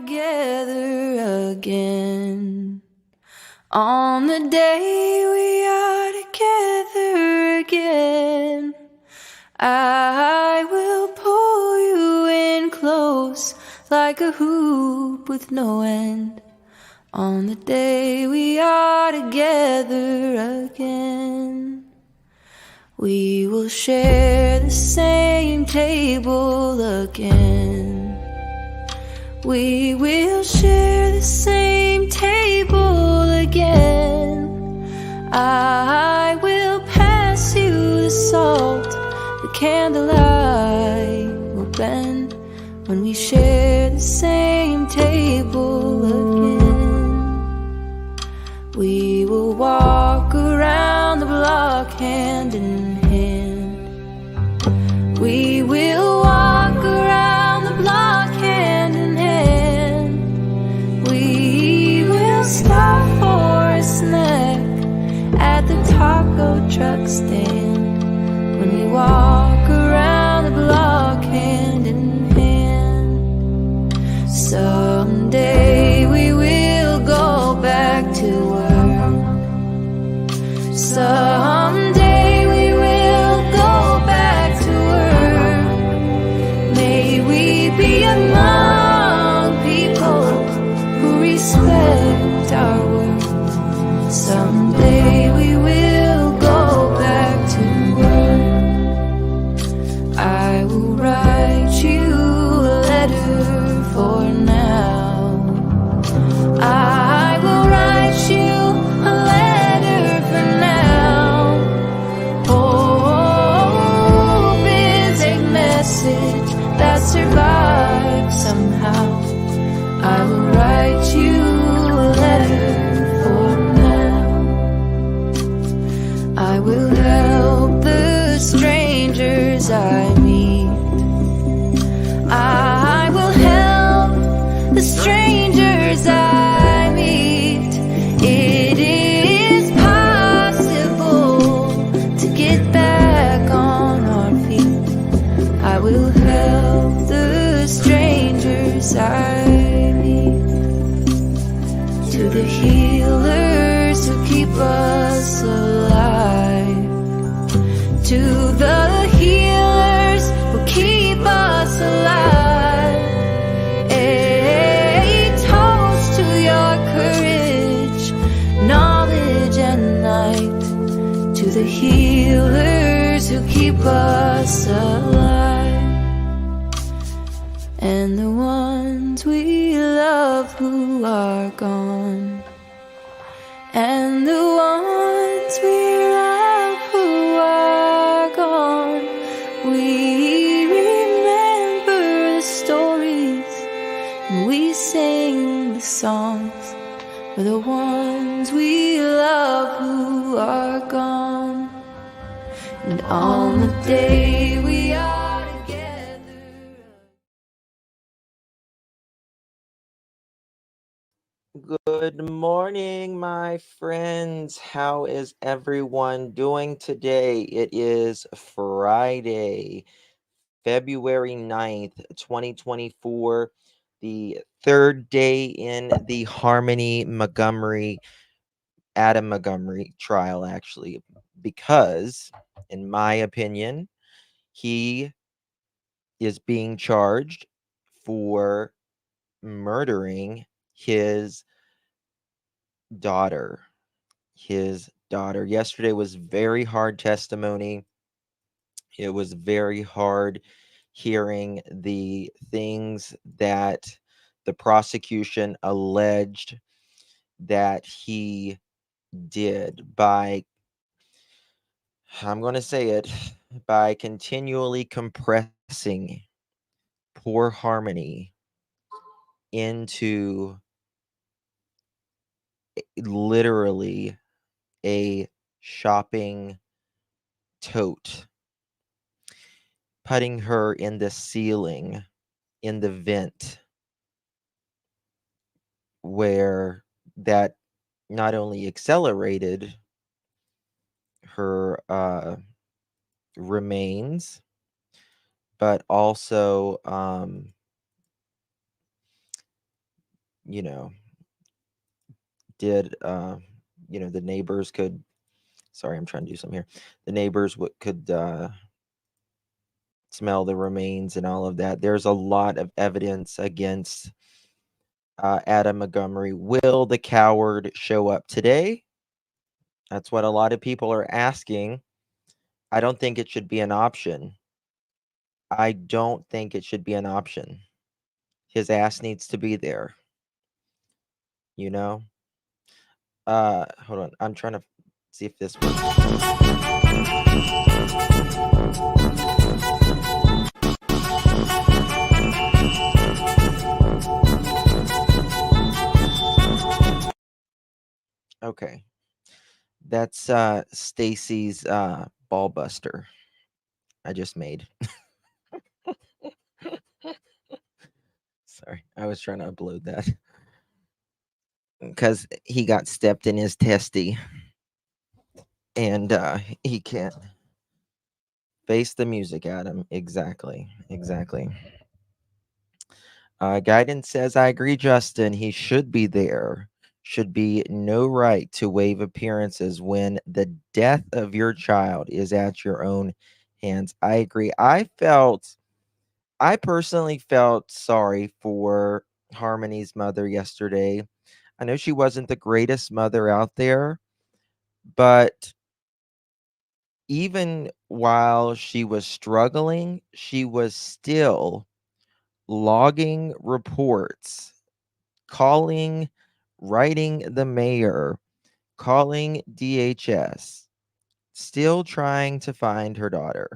together again. On the day we are together again, I will pull you in close like a hoop with no end. On the day we are together again, we will share the same table again. We will share the same table again. I will pass you the salt, the candlelight will bend when we share the same table again. We will walk around the block hand in hand. We will walk around the block hand in hand. We will stop for a snack at the taco truck stand when we walk around the block hand in hand. Someday we will go back to work. Someday we will go back to work. May we be among people who respect our work. Someday we will go back to work. I will write you a letter for now. I will write you a letter for now. Hope is a message that survives somehow. I will write you a letter for now. I will help the strangers I meet. I will help the strangers I meet. It is possible to get back on our feet. I will help the strangers I meet. To the healers who keep us alive. To the healers who keep us alive. A toast to your courage, knowledge and light. To the healers who keep us alive. And the ones we love who are gone. And the ones we love who are gone. We remember the stories and we sing the songs for the ones we love who are gone. And on the day we are together. Good morning, my friends. How is everyone doing today? It is Friday, February 9th, 2024, the third day in the Adam Montgomery trial, actually, because, in my opinion, he is being charged for murdering his daughter. Yesterday was very hard testimony. It was very hard hearing the things that the prosecution alleged that he did by, I'm going to say it, by continually compressing poor Harmony into literally a shopping tote, putting her in the ceiling, in the vent, where that not only accelerated her remains, but also you know, did the neighbors could, sorry, I'm trying to do something here. The neighbors could smell the remains and all of that. There's a lot of evidence against Adam Montgomery. Will the coward show up today? That's what a lot of people are asking. I don't think it should be an option. I don't think it should be an option. His ass needs to be there, you know? Hold on. I'm trying to see if this works. Okay. That's Stacy's ball buster I just made. Sorry. I was trying to upload that because he got stepped in his testy and he can't face the music at him. Exactly. Guidance says, I agree, Justin. He should be there. Should be no right to waive appearances when the death of your child is at your own hands. I agree. I personally felt sorry for Harmony's mother yesterday. I know she wasn't the greatest mother out there, but even while she was struggling, she was still logging reports, calling, writing the mayor, calling DHS, still trying to find her daughter.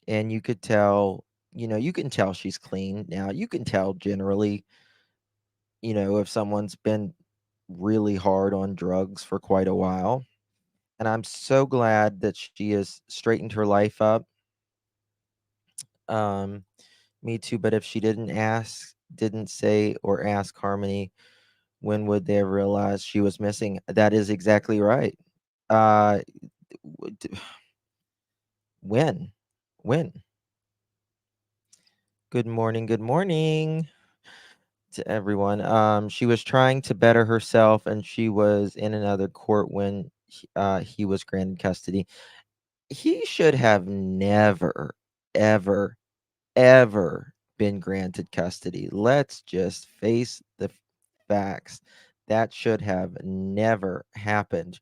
And you could tell, you can tell she's clean now. You can tell generally, if someone's been really hard on drugs for quite a while. And I'm so glad that she has straightened her life up. Um, Me too. But if she didn't say or ask Harmony, when would they have realized she was missing? That is exactly right. Uh, w- d- when? When? Good morning. Good morning to everyone. She was trying to better herself, and she was in another court when he was granted custody. He should have never, ever, ever been granted custody. Let's just face the facts. That should have never happened.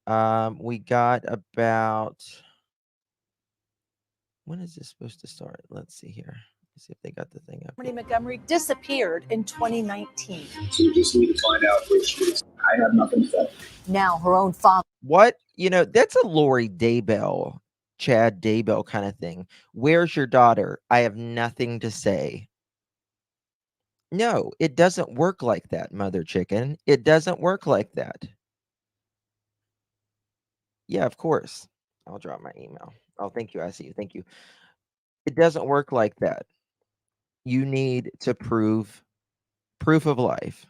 We got about, when is this supposed to start? Let's see here. Let's see if they got the thing up. Montgomery disappeared in 2019. So we just need to find out where she is. I have nothing to say. Now her own father. What? That's a Lori Daybell, Chad Daybell kind of thing. Where's your daughter? I have nothing to say. No, it doesn't work like that, Mother Chicken. It doesn't work like that. Yeah, of course. I'll drop my email. Oh, thank you. I see you. Thank you. It doesn't work like that. You need to proof of life.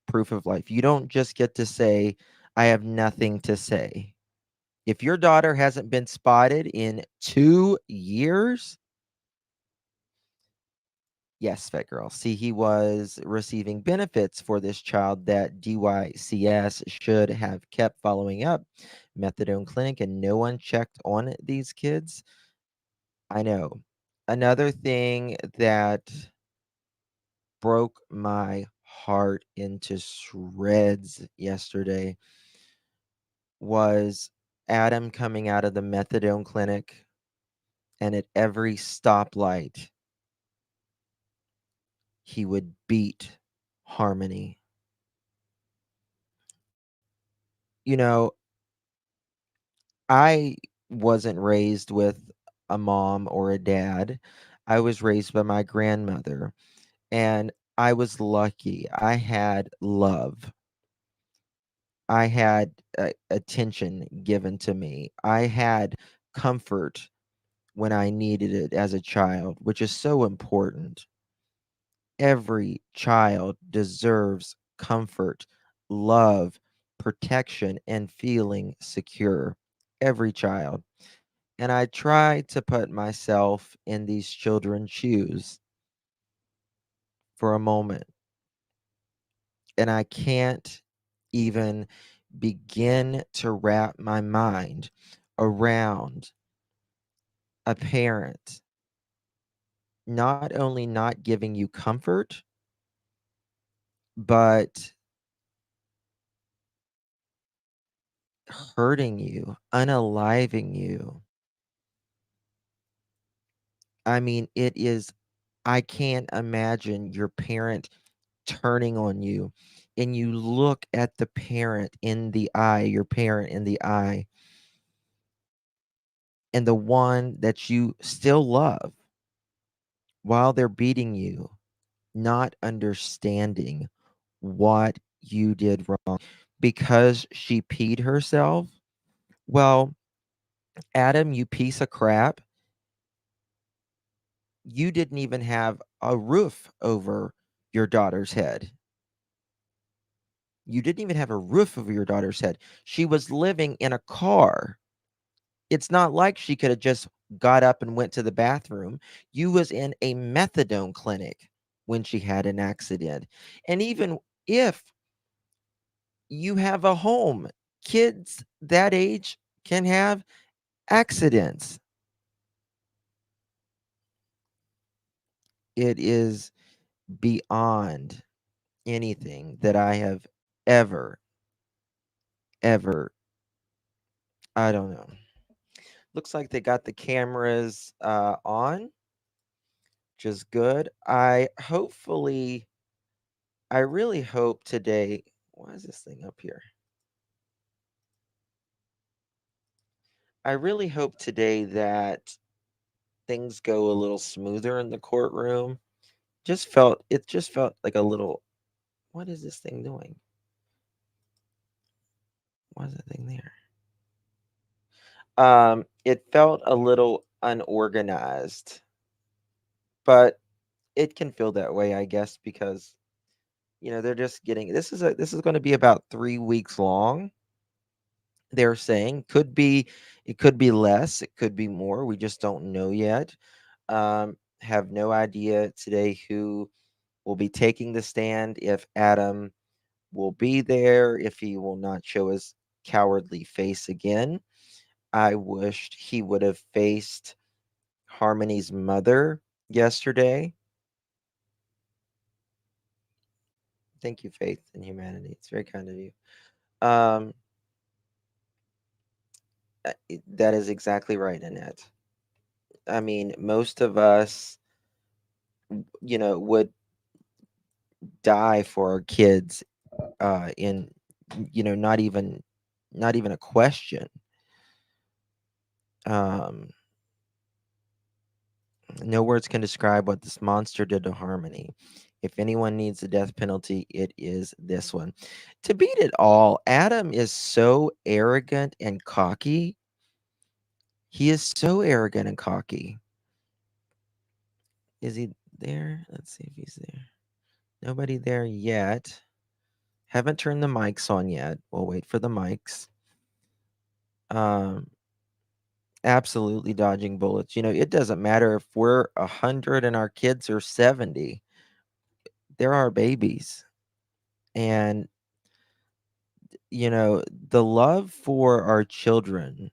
Proof of life. You don't just get to say, I have nothing to say. If your daughter hasn't been spotted in 2 years, yes, Fat Girl. See, he was receiving benefits for this child that DYCS should have kept following up. Methadone clinic, and no one checked on these kids. I know. Another thing that broke my heart into shreds yesterday was Adam coming out of the methadone clinic, and at every stoplight, he would beat Harmony. You know, I wasn't raised with a mom or a dad. I was raised by my grandmother, and I was lucky. I had love. I had attention given to me. I had comfort when I needed it as a child, which is so important. Every child deserves comfort, love, protection, and feeling secure. Every child. And I try to put myself in these children's shoes for a moment. And I can't even begin to wrap my mind around a parent not only not giving you comfort, but hurting you, unaliving you. I mean, I can't imagine your parent turning on you and you look at the parent in the eye, your parent in the eye, and the one that you still love while they're beating you, not understanding what you did wrong because she peed herself. Well, Adam, you piece of crap, you didn't even have a roof over your daughter's head. You didn't even have a roof over your daughter's head. She was living in a car. It's not like she could have just got up and went to the bathroom. You was in a methadone clinic when she had an accident. And even if you have a home, kids that age can have accidents. It is beyond anything that I have ever, ever, I don't know. Looks like they got the cameras on, which is good. I really hope today. Why is this thing up here? I really hope today that things go a little smoother in the courtroom. It just felt like a little. What is this thing doing? Why is that thing there? It felt a little unorganized, but it can feel that way, I guess, because they're just getting this is going to be about 3 weeks long. They're saying it could be less, it could be more. We just don't know yet. Have no idea today who will be taking the stand, if Adam will be there, if he will not show his cowardly face again. I wished he would have faced Harmony's mother yesterday. Thank you, Faith in Humanity. It's very kind of you. Um, that is exactly right, Annette. I mean, most of us, would die for our kids, in, not even a question. Um, no words can describe what this monster did to Harmony. If anyone needs the death penalty, it is this one. To beat it all, Adam is so arrogant and cocky. He is so arrogant and cocky. Is he there? Let's see if he's there. Nobody there yet. Haven't turned the mics on yet. We'll wait for the mics. Um, absolutely dodging bullets. It doesn't matter if we're 100 and our kids are 70. They're our babies. And, the love for our children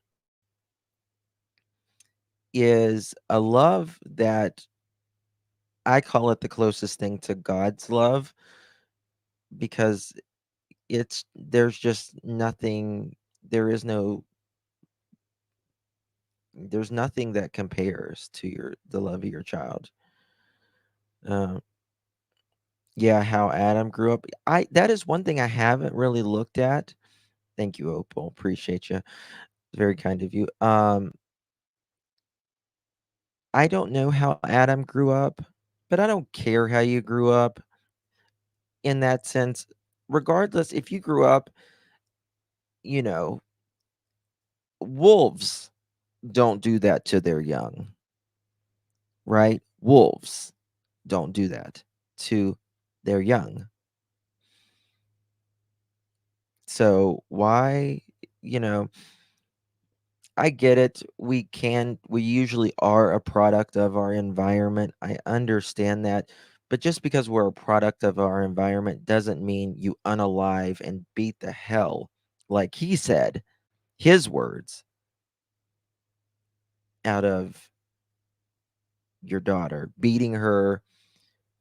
is a love that I call it the closest thing to God's love, because there's just nothing, there is no, there's nothing that compares to the love of your child. Um, yeah, how Adam grew up. That is one thing I haven't really looked at. Thank you, Opal. Appreciate you. Very kind of you. I don't know how Adam grew up, but I don't care how you grew up in that sense. Regardless, if you grew up, you know, wolves don't do that to their young, right? Wolves don't do that to their young. So why, you know, I get it. We usually are a product of our environment. I understand that. But just because we're a product of our environment doesn't mean you unalive and beat the hell, like he said, his words, out of your daughter, beating her.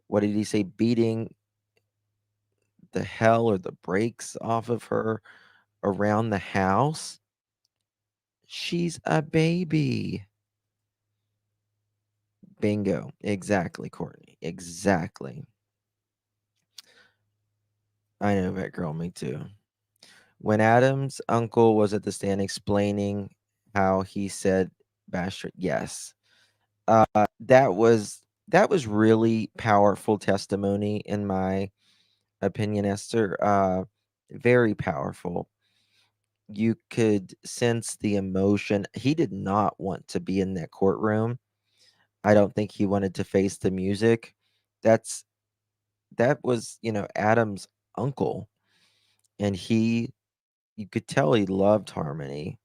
What did he say? Beating the hell or the brakes off of her around the house. She's a baby. Bingo. Exactly, Courtney. Exactly. I know that girl, me too. When Adam's uncle was at the stand explaining how he said bastard, yes. That was really powerful testimony in my opinion, Esther. Very powerful. You could sense the emotion. He did not want to be in that courtroom. I don't think he wanted to face the music. That's that was, Adam's uncle, and you could tell he loved harmony,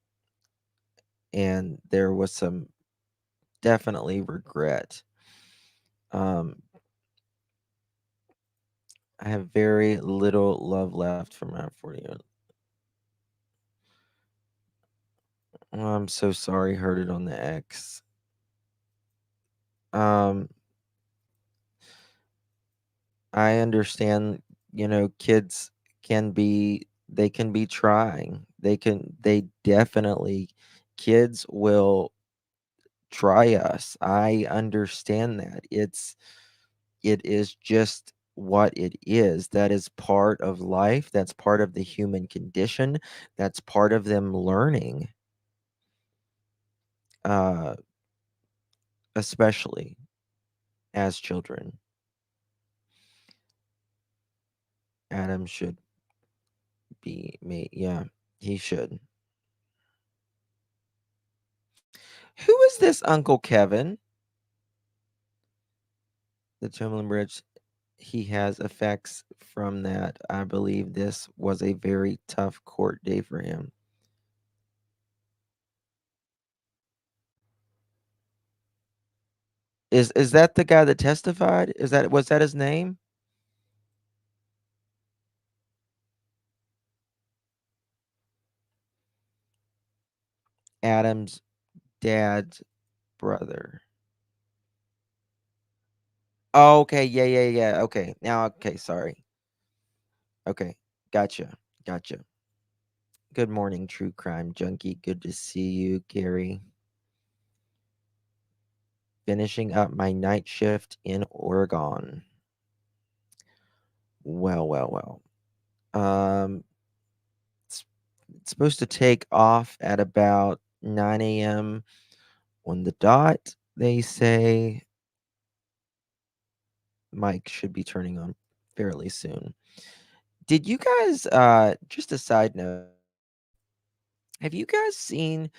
and there was some definitely regret. Um, I have very little love left for my 40 years. Oh, I'm so sorry, heard it on the X. Um, I understand, kids they can be trying. They definitely, kids will try us. I understand that. It is just what it is. That is part of life. That's part of the human condition. That's part of them learning. Uh, especially as children. Adam should be made. Yeah, he should. Who is this Uncle Kevin? The Cumberland Bridge, he has effects from that. I believe this was a very tough court day for him. Is that the guy that testified? Was that his name? Adam's dad's brother. Oh, okay, yeah. Okay. Now okay, sorry. Okay. Gotcha. Good morning, true crime junkie. Good to see you, Gary. Finishing up my night shift in Oregon. Well. Um, it's supposed to take off at about 9 a.m. on the dot. They say mic should be turning on fairly soon. Did you guys, just a side note, have you guys seen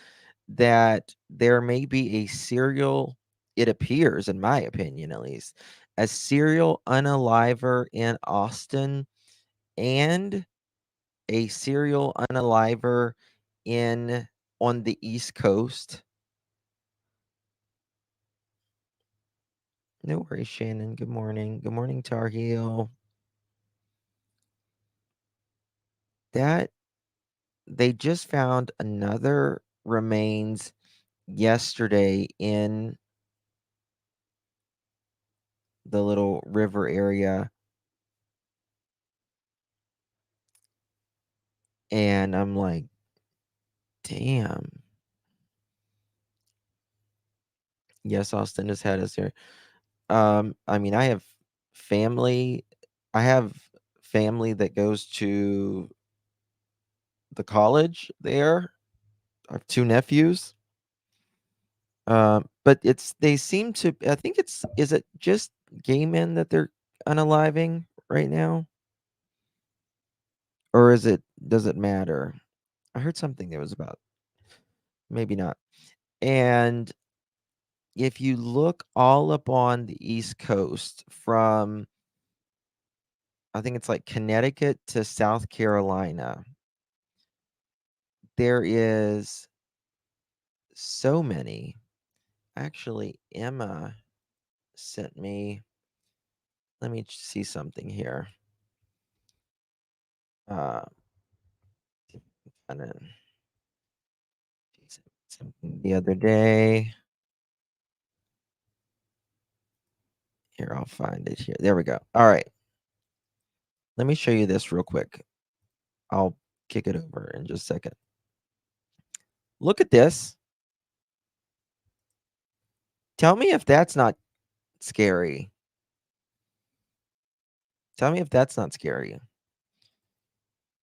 that there may be a serial, it appears, in my opinion at least, a serial unaliver in Austin and a serial unaliver in on the East Coast? No worries, Shannon. Good morning. Good morning, Tar Heel. That they just found another remains yesterday in the little river area. And I'm like, damn. Yes, Austin has had us here. I mean, family. I have family that goes to the college there. I have two nephews. But they seem to. I think is it just gay men that they're unaliving right now, or does it matter? I heard something that was about maybe not. And if you look all up on the East Coast from, I think it's like Connecticut to South Carolina, there is so many. Actually, Emma sent me let me see something here. Uh, something the other day. Here, I'll find it here. There we go. All right. Let me show you this real quick. I'll kick it over in just a second. Look at this. Tell me if that's not scary. Tell me if that's not scary.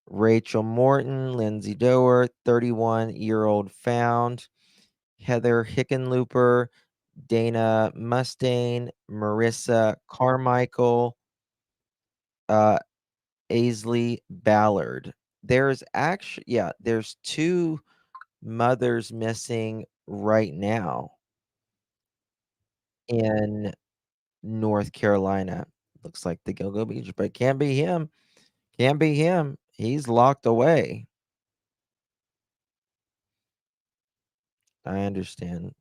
Rachel Morton, Lindsay Doer, 31-year-old found. Heather Hickenlooper, Dana Mustaine, Marissa Carmichael, Aisley Ballard. There's actually, yeah, there's 2 mothers missing right now in North Carolina. Looks like the Gilgo Beach, but can't be him. Can't be him. He's locked away. I understand,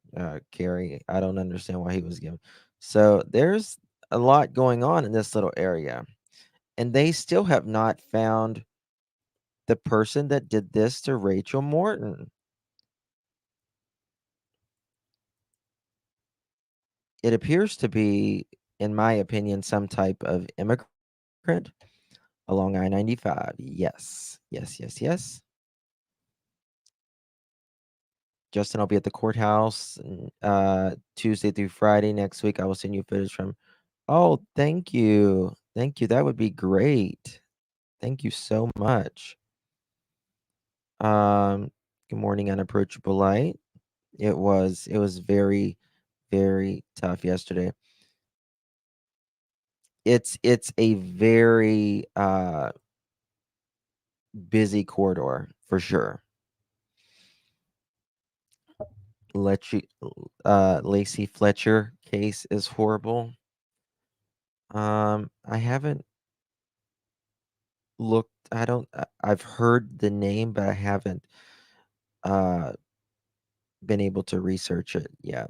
Carrie. I don't understand why he was given. So there's a lot going on in this little area, and they still have not found the person that did this to Rachel Morton. It appears to be, in my opinion, some type of immigrant along I-95. Yes, yes, yes, yes. Justin, I'll be at the courthouse Tuesday through Friday next week. I will send you footage from. Oh, thank you. Thank you. That would be great. Thank you so much. Good morning, unapproachable light. It was very, very tough yesterday. It's a very busy corridor for sure. Lacey Fletcher case is horrible. I haven't looked. I've heard the name, but I haven't been able to research it yet.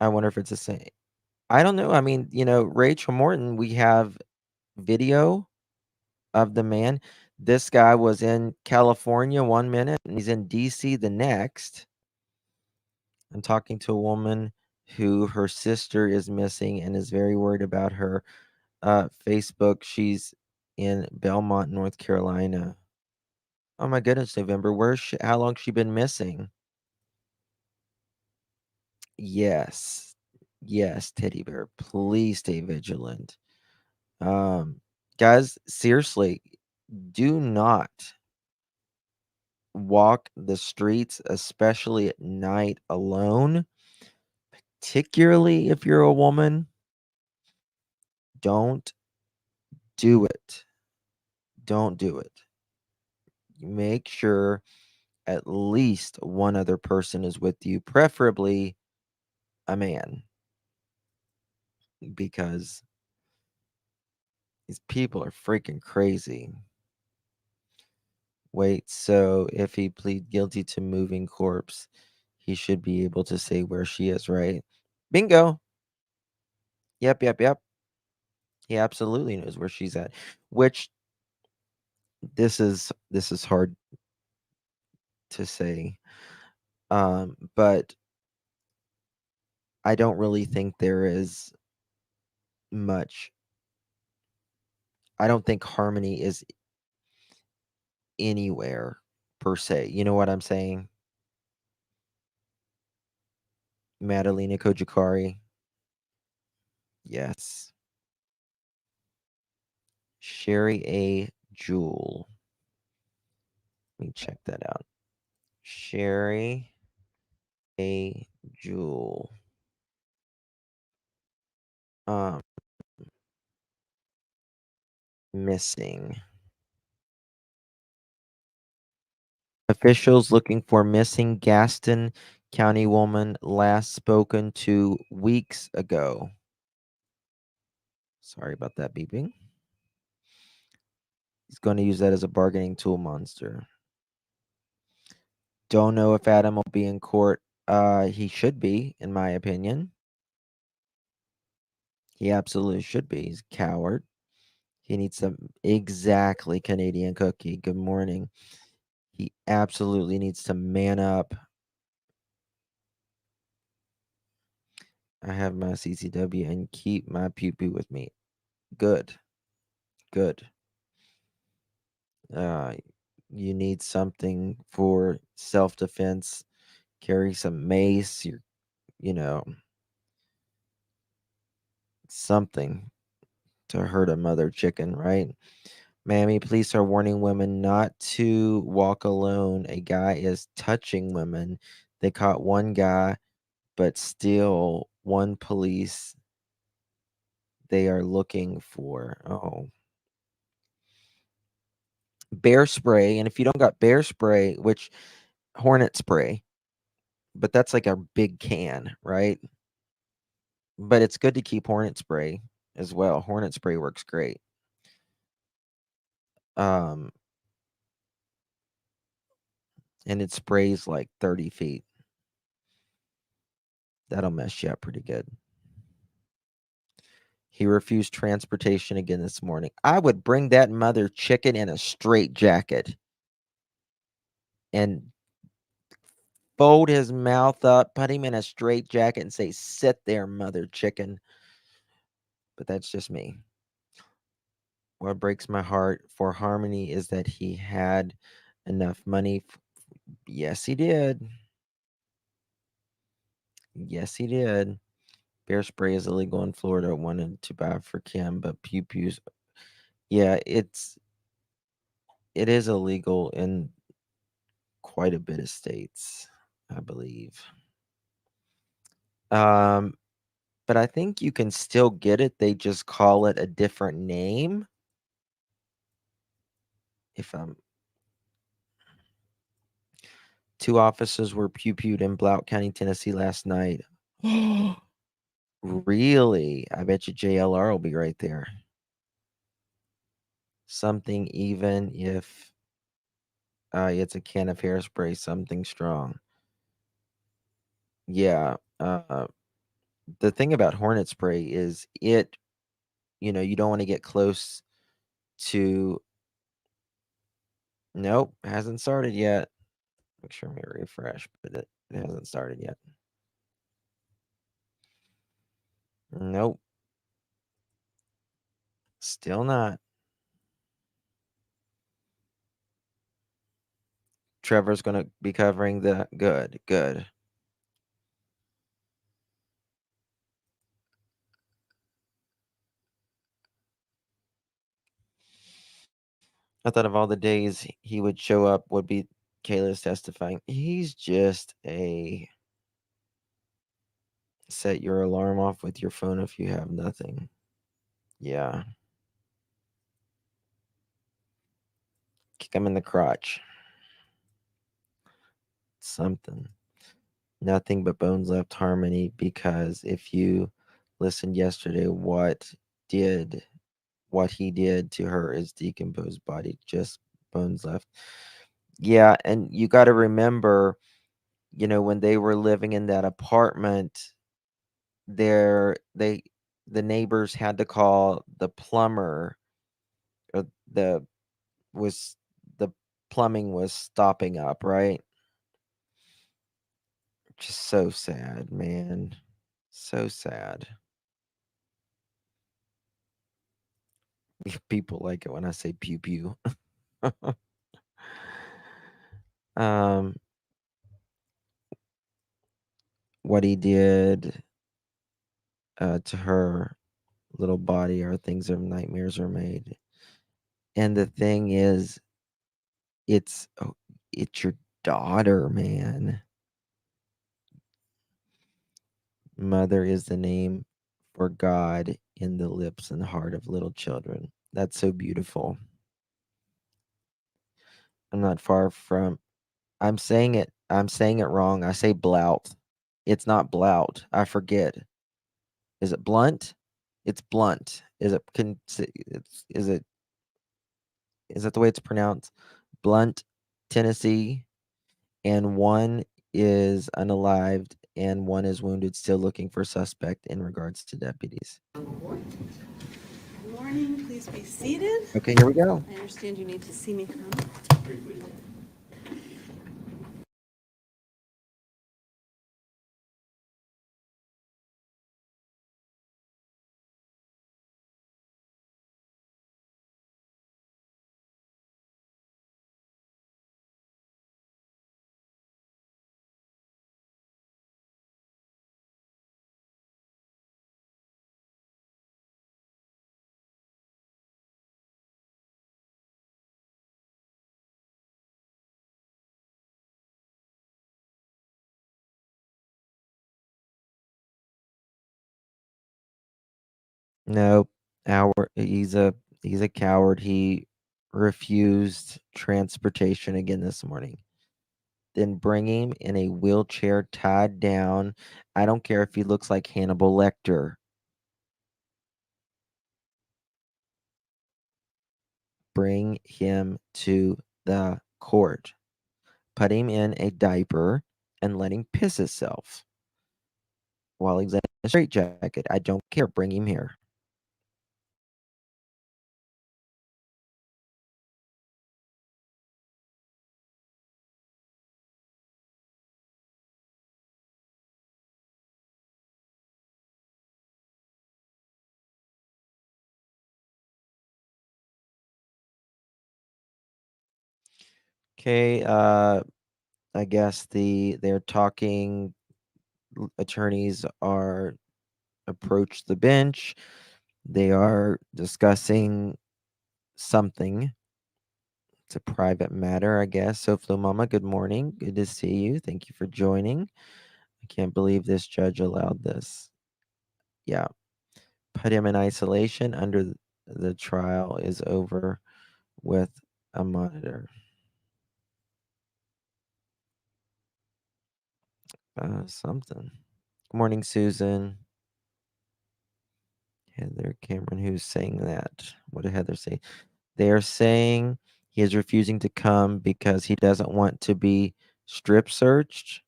I wonder if it's the same. I don't know. I mean, Rachel Morton, we have video of the man. This guy was in California 1 minute and he's in DC the next. I'm talking to a woman who her sister is missing and is very worried about her. Facebook, she's in Belmont, North Carolina. Oh my goodness, November. How long she been missing? Yes. Yes, teddy bear. Please stay vigilant. Guys, seriously, do not walk the streets, especially at night alone, particularly if you're a woman. Don't do it. Don't do it. Make sure at least one other person is with you, preferably a man, because these people are freaking crazy. Wait, so if he plead guilty to moving corpse, he should be able to say where she is, right? Bingo. Yep, yep, yep. He absolutely knows where she's at. Which this is hard to say. But I don't really think there is much. I don't think harmony is anywhere per se. You know what I'm saying? Madalena Kojikari. Yes. Sherry A. Jewel. Let me check that out. Sherry A. Jewel. Missing. Officials looking for missing Gaston County woman last spoken to weeks ago. Sorry about that beeping. He's going to use that as a bargaining tool, monster. Don't know if Adam will be in court. He should be, in my opinion. He absolutely should be. He's a coward. He needs some exactly Canadian cookie. Good morning. He absolutely needs to man up. I have my CCW and keep my pew pew with me. Good. Good. Uh, you need something for self defense. Carry some mace. You know, something to hurt a mother chicken, right? Miami police are warning women not to walk alone. A guy is touching women. They caught one guy, but still one police they are looking for. Oh. Bear spray. And if you don't got bear spray, which hornet spray, but that's like a big can, right? But it's good to keep hornet spray as well. Hornet spray works great. Um, and it sprays like 30 feet. That'll mess you up pretty good. He refused transportation again this morning. I would bring that mother chicken in a straight jacket and fold his mouth up, put him in a straight jacket, and say, "Sit there, mother chicken." But that's just me. What breaks my heart for Harmony is that he had enough money. Yes, he did. Yes, he did. Bear spray is illegal in Florida. Wanted to buy for Kim, but pew pews. Yeah, it is illegal in quite a bit of states, I believe. Um, but I think you can still get it. They just call it a different name. If I'm Two officers were pew-pewed in Blount County, Tennessee last night. Really? I bet you JLR will be right there. Something even if it's a can of hairspray, something strong. Yeah. The thing about hornet spray is you don't want to get close to. Nope, hasn't started yet. Make sure me refresh, but it hasn't started yet. Nope. Still not. Trevor's going to be covering the good. I thought of all the days he would show up would be Kayla's testifying. He's just a set your alarm off with your phone if you have nothing. Yeah. Kick him in the crotch. Something. Nothing but bones left, Harmony, because if you listened yesterday, what he did to her is decomposed body, just bones left. Yeah, and you got to remember, when they were living in that apartment, the neighbors had to call the plumber, or the plumbing was stopping up, right? Just so sad, man. So sad. People like it when I say pew pew. um what he did to her little body are things of nightmares are made. And the thing is, it's your daughter, man. Mother is the name for God in the lips and heart of little children. That's so beautiful. I'm not far from I'm saying it wrong. I say blout. It's not blout. I forget. Is it blunt? It's blunt. Is that the way it's pronounced? Blunt, Tennessee, and one is unalived and one is wounded. Still looking for suspect in regards to deputies. Good morning, please be seated. Okay, here we go. I understand you need to see me come. Nope. He's a coward. He refused transportation again this morning. Then bring him in a wheelchair tied down. I don't care if he looks like Hannibal Lecter. Bring him to the court. Put him in a diaper and let him piss himself while he's in a straitjacket. I don't care. Bring him here. Okay, I guess they're talking attorneys are approach the bench. They are discussing something. It's a private matter, I guess. So, Flo Mama, good morning. Good to see you. Thank you for joining. I can't believe this judge allowed this. Yeah. Put him in isolation under the trial is over with a monitor. Something. Good morning, Susan. Heather Cameron, who's saying that? What did Heather say? They are saying he is refusing to come because he doesn't want to be strip searched.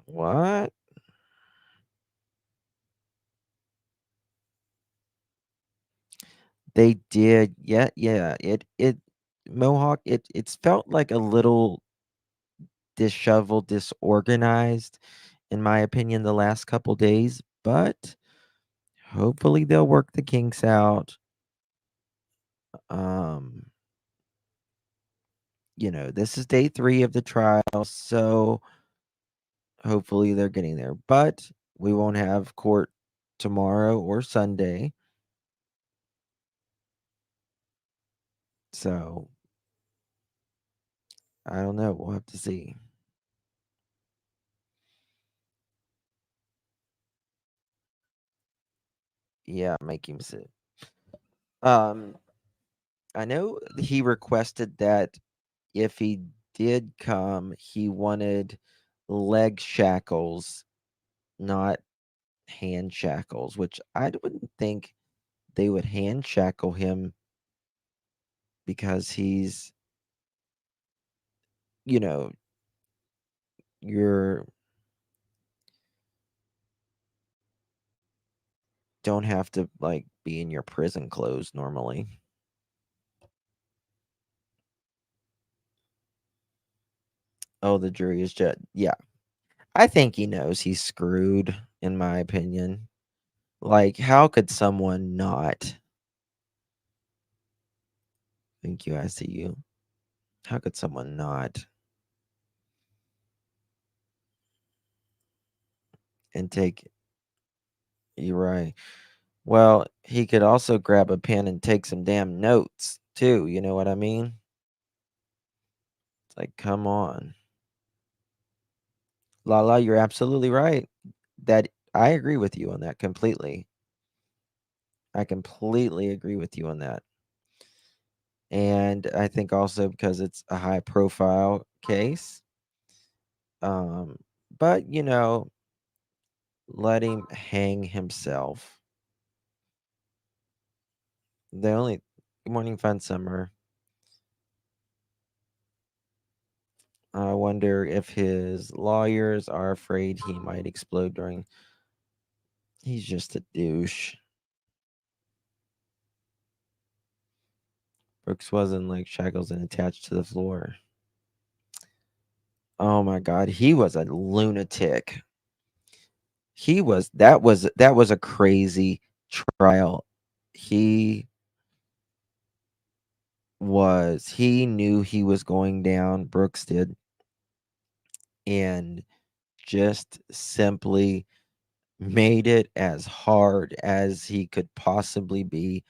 What? They did. Yeah, yeah. It Mohawk, it's felt like a little disheveled, disorganized, in my opinion, the last couple days, but hopefully they'll work the kinks out. Um, this is day 3 of the trial, so hopefully they're getting there. But we won't have court tomorrow or Sunday. So I don't know. We'll have to see. Yeah, make him sit. Um, I know he requested that if he did come, he wanted leg shackles, not hand shackles, which I wouldn't think they would hand shackle him because he's, you know, you're don't have to like be in your prison clothes normally. Oh, the jury is just yeah. I think he knows he's screwed, in my opinion. Like, how could someone not? Thank you, I see you. How could someone not? And take you're right. Well, he could also grab a pen and take some damn notes too, you know what I mean? It's like, come on. Lala, you're absolutely right. That I agree with you on that completely. I completely agree with you on that. And I think also because it's a high profile case. Um, but let him hang himself. The only Good morning, Fun Summer. I wonder if his lawyers are afraid he might explode during. He's just a douche. Brooks wasn't like shackles and attached to the floor. Oh my God, he was a lunatic. That was a crazy trial. He knew he was going down, Brooks did, and just simply made it as hard as he could possibly be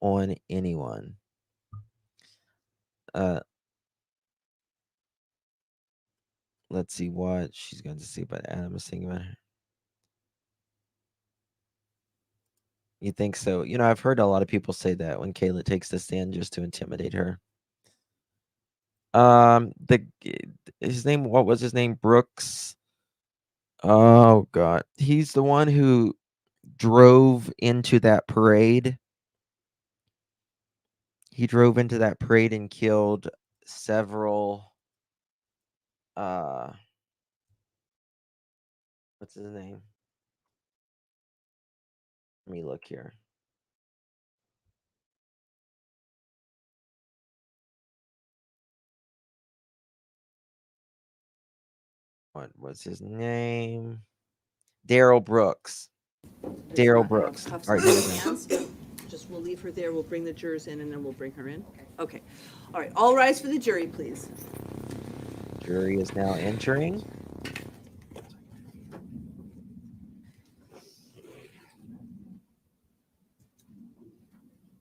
on anyone. Let's see what she's going to say about Adam is thinking about her. You think so? You know, I've heard a lot of people say that when Kayla takes the stand just to intimidate her. His name, what was his name? Brooks. Oh God, he's the one who drove into that parade. He drove into that parade and killed several. What's his name? Let me look here. What was his name? Daryl Brooks. Daryl Brooks. All right, here we go. Just we'll leave her there. We'll bring the jurors in, and then we'll bring her in. Okay. All right. All rise for the jury, please. Jury is now entering.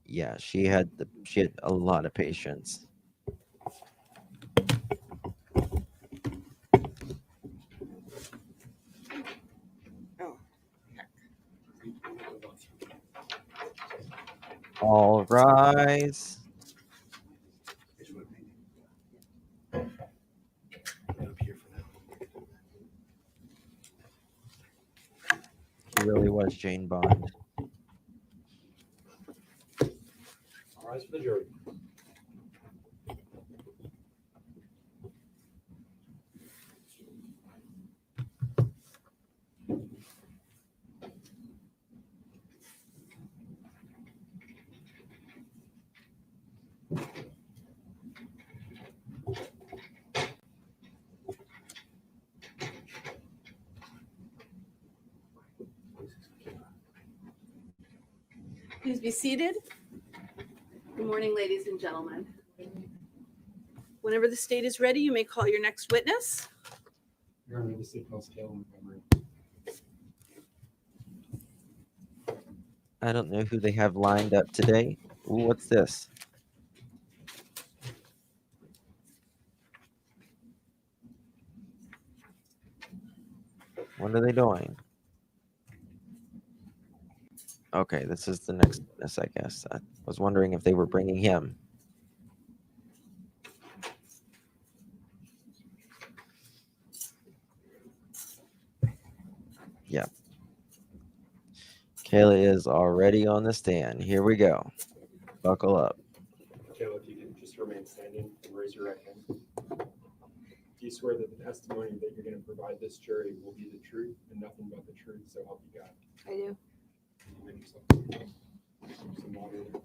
Yeah, she had a lot of patience. Oh. All rise. He really was Jane Bond. All rise for the jury. Please be seated. Good morning, ladies and gentlemen. Whenever the state is ready, you may call your next witness. Your Honor, the state calls Kayla Montgomery. I don't know who they have lined up today. Ooh, what's this? What are they doing? Okay, this is the next witness, I guess. I was wondering if they were bringing him. Yeah. Kayla is already on the stand. Here we go. Buckle up. Kayla, if you can just remain standing and raise your right hand. Do you swear that the testimony that you're going to provide this jury will be the truth and nothing but the truth, so help you God? I do. Can you make yourself some water there?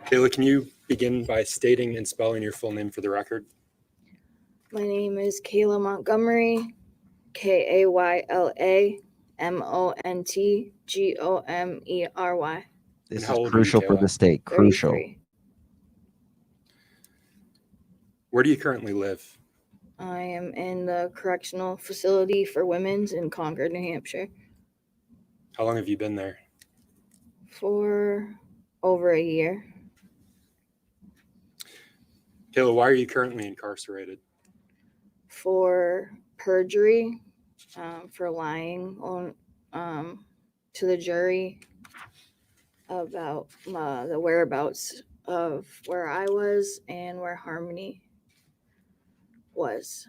Kayla, can you begin by stating and spelling your full name for the record? My name is Kayla Montgomery, Kayla Montgomery. This how is old are you, crucial for Kayla? the state. Crucial. 33. Where do you currently live? I am in the correctional facility for women's in Concord, New Hampshire, How long have you been there? for over a year. Kayla, why are you currently incarcerated? For perjury, for lying on to the jury about the whereabouts of where I was and where Harmony was.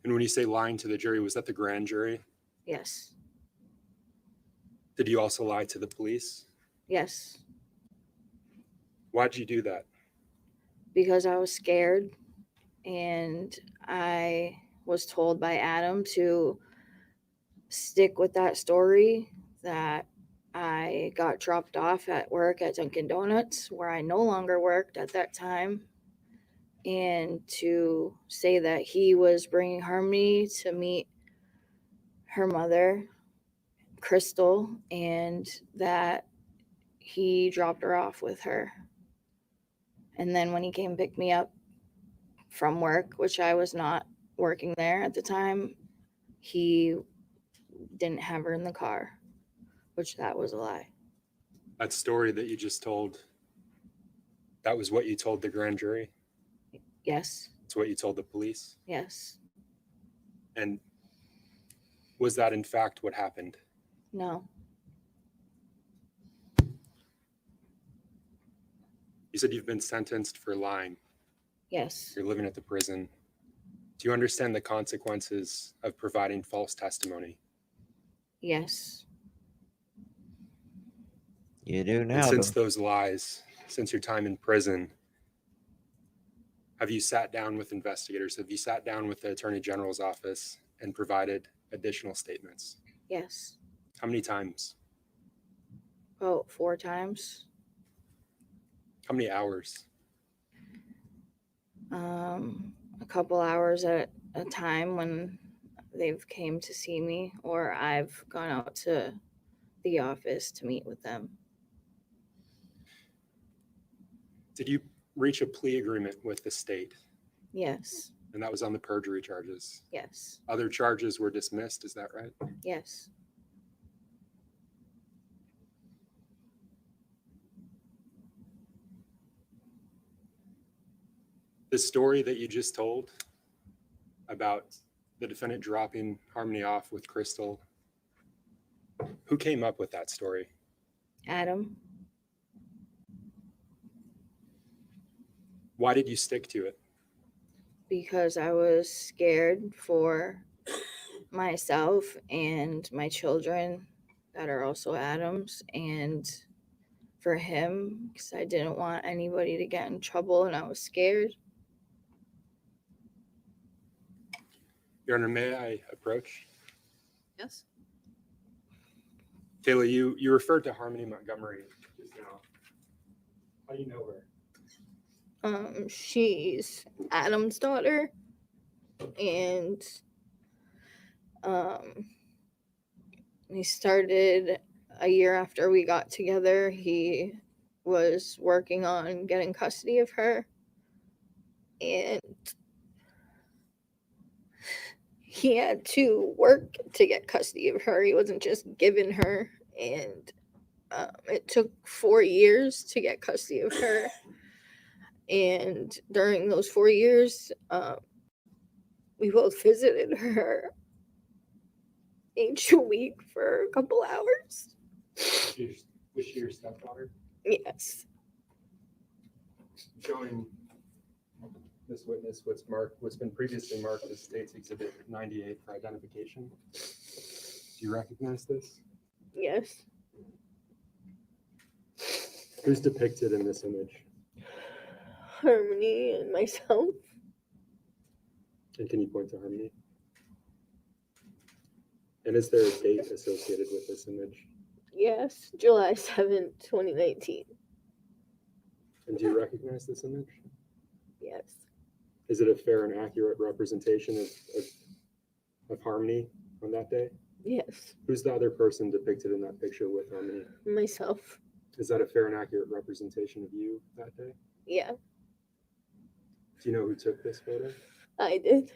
And when you say lying to the jury, was that the grand jury? Yes. Did you also lie to the police? Yes. Why'd you do that? because I was scared, and I was told by Adam to stick with that story, that I got dropped off at work at Dunkin' Donuts, where I no longer worked at that time, and to say that he was bringing Harmony to meet her mother, Crystal, and that he dropped her off with her. And then when he came pick me up from work, which I was not working there at the time, he didn't have her in the car, which that was a lie. That story that you just told, that was what you told the grand jury? Yes, It's what you told the police? yes, And was that in fact what happened? no, You said you've been sentenced for lying. yes, You're living at the prison. Do you understand the consequences of providing false testimony? yes, You do And now, since though. those lies, since your time in prison, have you sat down with investigators? Have you sat down with the Attorney General's office and provided additional statements? yes. How many times? About 4 times. How many hours? A couple hours at a time when they've came to see me, or I've gone out to the office to meet with them. Did you reach a plea agreement with the state? Yes, And that was on the perjury charges. yes, Other charges were dismissed, is that right? yes, The story that you just told about the defendant dropping Harmony off with Crystal, who came up with that story? Adam. Why did you stick to it? Because I was scared for myself and my children that are also Adam's, and for him, because I didn't want anybody to get in trouble, and I was scared. Your Honor, may I approach? Yes. Kayla, you referred to Harmony Montgomery just now. How do you know her? She's Adam's daughter, and he started a year after we got together. He was working on getting custody of her, and he had to work to get custody of her. He wasn't just given her, and it took 4 years to get custody of her. And during those 4 years, we both visited her each week for a couple hours. Was she your stepdaughter? Yes, Showing this witness what's been previously marked as State's Exhibit 98 for identification. Do you recognize this? yes. Who's depicted in this image? Harmony and myself. And can you point to Harmony? And is there a date associated with this image? Yes, July 7th, 2019. And do you recognize this image? Yes, Is it a fair and accurate representation of Harmony on that day? yes. Who's the other person depicted in that picture with Harmony? Myself. Is that a fair and accurate representation of you that day? Yeah, Do you know who took this photo? I did.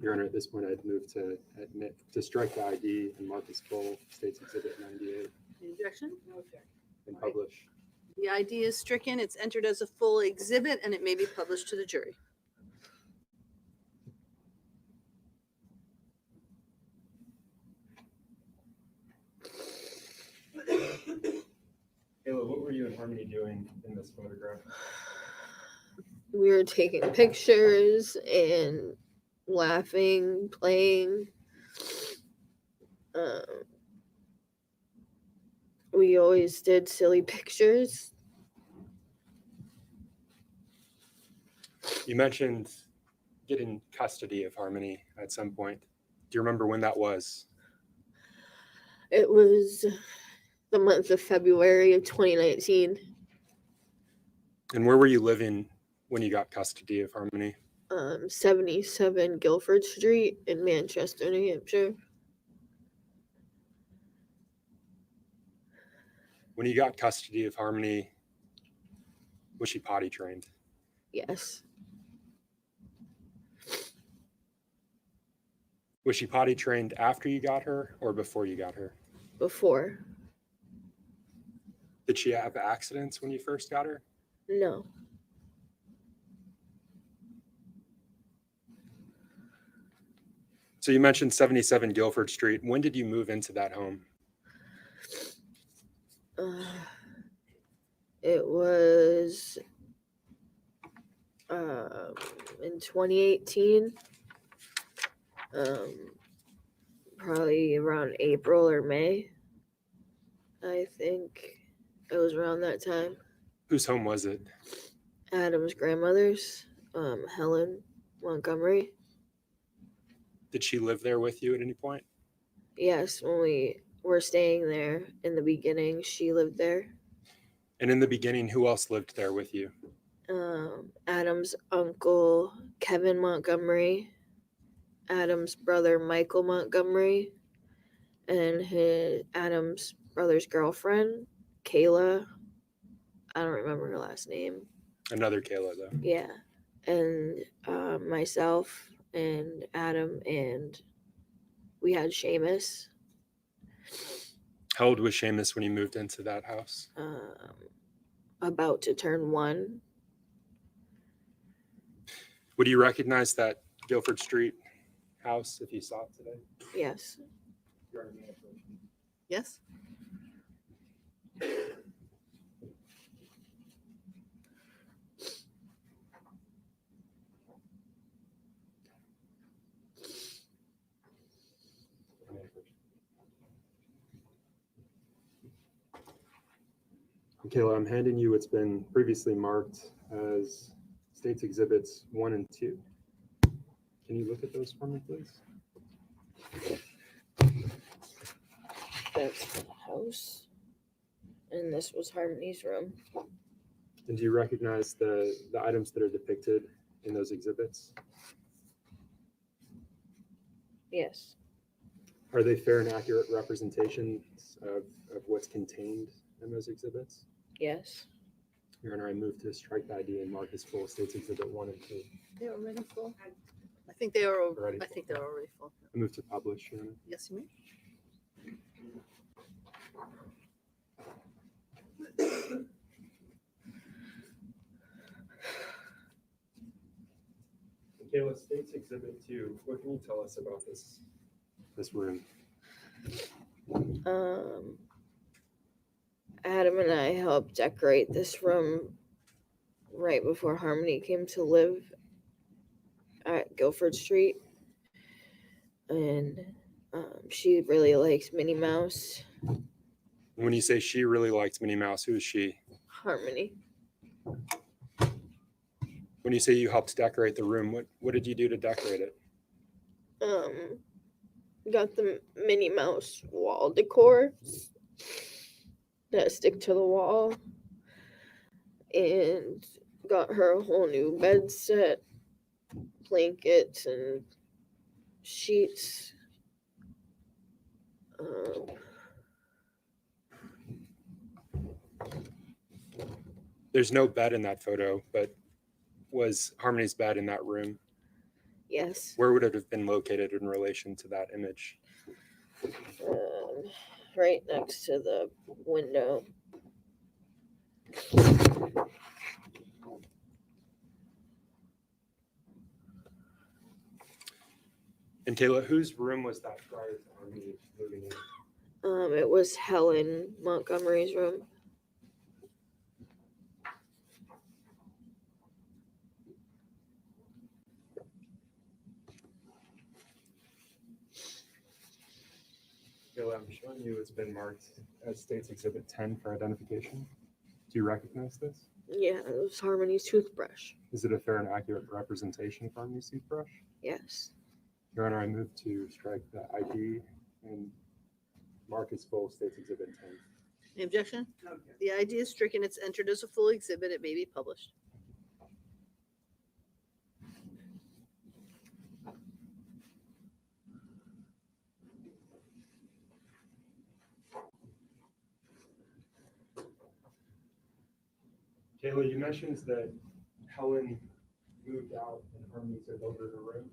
Your Honor, at this point, I'd move to strike the ID and mark as full State's Exhibit 98 Any objection? and publish. The ID is stricken. It's entered as a full exhibit and it may be published to the jury. Kayla, what were you and Harmony doing in this photograph? We were taking pictures and laughing, playing. We always did silly pictures. You mentioned getting custody of Harmony at some point. Do you remember when that was? It was the month of February of 2019. And where were you living when you got custody of Harmony? 77 Guilford Street in Manchester, New Hampshire. When you got custody of Harmony, was she potty trained? Yes. Was she potty trained after you got her or before you got her? Before. Did she have accidents when you first got her? No. So you mentioned 77 Guilford Street. When did you move into that home? It was in 2018. Probably around April or May. I think it was around that time. Whose home was it? Adam's grandmother's, Helen Montgomery. Did she live there with you at any point? Yes, when we were staying there in the beginning, she lived there. And in the beginning, who else lived there with you? Adam's uncle, Kevin Montgomery, Adam's brother, Michael Montgomery, and Adam's brother's girlfriend, Kayla. I don't remember her last name. Another Kayla, though. Yeah. And myself and Adam, and we had Seamus. How old was Seamus when you moved into that house? About to turn 1. Would you recognize that Guilford Street house if you saw it today? Yes. Yes. Kayla, I'm handing you what's been previously marked as States Exhibits 1 and 2. Can you look at those for me, please? That's the house. And this was Harmony's room. And do you recognize the items that are depicted in those exhibits? Yes. Are they fair and accurate representations of what's contained in those exhibits? Yes. Your Honor, I move to strike the ID and mark as full States Exhibit 1 and 2. They were already full. I think they are. Already I think they're already full. I move to publish, Your Honor. Yes, you may. Kayla, States Exhibit 2, what can you tell us about this room? Adam and I helped decorate this room right before Harmony came to live at Guilford Street. And she really likes Minnie Mouse. When you say she really likes Minnie Mouse, who is she? Harmony. When you say you helped decorate the room, what did you do to decorate it? Got the Minnie Mouse wall decor that stick to the wall, and got her a whole new bed set, blankets and sheets. There's no bed in that photo, but was Harmony's bed in that room? Yes. Where would it have been located in relation to that image? Right next to the window. And Kayla, whose room was that prior to Harmony moving in? It was Helen Montgomery's room. Kayla, I'm showing you it's been marked as States Exhibit 10 for identification. Do you recognize this? Yeah, it was Harmony's toothbrush. Is it a fair and accurate representation of Harmony's toothbrush? Yes. Your Honor, I move to strike the ID and mark as full State's Exhibit 10. Any objection? The ID is stricken. It's entered as a full exhibit. It may be published. Kayla, you mentioned that Helen moved out and Harmony took over her room.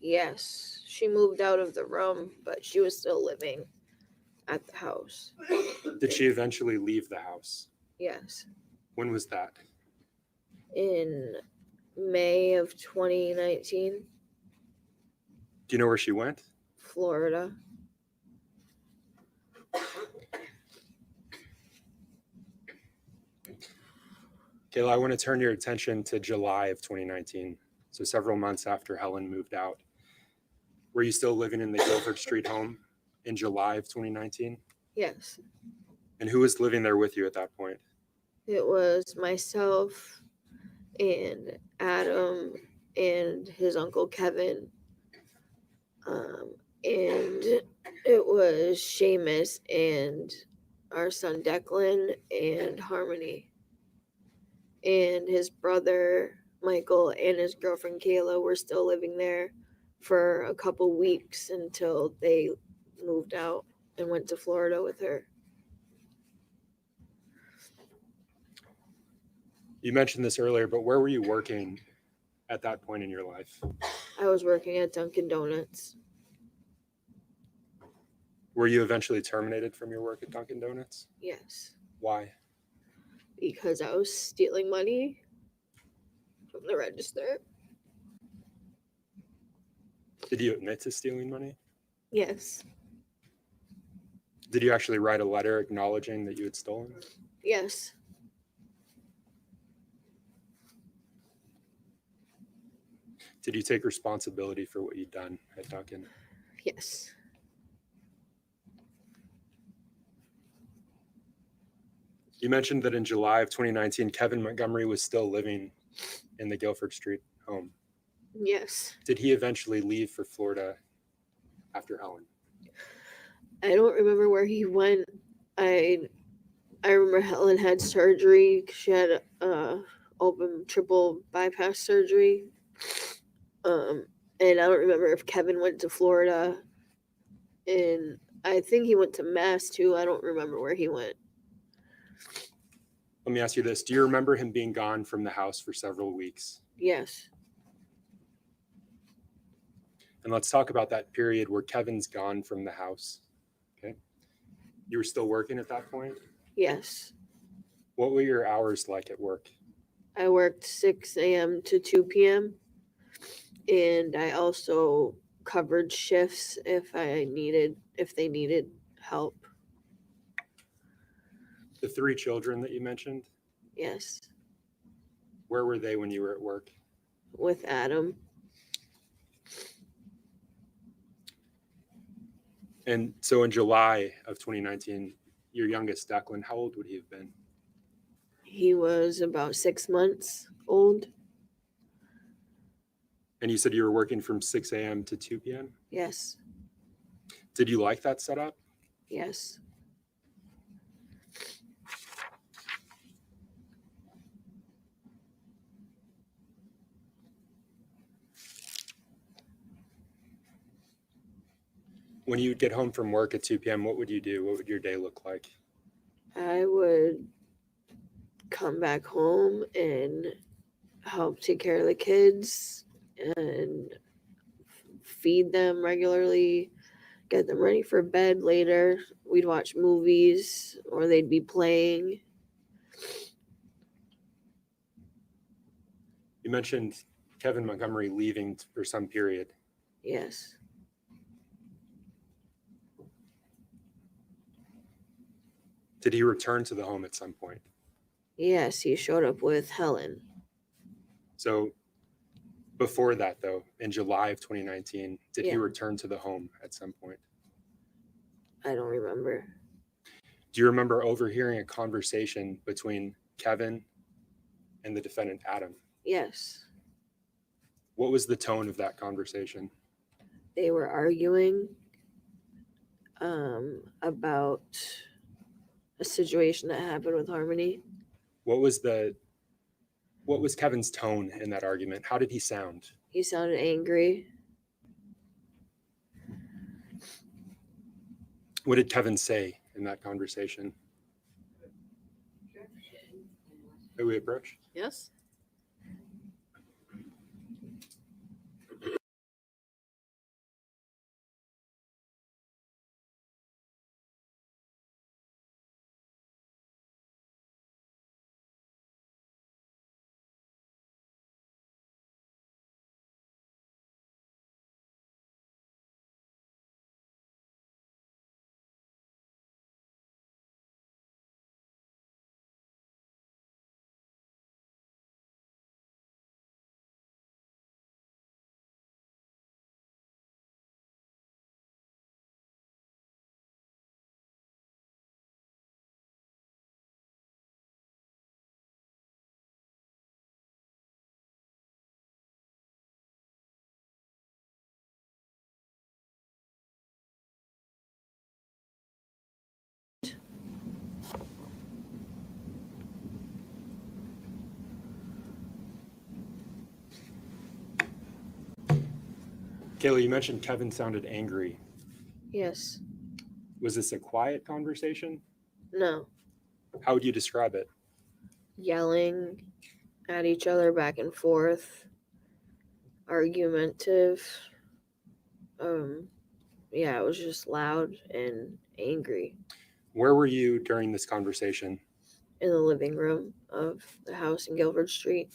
Yes. She moved out of the room, but she was still living at the house. Did she eventually leave the house? Yes. When was that? In May of 2019, Do you know where she went? Florida. Kayla, I want to turn your attention to July of 2019. So several months after Helen moved out. Were you still living in the Guilford Street home in July of 2019? Yes. And who was living there with you at that point? It was myself and Adam and his uncle Kevin. And it was Seamus and our son Declan and Harmony. And his brother Michael and his girlfriend Kayla were still living there for a couple weeks until they moved out and went to Florida with her. You mentioned this earlier, but where were you working at that point in your life? I was working at Dunkin' Donuts. Were you eventually terminated from your work at Dunkin' Donuts? Yes, Why? because I was stealing money from the register. Did you admit to stealing money? Yes, Did you actually write a letter acknowledging that you had stolen? yes, Did you take responsibility for what you'd done at Dunkin'? yes. You mentioned that in July of 2019, Kevin Montgomery was still living in the Guilford Street home. Yes. Did he eventually leave for Florida after Helen? I don't remember where he went. I remember Helen had surgery. She had open triple bypass surgery. And I don't remember if Kevin went to Florida. And I think he went to Mass too. I don't remember where he went. Let me ask you this. Do you remember him being gone from the house for several weeks? Yes. And let's talk about that period where Kevin's gone from the house. Okay. You were still working at that point? Yes. What were your hours like at work? I worked 6 a.m. to 2 p.m. And I also covered shifts if they needed help. The 3 children that you mentioned, Yes. where were they when you were at work? With Adam. And so in July of 2019, your youngest, Declan, how old would he have been? He was about 6 months old. And you said you were working from 6 a.m. to 2 p.m.? Yes. Did you like that setup? Yes. When you would get home from work at 2 p.m., what would you do? What would your day look like? I would come back home and help take care of the kids and feed them regularly, get them ready for bed later. We'd watch movies or they'd be playing. You mentioned Kevin Montgomery leaving for some period. Yes. Did he return to the home at some point? Yes, he showed up with Helen. So before that, though, in July of 2019, did he Yeah. return to the home at some point? I don't remember. Do you remember overhearing a conversation between Kevin and the defendant, Adam. Yes. What was the tone of that conversation? They were arguing about a situation that happened with Harmony. What was Kevin's tone in that argument? How did he sound? He sounded angry. What did Kevin say in that conversation? May we approach? Yes. Kayla, you mentioned Kevin sounded angry. Yes. Was this a quiet conversation? No. How would you describe it? Yelling at each other back and forth. Argumentative. Yeah, it was just loud and angry. Where were you during this conversation? In the living room of the house in Guilford Street.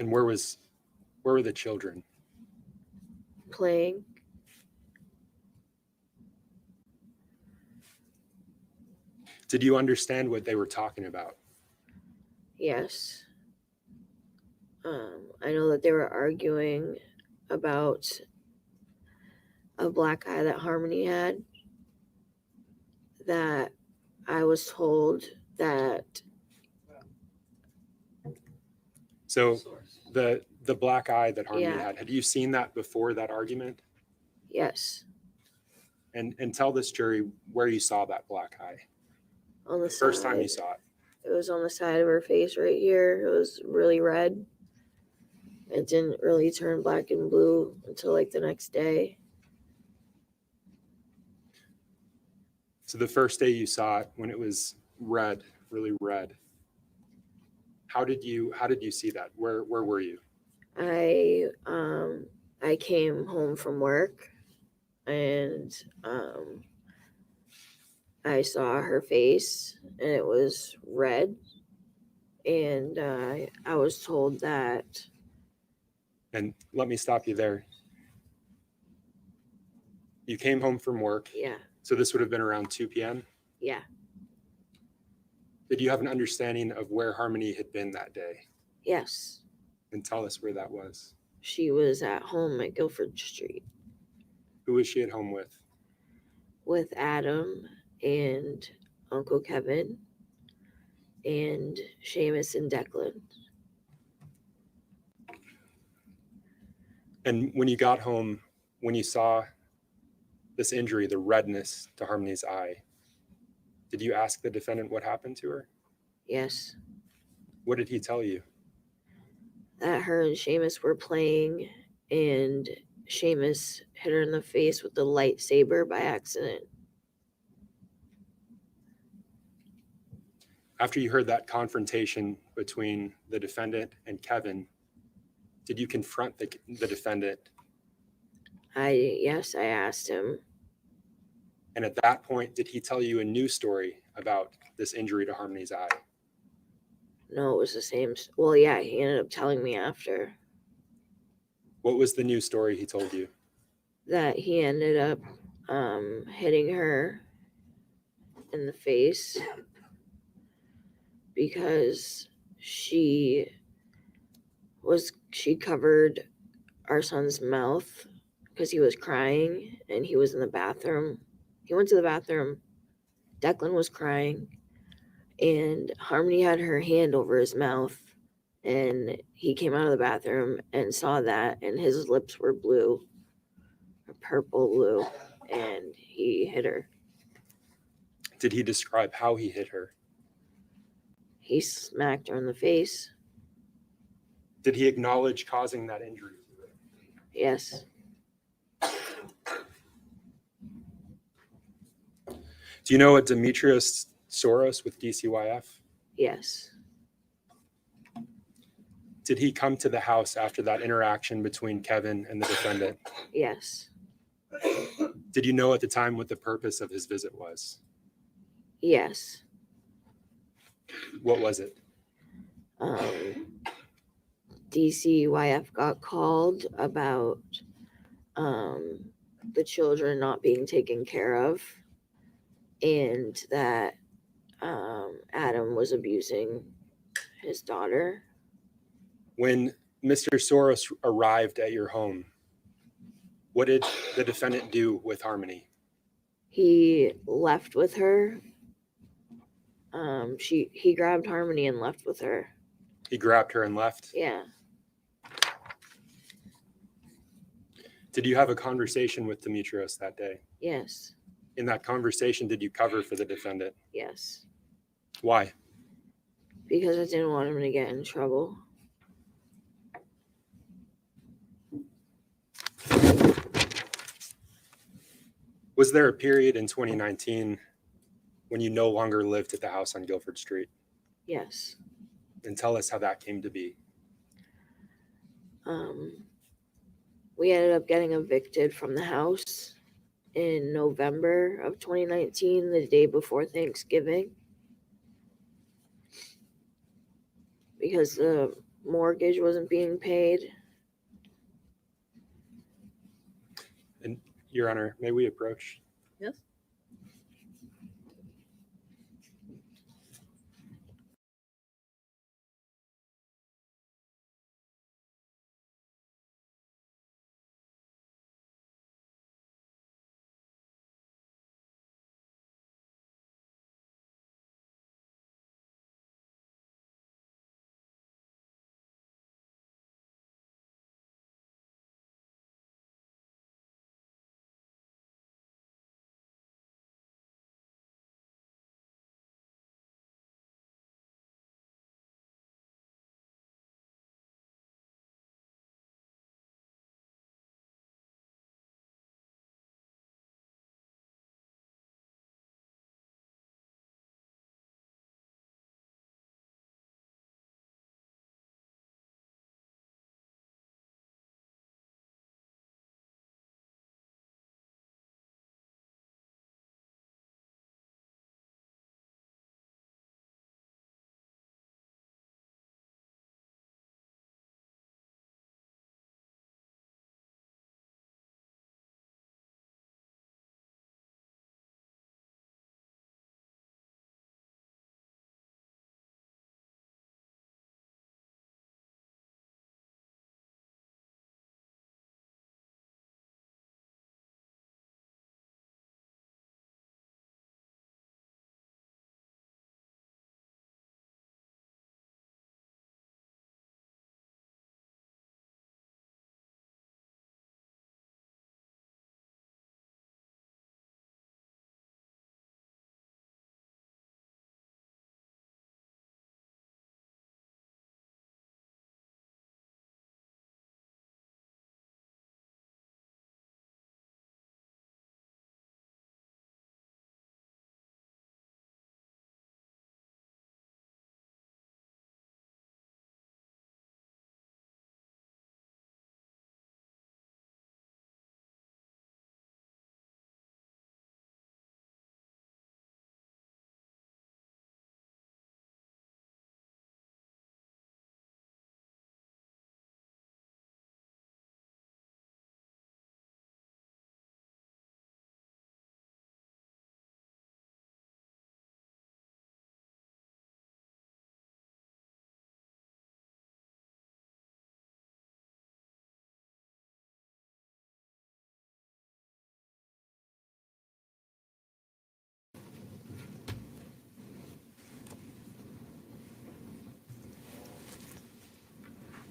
And where were the children? Playing. Did you understand what they were talking about? Yes. I know that they were arguing about a black eye that Harmony had, that I was told that. So the black eye that Harmony Yeah. had you seen that before that argument? Yes. And tell this jury where you saw that black eye. On the First time you side. saw it. It was on the side of her face right here. It was really red. It didn't really turn black and blue until like the next day. So the first day you saw it, when it was red, really red, how did you see that? Where were you? I came home from work and I saw her face and it was red, and I was told that. And let me stop you there. You came home from work. Yeah. So this would have been around 2 p.m.? Yeah. Did you have an understanding of where Harmony had been that day? Yes. And tell us where that was. She was at home at Guilford Street. Who was she at home with? With Adam and Uncle Kevin and Seamus and Declan. And when you got home, when you saw this injury, the redness to Harmony's eye, did you ask the defendant what happened to her? Yes. What did he tell you? That her and Seamus were playing and Seamus hit her in the face with the lightsaber by accident. After you heard that confrontation between the defendant and Kevin, did you confront the defendant? Yes, I asked him. And at that point, did he tell you a new story about this injury to Harmony's eye? No, it was the same. Well, yeah, he ended up telling me after. What was the new story he told you? That he ended up hitting her in the face because she covered our son's mouth because he was crying and he was in the bathroom. He went to the bathroom. Declan was crying and Harmony had her hand over his mouth, and he came out of the bathroom and saw that, and his lips were blue, or purple blue, and he hit her. Did he describe how he hit her? He smacked her in the face. Did he acknowledge causing that injury to her? Yes. Do you know a Demetrius Soros with DCYF? Yes. Did he come to the house after that interaction between Kevin and the defendant? Yes. Did you know at the time what the purpose of his visit was? Yes. What was it? DCYF got called about the children not being taken care of, and that Adam was abusing his daughter. When Mr. Soros arrived at your home, what did the defendant do with Harmony? He left with her. He grabbed Harmony and left with her. He grabbed her and left? Yeah. Did you have a conversation with Demetrius that day? Yes. In that conversation, did you cover for the defendant? Yes. Why? Because I didn't want him to get in trouble. Was there a period in 2019 when you no longer lived at the house on Guilford Street? Yes. And tell us how that came to be. We ended up getting evicted from the house in November of 2019, the day before Thanksgiving, because the mortgage wasn't being paid. And Your Honor, may we approach? Yes.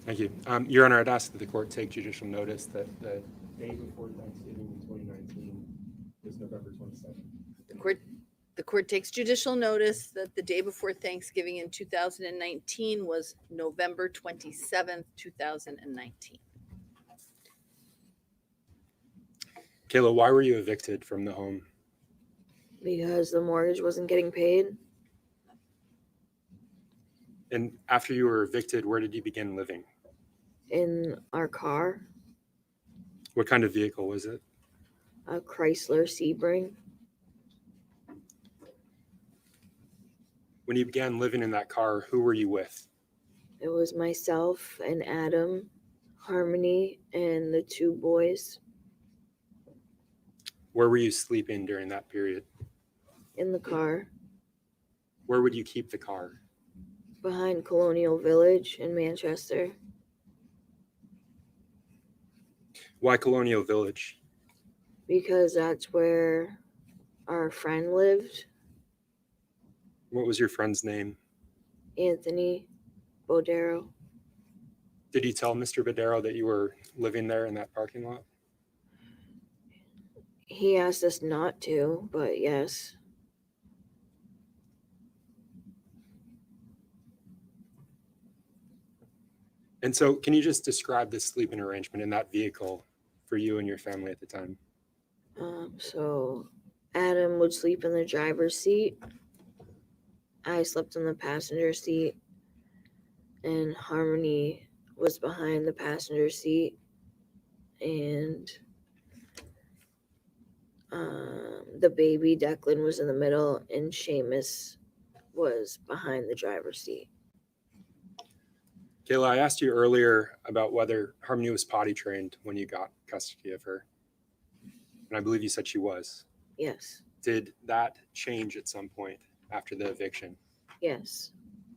Thank you. Your Honor, I'd ask that the court take judicial notice that the day before Thanksgiving in 2019 was November 27th. The court takes judicial notice that the day before Thanksgiving in 2019 was November 27th, 2019. Kayla, why were you evicted from the home? Because the mortgage wasn't getting paid And after you were evicted, where did you begin living? in our car, What kind of vehicle was it? a Chrysler Sebring. When you began living in that car, who were you with? It was myself and Adam, Harmony, and the two boys Where were you sleeping during that period? in the car Where would you keep the car? behind Colonial Village in Manchester. Why Colonial Village? Because that's where our friend lived, What was your friend's name? Anthony Bodero. Did you tell Mr. Badero that you were living there in that parking lot? He asked us not to, but yes. And so, can you just describe this sleeping arrangement in that vehicle for you and your family at the time? So Adam would sleep in the driver's seat. I slept in the passenger seat, and Harmony was behind the passenger seat, and the baby Declan was in the middle, and Seamus was behind the driver's seat. Kayla, I asked you earlier about whether Harmony was potty trained when you got custody of her. And I believe you said she was. Yes, Did that change at some point after the eviction? yes.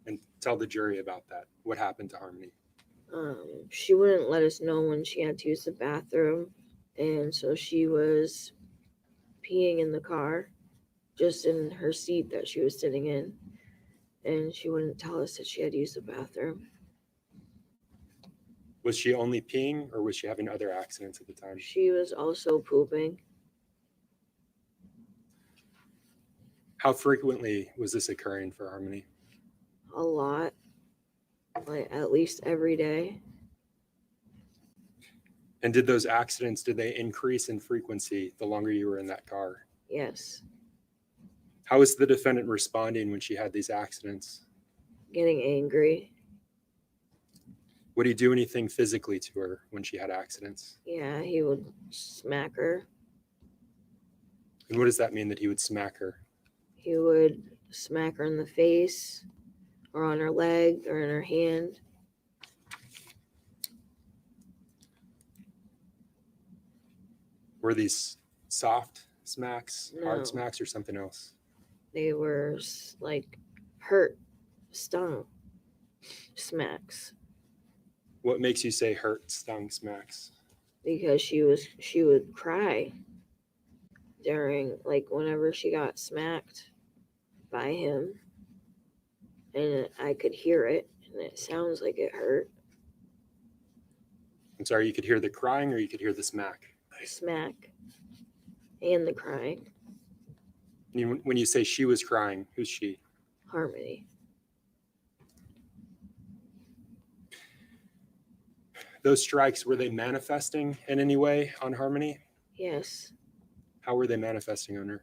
And tell the jury about that. What happened to Harmony? She wouldn't let us know when she had to use the bathroom, and so she was peeing in the car, just in her seat that she was sitting in, and she wouldn't tell us that she had to use the bathroom. Was she only peeing or was she having other accidents at the time? She was also pooping. How frequently was this occurring for Harmony? A lot, like at least every day. And did those accidents, did they increase in frequency the longer you were in that car? Yes, How was the defendant responding when she had these accidents? getting angry. Would he do anything physically to her when she had accidents? Yeah, he would smack her. And what does that mean that he would smack her? He would smack her in the face, or on her leg, or in her hand. Were these soft smacks, No. hard smacks, or something else? They were like hurt, stung smacks, What makes you say hurt, stung smacks? because she would cry during, like, whenever she got smacked by him, and I could hear it, and it sounds like it hurt. I'm sorry, you could hear the crying or you could hear the smack? Smack and the crying. When you say she was crying, who's she? Harmony. Those strikes, were they manifesting in any way on Harmony? Yes. How were they manifesting on her?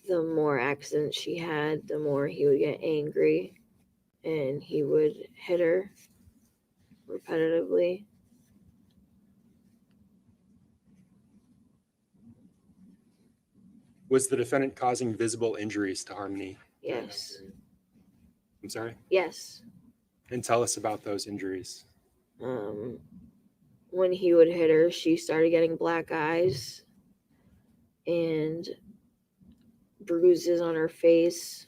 The more accidents she had, the more he would get angry, and he would hit her repetitively. Was the defendant causing visible injuries to Harmony? Yes. I'm sorry? Yes. And tell us about those injuries. When he would hit her, she started getting black eyes and bruises on her face,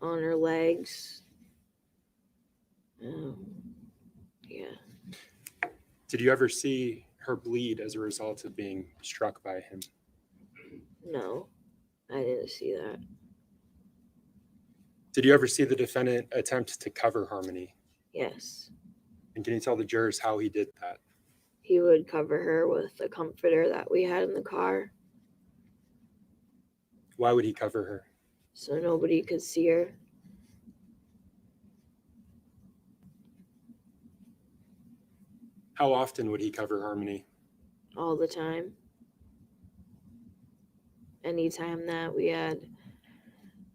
on her legs. Yeah. Did you ever see her bleed as a result of being struck by him? No, I didn't see that. Did you ever see the defendant attempt to cover Harmony? Yes. And can you tell the jurors how he did that? He would cover her with a comforter that we had in the car Why would he cover her? so nobody could see her. How often would he cover Harmony? All the time. Anytime that we had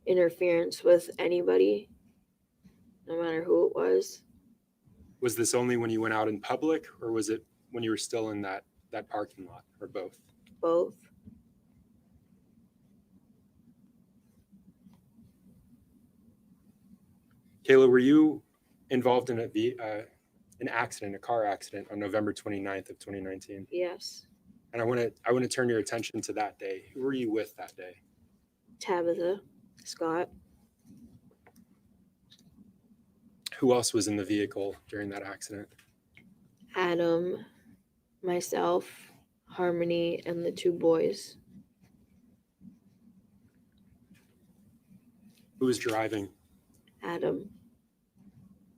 interference with anybody, no matter who it was, Was this only when you went out in public, or was it when you were still in that parking lot, or both? both. Kayla, were you involved in an accident, a car accident on November 29th of 2019? Yes. And I want to turn your attention to that day. Who were you with that day? Tabitha, Scott, Who else was in the vehicle during that accident? Adam, myself, Harmony, and the two boys. Who was driving? Adam,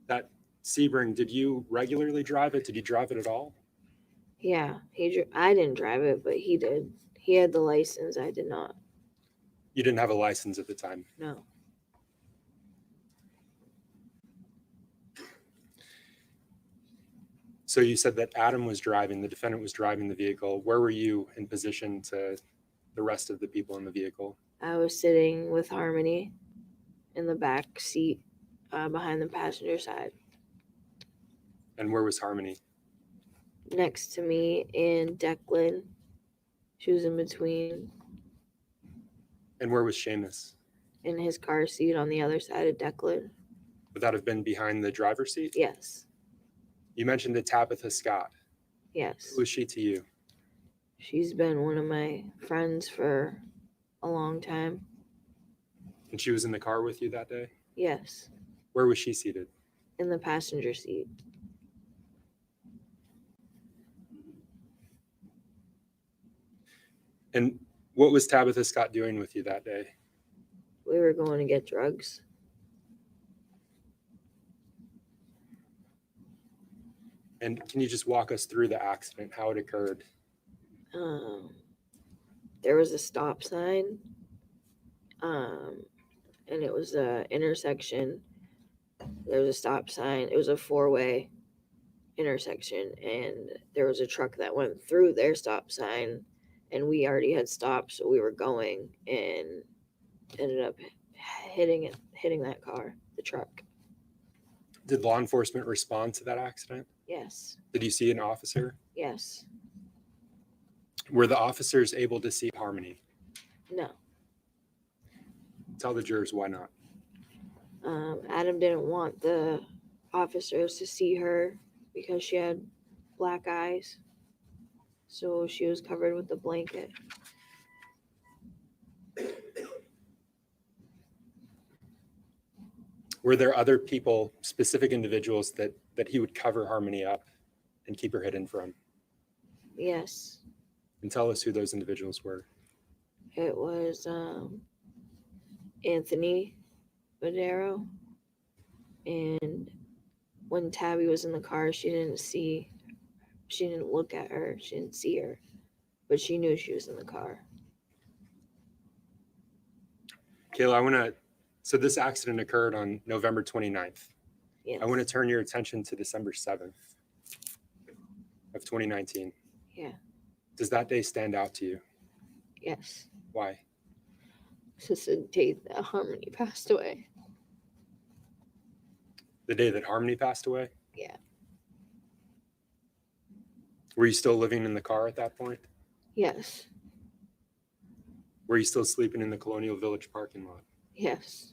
That Sebring, did you regularly drive it? Did you drive it at all? yeah, I didn't drive it, but he did. He had the license. I did not. You didn't have a license at the time. No. So you said that Adam was driving, the defendant was driving the vehicle. Where were you in position to the rest of the people in the vehicle? I was sitting with Harmony in the back seat behind the passenger side, And where was Harmony? next to me and Declan. She was in between, And where was Seamus? in his car seat on the other side of Declan. Would that have been behind the driver's seat? Yes. You mentioned the Tabitha Scott. Yes. Who was she to you? She's been one of my friends for a long time. And she was in the car with you that day? Yes. Where was she seated? In the passenger seat. And what was Tabitha Scott doing with you that day? We were going to get drugs. And can you just walk us through the accident, how it occurred? There was a stop sign, and it was a intersection. There was a stop sign. It was a four-way intersection, and there was a truck that went through their stop sign, and we already had stopped, so we were going and ended up hitting that car, the truck. Did law enforcement respond to that accident? Yes. Did you see an officer? Yes. Were the officers able to see Harmony? No. Tell the jurors why not. Adam didn't want the officers to see her because she had black eyes. So she was covered with a blanket. Were there other people, specific individuals that he would cover Harmony up and keep her hidden from? Yes. And tell us who those individuals were. It was Anthony Badero. And when Tabby was in the car, she didn't look at her. She didn't see her. But she knew she was in the car. Kayla, so this accident occurred on November 29th. Yes. I want to turn your attention to December 7th of 2019. Yeah. Does that day stand out to you? Yes. Why? It's the date that Harmony passed away. The day that Harmony passed away? Yeah. Were you still living in the car at that point? Yes. Were you still sleeping in the Colonial Village parking lot? Yes.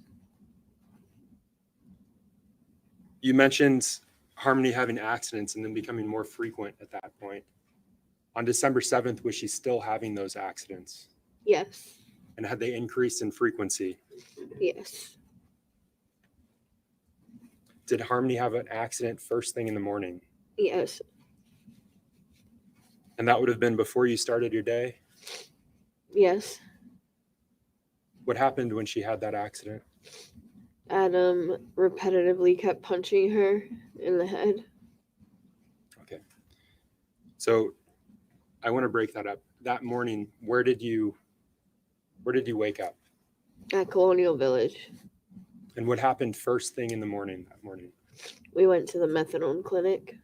You mentioned Harmony having accidents and then becoming more frequent at that point. On December 7th, was she still having those accidents? Yes. And had they increased in frequency? Yes. Did Harmony have an accident first thing in the morning? Yes. And that would have been before you started your day? Yes. What happened when she had that accident? Adam repetitively kept punching her in the head. So I want to break that up. That morning, where did you wake up? At Colonial Village. And what happened first thing in the morning that morning? We went to the methadone clinic.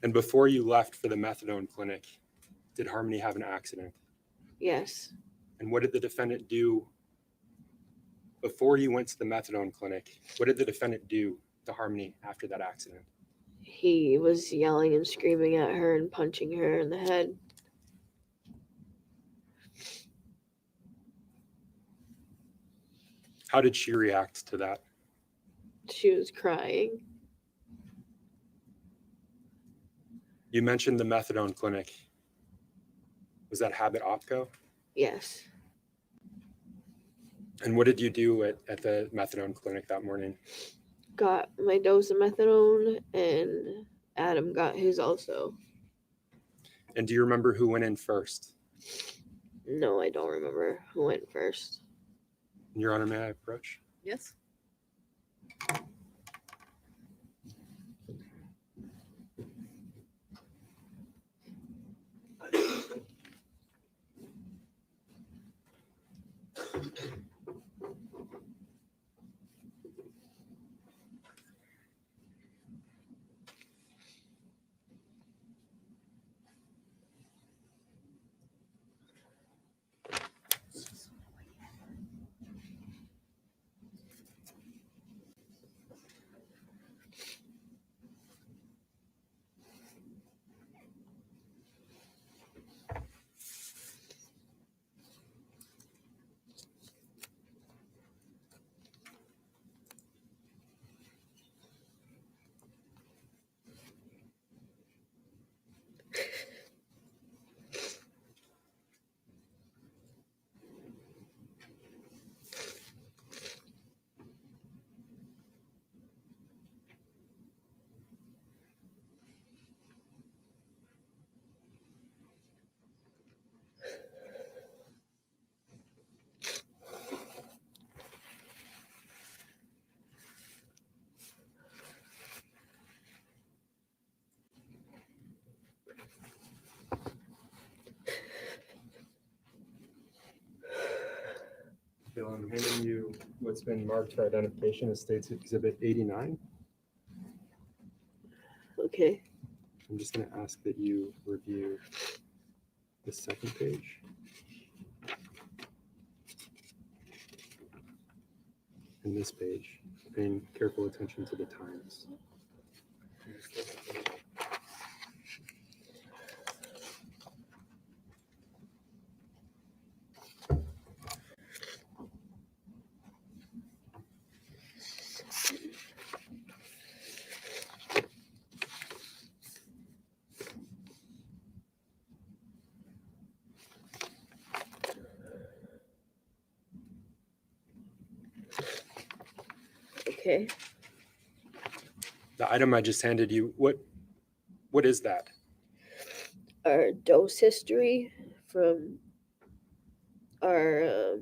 And before you left for the methadone clinic, did Harmony have an accident? Yes. And what did the defendant do before you went to the methadone clinic? What did the defendant do to Harmony after that accident? He was yelling and screaming at her and punching her in the head. How did she react to that? She was crying. You mentioned the methadone clinic. Was that Habit Opco? Yes. And what did you do at the methadone clinic that morning? Got my dose of methadone, and Adam got his also. And do you remember who went in first? No, I don't remember who went first. Your Honor, may I approach? Yes. Bill, I'm handing you what's been marked for identification as State's Exhibit 89. Okay. I'm just going to ask that you review the second page. And this page, paying careful attention to the times. Okay. The item I just handed you, what is that? Our dose history from our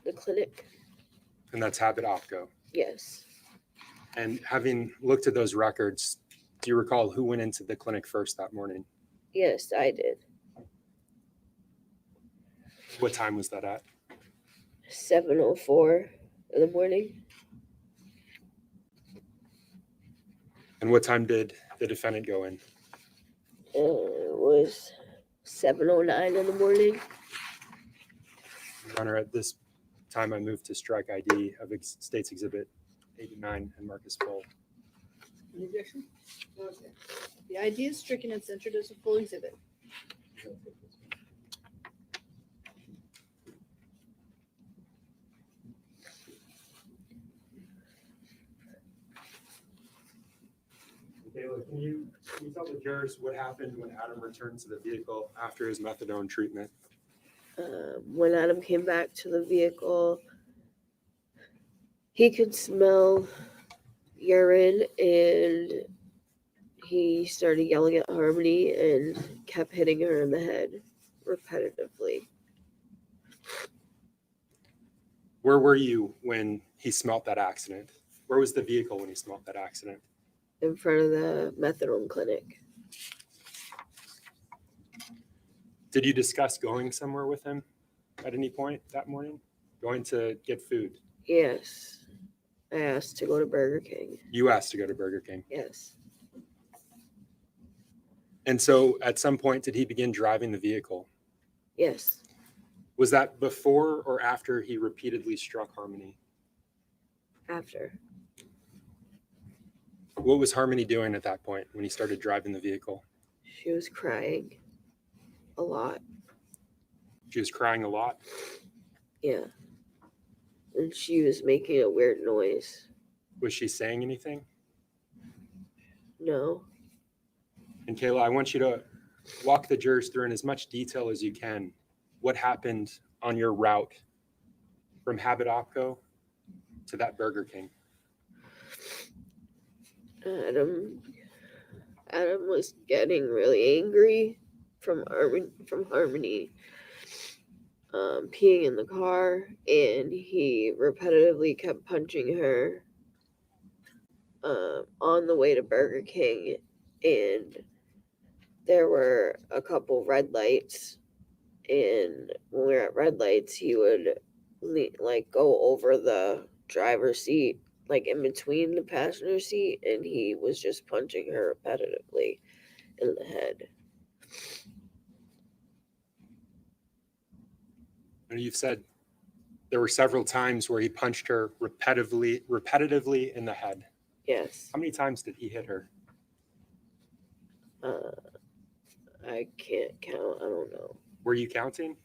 the clinic. And that's Habit Opco. Yes. And having looked at those records, do you recall who went into the clinic first that morning? Yes, I did. What time was that at? 7:04 in the morning. And what time did the defendant go in? It was 7:09 in the morning. Your Honor, at this time, I move to strike ID of State's Exhibit 89 and mark as full. Any objection? Okay. The ID is stricken and entered as a full exhibit. Kayla, can you tell the jurors what happened when Adam returned to the vehicle after his methadone treatment? When Adam came back to the vehicle, he could smell urine, and he started yelling at Harmony and kept hitting her in the head repetitively. Where were you when he smelt that accident? Where was the vehicle when he smelled that accident? in front of the methadone clinic. Did you discuss going somewhere with him at any point that morning? Going to get food? Yes. I asked to go to Burger King. You asked to go to Burger King. Yes. And so at some point, did he begin driving the vehicle? Yes. Was that before or after he repeatedly struck Harmony? After. What was Harmony doing at that point when he started driving the vehicle? She was crying a lot. She was crying a lot. Yeah. And she was making a weird noise. Was she saying anything? No. And Kayla, I want you to walk the jurors through in as much detail as you can what happened on your route from Habit Opco to that Burger King. Adam was getting really angry from Harmony peeing in the car, and he repetitively kept punching her on the way to Burger King, and there were a couple red lights, and when we were at red lights he would go over the driver's seat, like in between the passenger seat, and he was just punching her repetitively in the head. And you've said there were several times where he punched her repetitively in the head. Yes. How many times did he hit her? I can't count. I don't know. Were you counting?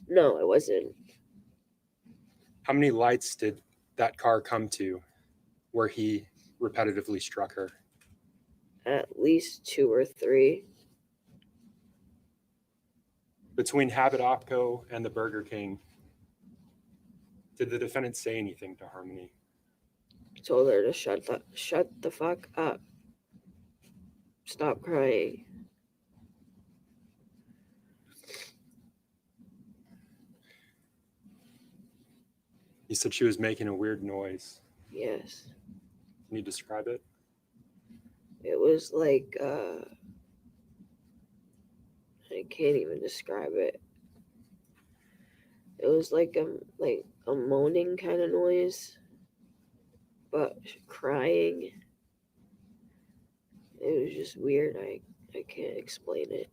No, I wasn't. How many lights did that car come to where he repetitively struck her? At least 2 or 3. Between Habit Opco and the Burger King, did the defendant say anything to Harmony? Told her to shut the fuck up. Stop crying. You said she was making a weird noise. Yes. Can you describe it? It was like I can't even describe it. It was like a moaning kind of noise, but crying. It was just weird. I can't explain it.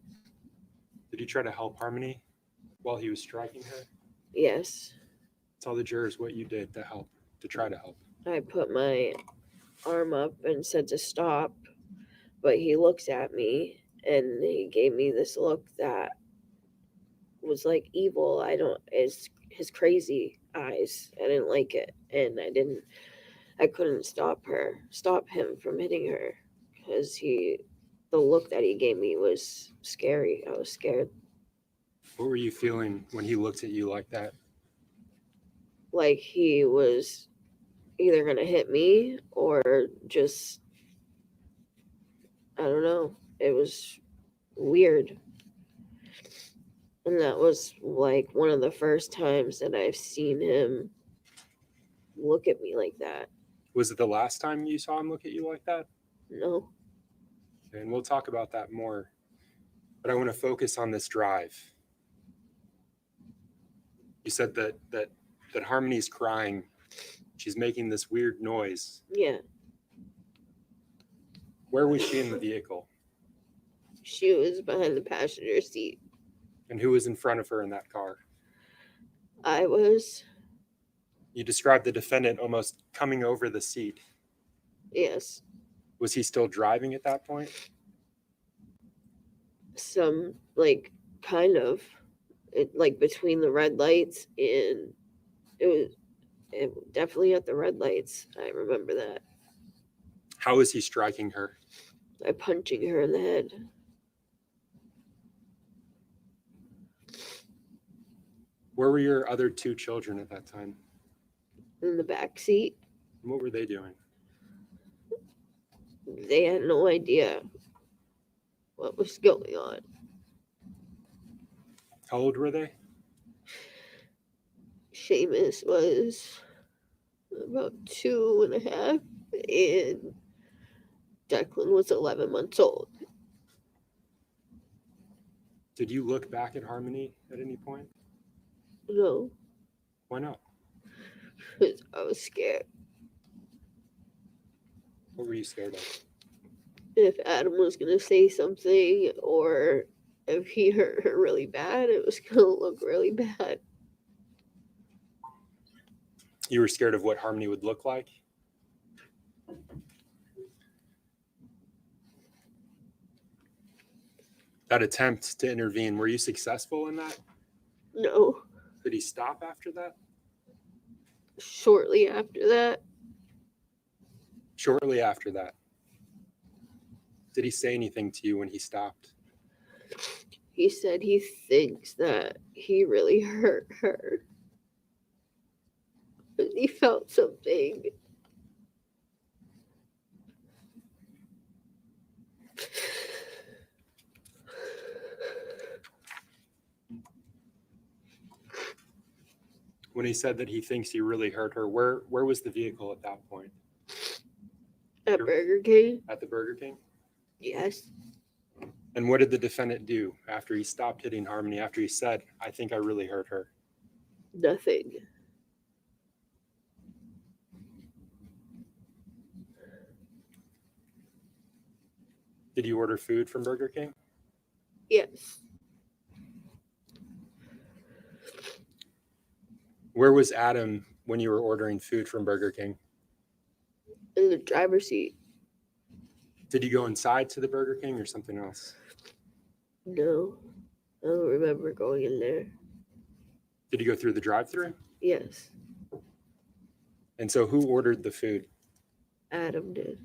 Did you try to help Harmony while he was striking her? Yes. Tell the jurors what you did to help, to try to help. I put my arm up and said to stop, but he looks at me and he gave me this look that was like evil. It's his crazy eyes. I didn't like it, and I couldn't stop him from hitting her, because the look that he gave me was scary. I was scared. What were you feeling when he looked at you like that? Like he was either gonna hit me or just, I don't know. It was weird. And that was like one of the first times that I've seen him look at me like that. Was it the last time you saw him look at you like that? No. And we'll talk about that more. But I want to focus on this drive. You said that Harmony's crying. She's making this weird noise. Yeah. Where was she in the vehicle? She was behind the passenger seat. And who was in front of her in that car? I was. You described the defendant almost coming over the seat. Yes. Was he still driving at that point? Some, kind of. It, between the red lights, and it definitely at the red lights. I remember that. How was he striking her? By punching her in the head. Where were your other 2 children at that time? In the back seat. What were they doing? They had no idea what was going on. How old were they? Seamus was about 2.5, and Declan was 11 months old. Did you look back at Harmony at any point? No, Why not? because I was scared. What were you scared of? If Adam was going to say something, or if he hurt her really bad, it was going to look really bad. You were scared of what Harmony would look like? That attempt to intervene, were you successful in that? No, Did he stop after that? shortly after that, Shortly after that. Did he say anything to you when he stopped? he said he thinks that he really hurt her. And he felt something. When he said that he thinks he really hurt her, where was the vehicle at that point? At Burger King? At the Burger King? Yes. And what did the defendant do after he stopped hitting Harmony, after he said, I think I really hurt her? Nothing. Did you order food from Burger King? Yes. Where was Adam when you were ordering food from Burger King? In the driver's seat. Did you go inside to the Burger King or something else? No. I don't remember going in there. Did you go through the drive-thru? Yes. And so who ordered the food? Adam did.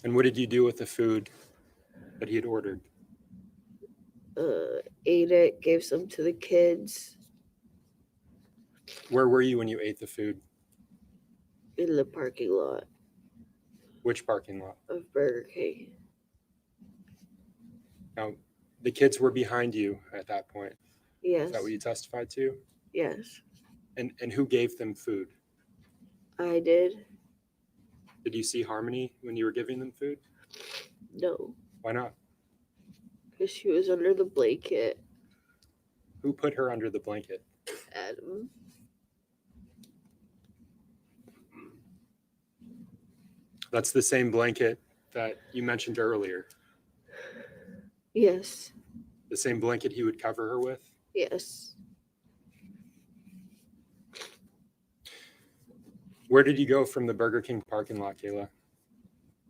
And what did you do with the food that he had ordered? Ate it, gave some to the kids. Where were you when you ate the food? In the parking lot Which parking lot? of Burger King. Now, the kids were behind you at that point. Yes. Is that what you testified to? Yes. And who gave them food? I did. Did you see Harmony when you were giving them food? No. Why not? Because she was under the blanket. Who put her under the blanket? Adam. That's the same blanket that you mentioned earlier. Yes. The same blanket he would cover her with? Yes. Where did you go from the Burger King parking lot, Kayla?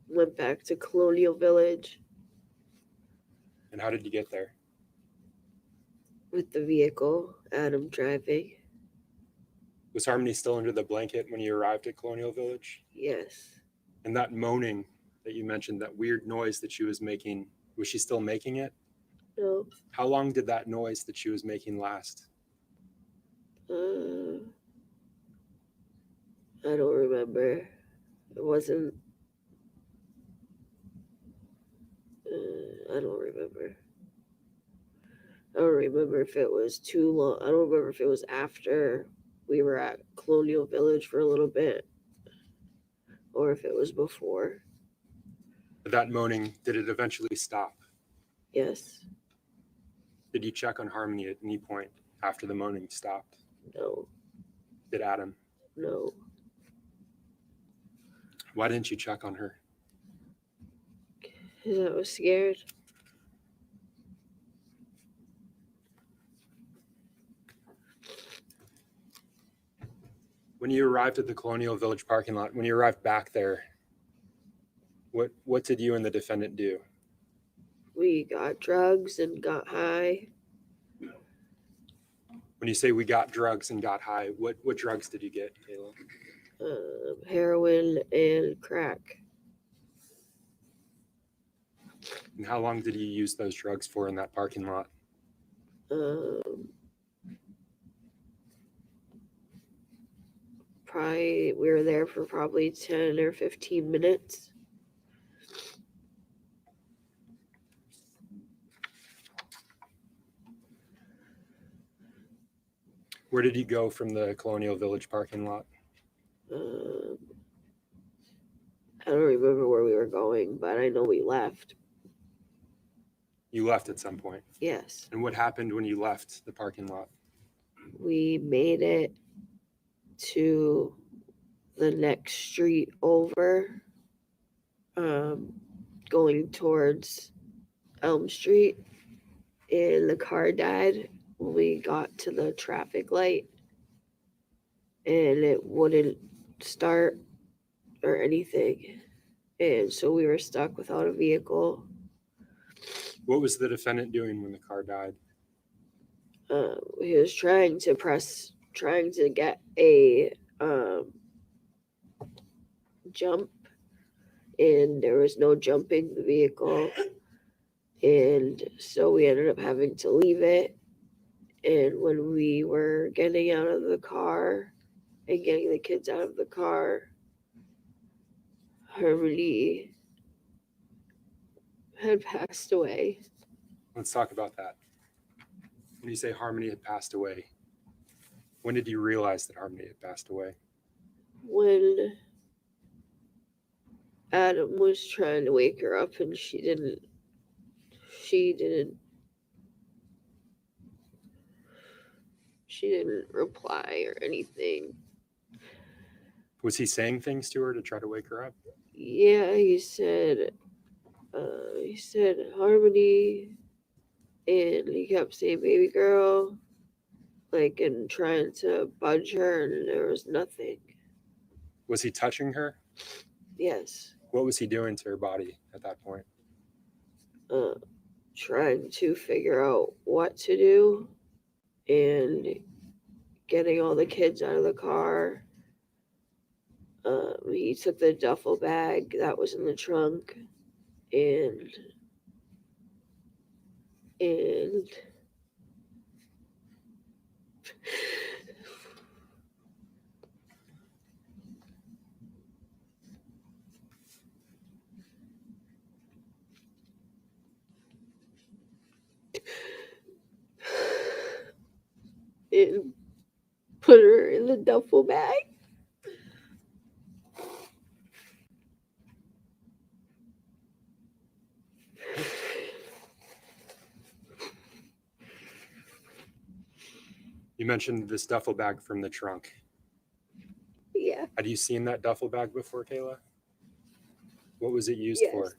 Went back to Colonial Village And how did you get there? with the vehicle, Adam driving. Was Harmony still under the blanket when you arrived at Colonial Village? Yes. And that moaning that you mentioned, that weird noise that she was making, was she still making it? No. How long did that noise that she was making last? I don't remember. It wasn't. I don't remember. I don't remember if it was too long. I don't remember if it was after we were at Colonial Village for a little bit or if it was before. That moaning, did it eventually stop? Yes. Did you check on Harmony at any point after the moaning stopped? No. Did Adam? No. Why didn't you check on her? Because I was scared. When you arrived at the Colonial Village parking lot, when you arrived back there, what did you and the defendant do? We got drugs and got high. When you say we got drugs and got high, what drugs did you get, Kayla? Heroin and crack. And how long did you use those drugs for in that parking lot? We were there for probably 10 or 15 minutes. Where did you go from the Colonial Village parking lot? I don't remember where we were going, but I know we left. You left at some point. Yes. And what happened when you left the parking lot? We made it to the next street over, going towards Elm Street, and the car died when we got to the traffic light, and it wouldn't start or anything, and so we were stuck without a vehicle. What was the defendant doing when the car died? He was trying to get a jump, and there was no jumping the vehicle, and so we ended up having to leave it. And when we were getting out of the car and getting the kids out of the car, Harmony had passed away. Let's talk about that. When you say Harmony had passed away, when did you realize that Harmony had passed away? When Adam was trying to wake her up and she didn't reply or anything. Was he saying things to her to try to wake her up? Yeah, he said Harmony, and he kept saying baby girl, like, and trying to budge her, and there was nothing. Was he touching her? Yes. What was he doing to her body at that point? Trying to figure out what to do, and getting all the kids out of the car. He took the duffel bag that was in the trunk, and and put her in the duffel bag. You mentioned this duffel bag from the trunk. Yeah. Had you seen that duffel bag before, Kayla? What was it used Yes. for?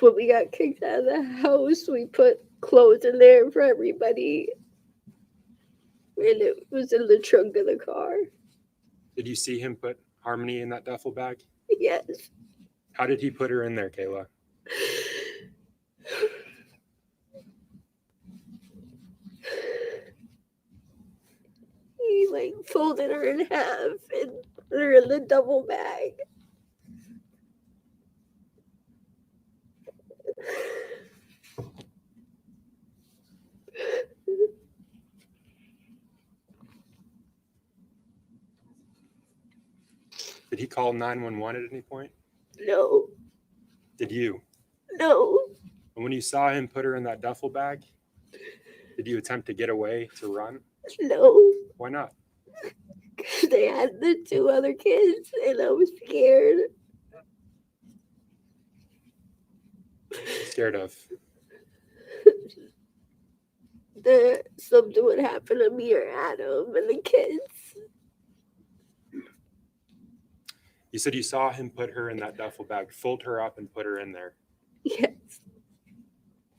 When we got kicked out of the house, we put clothes in there for everybody, and it was in the trunk of the car. Did you see him put Harmony in that duffel bag? Yes. How did he put her in there, Kayla? He like folded her in half and put her in the duffel bag. Did he call 911 at any point? No. Did you? No. And when you saw him put her in that duffel bag, did you attempt to get away, to run? No. Why not? Because they had the two other kids, and I was scared. Scared of? That something would happen to me or Adam and the kids. You said you saw him put her in that duffel bag, fold her up and put her in there. Yes.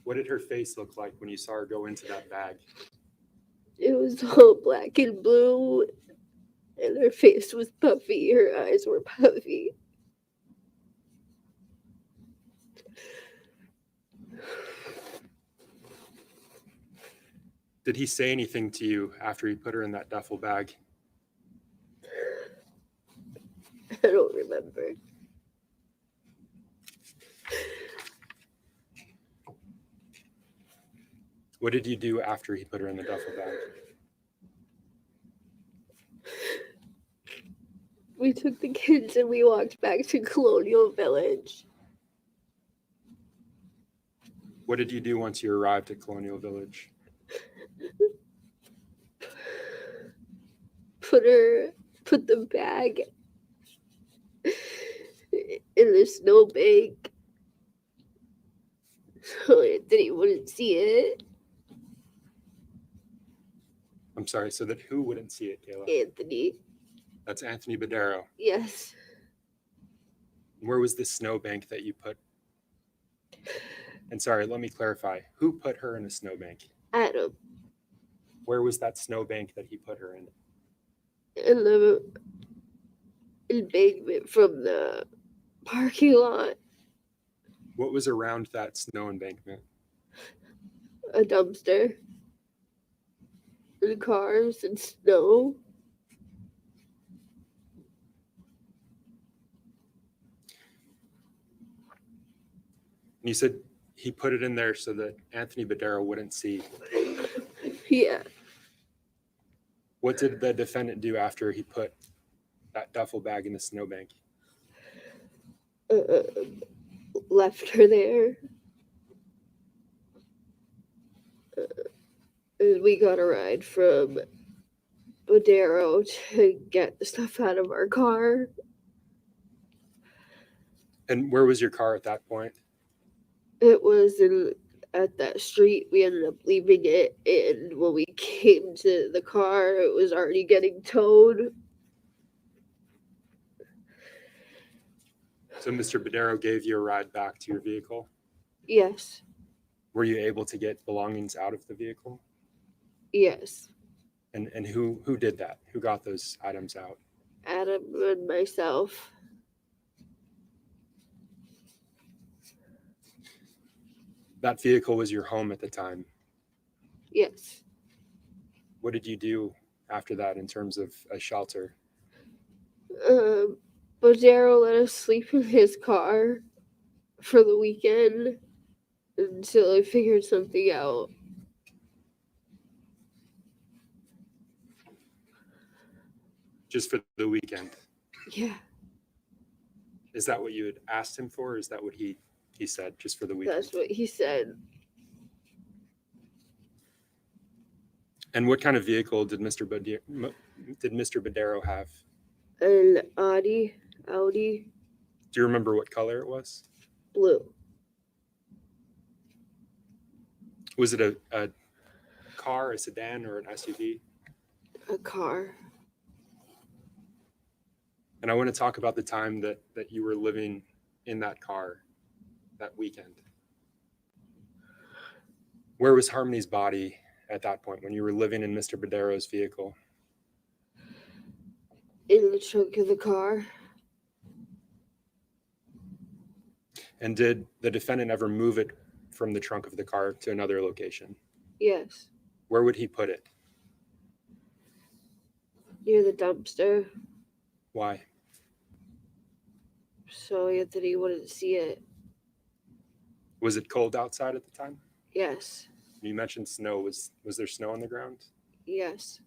What did her face look like when you saw her go into that bag? It was all black and blue, and her face was puffy. Her eyes were puffy. Did he say anything to you after he put her in that duffel bag? I don't remember. What did you do after he put her in the duffel bag? We took the kids and we walked back to Colonial Village. What did you do once you arrived at Colonial Village? put the bag in the snowbank so Anthony wouldn't see it. I'm sorry, so that who wouldn't see it, Kayla? Anthony. That's Anthony Badero. Yes. Where was the snowbank that you put? And sorry, let me clarify. Who put her in a snowbank? Adam. Where was that snowbank that he put her in? In the embankment from the parking lot. What was around that snow embankment? A dumpster. And cars and snow. And you said he put it in there so that Anthony Badero wouldn't see. Yeah. What did the defendant do after he put that duffel bag in the snowbank? Left her there. And we got a ride from Badero to get the stuff out of our car. And where was your car at that point? It was at that street. We ended up leaving it, and when we came to the car, it was already getting towed. So Mr. Badero gave you a ride back to your vehicle? Yes. Were you able to get belongings out of the vehicle? Yes. And who did that? Who got those items out? Adam and myself. That vehicle was your home at the time. Yes. What did you do after that in terms of a shelter? Badero let us sleep in his car for the weekend until I figured something out. Just for the weekend? Yeah. Is that what you had asked him for? Or is that what he said, just for the weekend? That's what he said. And what kind of vehicle did Mr. Badero have? An Audi. Do you remember what color it was? Blue. Was it a car, a sedan, or an SUV? A car. And I want to talk about the time that you were living in that car that weekend. Where was Harmony's body at that point when you were living in Mr. Badero's vehicle? In the trunk of the car. And did the defendant ever move it from the trunk of the car to another location? Yes. Where would he put it? Near the dumpster. Why? So Anthony wouldn't see it. Was it cold outside at the time? Yes. You mentioned snow. Was there snow on the ground? Yes.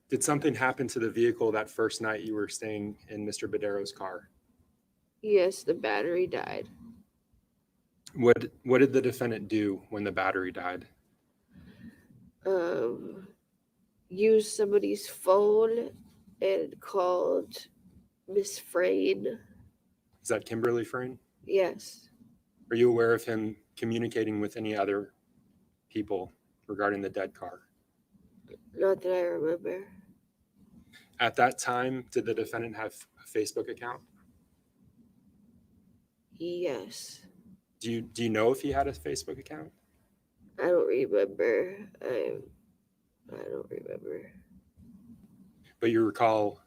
Did something happen to the vehicle that first night you were staying in Mr. Badero's car? Yes, the battery died. What did the defendant do when the battery died? Used somebody's phone and called Miss Frayne. Is that Kimberly Frayne? Yes. Are you aware of him communicating with any other people regarding the dead car? Not that I remember. At that time, did the defendant have a Facebook account? Yes. Do you know if he had a Facebook account? I don't remember. I don't remember. But you recall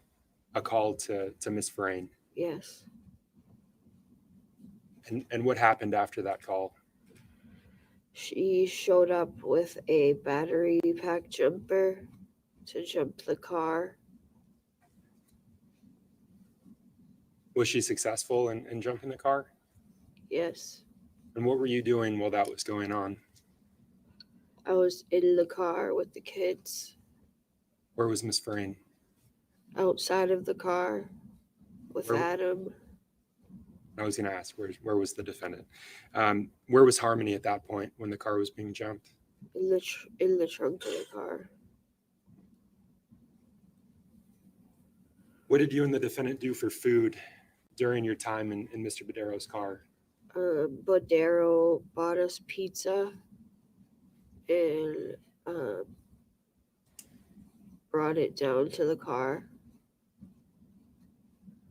a call to Miss Frayne. Yes. And what happened after that call? She showed up with a battery pack jumper to jump the car. Was she successful in jumping the car? Yes. And what were you doing while that was going on? I was in the car with the kids. Where was Miss Frayne? Outside of the car with Where- Adam. I was going to ask, where was the defendant? Where was Harmony at that point when the car was being jumped? in the trunk of the car. What did you and the defendant do for food during your time in Mr. Badero's car? Bodero bought us pizza and brought it down to the car.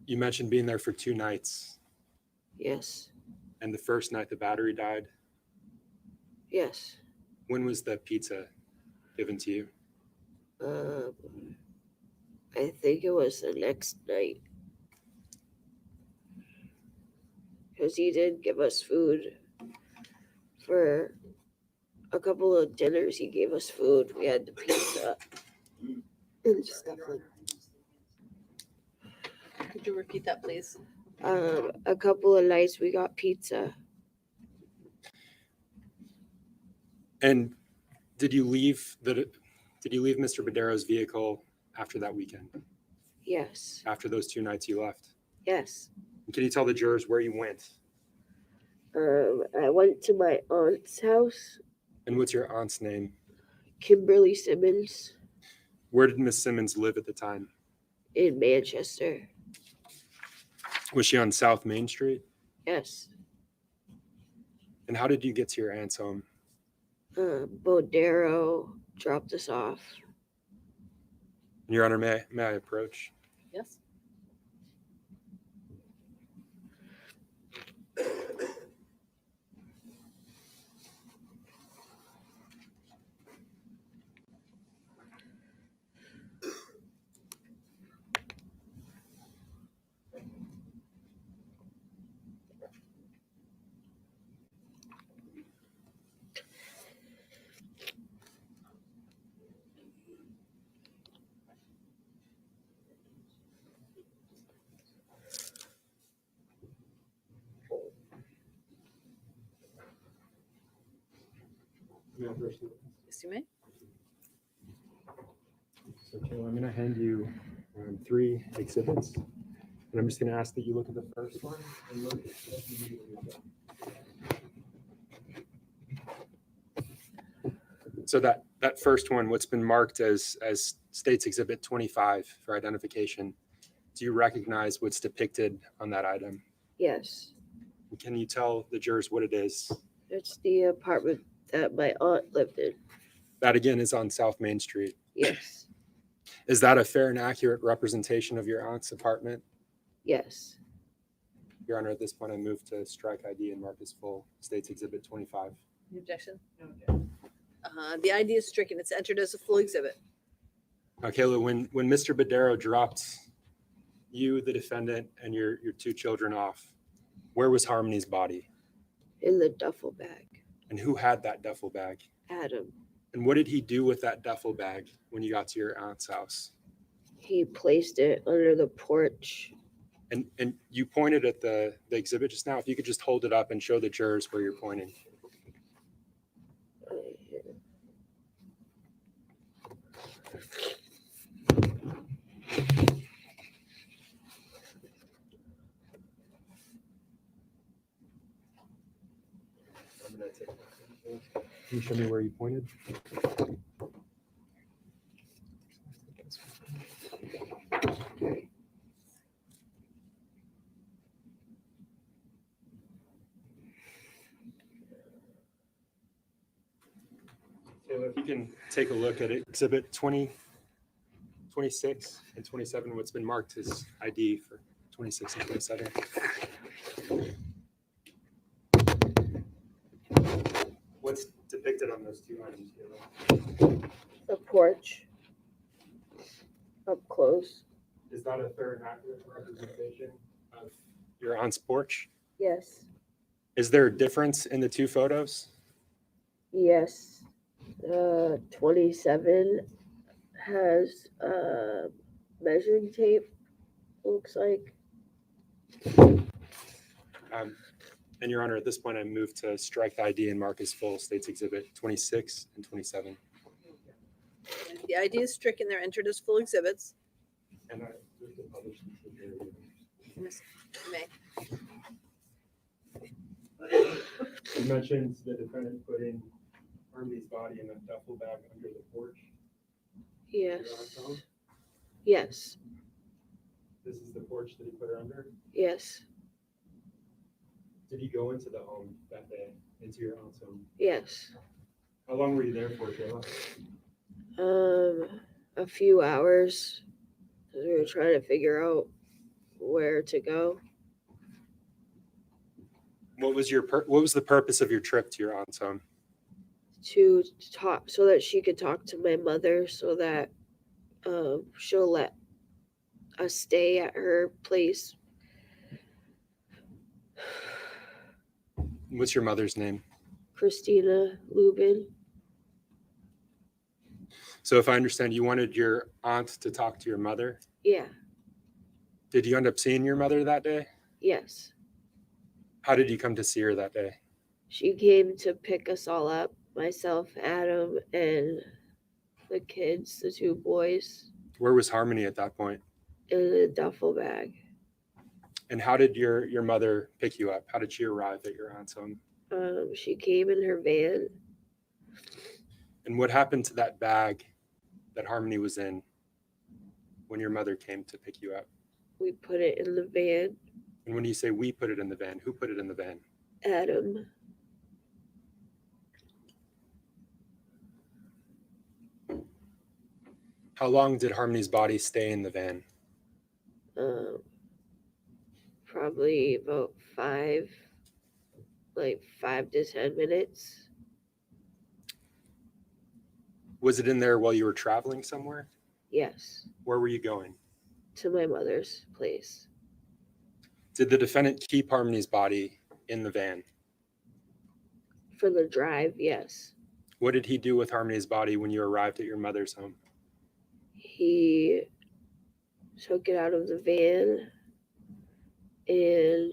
You mentioned being there for 2 nights, Yes. and the first night the battery died. Yes. When was the pizza given to you? I think it was the next night. Because he did give us food for a couple of dinners. He gave us food. We had the pizza and stuff like Could you repeat that, please? a couple of nights we got pizza. And did you leave Mr. Badero's vehicle after that weekend? Yes. After those 2 nights you left? Yes. And can you tell the jurors where you went? I went to my aunt's house, And what's your aunt's name? Kimberly Simmons, Where did Miss Simmons live at the time? in Manchester. Was she on South Main Street? Yes. And how did you get to your aunt's home? Bodero dropped us off. Your Honor, may I approach? Yes. Yes, you may. So, Kayla, I'm going to hand you 3 exhibits, and I'm just going to ask that you look at the first one and look at what you need. So that first one, what's been marked as State's Exhibit 25 for identification, do you recognize what's depicted on that item? Yes. And can you tell the jurors what it is? It's the apartment that my aunt lived in. That again is on South Main Street. Yes. Is that a fair and accurate representation of your aunt's apartment? Yes. Your Honor, at this point, I move to strike ID and mark as full State's Exhibit 25. Any objection? No. The ID is stricken. It's entered as a full exhibit. Now, Kayla, when Mr. Badero dropped you, the defendant, and your 2 children off, where was Harmony's body? In the duffel bag. And who had that duffel bag? Adam. And what did he do with that duffel bag when you got to your aunt's house? He placed it under the porch. And you pointed at the exhibit just now. If you could just hold it up and show the jurors where you're pointing. Can you show me where you pointed? If you can take a look at it, exhibit 20, 26, and 27, what's been marked as ID for 26 and 27. What's depicted on those 2 items, Kayla? The porch. Up close. Is that a fair and accurate representation of your aunt's porch? Yes. Is there a difference in the 2 photos? Yes. 27 has measuring tape, looks like. And Your Honor, at this point, I move to strike the ID and mark as full State's Exhibit 26 and 27. And the ID is stricken. They're entered as full exhibits. And I move to publish these to the jury. Yes, you may. You mentioned the defendant putting Harmony's body body in a duffel bag under the porch? Yes. Your aunt's home? Yes. This is the porch that he put her under? Yes. Did he go into the home that day, into your aunt's home? Yes. How long were you there for, Kayla? A few hours, because we were trying to figure out where to go. What was the purpose of your trip to your aunt's home? To talk so that she could talk to my mother, so that she'll let us stay at her place. What's your mother's name? Christina Lubin. So if I understand, you wanted your aunt to talk to your mother. Yeah. Did you end up seeing your mother that day? Yes. How did you come to see her that day? She came to pick us all up, myself, Adam, and the kids, the two boys, Where was Harmony at that point? in a duffel bag. And how did your mother pick you up? How did she arrive at your aunt's home? She came in her van. And what happened to that bag that Harmony was in when your mother came to pick you up? We put it in the van. And when you say we put it in the van, who put it in the van? Adam. How long did Harmony's body stay in the van? Probably about 5 to 10 minutes. Was it in there while you were traveling somewhere? Yes. Where were you going? To my mother's place. Did the defendant keep Harmony's body in the van? For the drive, yes. What did he do with Harmony's body when you arrived at your mother's home? He took it out of the van and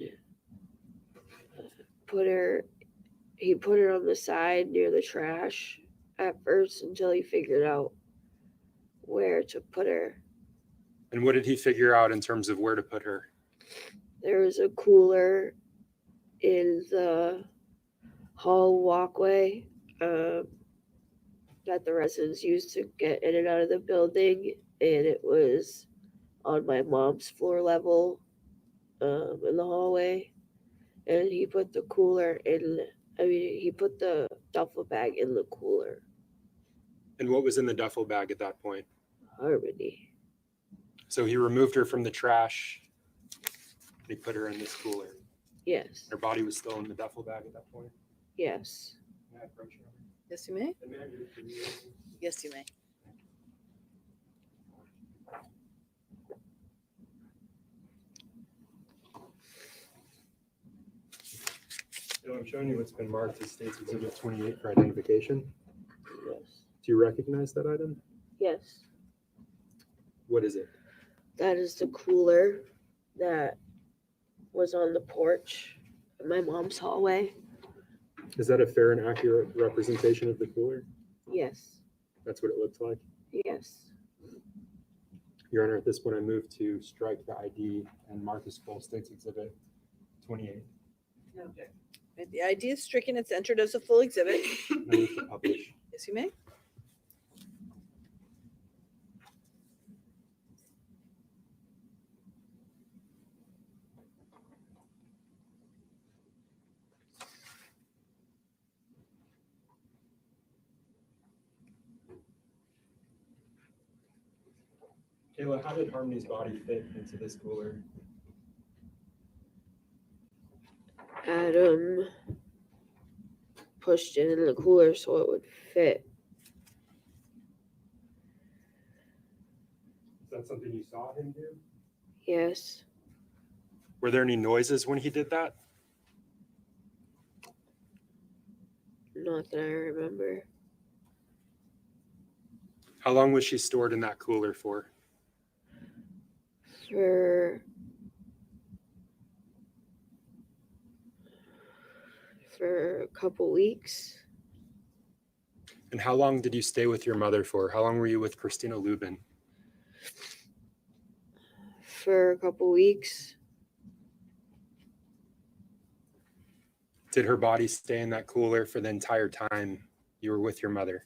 put her on the side near the trash at first until he figured out where to put her. And what did he figure out in terms of where to put her? There was a cooler in the hall walkway that the residents used to get in and out of the building, and it was on my mom's floor level in the hallway. And he put the he put the duffel bag in the cooler. And what was in the duffel bag at that point? Harmony. So he removed her from the trash. He put her in this cooler. Yes. Her body was still in the duffel bag at that point. Yes. Can I approach her? Yes, you may. And may I get it for you? Yes, you may. So I'm showing you what's been marked as State's Exhibit 28 for identification. Yes. Do you recognize that item? Yes. What is it? That is the cooler that was on the porch in my mom's hallway. Is that a fair and accurate representation of the cooler? Yes. That's what it looks like. Yes. Your Honor, at this point, I move to strike the ID and mark as full State's Exhibit 28. Okay. The ID is stricken. It's entered as a full exhibit. And I move to publish. Yes, you may. Kayla, how did Harmony's body fit into this cooler? Adam pushed it in the cooler so it would fit. Is that something you saw him do? Yes. Were there any noises when he did that? Not that I remember. How long was she stored in that cooler for? For a couple weeks. And how long did you stay with your mother for? How long were you with Christina Lubin? For a couple weeks. Did her body stay in that cooler for the entire time You were with your mother.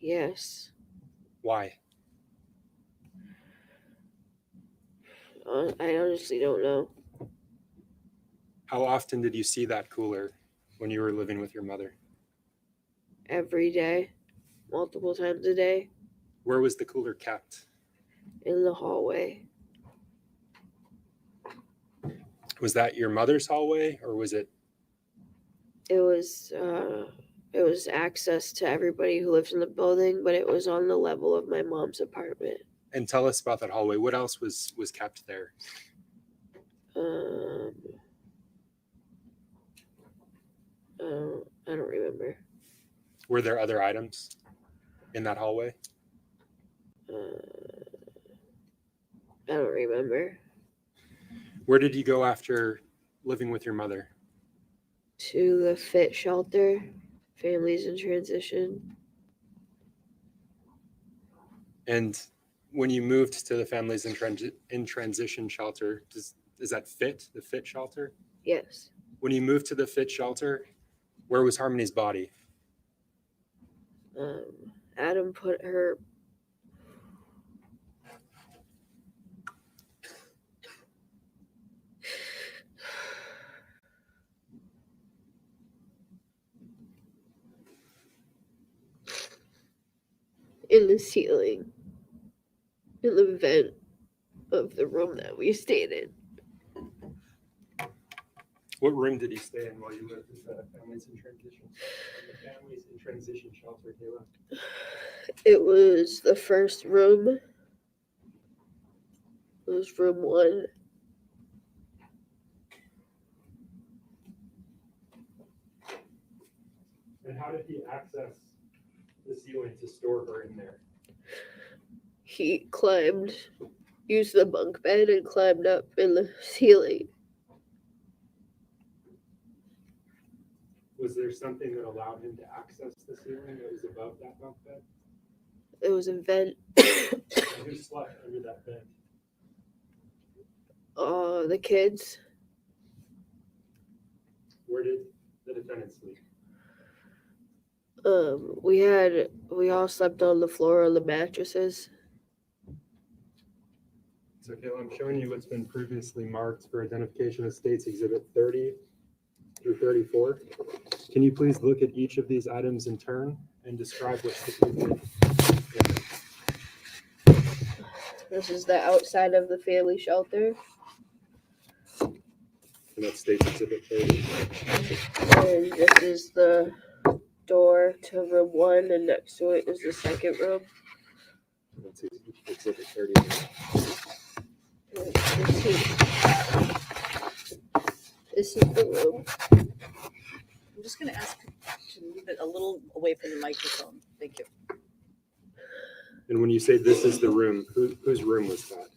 Yes. Why? I honestly don't know. How often did you see that cooler when you were living with your mother? Every day, multiple times a day, Where was the cooler kept? in the hallway. Was that your mother's hallway, or was it? It was access to everybody who lived in the building, but it was on the level of my mom's apartment. And tell us about that hallway. What else was kept there? I don't remember. Were there other items in that hallway? I don't remember. Where did you go after living with your mother? To the fit shelter, families in transition. And when you moved to the families in transition shelter, is that fit, the fit shelter? Yes. When you moved to the fit shelter, where was Harmony's body? Adam put her in the ceiling, in the vent of the room that we stayed in. What room did he stay in while you lived with the families in transition? The families in transition shelter, Kayla. It was the first room. It was room 1. And how did he access the ceiling to store her in there? He used the bunk bed and climbed up in the ceiling. Was there something that allowed him to access the ceiling that was above that bunk bed? It was a vent. And who slept under that vent? The kids. Where did the defendant sleep? We all slept on the floor on the mattresses. So, Kayla, I'm showing you what's been previously marked for identification of States Exhibit 30 through 34. Can you please look at each of these items in turn and describe what's depicted? This is the outside of the family shelter. And that's States Exhibit 30. And this is the door to room 1, and next to it is the second room. That's Exhibit 30. This is the room. I'm just going to ask to move it a little away from the microphone. Thank you. And when you say this is the room, whose room was that?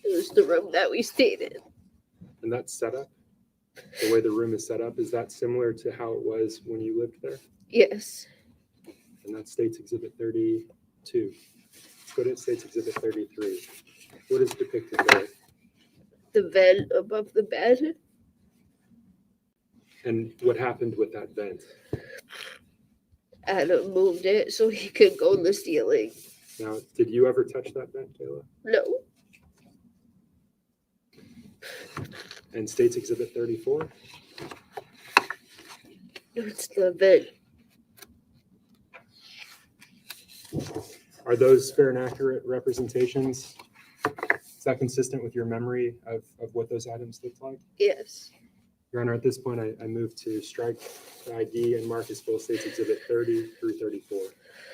It was the room that we stayed in. And that setup, the way the room is set up, is that similar to how it was when you lived there? Yes. And that's States Exhibit 32. Let's go to States Exhibit 33. What is depicted there? The vent above the bed. And what happened with that vent? Adam moved it so he could go in the ceiling. Now, did you ever touch that vent, Kayla? No. And States Exhibit 34? It's the vent. Are those fair and accurate representations? Is that consistent with your memory of what those items looked like? Yes. Your Honor, at this point, I move to strike the ID and mark as full States Exhibit 30 through 34.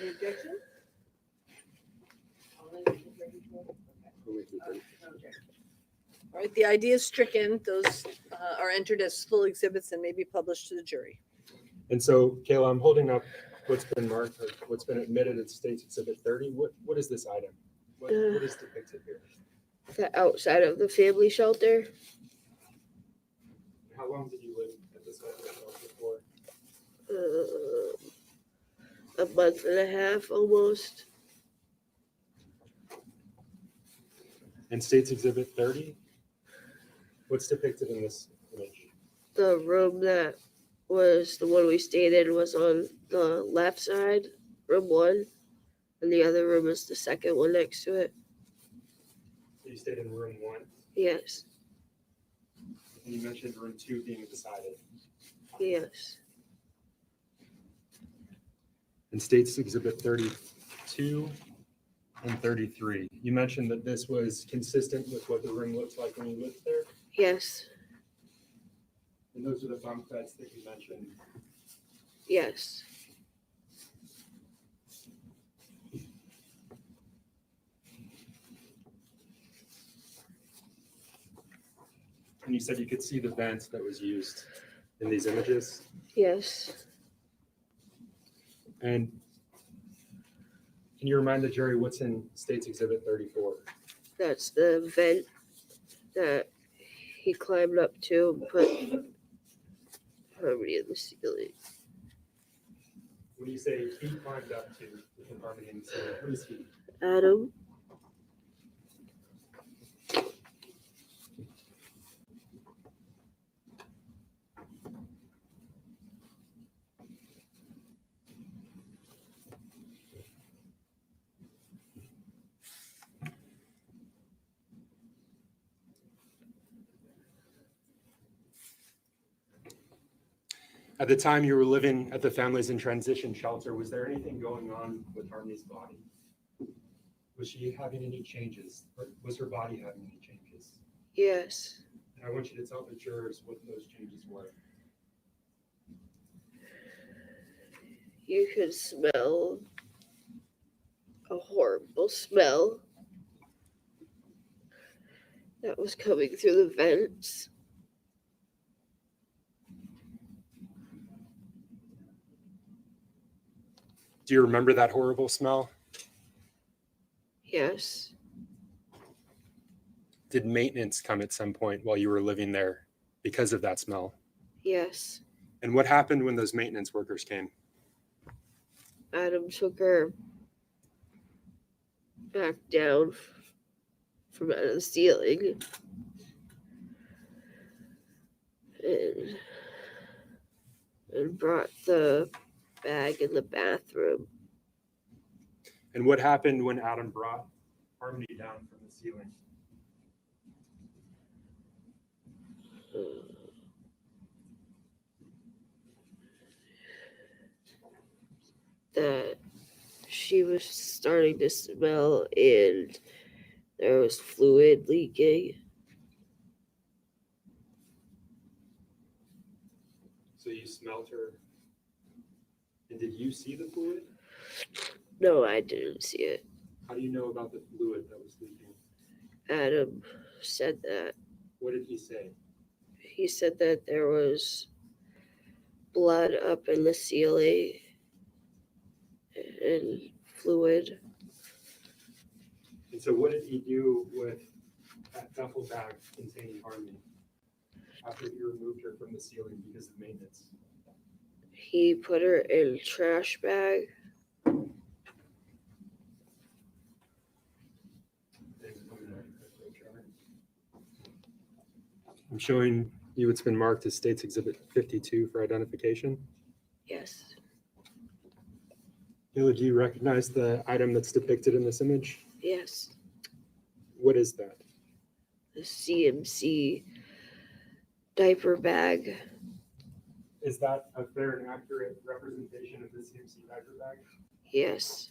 Any objection? Only through 34. All right, the idea is stricken. Those are entered as full exhibits and may be published to the jury. And so, Kayla, I'm holding up what's been marked, or what's been admitted at States Exhibit 30. What is this item? What is depicted here? The outside of the family shelter. How long did you live at this family shelter for? A month and a half almost. And States Exhibit 30? What's depicted in this image? The room that was the one we stayed in was on the left side, room 1, and the other room is the second one next to it. So you stayed in room 1, Yes. and you mentioned room 2 being decided. Yes. In States Exhibit 32 and 33, you mentioned that this was consistent with what the room looked like when you lived there, Yes. and those are the bunk beds that you mentioned. Yes. And you said you could see the vent that was used in these images. Yes. And can you remind the jury what's in States Exhibit 34? That's the vent that he climbed up to and put Harmony in the ceiling. When you say he climbed up to the Harmony in the ceiling, who is he? Adam. At the time you were living at the Families in Transition shelter, was there anything going on with Harmony's body? Was she having any changes? Or was her body having any changes? Yes. And I want you to tell the jurors what those changes were. You could smell a horrible smell that was coming through the vents. Do you remember that horrible smell? Yes. Did maintenance come at some point while you were living there because of that smell? Yes. And what happened when those maintenance workers came? Adam took her back down from out of the ceiling and brought the bag in the bathroom. And what happened when Adam brought Harmony down from the ceiling? That she was starting to smell and there was fluid leaking. So you smelled her. And did you see the fluid? No, I didn't see it. How do you know about the fluid that was leaking? Adam said that. What did he say? He said that there was blood up in the ceiling and fluid. And so what did he do with that duffel bag containing Harmony after he removed her from the ceiling because of maintenance? He put her in a trash bag. I'm showing you it's been marked as States Exhibit 52 for identification. Yes. Kayla, do you recognize the item that's depicted in this image? Yes. What is that? The CMC diaper bag. Is that a fair and accurate representation of the CMC diaper bag? Yes.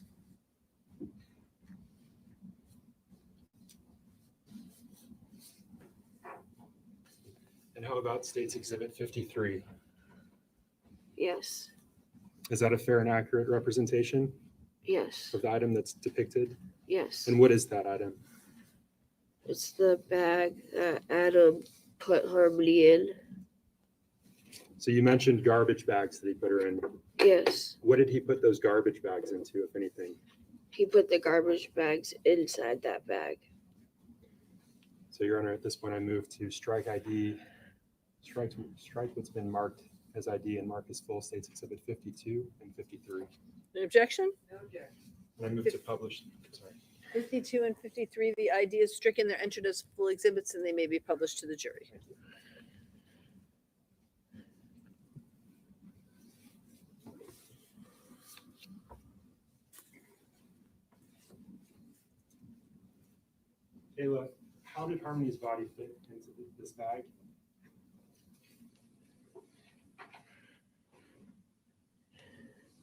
And how about States Exhibit 53? Yes. Is that a fair and accurate representation Yes. of the item that's depicted? Yes. And what is that item? It's the bag that Adam put Harmony in. So you mentioned garbage bags that he put her in. Yes. What did he put those garbage bags into, if anything? He put the garbage bags inside that bag. So, Your Honor, at this point, I move to strike ID, strike what's been marked as ID and mark as full States Exhibit 52 and 53. An objection? And I move to publish, sorry. 52 and 53, the ID is stricken. They're entered as full exhibits and they may be published to the jury. Kayla, how did Harmony's body fit into this bag?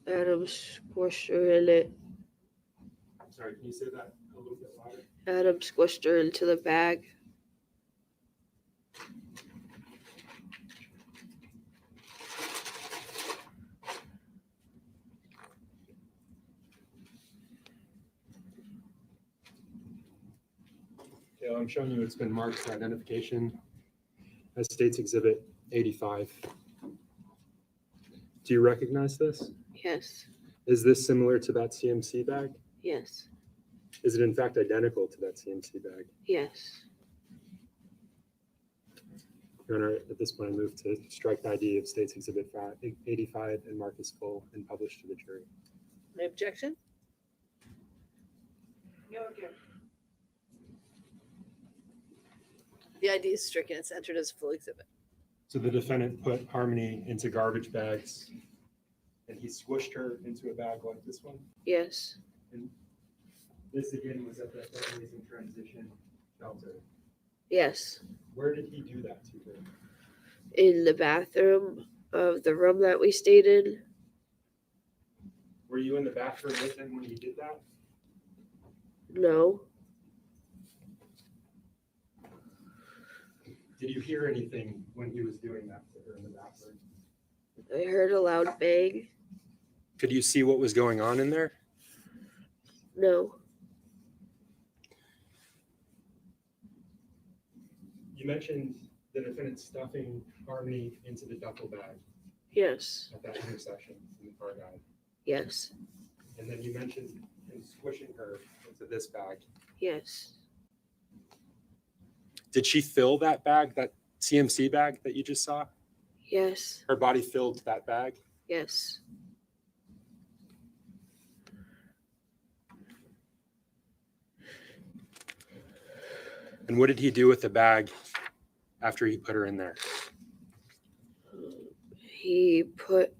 Adam squished her in it. Sorry, can you say that a little bit louder? Adam squished her into the bag. Kayla, I'm showing you it's been marked for identification as State's Exhibit 85. Do you recognize this? Yes. Is this similar to that CMC bag? Yes. Is it in fact identical to that CMC bag? Yes. Your Honor, at this point, I move to strike the ID of State's Exhibit 85 and mark as full and publish to the jury. Any objection? The ID is stricken. It's entered as a full exhibit. So the defendant put Harmony into garbage bags and he squished her into a bag like this one. Yes. And this again was at the Families in Transition shelter. Yes. Where did he do that to her? In the bathroom of the room that we stayed in. Were you in the bathroom with him when he did that? No. Did you hear anything when he was doing that to her in the bathroom? I heard a loud bang. Could you see what was going on in there? No. You mentioned the defendant stuffing Harmony into the duffel bag Yes. at that intersection in the car guide. Yes. And then you mentioned him squishing her into this bag. Yes. Did she fill that bag, that CMC bag that you just saw? Yes. Her body filled that bag? Yes. And what did he do with the bag after he put her in there? He put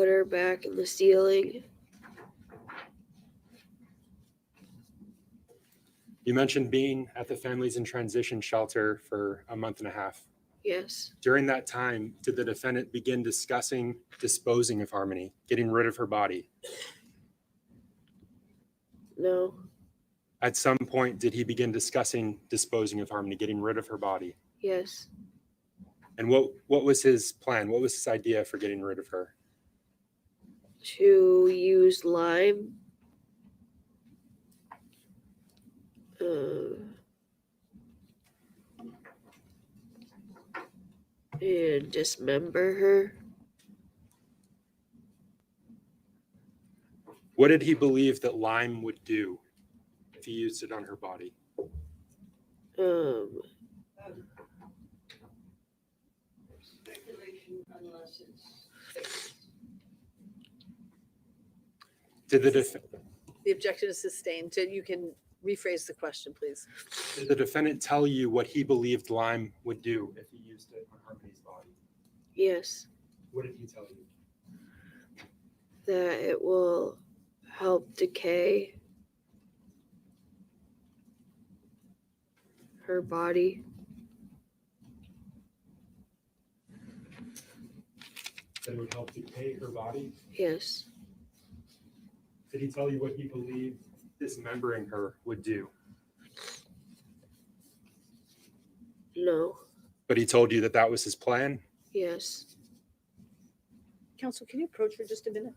her back in the ceiling. You mentioned being at the Families in Transition shelter for a month and a half. Yes. During that time, did the defendant begin discussing disposing of Harmony, getting rid of her body? No. At some point, did he begin discussing disposing of Harmony, getting rid of her body? Yes. And what was his plan? What was his idea for getting rid of her? To use lime. And dismember her. What did he believe that lime would do if he used it on her body? Did The objection is sustained. So you can rephrase the question, please. Did the defendant tell you what he believed lime would do if he used it on Harmony's body? Yes. What did he tell you? That it will help decay her body. That it would help decay her body? Yes. Did he tell you what he believed dismembering her would do? No. But he told you that that was his plan? Yes. Counsel, can you approach for just a minute?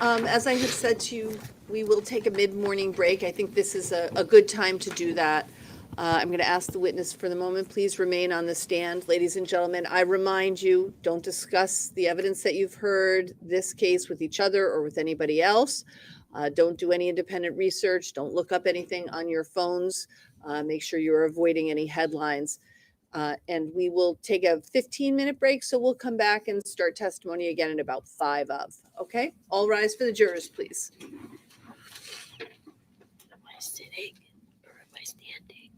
As I had said to you, we will take a mid-morning break. I think this is a good time to do that. I'm going to ask the witness for the moment, please remain on the stand. Ladies and gentlemen, I remind you, don't discuss the evidence that you've heard, this case with each other or with anybody else. Don't do any independent research. Don't look up anything on your phones. Make sure you're avoiding any headlines. And we will take a 15-minute break. So we'll come back and start testimony again in about 5 of. Okay. All rise for the jurors, please. Am I sitting or am I standing?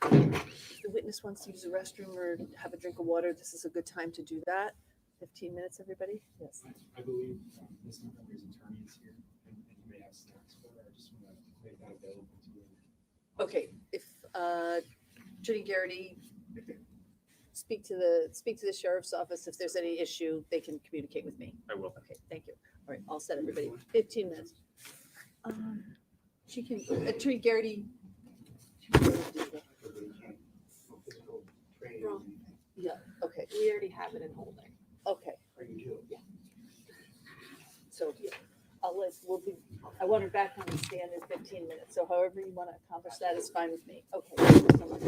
If the witness wants to use the restroom or have a drink of water, this is a good time to do that. 15 minutes, everybody? Yes. I believe Ms. Montgomery's attorney is here, and you may have snacks for her. I just want to make that available to you. Okay, if Attorney Garrity, speak to the sheriff's office. If there's any issue, they can communicate with me. I will. Okay, thank you. All right, all set, everybody. 15 minutes. She can, Attorney Garrity. Yeah, okay, We already have it in holding. okay. Yeah. So I want her back on the stand in 15 minutes. So however you want to accomplish that is fine with me. Okay. Thank you so much.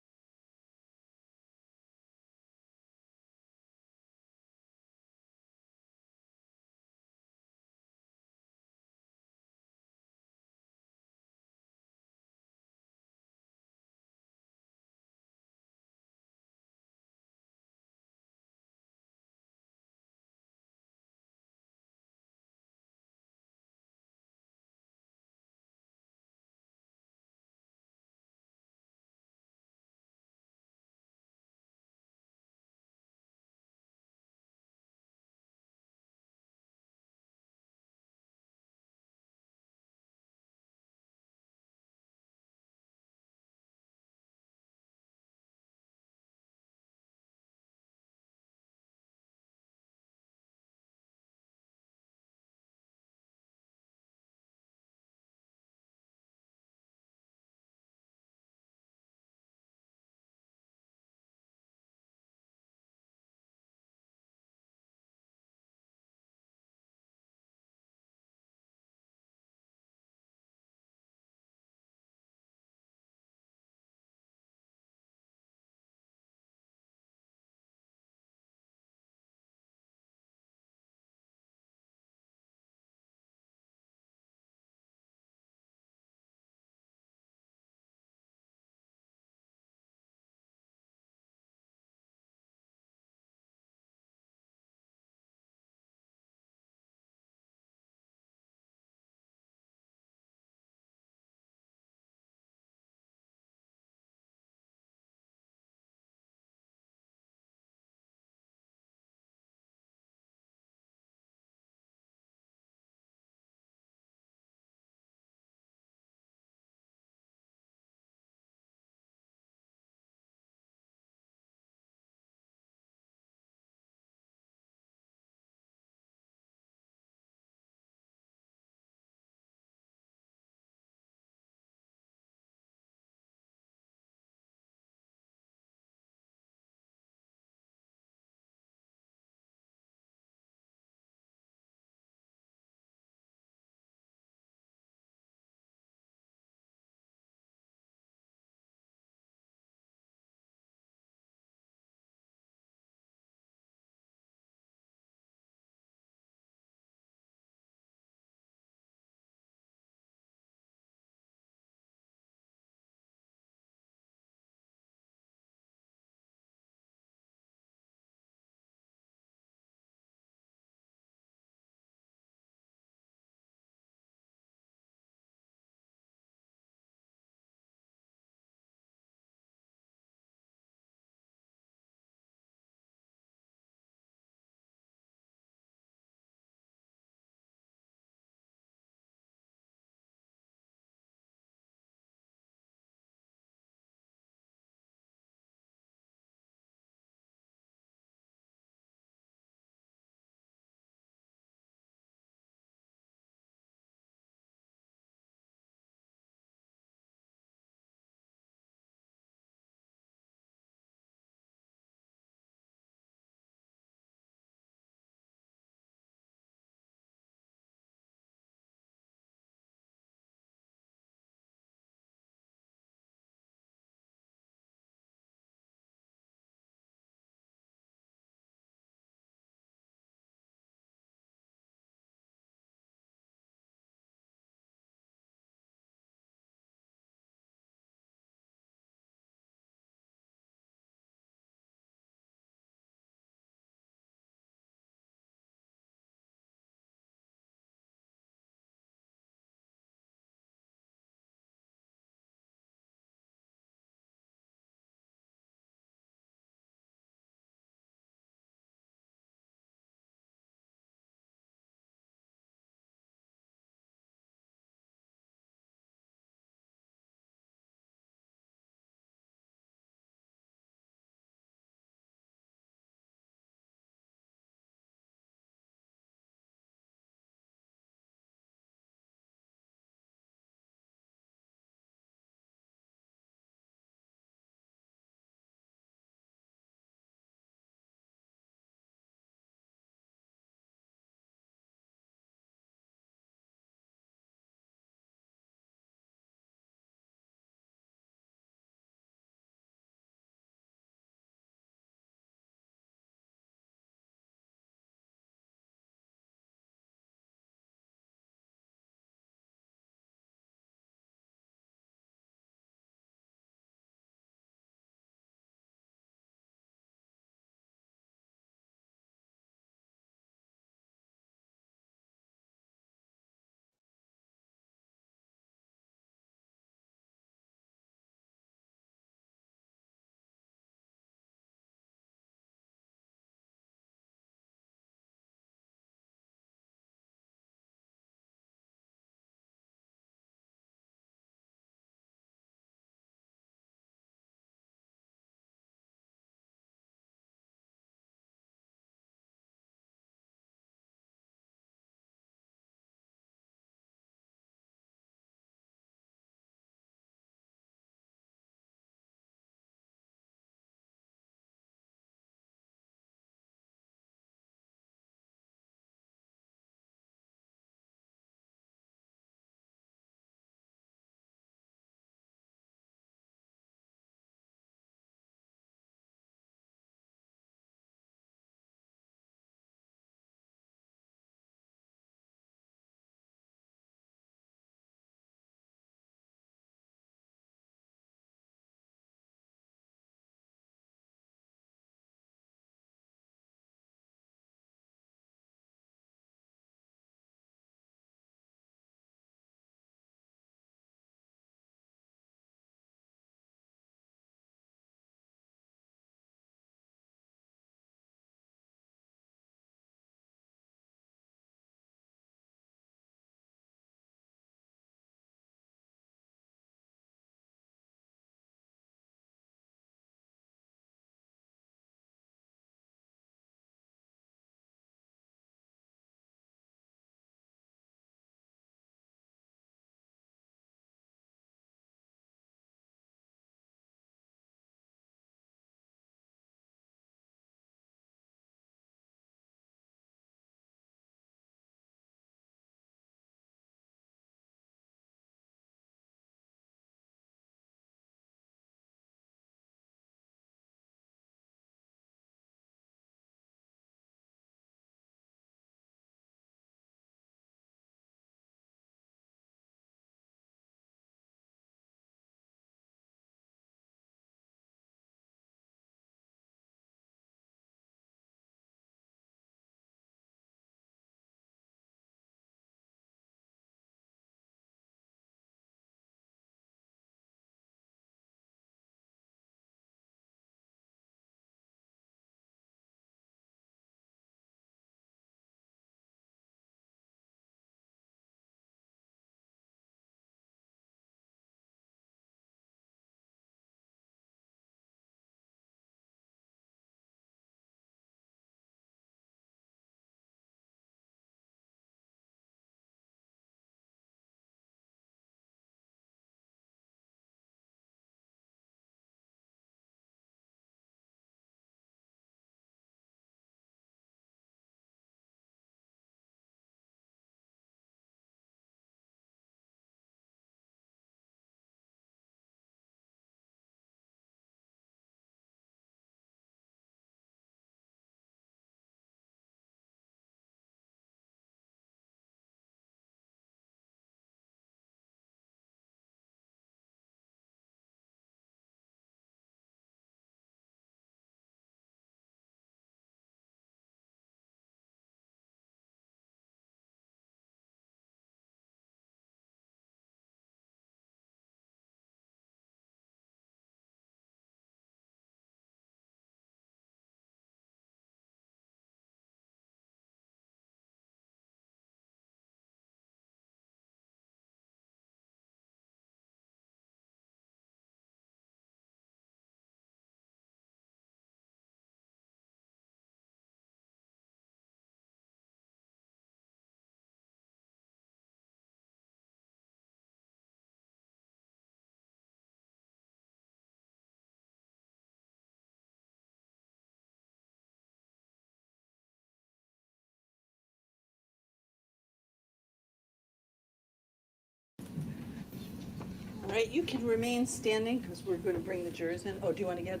right, you can remain standing because we're going to bring the jurors in. Oh, do you want to get?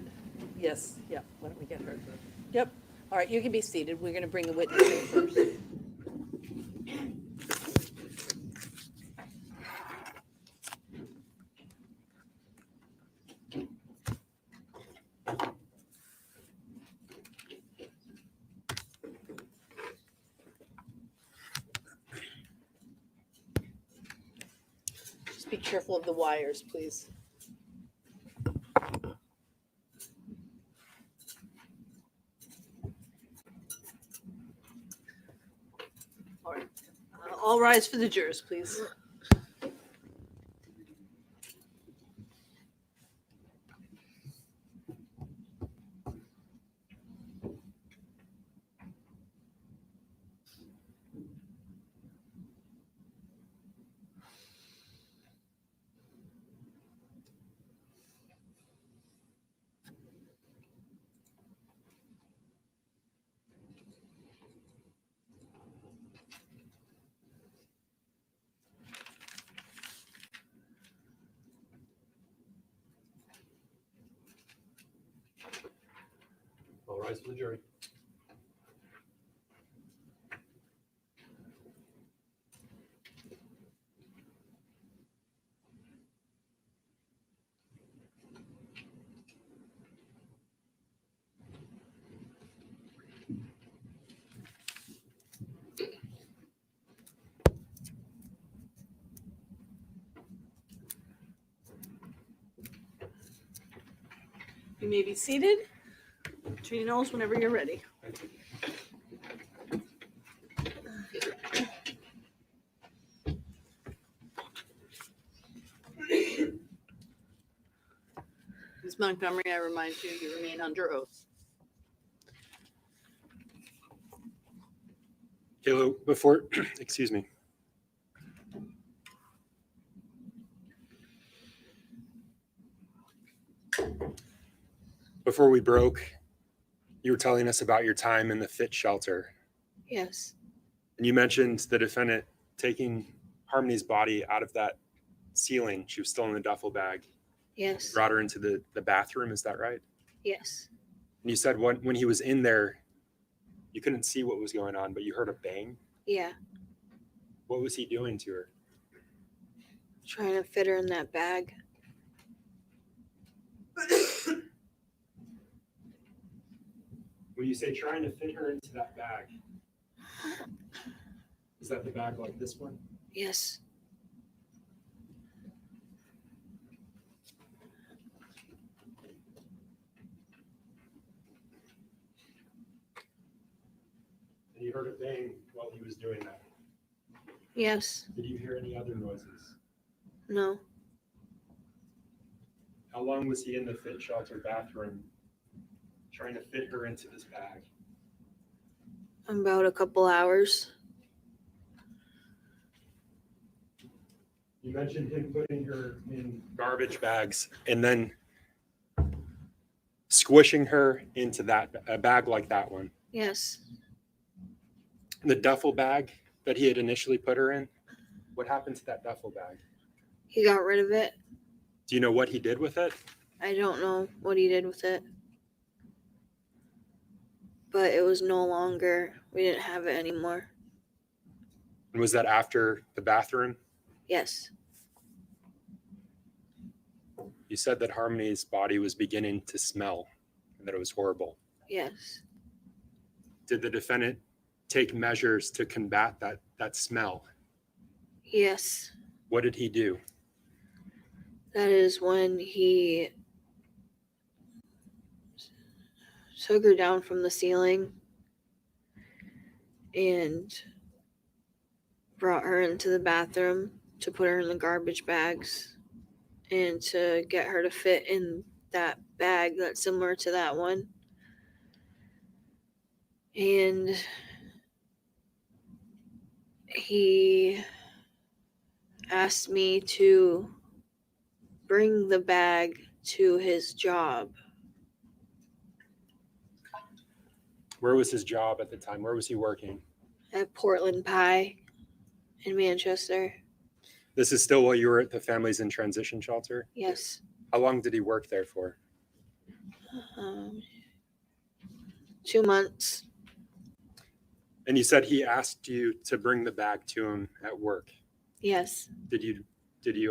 Yes, yeah, why don't we get her? Yep. All right, you can be seated. We're going to bring the witness in first. Just be careful of the wires, please. All right. All rise for the jurors, please. All rise for the jury. You may be seated. Trina Knowles, whenever you're ready. Ms. Montgomery, I remind you, you remain under oath. Kayla, before, excuse me. Before we broke, you were telling us about your time in the fit shelter. Yes. And you mentioned the defendant taking Harmony's body out of that ceiling. She was still in the duffel bag. Yes. Brought her into the bathroom. Is that right? Yes. And you said when he was in there, you couldn't see what was going on, but you heard a bang. Yeah. What was he doing to her? Trying to fit her in that bag. When you say trying to fit her into that bag, is that the bag like this one? Yes. And you heard a bang while he was doing that. Yes. Did you hear any other noises? No. How long was he in the fit shelter bathroom trying to fit her into this bag? About a couple hours. You mentioned him putting her in garbage bags and then squishing her into a bag like that one. Yes. The duffel bag that he had initially put her in, what happened to that duffel bag? He got rid of it. Do you know what he did with it? I don't know what he did with it. But it was no longer, we didn't have it anymore. And was that after the bathroom? Yes. You said that Harmony's body was beginning to smell and that it was horrible. Yes. Did the defendant take measures to combat that smell? Yes. What did he do? That is when he took her down from the ceiling and brought her into the bathroom to put her in the garbage bags and to get her to fit in that bag that's similar to that one. And he asked me to bring the bag to his job. Where was his job at the time? Where was he working? At Portland Pie in Manchester. This is still while you were at the Families in Transition Shelter? Yes. How long did he work there for? 2 months. And you said he asked you to bring the bag to him at work. Yes. Did you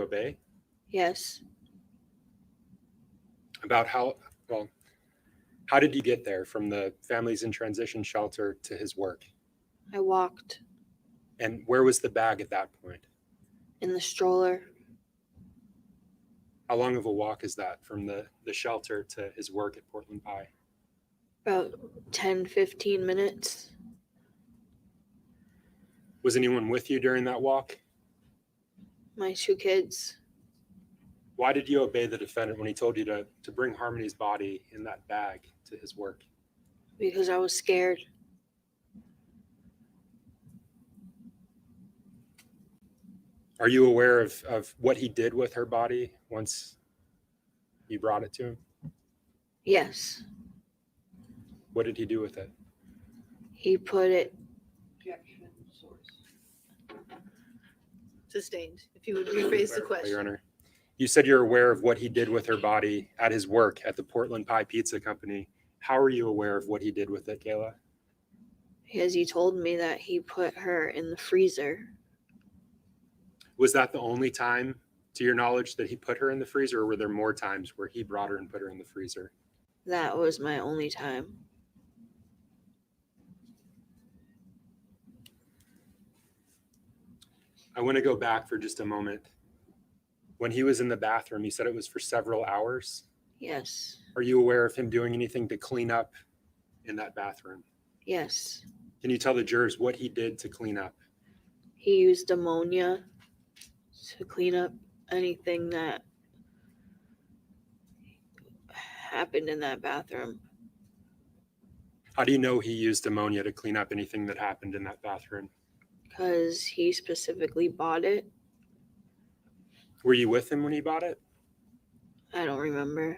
obey? Yes. About how did you get there from the Families in Transition Shelter to his work? I walked And where was the bag at that point? in the stroller. How long of a walk is that from the shelter to his work at Portland Pie? About 10-15 minutes. Was anyone with you during that walk? My 2 kids. Why did you obey the defendant when he told you to bring Harmony's body in that bag to his work? Because I was scared. Are you aware of what he did with her body once you brought it to him? Yes. What did he do with it? He put it. Sustained. If you would rephrase the Your question. Honor, you said you're aware of what he did with her body at his work at the Portland Pie Pizza Company. How are you aware of what he did with it, Kayla? Because he told me that he put her in the freezer. Was that the only time, to your knowledge, that he put her in the freezer, or were there more times where he brought her and put her in the freezer? That was my only time. I want to go back for just a moment. When he was in the bathroom, you said it was for several hours. Yes. Are you aware of him doing anything to clean up in that bathroom? Yes. Can you tell the jurors what he did to clean up? He used ammonia to clean up anything that happened in that bathroom. How do you know he used ammonia to clean up anything that happened in that bathroom? Because he specifically bought it. Were you with him when he bought it? I don't remember.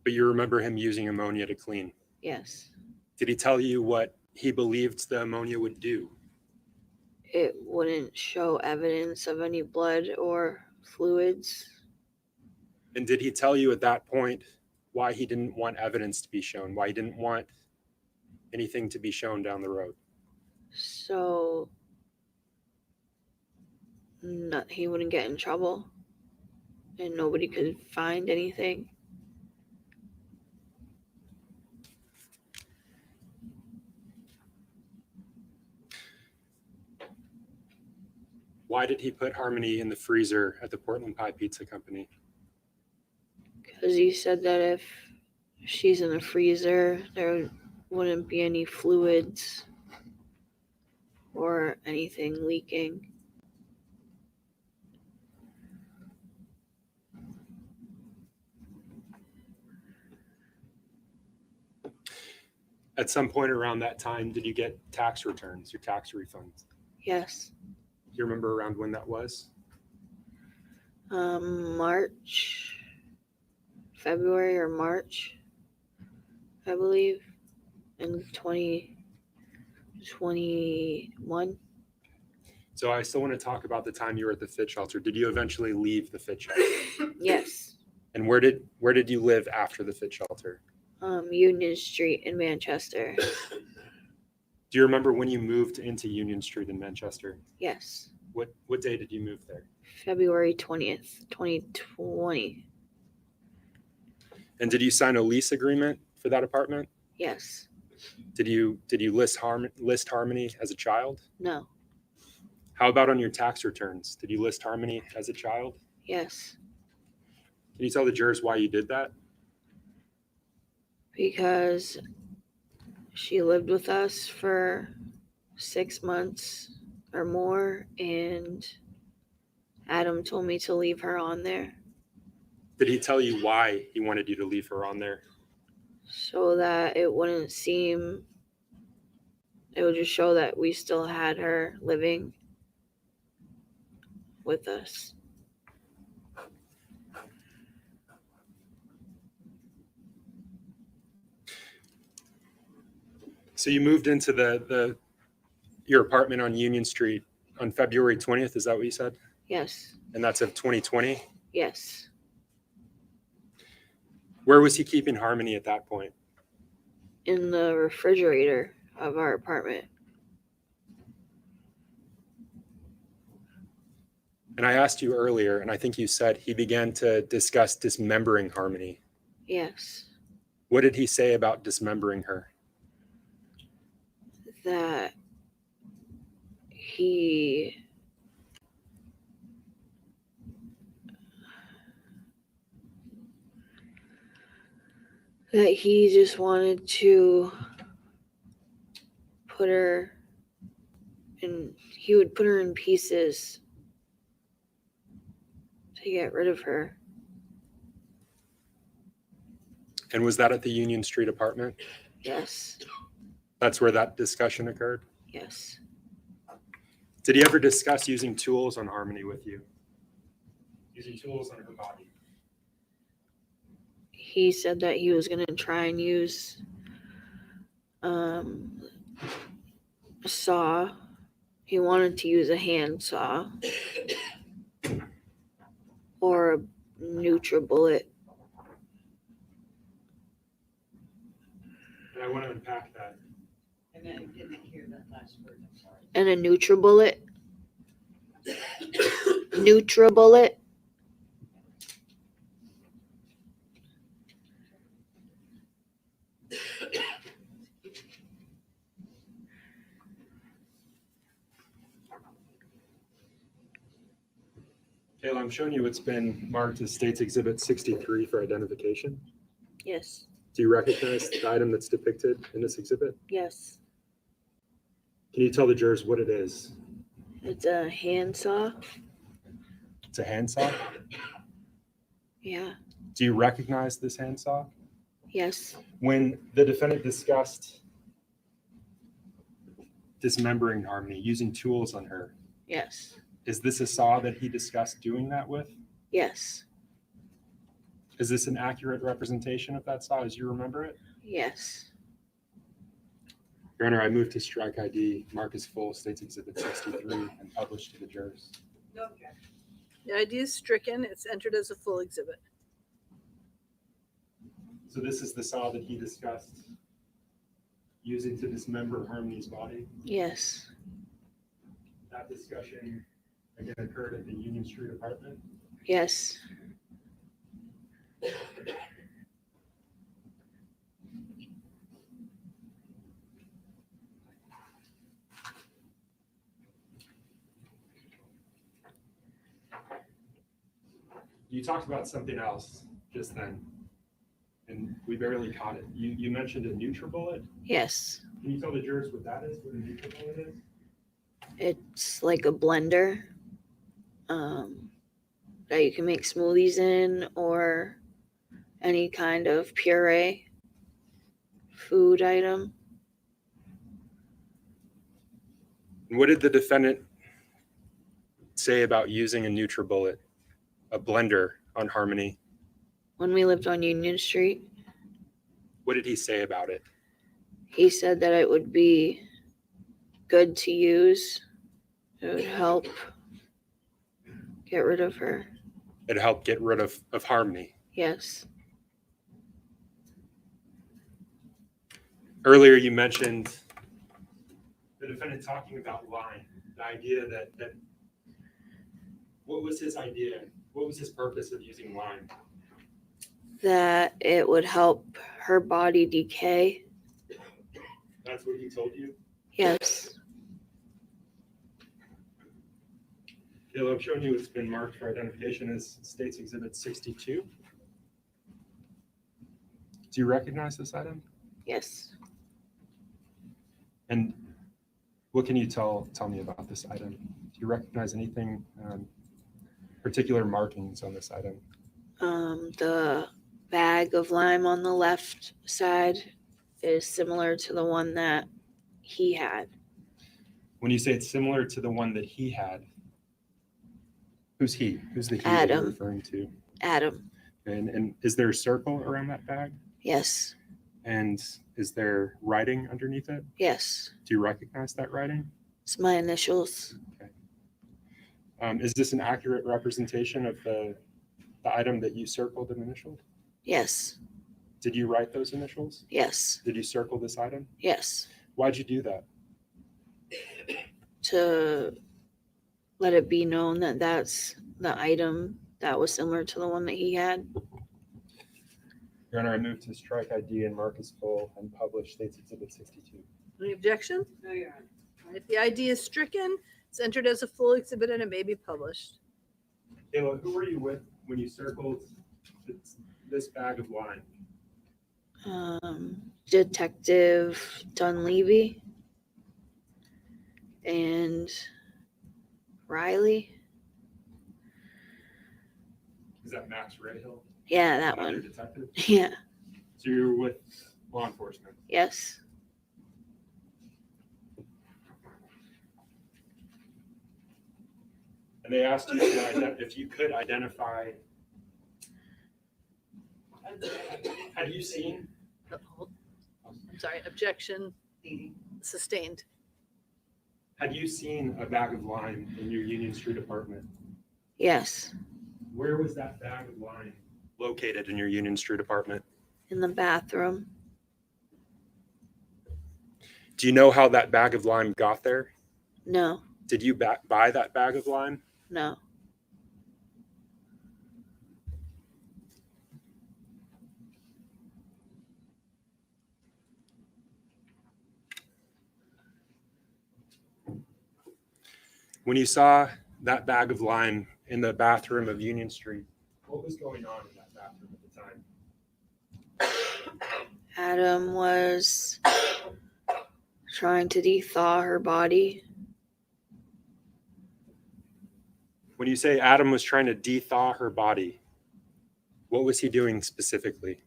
But you remember him using ammonia to clean. Yes. Did he tell you what he believed the ammonia would do? It wouldn't show evidence of any blood or fluids. And did he tell you at that point why he didn't want evidence to be shown, why he didn't want anything to be shown down the road? So he wouldn't get in trouble and nobody could find anything. Why did he put Harmony in the freezer at the Portland Pie Pizza Company? Because he said that if she's in the freezer, there wouldn't be any fluids or anything leaking. At some point around that time, did you get tax returns, your tax refunds? Yes. Do you remember around when that was? February or March, I believe, in 2021. So I still want to talk about the time you were at the fit shelter. Did you eventually leave the fit shelter? Yes. And where did you live after the fit shelter? Union Street in Manchester. Do you remember when you moved into Union Street in Manchester? Yes. What day did you move there? February 20th, 2020. And did you sign a lease agreement for that apartment? Yes. Did you list Harmony as a child? No. How about on your tax returns? Did you list Harmony as a child? Yes. Can you tell the jurors why you did that? Because she lived with us for 6 months or more, and Adam told me to leave her on there. Did he tell you why he wanted you to leave her on there? So that it would just show that we still had her living with us. So you moved into your apartment on Union Street on February 20th, is that what you said? Yes. And that's of 2020? Yes. Where was he keeping Harmony at that point? In the refrigerator of our apartment. And I asked you earlier, and I think you said he began to discuss dismembering Harmony. Yes. What did he say about dismembering her? That he just wanted to put her in, he would put her in pieces to get rid of her. And was that at the Union Street apartment? Yes. That's where that discussion occurred? Yes. Did he ever discuss using tools on Harmony with you? Using tools on her body? He said that he was going to try and use a saw. He wanted to use a hand saw or a NutriBullet. And I want to unpack that. And I didn't hear that last word, I'm sorry. And a NutriBullet. NutriBullet. Kayla, I'm showing you what's been marked as State's Exhibit 63 for identification. Yes. Do you recognize the item that's depicted in this exhibit? Yes. Can you tell the jurors what it is? It's a hand saw. It's a handsaw. Yeah. Do you recognize this handsaw? Yes. When the defendant discussed dismembering Harmony, using tools on her, Yes. is this a saw that he discussed doing that with? Yes. Is this an accurate representation of that saw as you remember it? Yes. Your Honor, I move to strike ID, mark as full, State's Exhibit 63, and publish to the jurors. No objection. The ID is stricken. It's entered as a full exhibit. So this is the saw that he discussed using to dismember Harmony's body. Yes. That discussion again occurred at the Union Street apartment. Yes. You talked about something else just then, and we barely caught it. You mentioned a NutriBullet. Yes. Can you tell the jurors what that is, what a NutriBullet is? It's like a blender that you can make smoothies in or any kind of puree food item. And what did the defendant say about using a NutriBullet, a blender on Harmony? When we lived on Union Street, What did he say about it? he said that it would be good to use. It would help get rid of her. It helped get rid of Harmony. Yes. Earlier, you mentioned the defendant talking about lying, the idea that what was his idea? What was his purpose of using lime? That it would help her body decay. That's what he told you? Yes. Kayla, I'm showing you it's been marked for identification as State's Exhibit 62. Do you recognize this item? Yes. And what can you tell me about this item? Do you recognize anything, particular markings on this item? The bag of lime on the left side is similar to the one that he had. When you say it's similar to the one that he had, who's he? Who's the he that you're Adam. referring to? Adam. And is there a circle around that bag? Yes. And is there writing underneath it? Yes. Do you recognize that writing? It's my initials. Is this an accurate representation of the item that you circled and initialed? Yes. Did you write those initials? Yes. Did you circle this item? Yes. Why'd you do that? To let it be known that that's the item that was similar to the one that he had. Your Honor, I move to strike ID and mark as full and publish State's Exhibit 62. Any objection? No, Your Honor. All right, the ID is stricken. It's entered as a full exhibit and it may be published. Kayla, who were you with when you circled this bag of lime? Detective Dunleavy and Riley. Is that Max Redhill? Yeah, that Another one. detective? Yeah. So you were with law enforcement. Yes. And they asked you if you could identify. Had you seen? I'm sorry, objection sustained. Had you seen a bag of lime in your Union Street apartment? Yes. Where was that bag of lime located in your Union Street apartment? In the bathroom. Do you know how that bag of lime got there? No. Did you buy that bag of lime? No. When you saw that bag of lime in the bathroom of Union Street, what was going on in that bathroom at the time? Adam was trying to de-thaw her body. When you say Adam was trying to de-thaw her body, what was he doing specifically?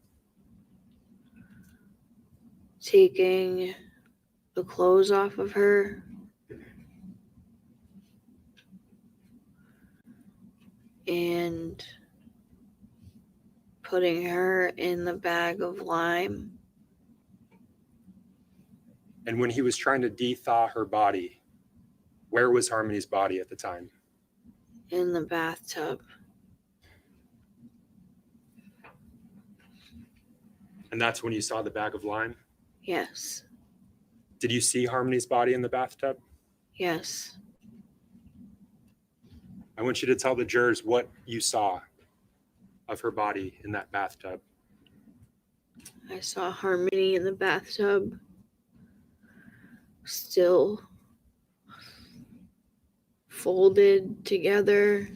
Taking the clothes off of her. And putting her in the bag of lime. And when he was trying to de-thaw her body, where was Harmony's body at the time? In the bathtub. And that's when you saw the bag of lime? Yes. Did you see Harmony's body in the bathtub? Yes. I want you to tell the jurors what you saw of her body in that bathtub. I saw Harmony in the bathtub, still folded together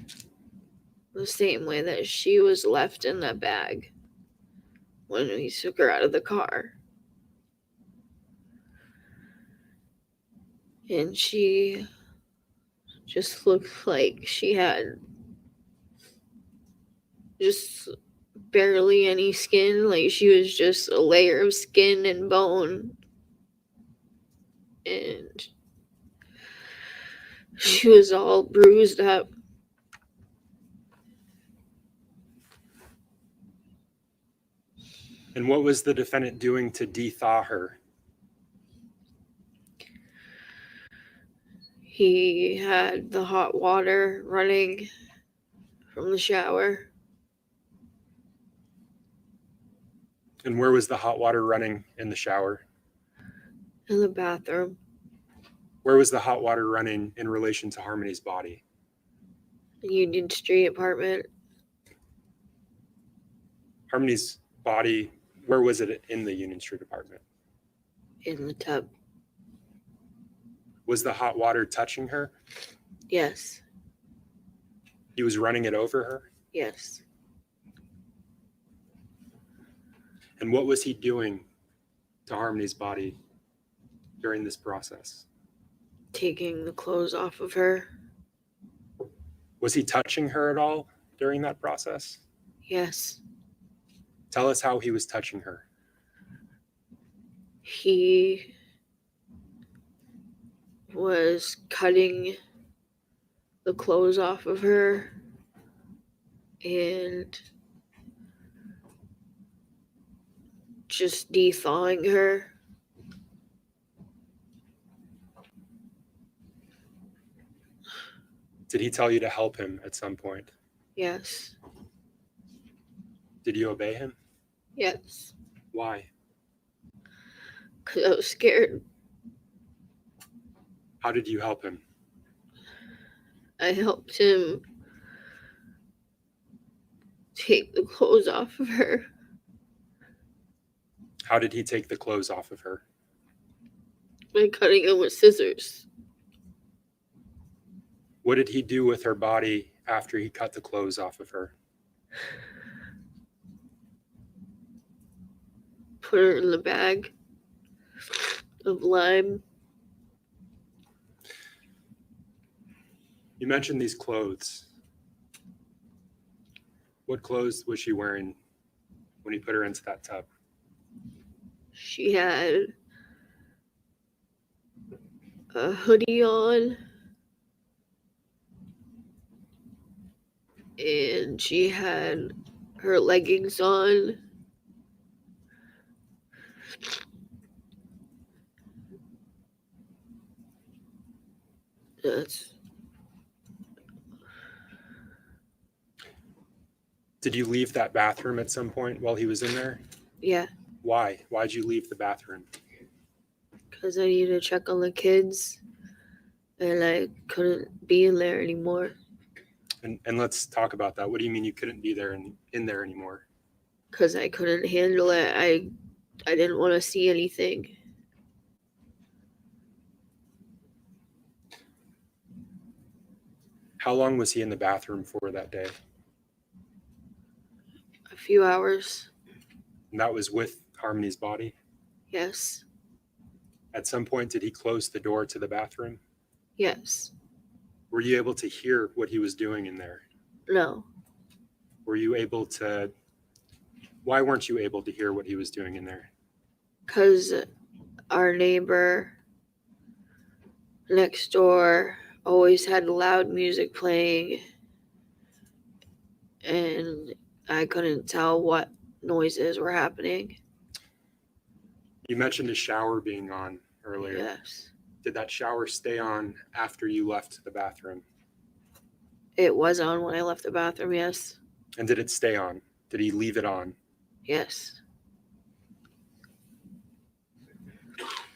the same way that she was left in the bag when we took her out of the car. And she just looked like she had just barely any skin, like she was just a layer of skin and bone. And she was all bruised up. And what was the defendant doing to de-thaw her? He had the hot water running from the shower. And where was the hot water running in the shower? In the bathroom. Where was the hot water running in relation to Harmony's body? Union Street apartment. Harmony's body, where was it in the Union Street apartment? In the tub. Was the hot water touching her? Yes. He was running it over her? Yes. And what was he doing to Harmony's body during this process? Taking the clothes off of her. Was he touching her at all during that process? Yes. Tell us how he was touching her. He was cutting the clothes off of her and just de-thawing her. Did he tell you to help him at some point? Yes. Did you obey him? Yes. Why? Because I was scared. How did you help him? I helped him take the clothes off of her. How did he take the clothes off of her? By cutting them with scissors. What did he do with her body after he cut the clothes off of her? Put her in the bag of lime. You mentioned these clothes. What clothes was she wearing when he put her into that tub? She had a hoodie on. And she had her leggings on. That's Did you leave that bathroom at some point while he was in there? yeah, Why? Why'd you leave the bathroom? because I needed to check on the kids, and I couldn't be in there anymore. And let's talk about that. What do you mean you couldn't be there in there anymore? Because I couldn't handle it. I didn't want to see anything. How long was he in the bathroom for that day? A few hours. And that was with Harmony's body? Yes. At some point, did he close the door to the bathroom? Yes. Were you able to hear what he was doing in there? No. Were you able to? Why weren't you able to hear what he was doing in there? Because our neighbor next door always had loud music playing, and I couldn't tell what noises were happening. You mentioned a shower being on earlier. Yes. Did that shower stay on after you left the bathroom? It was on when I left the bathroom, yes. And did it stay on? Did he leave it on? Yes.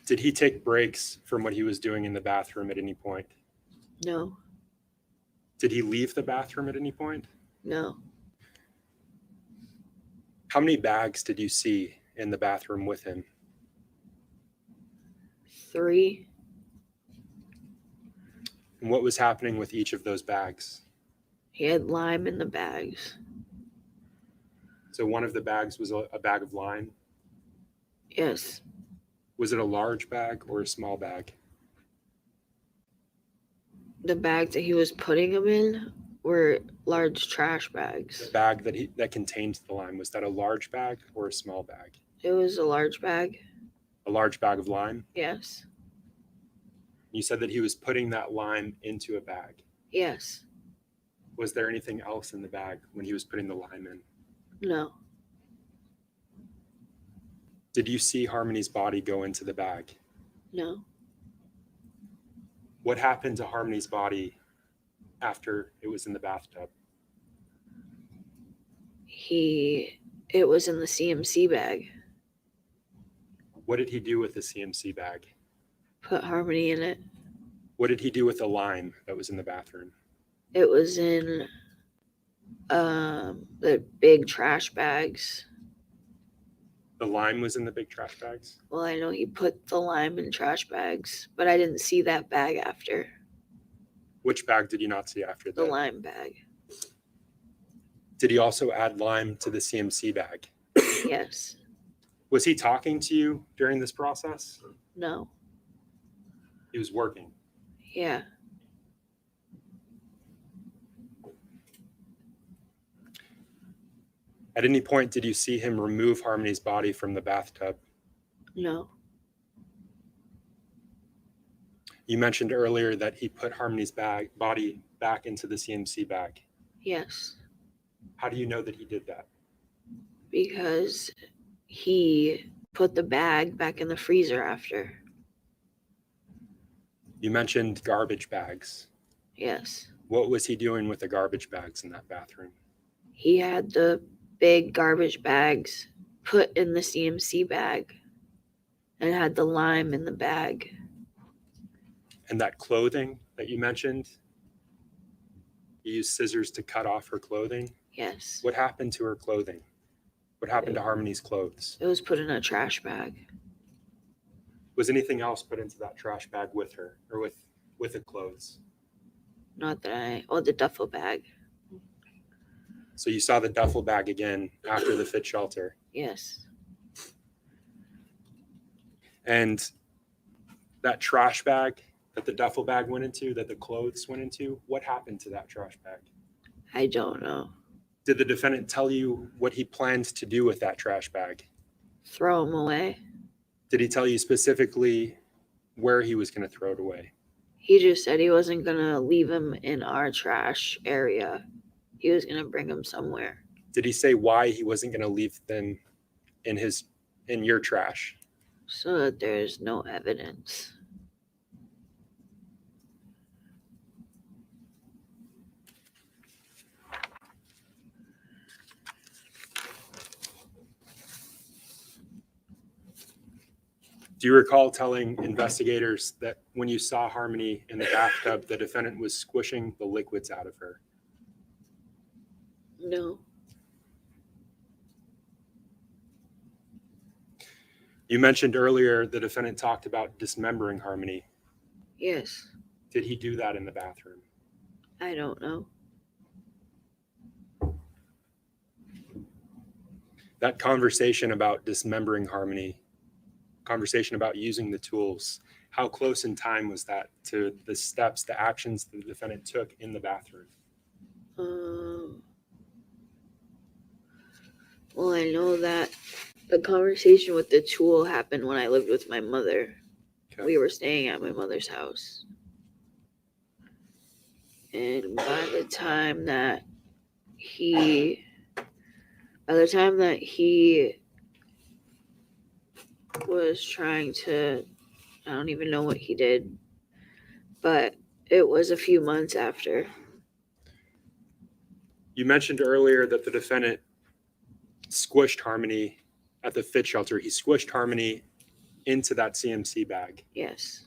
Did he take breaks from what he was doing in the bathroom at any point? No. Did he leave the bathroom at any point? No. How many bags did you see in the bathroom with him? 3. And what was happening with each of those bags? He had lime in the bags. So one of the bags was a bag of lime. Yes. Was it a large bag or a small bag? The bags that he was putting them in were large trash The bags. bag that contained the lime, was that a large bag or a small bag? It was a large bag. A large bag of lime? Yes. You said that he was putting that lime into a bag. Yes. Was there anything else in the bag when he was putting the lime in? No. Did you see Harmony's body go into the bag? No. What happened to Harmony's body after it was in the bathtub? It was in the CMC bag. What did he do with the CMC bag? Put Harmony in it. What did he do with the lime that was in the bathroom? It was in the big trash bags. The lime was in the big trash bags? Well, I know he put the lime in trash bags, but I didn't see that bag after. Which bag did you not see after The that? lime bag. Did he also add lime to the CMC bag? Yes. Was he talking to you during this process? No. He was working. Yeah. At any point, did you see him remove Harmony's body from the bathtub? No. You mentioned earlier that he put Harmony's body back into the CMC bag. Yes. How do you know that he did that? Because he put the bag back in the freezer after. You mentioned garbage bags. Yes. What was he doing with the garbage bags in that bathroom? He had the big garbage bags put in the CMC bag and had the lime in the bag. And that clothing that you mentioned, you used scissors to cut off her clothing. Yes. What happened to her clothing? What happened to Harmony's clothes? It was put in a trash bag. Was anything else put into that trash bag with her or with the clothes? Not that the duffel bag. So you saw the duffel bag again after the fit shelter. Yes. And that trash bag that the duffel bag went into, that the clothes went into, what happened to that trash bag? I don't know. Did the defendant tell you what he planned to do with that trash bag? Throw them away. Did he tell you specifically where he was going to throw it away? He just said he wasn't going to leave them in our trash area. He was going to bring them somewhere. Did he say why he wasn't going to leave them in your trash? So that there's no evidence. Do you recall telling investigators that when you saw Harmony in the bathtub, the defendant was squishing the liquids out of her? No. You mentioned earlier the defendant talked about dismembering Harmony. Yes. Did he do that in the bathroom? I don't know. That conversation about dismembering Harmony, conversation about using the tools, how close in time was that to the steps, the actions the defendant took in the bathroom? Well, I know that the conversation with the tool happened when I lived with my mother. Okay. We were staying at my mother's house. And by the time that he was trying to, I don't even know what he did, but it was a few months after. You mentioned earlier that the defendant squished Harmony at the fit shelter. He squished Harmony into that CMC bag. Yes.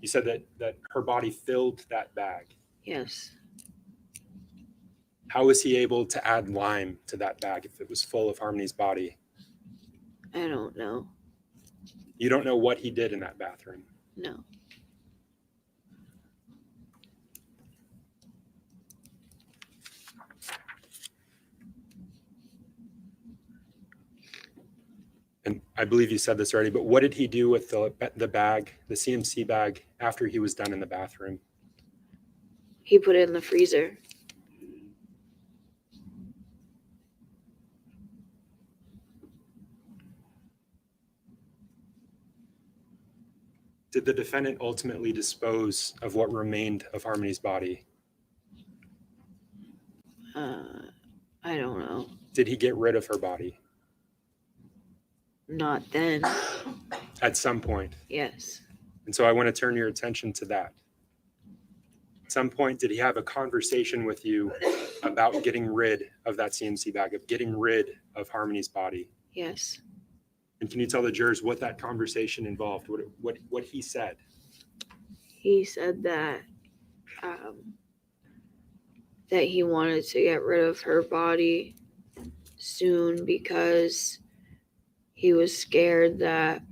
You said that her body filled that bag. Yes. How was he able to add lime to that bag if it was full of Harmony's body? I don't know. You don't know what he did in that bathroom. No. And I believe you said this already, but what did he do with the bag, the CMC bag, after he was done in the bathroom? He put it in the freezer. Did the defendant ultimately dispose of what remained of Harmony's body? I don't know. Did he get rid of her body Not then. at some point? Yes. And so I want to turn your attention to that. At some point, did he have a conversation with you about getting rid of that CMC bag, of getting rid of Harmony's body? Yes. And can you tell the jurors what that conversation involved, what he said? He said that that he wanted to get rid of her body soon because he was scared that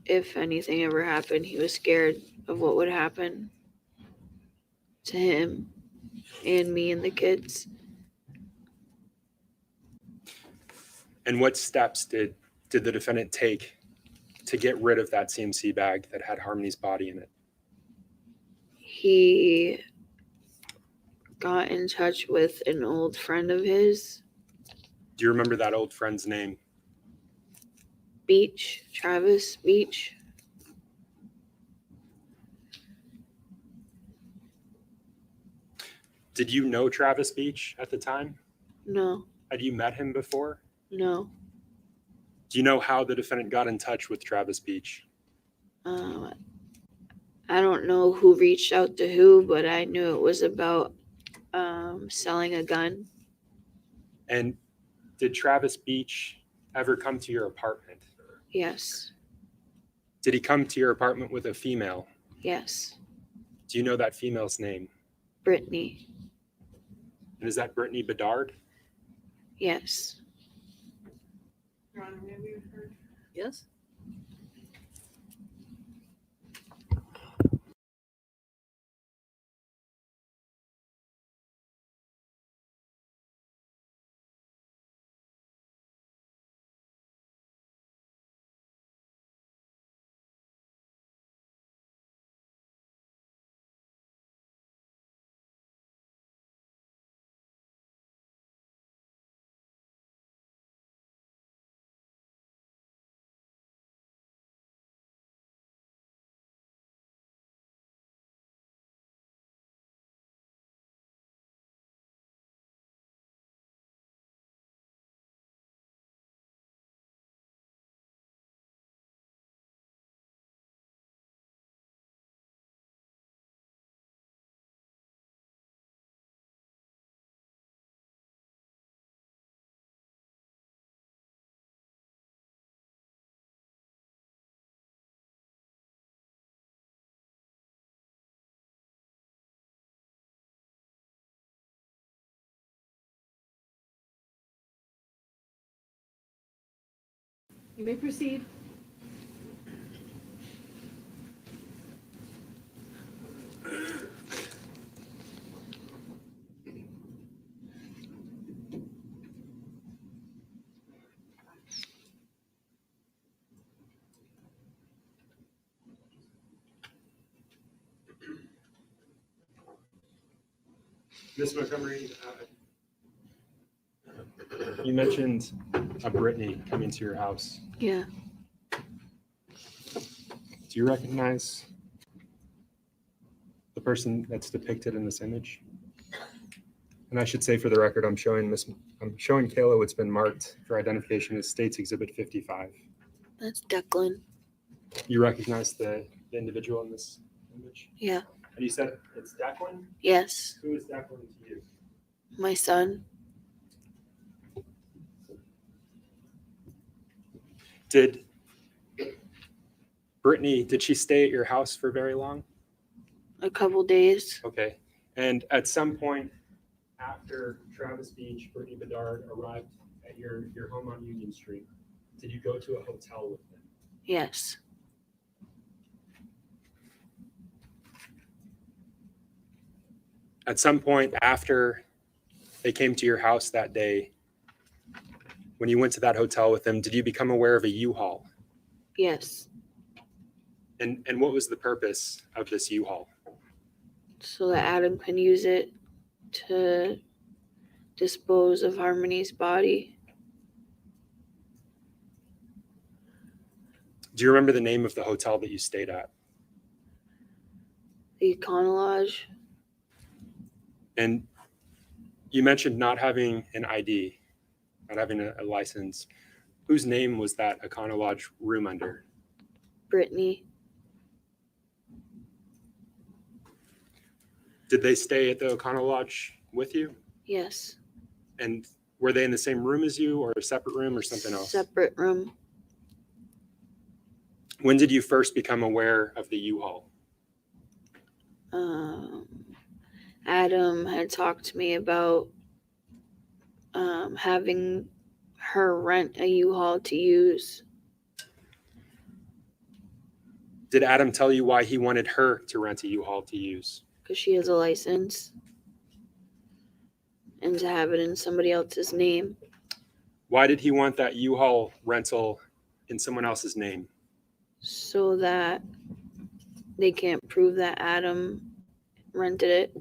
if anything ever happened, he was scared of what would happen to him and me and the kids. And what steps did the defendant take to get rid of that CMC bag that had Harmony's body in it? He got in touch with an old friend of his, Do you remember that old friend's name? Travis Beach. Did you know Travis Beach at the time? No, Had you met him before? no. Do you know how the defendant got in touch with Travis Beach? I don't know who reached out to who, but I knew it was about selling a gun. And did Travis Beach ever come to your apartment? Yes. Did he come to your apartment with a female? Yes. Do you know that female's name? Brittany. And is that Brittany Bedard? Yes. Your Honor, may we refer? Yes? You may proceed. Miss Montgomery, you mentioned a Brittany coming to your house. Yeah. Do you recognize the person that's depicted in this image? And I should say, for the record, I'm showing Kayla what's been marked for identification as States Exhibit 55. That's Declan. You recognize the individual in this image? Yeah. And you said it's Declan? Yes. Who is Declan to you? My son. Did Brittany, did she stay at your house for very long? A couple days. Okay. And at some point after Travis Beach, Brittany Bedard arrived at your home on Union Street, did you go to a hotel with them? Yes. At some point after they came to your house that day, when you went to that hotel with them, did you become aware of a U-Haul? Yes. And what was the purpose of this U-Haul? So that Adam can use it to dispose of Harmony's body. Do you remember the name of the hotel that you stayed at? The Econolodge. And you mentioned not having an ID, not having a license. Whose name was that Econolodge room under? Brittany. Did they stay at the Econolodge with you? Yes. And were they in the same room as you, or a separate room, or something else? Separate room. When did you first become aware of the U-Haul? Adam had talked to me about having her rent a U-Haul to use. Did Adam tell you why he wanted her to rent a U-Haul to use? Because she has a license. And to have it in somebody else's name. Why did he want that U-Haul rental in someone else's name? So that they can't prove that Adam rented it.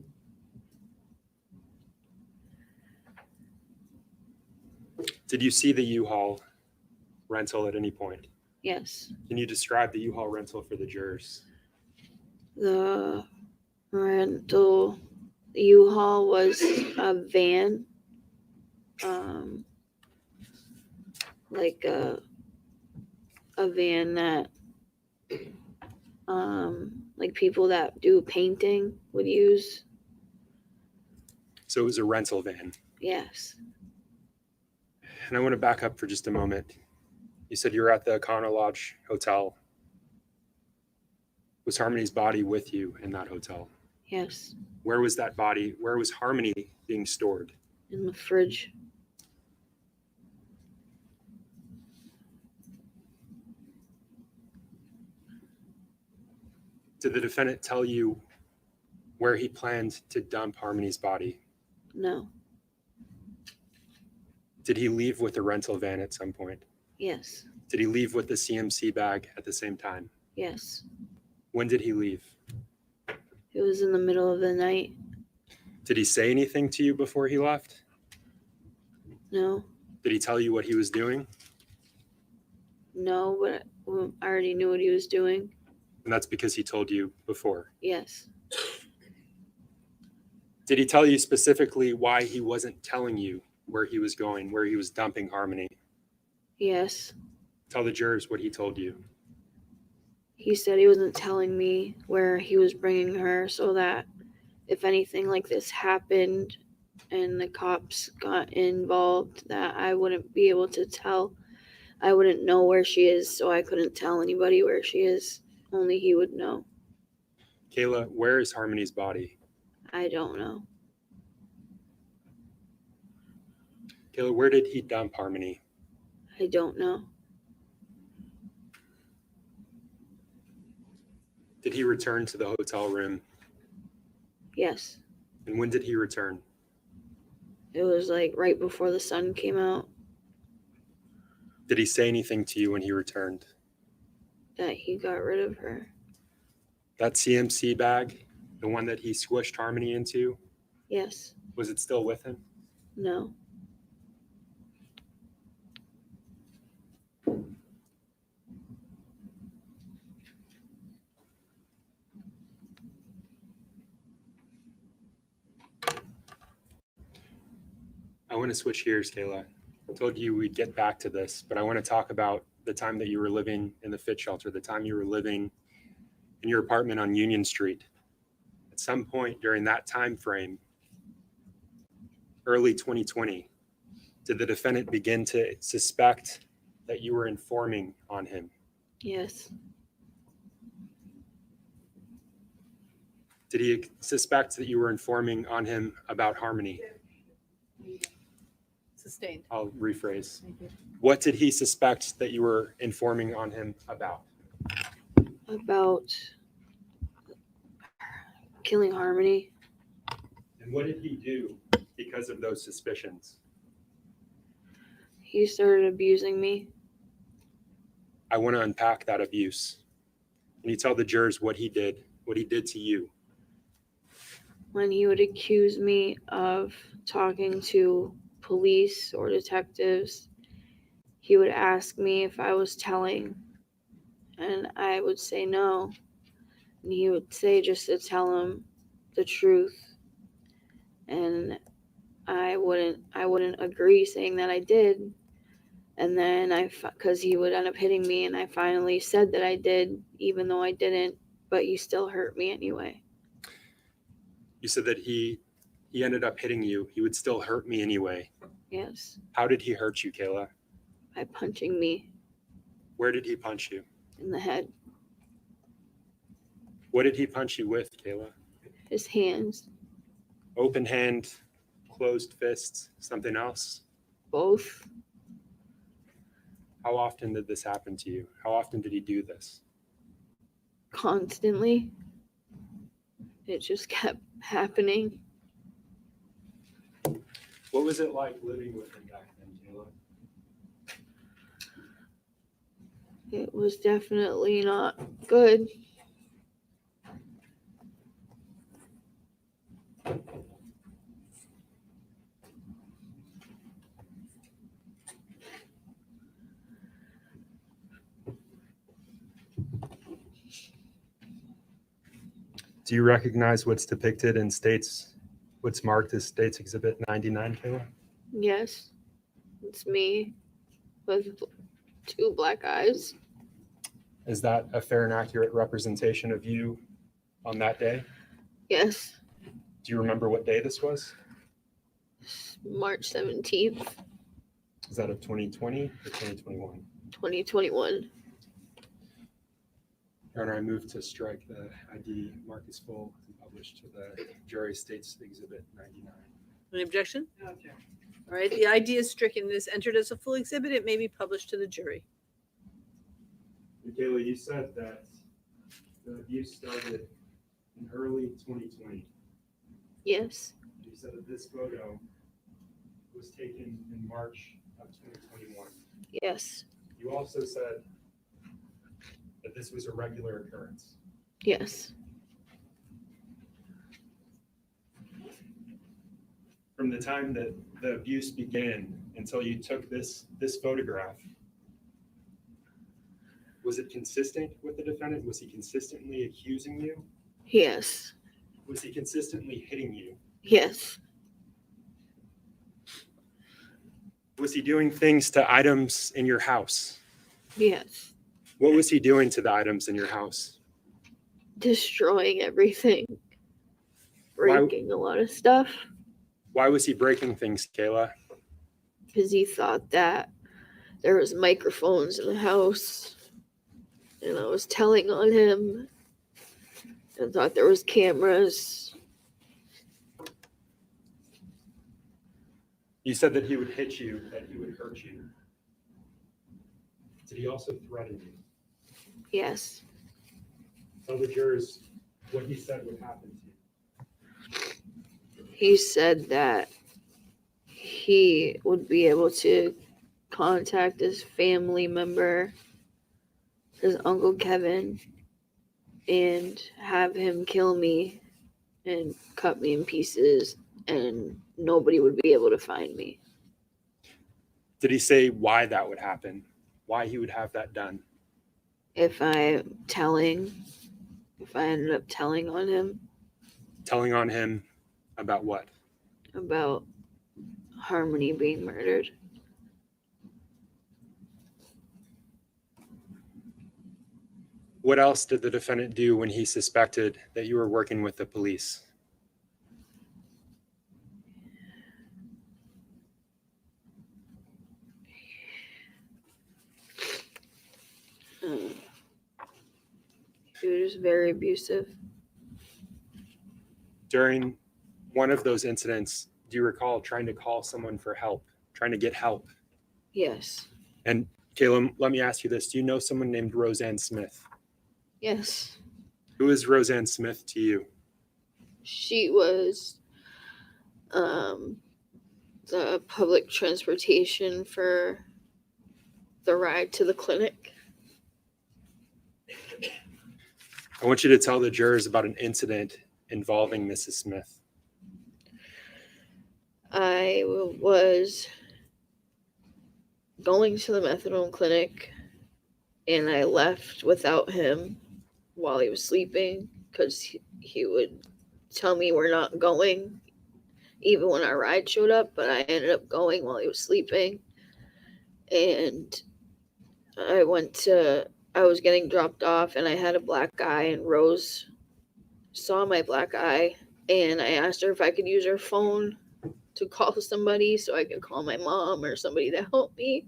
Did you see the U-Haul rental at any point? Yes. Can you describe the U-Haul rental for the jurors? The rental U-Haul was a van. Like a van that like people that do painting would use. So it was a rental van. Yes. And I want to back up for just a moment. You said you were at the Econo Lodge Hotel. Was Harmony's body with you in that hotel? Yes. Where was that body? Where was Harmony being stored? In the fridge. Did the defendant tell you where he planned to dump Harmony's body? No. Did he leave with the rental van at some point? Yes. Did he leave with the CMC bag at the same time? Yes. When did he leave? It was in the middle of the night. Did he say anything to you before he left? No. Did he tell you what he was doing? No, but I already knew what he was doing. And that's because he told you before. Yes. Did he tell you specifically why he wasn't telling you where he was going, where he was dumping Harmony? Yes. Tell the jurors what he told you. He said he wasn't telling me where he was bringing her so that if anything like this happened and the cops got involved, that I wouldn't be able to tell. I wouldn't know where she is, so I couldn't tell anybody where she is. Only he would know. Kayla, where is Harmony's body? I don't know. Kayla, where did he dump Harmony? I don't know. Did he return to the hotel room? Yes. And when did he return? It was like right before the sun came out Did he say anything to you when he returned? that he got rid of her. That CMC bag, the one that he squished Harmony into, Yes. was it still with him? No. I want to switch gears, Kayla. I told you we'd get back to this, but I want to talk about the time that you were living in the fit shelter, the time you were living in your apartment on Union Street. At some point during that time frame, early 2020, did the defendant begin to suspect that you were informing on him? Yes. Did he suspect that you were informing on him about Harmony? Sustained. I'll rephrase. What did he suspect that you were informing on him about? About killing Harmony. And what did he do because of those suspicions? He started abusing me. I want to unpack that abuse. Can you tell the jurors what he did to you? When he would accuse me of talking to police or detectives, he would ask me if I was telling, and I would say no. And he would say just to tell him the truth, and I wouldn't agree, saying that I did. And then because he would end up hitting me, and I finally said that I did, even though I didn't, but he still hurt me anyway. You said that he ended up hitting you. He would still hurt me anyway. Yes. How did he hurt you, Kayla? By punching me Where did he punch you? in the head. What did he punch you with, Kayla? His hands. Open hand, closed fists, something else? Both. How often did this happen to you? How often did he do this? Constantly. It just kept happening. What was it like living with him back then, Kayla? It was definitely not good. Do you recognize what's depicted in what's marked as States Exhibit 99, Kayla? Yes. It's me with 2 black eyes. Is that a fair and accurate representation of you on that day? Yes. Do you remember what day this was? March 17th, Is that of 2020 or 2021? 2021. Your Honor, I move to strike the ID mark as full and publish to the jury states Exhibit 99. Any objection? No objection. All right, the ID is stricken and is entered as a full exhibit. It may be published to the jury. Kayla, you said that the abuse started in early 2020. Yes. You said that this photo was taken in March of 2021. Yes. You also said that this was a regular occurrence. Yes. From the time that the abuse began until you took this photograph, was it consistent with the defendant? Was he consistently accusing you? Yes. Was he consistently hitting you? Yes. Was he doing things to items in your house? Yes. What was he doing to the items in your house? Destroying everything. Why- Breaking a lot of stuff. Why was he breaking things, Kayla? Because he thought that there was microphones in the house. And I was telling on him. And thought there was cameras. You said that he would hit you, that he would hurt you. Did he also threaten you? Yes. Tell the jurors what he said would happen to you. He said that he would be able to contact his family member, his Uncle Kevin, and have him kill me and cut me in pieces, and nobody would be able to find me. Did he say why that would happen? Why he would have that done? If I ended up telling on him Telling on him about what? about Harmony being murdered. What else did the defendant do when he suspected that you were working with the police? He was very abusive. During one of those incidents, do you recall trying to call someone for help, trying to get help? Yes. And Kayla, let me ask you this. Do you know someone named Roseanne Smith? Yes. Who is Roseanne Smith to you? She was the public transportation for the ride to the clinic. I want you to tell the jurors about an incident involving Mrs. Smith. I was going to the methadone clinic and I left without him while he was sleeping because he would tell me we're not going even when our ride showed up, but I ended up going while he was sleeping. And I was getting dropped off and I had a black eye, and Rose saw my black eye, and I asked her if I could use her phone to call somebody so I could call my mom or somebody to help me.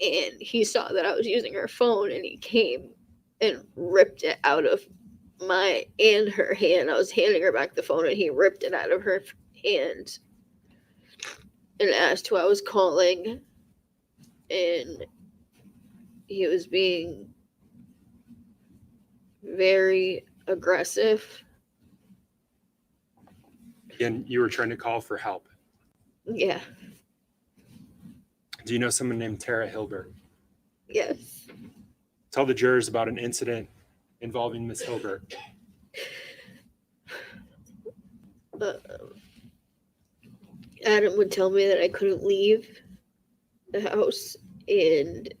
And he saw that I was using her phone, and he came and ripped it out of my and her hand. I was handing her back the phone, and he ripped it out of her hand and asked who I was calling. And he was being very aggressive. And you were trying to call for help. Yeah. Do you know someone named Tara Hilbert? Yes. Tell the jurors about an incident involving Miss Hilbert. Adam would tell me that I couldn't leave the house, and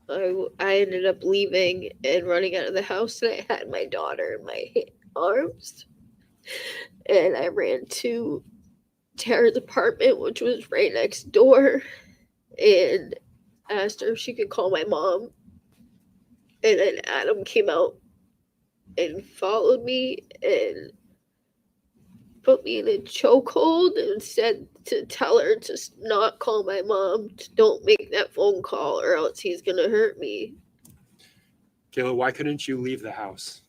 I ended up leaving and running out of the house, and I had my daughter in my arms, and I ran to Tara's apartment, which was right next door, and asked her if she could call my mom. And then Adam came out and followed me and put me in a chokehold and said to tell her to not call my mom, to don't make that phone call or else he's gonna hurt me. Kayla, why couldn't you leave the house?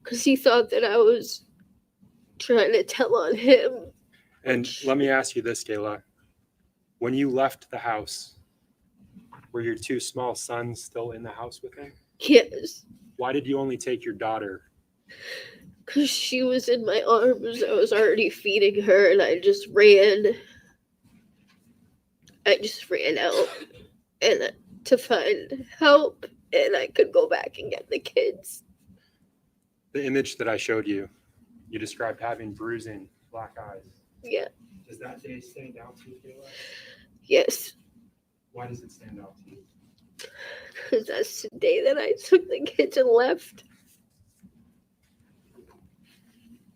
Because he thought that I was trying to tell on him. And let me ask you this, Kayla. When you left the house, were your two small sons still in the house with him? Yes, Why did you only take your daughter? because she was in my arms. I was already feeding her and I just ran. I just ran out and to find help and I could go back and get the kids. The image that I showed you, you described having bruising, black eyes. Yeah, Does that day stand out to you, Kayla? yes, Why does it stand out to you? because that's the day that I took the kids and left.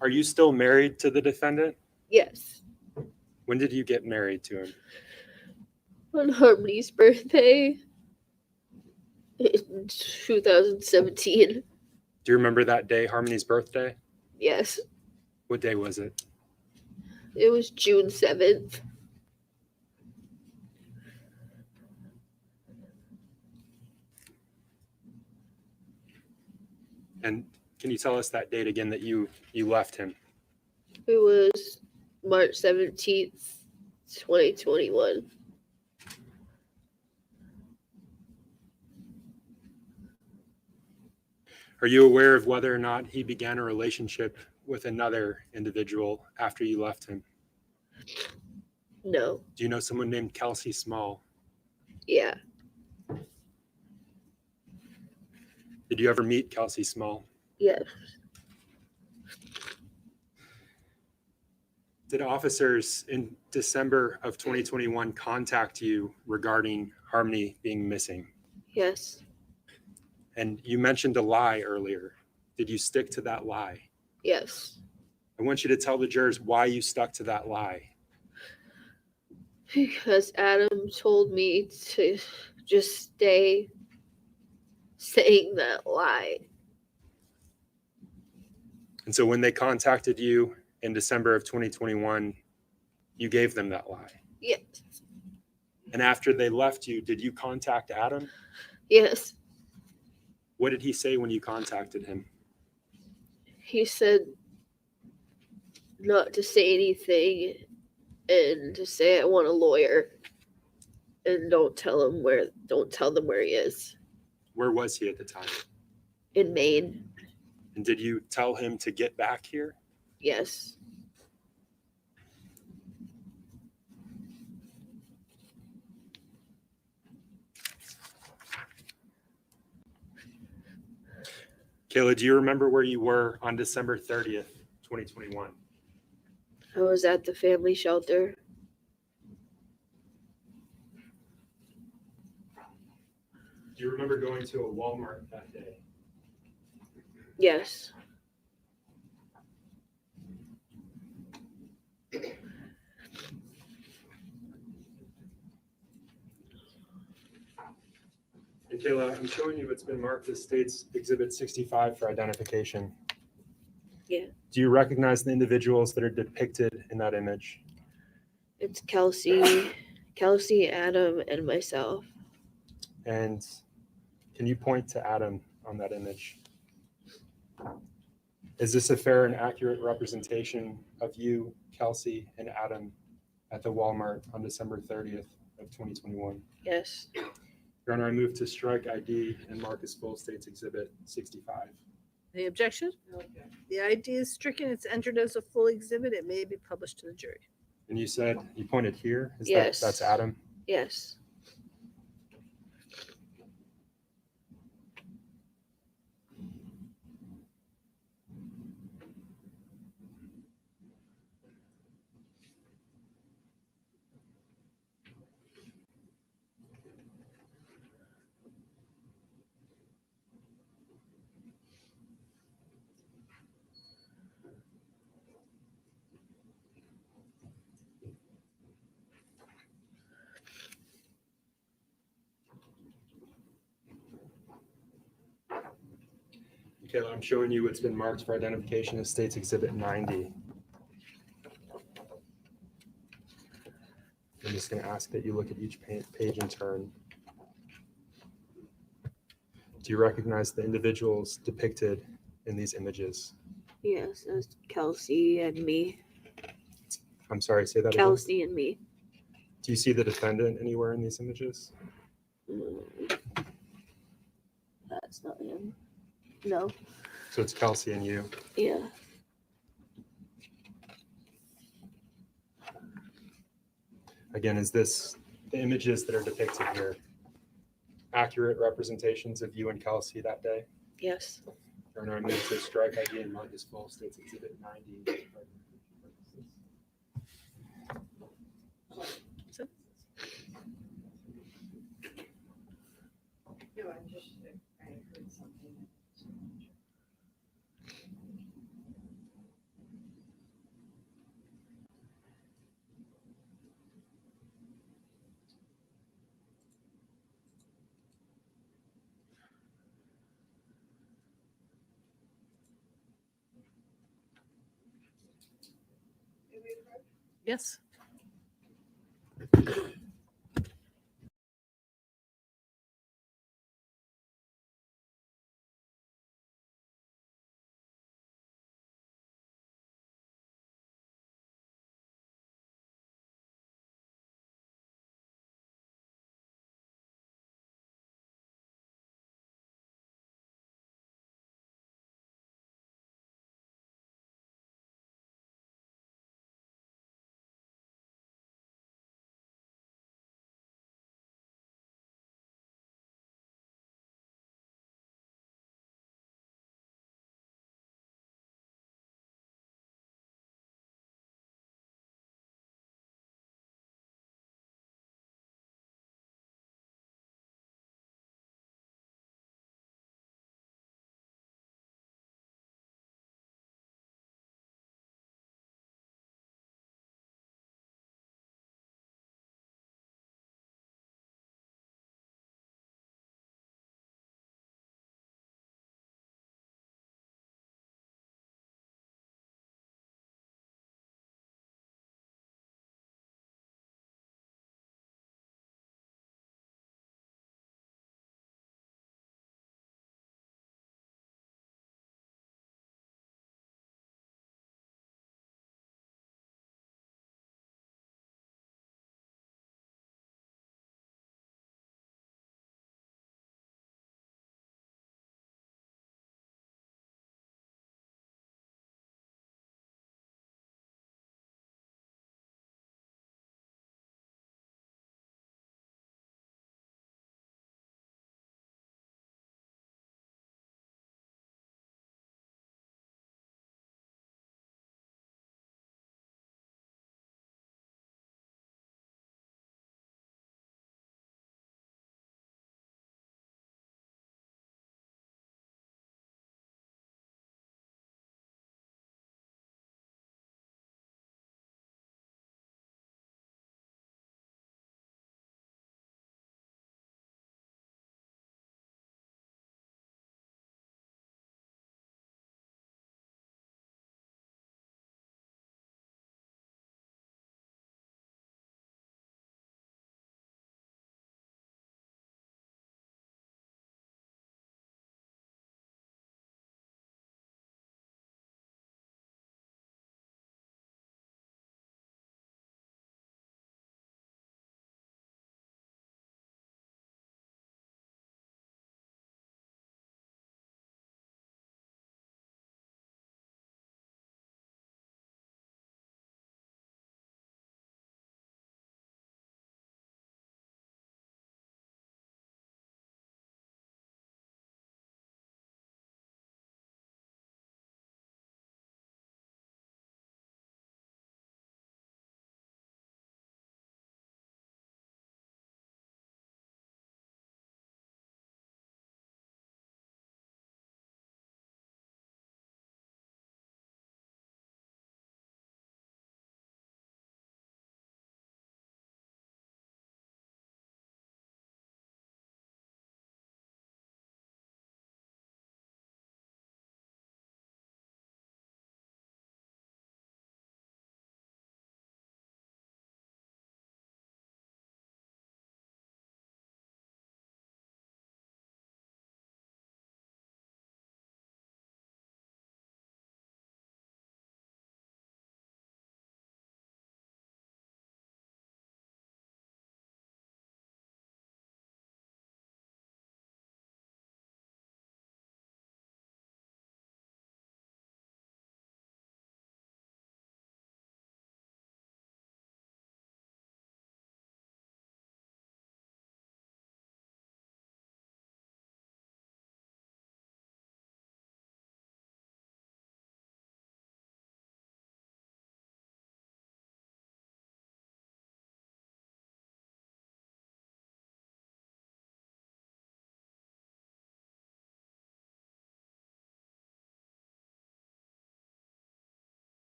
Are you still married to the defendant? Yes, When did you get married to him? on Harmony's birthday in 2017. Do you remember that day, Harmony's birthday? Yes, What day was it? it was June 7th. And can you tell us that date again that you left him? It was March 17th, 2021. Are you aware of whether or not he began a relationship with another individual after you left him? No, Do you know someone named Kelsey Small? yeah, Did you ever meet Kelsey Small? yes. Did officers in December of 2021 contact you regarding Harmony being missing? Yes, And you mentioned a lie earlier. Did you stick to that lie? yes. I want you to tell the jurors why you stuck to that lie. Because Adam told me to just stay saying that lie. And so when they contacted you in December of 2021, you gave them that lie. Yes, And after they left you, did you contact Adam? yes. What did he say when you contacted him? He said not to say anything and to say I want a lawyer and don't tell them where he is. Where was he at the time? In Maine. And did you tell him to get back here? Yes. Kayla, do you remember where you were on December 30th, 2021? I was at the family shelter. Do you remember going to a Walmart that day? Yes. And Kayla, I'm showing you it's been marked as State's Exhibit 65 for identification. Yeah. Do you recognize the individuals that are depicted in that image? It's Kelsey, Adam, and myself. And can you point to Adam on that image? Is this a fair and accurate representation of you, Kelsey, and Adam at the Walmart on December 30th of 2021? Yes. Your Honor, I move to strike ID and mark as full State's Exhibit 65. Any objection? The ID is stricken. It's entered as a full exhibit. It may be published to the jury. And you said, you pointed here? Yes. That's Adam? Yes. Kayla, I'm showing you what's been marked for identification as State's Exhibit 90. I'm just going to ask that you look at each page in turn. Do you recognize the individuals depicted in these images? Yes, that's Kelsey and me. I'm sorry, say that again. Kelsey and me. Do you see the defendant anywhere in these images? That's not him. No. So it's Kelsey and you. Yeah. Again, is this the images that are depicted here accurate representations of you and Kelsey that day? Yes. Your Honor, I move to strike ID and mark as full State's Exhibit 90. No, I heard something. Yes.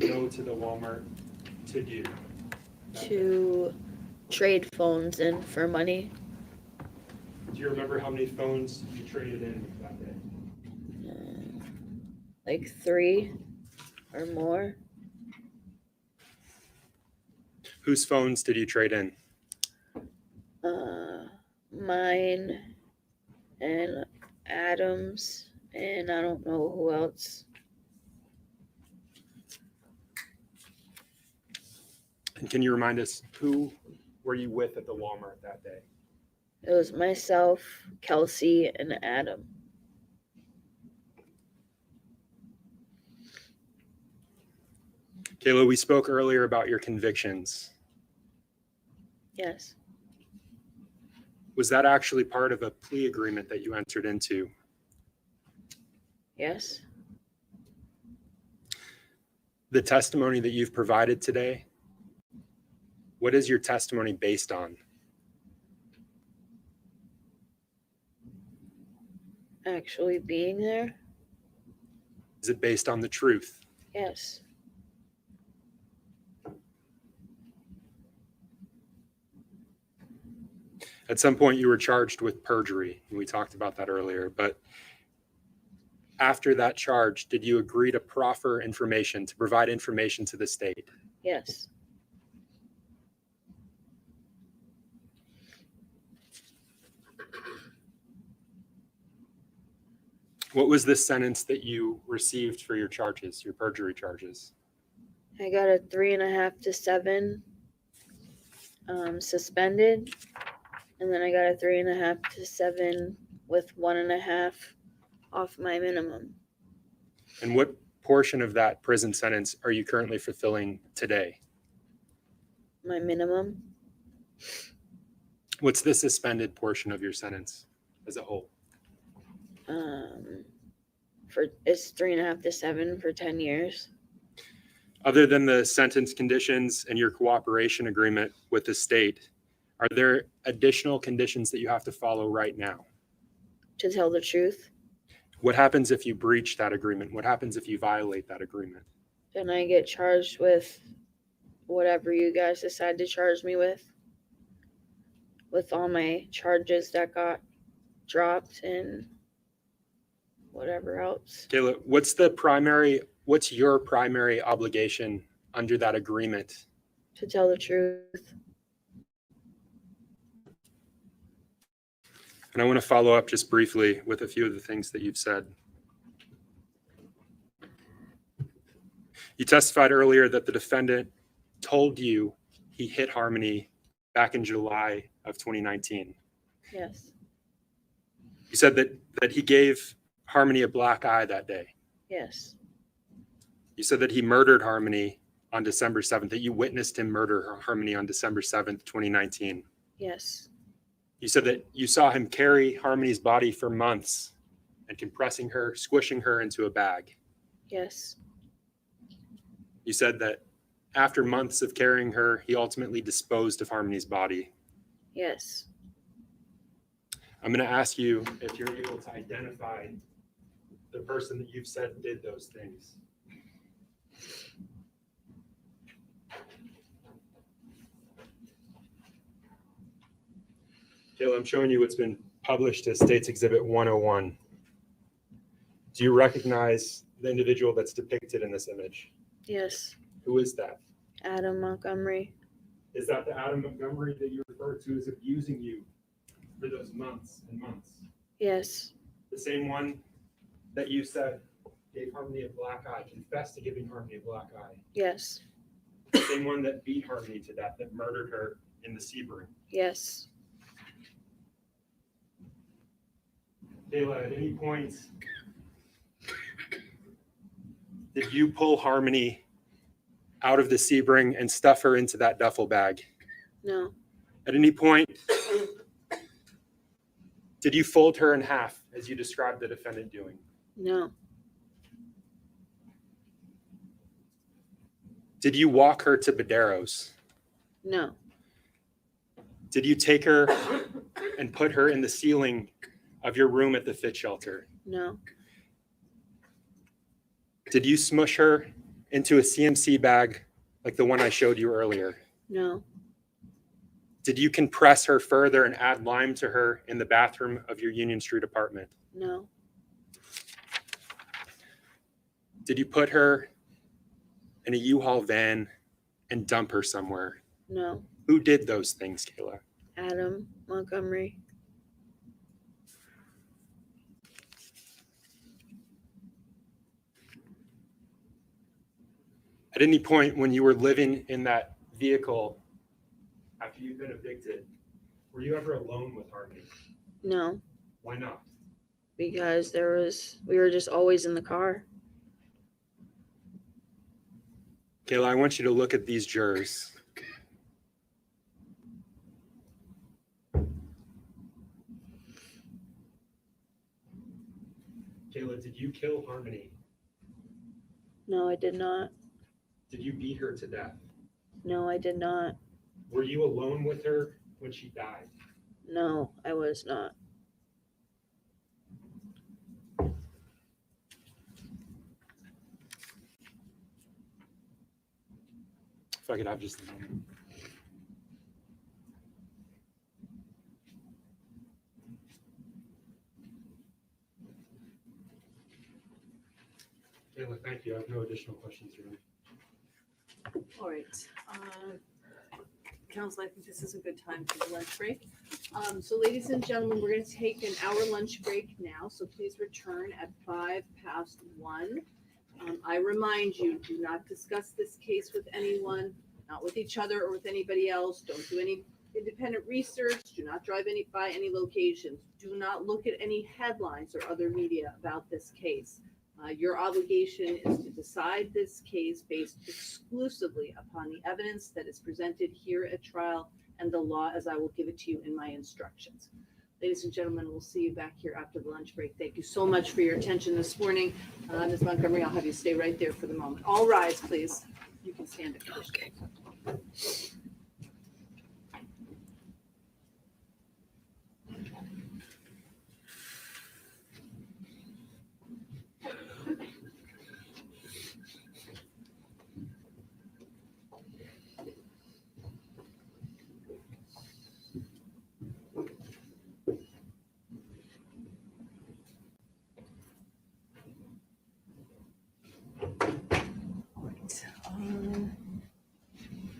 you go to the Walmart to do? To trade phones in for money. Do you remember how many phones you traded in that day? Like 3 or more. Whose phones did you trade in? Mine and Adam's, and I don't know who else. And can you remind us, who were you with at the Walmart that day? It was myself, Kelsey, and Adam. Kayla, we spoke earlier about your convictions. Yes. Was that actually part of a plea agreement that you entered into? Yes. The testimony that you've provided today, what is your testimony based on? Actually being there? Is it based on the truth? Yes. At some point you were charged with perjury, and we talked about that earlier, but after that charge, did you agree to proffer information, to provide information to the state? Yes. What was the sentence that you received for your charges, your perjury charges? I got a 3.5 to 7 suspended, and then I got a 3.5 to 7 with 1.5 off my minimum. And what portion of that prison sentence are you currently fulfilling today? My minimum, What's the suspended portion of your sentence as a whole? it's 3.5 to 7 for 10 years. Other than the sentence conditions and your cooperation agreement with the state, are there additional conditions that you have to follow right now? To tell the truth, What happens if you breach that agreement? What happens if you violate that agreement? then I get charged with whatever you guys decide to charge me with all my charges that got dropped and whatever else. Kayla, what's your primary obligation under that agreement? To tell the truth. And I want to follow up just briefly with a few of the things that you've said. You testified earlier that the defendant told you he hit Harmony back in July of 2019. Yes. You said that he gave Harmony a black eye that day. Yes. You said that he murdered Harmony on December 7th, that you witnessed him murder Harmony on December 7th, 2019. Yes. You said that you saw him carry Harmony's body for months and compressing her, squishing her into a bag. Yes. You said that after months of carrying her, he ultimately disposed of Harmony's body. Yes. I'm going to ask you if you're able to identify the person that you've said did those things. Kayla, I'm showing you what's been published as State's Exhibit 101. Do you recognize the individual that's depicted in this image? Yes. Who is that? Adam Montgomery. Is that the Adam Montgomery that you refer to as abusing you for those months and months? Yes. The same one that you said gave Harmony a black eye, confessed to giving Harmony a black eye. Yes. The same one that beat Harmony to death, that murdered her in the Sebring. Yes. Kayla, at any point, did you pull Harmony out of the Sebring and stuff her into that duffel bag? No. At any point, did you fold her in half as you described the defendant doing? No. Did you walk her to Badero's? No. Did you take her and put her in the ceiling of your room at the Fit Shelter? No. Did you smush her into a CMC bag like the one I showed you earlier? No. Did you compress her further and add lime to her in the bathroom of your Union Street apartment? No. Did you put her in a U-Haul van and dump her somewhere? No. Who did those things, Kayla? Adam Montgomery. At any point when you were living in that vehicle after you'd been evicted, were you ever alone with Harvey? No. Why not? Because we were just always in the car. Kayla, I want you to look at these jurors. Kayla, did you kill Harmony? No, I did not. Did you beat her to death? No, I did not. Were you alone with her when she died? No, I was not. If I could have just a moment. Kayla, thank you. I have no additional questions for you. All right. Council, I think this is a good time for the lunch break. So ladies and gentlemen, we're going to take an hour lunch break now. So please return at 1:05. I remind you, do not discuss this case with anyone, not with each other or with anybody else. Don't do any independent research. Do not drive by any locations. Do not look at any headlines or other media about this case. Your obligation is to decide this case based exclusively upon the evidence that is presented here at trial and the law as I will give it to you in my instructions. Ladies and gentlemen, we'll see you back here after the lunch break. Thank you so much for your attention this morning. Ms. Montgomery, I'll have you stay right there for the moment. All rise, please. You can stand if you wish. Okay.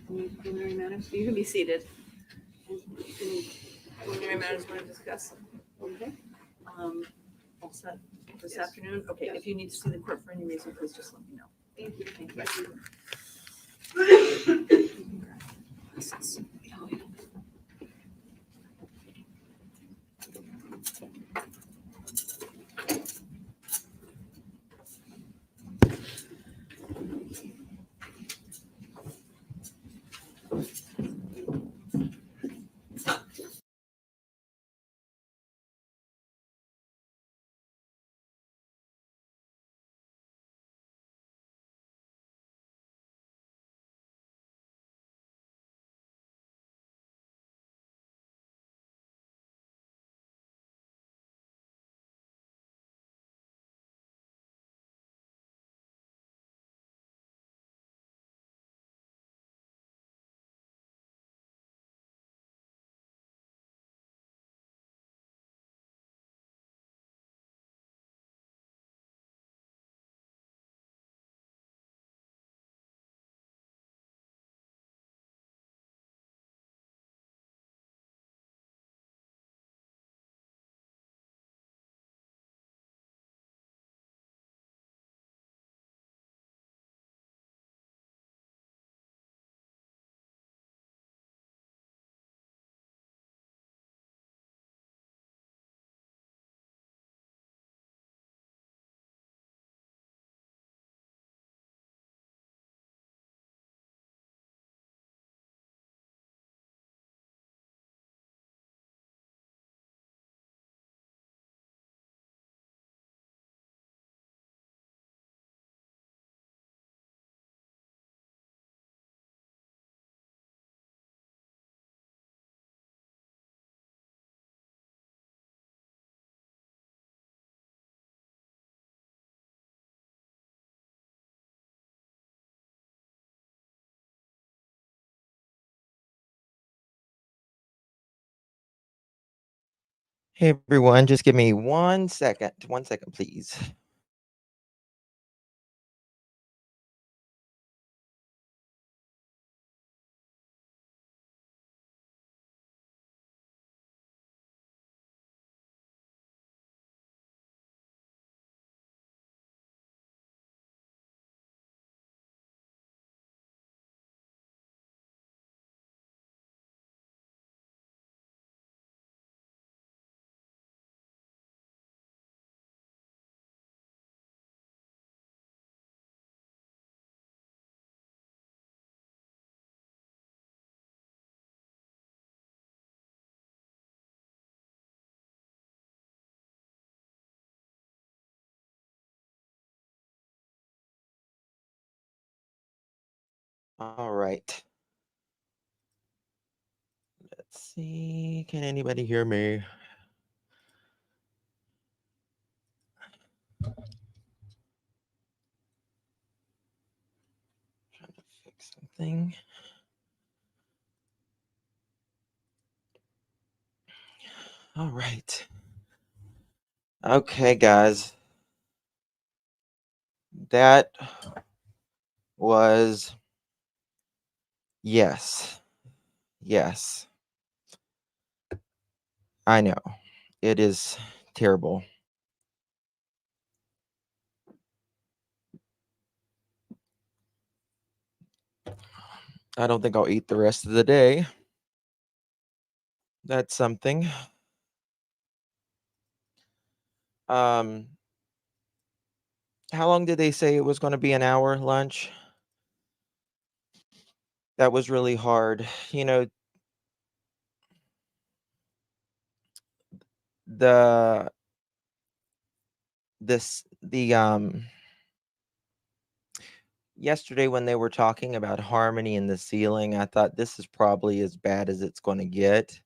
Any preliminary matters? You can be seated. Any preliminary matters you want to discuss? Okay. All set this afternoon? Okay, if you need to see the court for any reason, please just let me know. Thank you. Thank you. Hey everyone, just give me 1 second. 1 second, please. All right. Let's see. Can anybody hear me? Trying to fix something. All right. Okay, guys. That was yes. Yes. I know. It is terrible. I don't think I'll eat the rest of the day. That's something. Um how long did they say it was going to be, an hour lunch? That was really hard. You know, the the yesterday when they were talking about harmony in the ceiling, I thought this is probably as bad as it's going to get.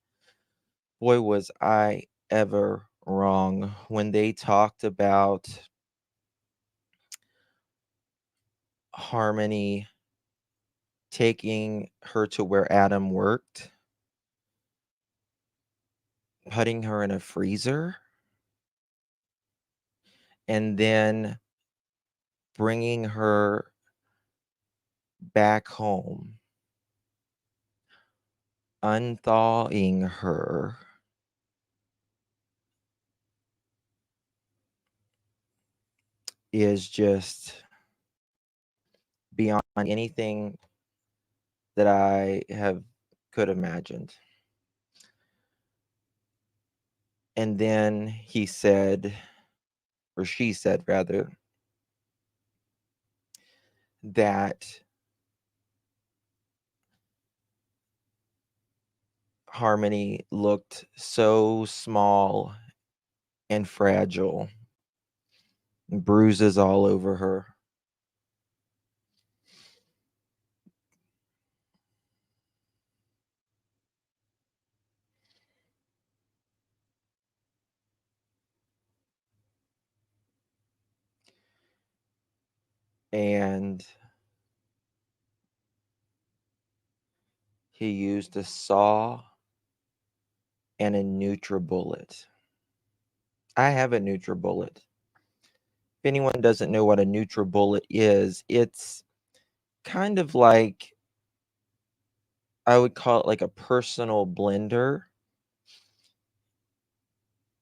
Boy, was I ever wrong when they talked about Harmony taking her to where Adam worked, putting her in a freezer, and then bringing her back home, unthawing her. Is just beyond anything that I have could imagined. And then he said, or she said rather, that Harmony looked so small and fragile, bruises all over her. And he used a saw and a NutriBullet. I have a NutriBullet. If anyone doesn't know what a NutriBullet is, it's kind of like, I would call it like a personal blender.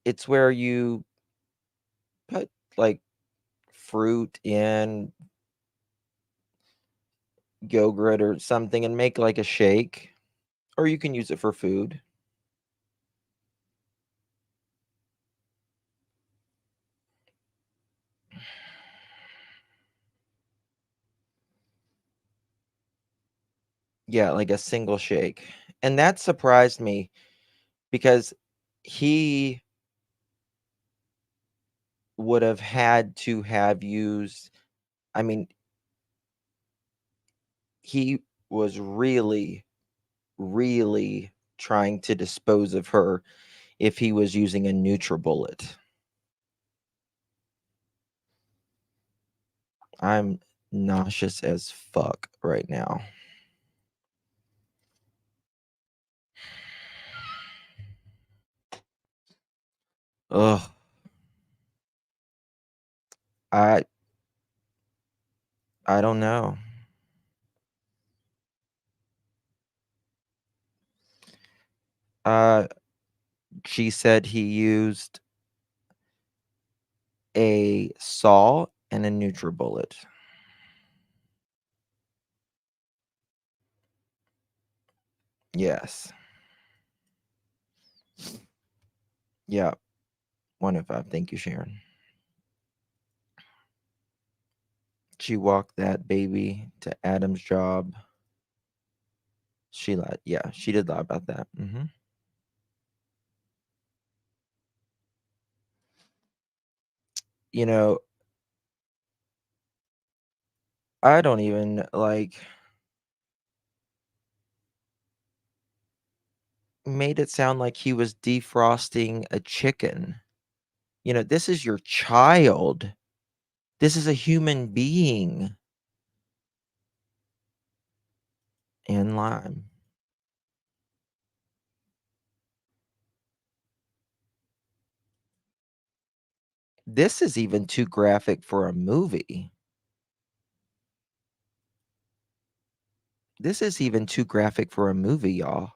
It's where you put like fruit in, yogurt or something, and make like a shake, or you can use it for food. Yeah, like a single shake. And that surprised me because he would have had to have used, I mean, he was really, really trying to dispose of her if he was using a NutriBullet. I'm nauseous as fuck right now. Ugh. I I don't know. Uh, she said he used a saw and a NutriBullet. Yes. Yeah. 105. Thank you, Sharon. She walked that baby to Adam's job. She lied. Yeah, she did lie about that. You know, I don't even like made it sound like he was defrosting a chicken. This is your child. This is a human being. And lime. This is even too graphic for a movie. This is even too graphic for a movie, y'all.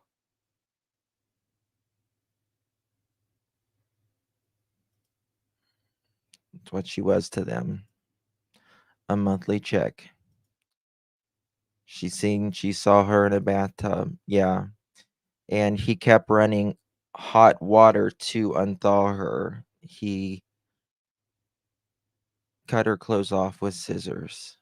It's what she was to them. A monthly check. She saw her in a bathtub. Yeah. And he kept running hot water to unthaw her. He cut her clothes off with scissors.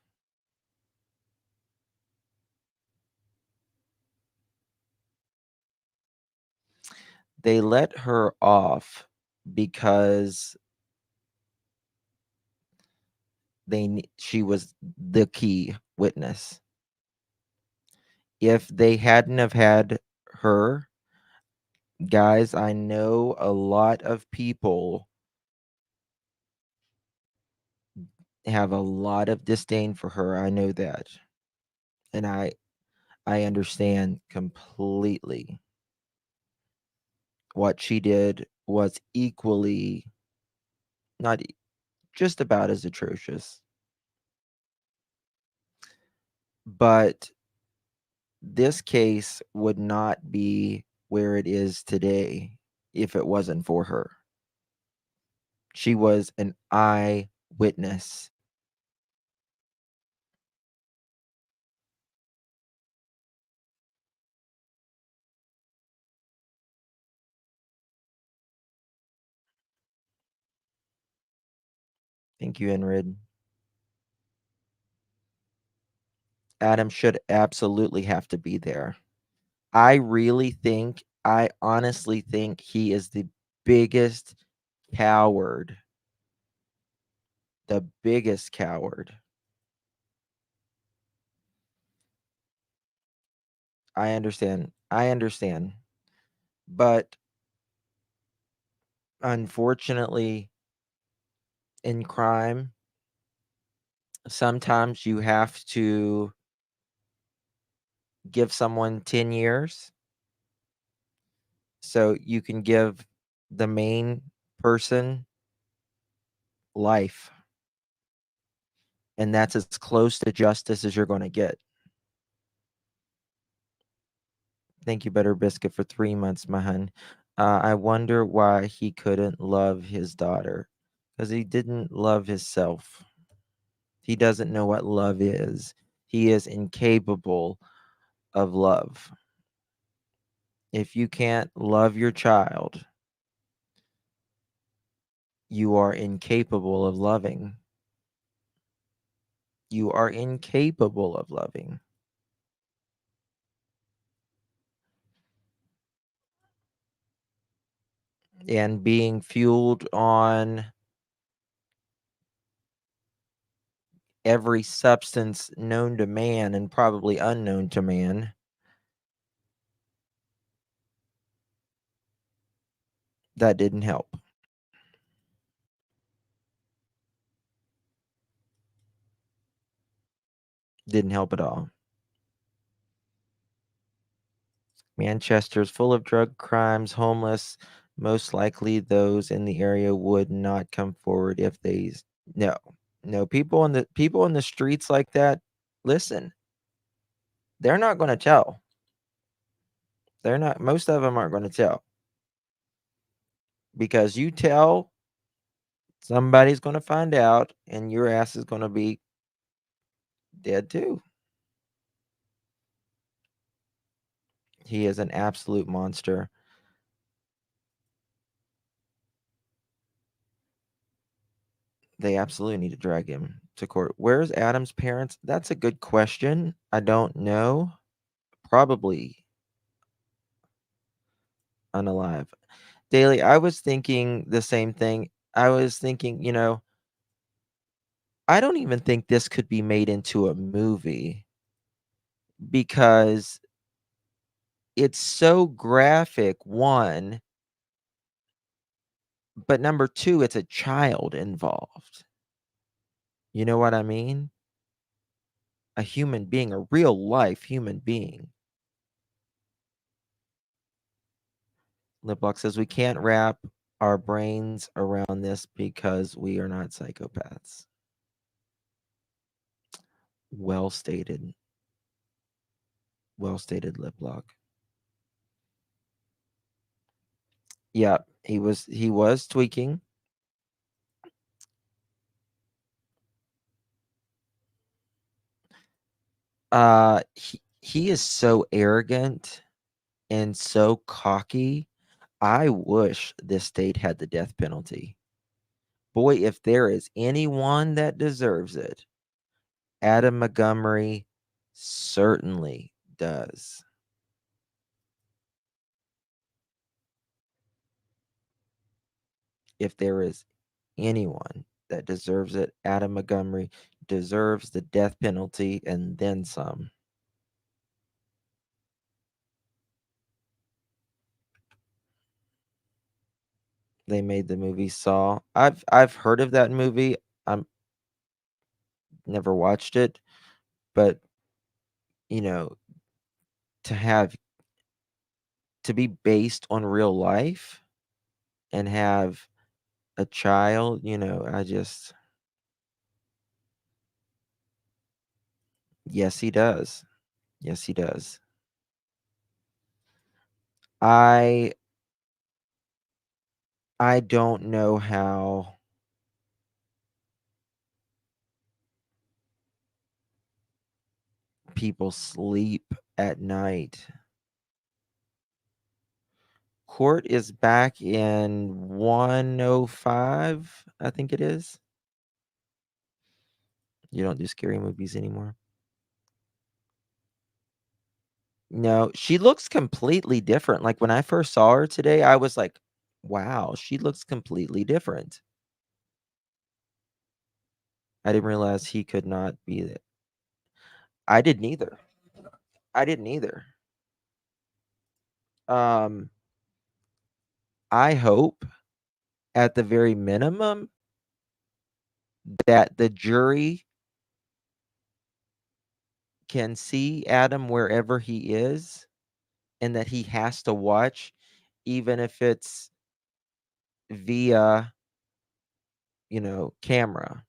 They let her off because she was the key witness. If they hadn't have had her, guys, I know a lot of people have a lot of disdain for her. I know that. And I understand completely. What she did was equally not just about as atrocious. But this case would not be where it is today if it wasn't for her. She was an eyewitness. Thank you, Enrid. Adam should absolutely have to be there. I honestly think he is the biggest coward. The biggest coward. I understand. I understand. But unfortunately, in crime, sometimes you have to give someone 10 years so you can give the main person life. And that's as close to justice as you're going to get. Thank you, Butter Biscuit, for 3 months, my hun. I wonder why he couldn't love his daughter. Because he didn't love himself. He doesn't know what love is. He is incapable of love. If you can't love your child, you are incapable of loving. You are incapable of loving. And being fueled on every substance known to man and probably unknown to man, that didn't help. Didn't help at all. Manchester's full of drug crimes, homeless, Most likely those in the area would not come forward if they no. No, people in the streets like that, listen, they're not going to tell. They're not, most of them aren't going to tell. Because you tell, somebody's going to find out and your ass is going to be dead too. He is an absolute monster. They absolutely need to drag him to court. Where's Adam's parents? That's a good question. I don't know. Probably unalive. Daily, I was thinking the same thing. I was thinking, I don't even think this could be made into a movie because it's so graphic, one, but number two, it's a child involved. You know what I mean? A human being, a real life human being. Liplock says we can't wrap our brains around this because we are not psychopaths. Well stated. Well stated, Liplock. Yeah, he was tweaking. He is so arrogant and so cocky. I wish this state had the death penalty. Boy, if there is anyone that deserves it, Adam Montgomery certainly does. If there is anyone that deserves it, Adam Montgomery deserves the death penalty and then some. They made the movie Saw. I've heard of that movie. I'm never watched it, but you know, to be based on real life and have a child, I just yes, he does. Yes, he does. I I don't know how people sleep at night. Court is back in 105, I think it is. You don't do scary movies anymore? No, she looks completely different. Like, when I first saw her today, I was like, "Wow, she looks completely different." I didn't realize he could not be there. I didn't either. I didn't either. Um, I hope, at the very minimum, that the jury can see Adam wherever he is and that he has to watch, even if it's via, camera.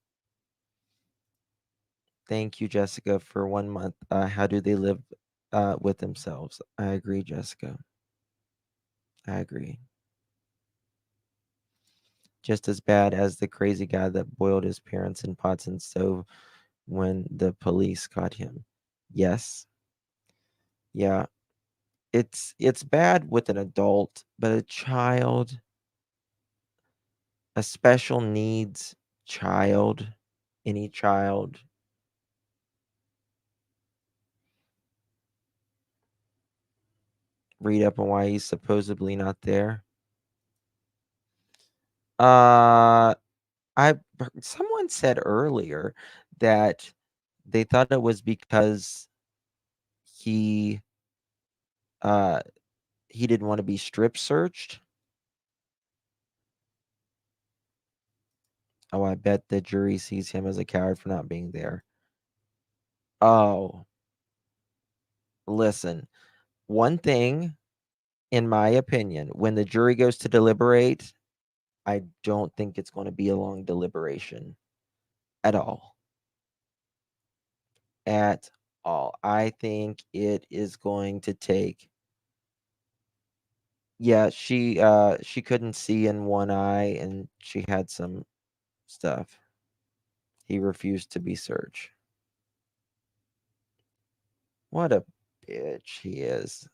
Thank you, Jessica, for 1 month. How do they live with themselves? I agree, Jessica. I agree. Just as bad as the crazy guy that boiled his parents in pots and stove when the police caught him. Yes. Yeah. It's bad with an adult, but a child, a special needs child, any child. Read up on why he's supposedly not there. Uh Someone said earlier that they thought it was because he uh he didn't want to be strip searched. Oh, I bet the jury sees him as a coward for not being there. Oh, listen. One thing in my opinion, when the jury goes to deliberate, I don't think it's going to be a long deliberation at all. At all. I think it is going to take. Yeah, she couldn't see in one eye and she had some stuff. He refused to be searched. What a bitch he is.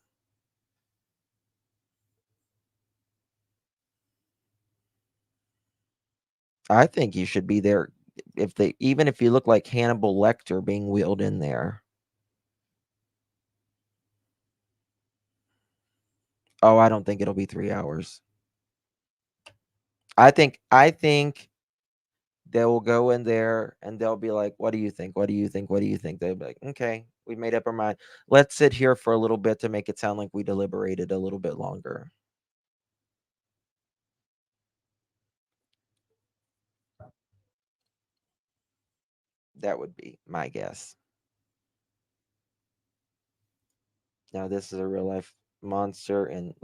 I think you should be there even if you look like Hannibal Lecter being wheeled in there. Oh, I don't think it'll be 3 hours. I think they will go in there and they'll be like, "What do you think? What do you think? What do you think?" They'll be like, "Okay, we made up our mind. Let's sit here for a little bit to make it sound like we deliberated a little bit longer." That would be my guess. Now, this is a real life monster in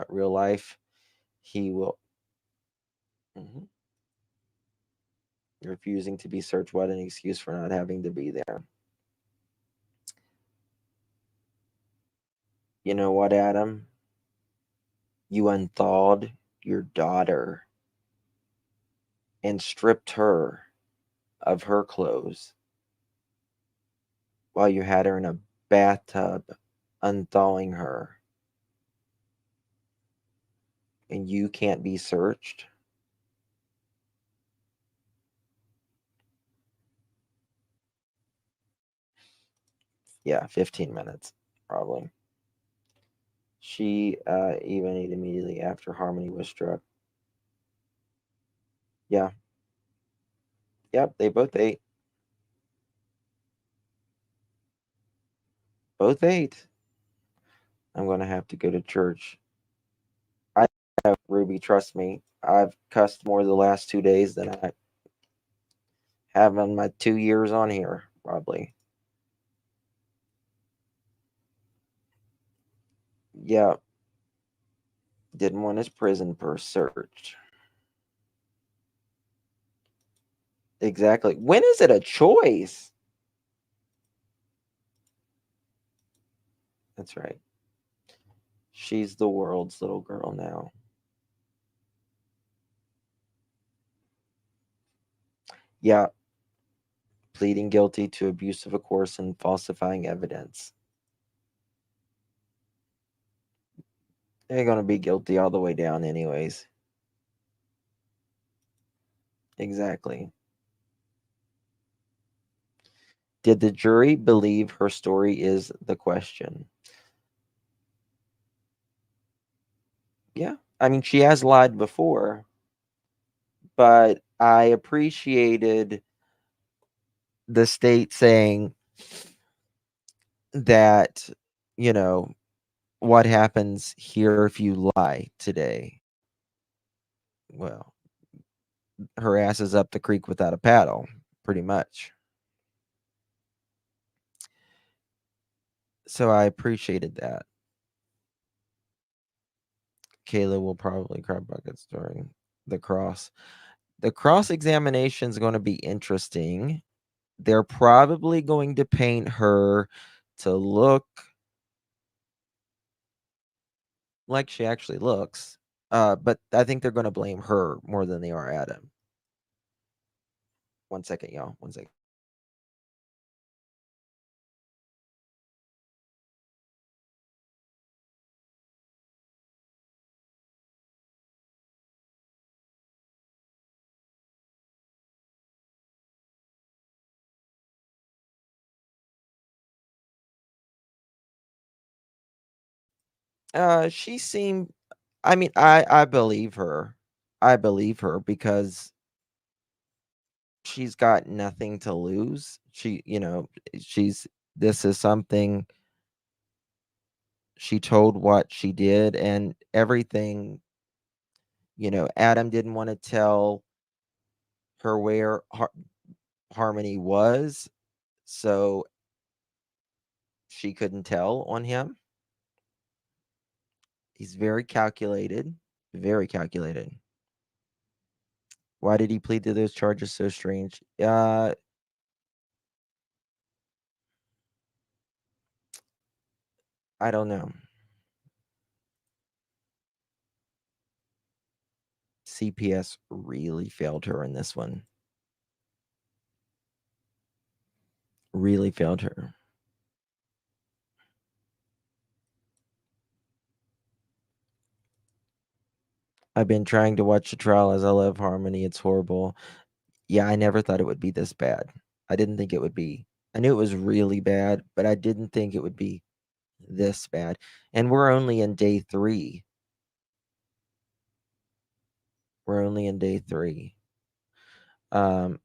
real life. He will. Mhm. Refusing to be searched. What an excuse for not having to be there. You know what, Adam? You unthawed your daughter and stripped her of her clothes while you had her in a bathtub unthawing her. And you can't be searched? Yeah, 15 minutes, probably. She even ate immediately after Harmony was struck. Yeah. Yep, they both ate. Both ate. I'm going to have to go to church. I know, Ruby, trust me. I've cussed more the last 2 days than I have in my 2 years on here, probably. Yeah. Didn't want his prison purse searched. Exactly. When is it a choice? That's right. She's the world's little girl now. Yeah. Pleading guilty to abuse of a course and falsifying evidence. They're going to be guilty all the way down, anyways. Exactly. Did the jury believe her story is the question? Yeah. I mean, she has lied before, but I appreciated the state saying that, you know, what happens here if you lie today? Well, her ass is up the creek without a paddle, pretty much. So I appreciated that. Kayla will probably cry buckets during the cross. The cross examination is going to be interesting. They're probably going to paint her to look like she actually looks. But I think they're going to blame her more than they are Adam. 1 second, y'all. 1 second. She seemed. I mean, I believe her. I believe her because she's got nothing to lose. She's this is something she told what she did and everything. Adam didn't want to tell her where Harmony was, so she couldn't tell on him. He's very calculated. Very calculated. Why did he plead to those charges? So strange. I don't know. CPS really failed her in this one. Really failed her. I've been trying to watch the trial as I love Harmony. It's horrible. Yeah, I never thought it would be this bad. I didn't think it would be. I knew it was really bad, but I didn't think it would be this bad. And we're only in day 3. We're only in day 3. Um,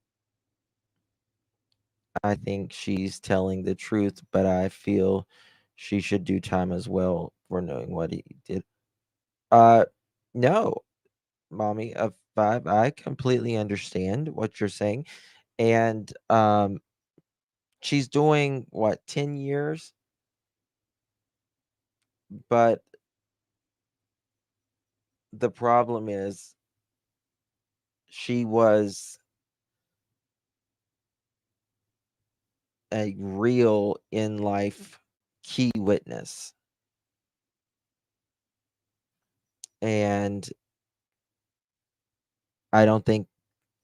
I think she's telling the truth, but I feel she should do time as well for knowing what he did. No, mommy of 5, I completely understand what you're saying. And she's doing what, 10 years? But the problem is she was a real in life key witness. And I don't think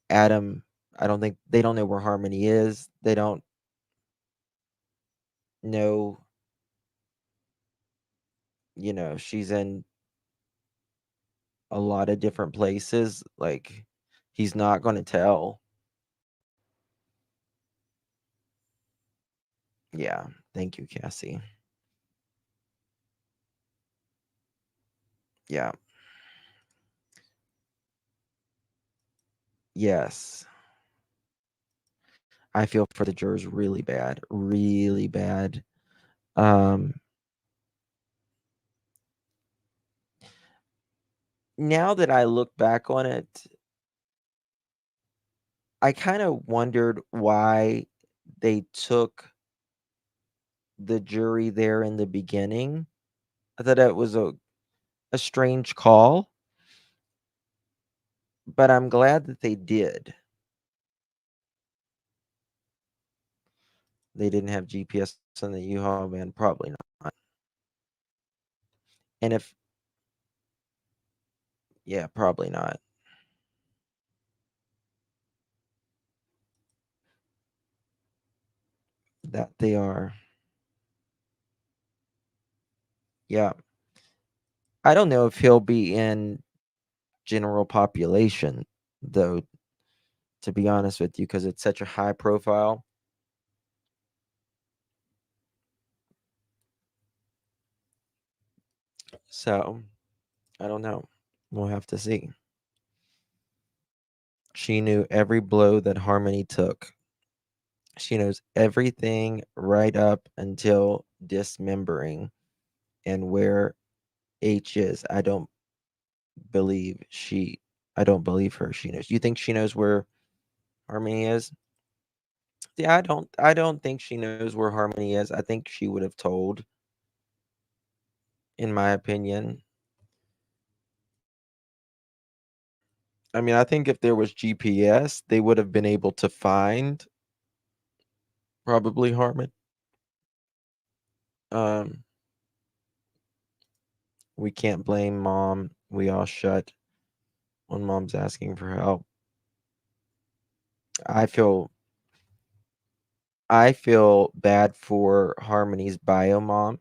Adam, I don't think they don't know where Harmony is. They don't know, she's in a lot of different places. Like, he's not going to tell. Yeah. Thank you, Cassie. Yeah. Yes. I feel for the jurors really bad. Really bad. Now that I look back on it, I kind of wondered why they took the jury there in the beginning. I thought it was a strange call, but I'm glad that they did. They didn't have GPS on the U-Haul van, probably not. And if, yeah, probably not. That they are. Yeah. I don't know if he'll be in general population, though, to be honest with you, because it's such a high profile. So, I don't know. We'll have to see. She knew every blow that Harmony took. She knows everything right up until dismembering and where H is. Believe she I don't believe her. She knows. You think she knows where Harmony is? Yeah, I don't think she knows where Harmony is. I think she would have told, in my opinion. I mean, I think if there was GPS, they would have been able to find probably Harmon. Um, we can't blame mom. We all shut when mom's asking for help. I feel I feel bad for Harmony's bio mom.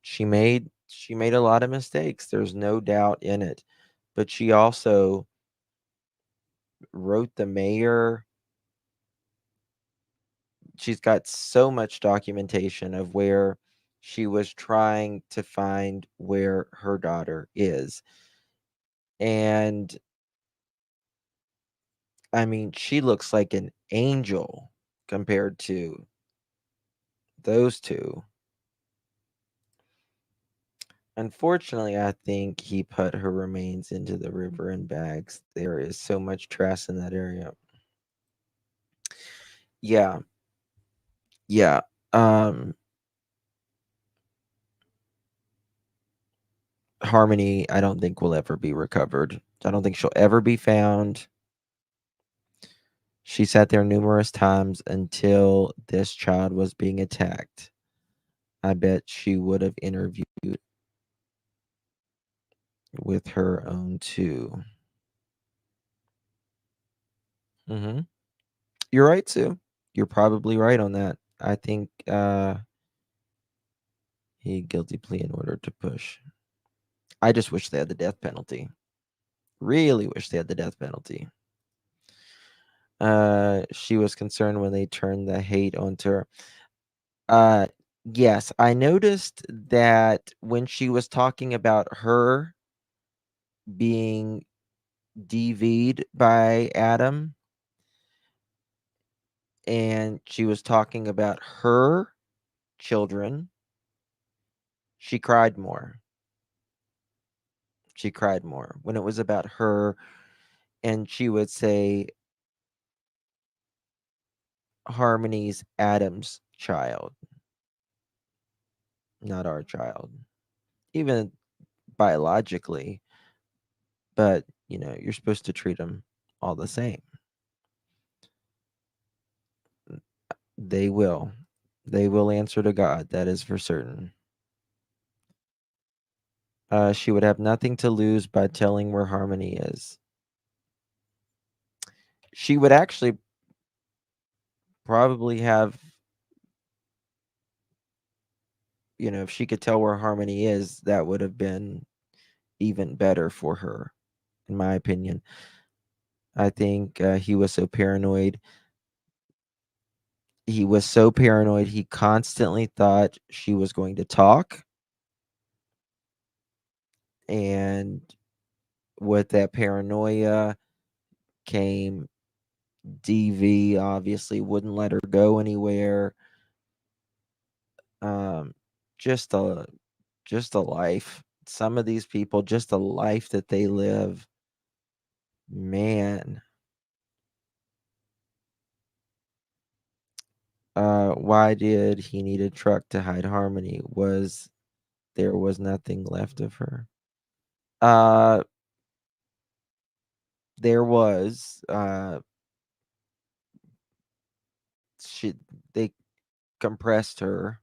She made a lot of mistakes. There's no doubt in it. But she also wrote the mayor. She's got so much documentation of where she was trying to find where her daughter is. And I mean, she looks like an angel compared to those two. Unfortunately, I think he put her remains into the river in bags. There is so much trash in that area. Yeah. Yeah. Um Harmony, I don't think will ever be recovered. I don't think she'll ever be found. She sat there numerous times until this child was being attacked. I bet she would have interviewed with her own too. Hmm. You're right, Sue. You're probably right on that. I think he guilty plea in order to push. I just wish they had the death penalty. Really wish they had the death penalty. She was concerned when they turned the hate onto her. Uh, yes, I noticed that when she was talking about her being DV'd by Adam, and she was talking about her children, she cried more. She cried more when it was about her, and she would say Harmony's Adam's child, not our child, even biologically. But you're supposed to treat them all the same. They will. They will answer to God. That is for certain. She would have nothing to lose by telling where Harmony is. She would actually probably have, if she could tell where Harmony is, that would have been even better for her, in my opinion. I think he was so paranoid. He constantly thought she was going to talk. And with that paranoia came DV, obviously wouldn't let her go anywhere. Um, just a life. Some of these people, just a life that they live. Man. Why did he need a truck to hide Harmony? There was nothing left of her? Uh there was she they compressed her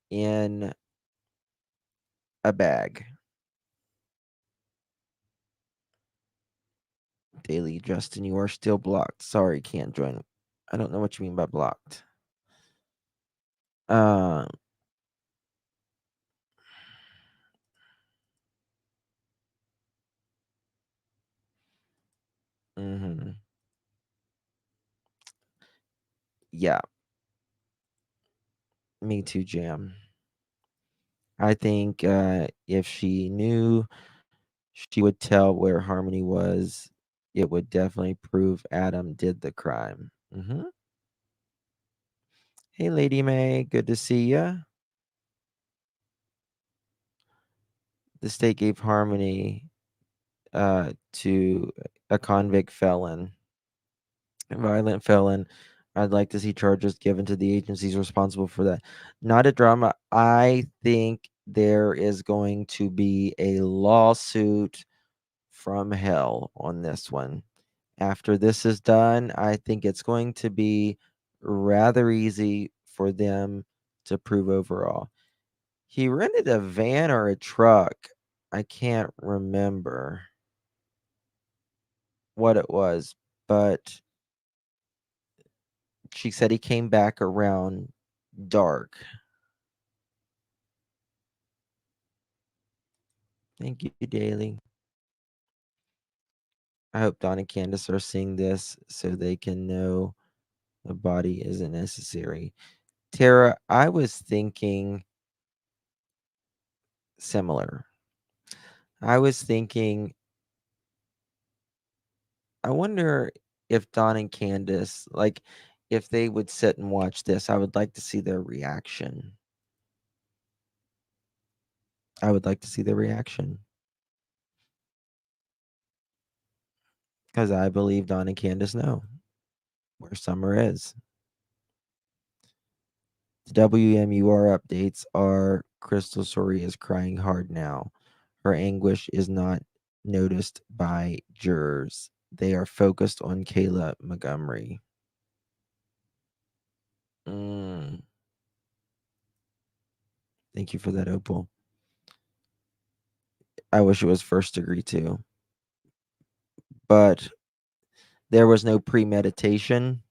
in a bag. Daily, Justin, you are still blocked. Sorry, can't join. I don't know what you mean by blocked. Um, mhm. Yeah, me too, Jam. I think if she knew, she would tell where Harmony was. It would definitely prove Adam did the crime. Hey, Lady May, good to see ya. The state gave Harmony to a convict felon, a violent felon. I'd like to see charges given to the agencies responsible for that. Not a drama. I think there is going to be a lawsuit from hell on this one. After this is done, I think it's going to be rather easy for them to prove overall. He rented a van or a truck. I can't remember what it was, but she said he came back around dark. Thank you, Daily. I hope Don and Candace are seeing this so they can know the body isn't necessary. Tara, I was thinking similar. I was thinking, I wonder if Don and Candace, like, if they would sit and watch this, I would like to see their reaction. I would like to see their reaction. Because I believe Don and Candace know where Summer is. The WMUR updates are Crystal Story is crying hard now. Her anguish is not noticed by jurors. They are focused on Kayla Montgomery. Mm. Thank you for that, Opal. I wish it was first degree too. But there was no premeditation,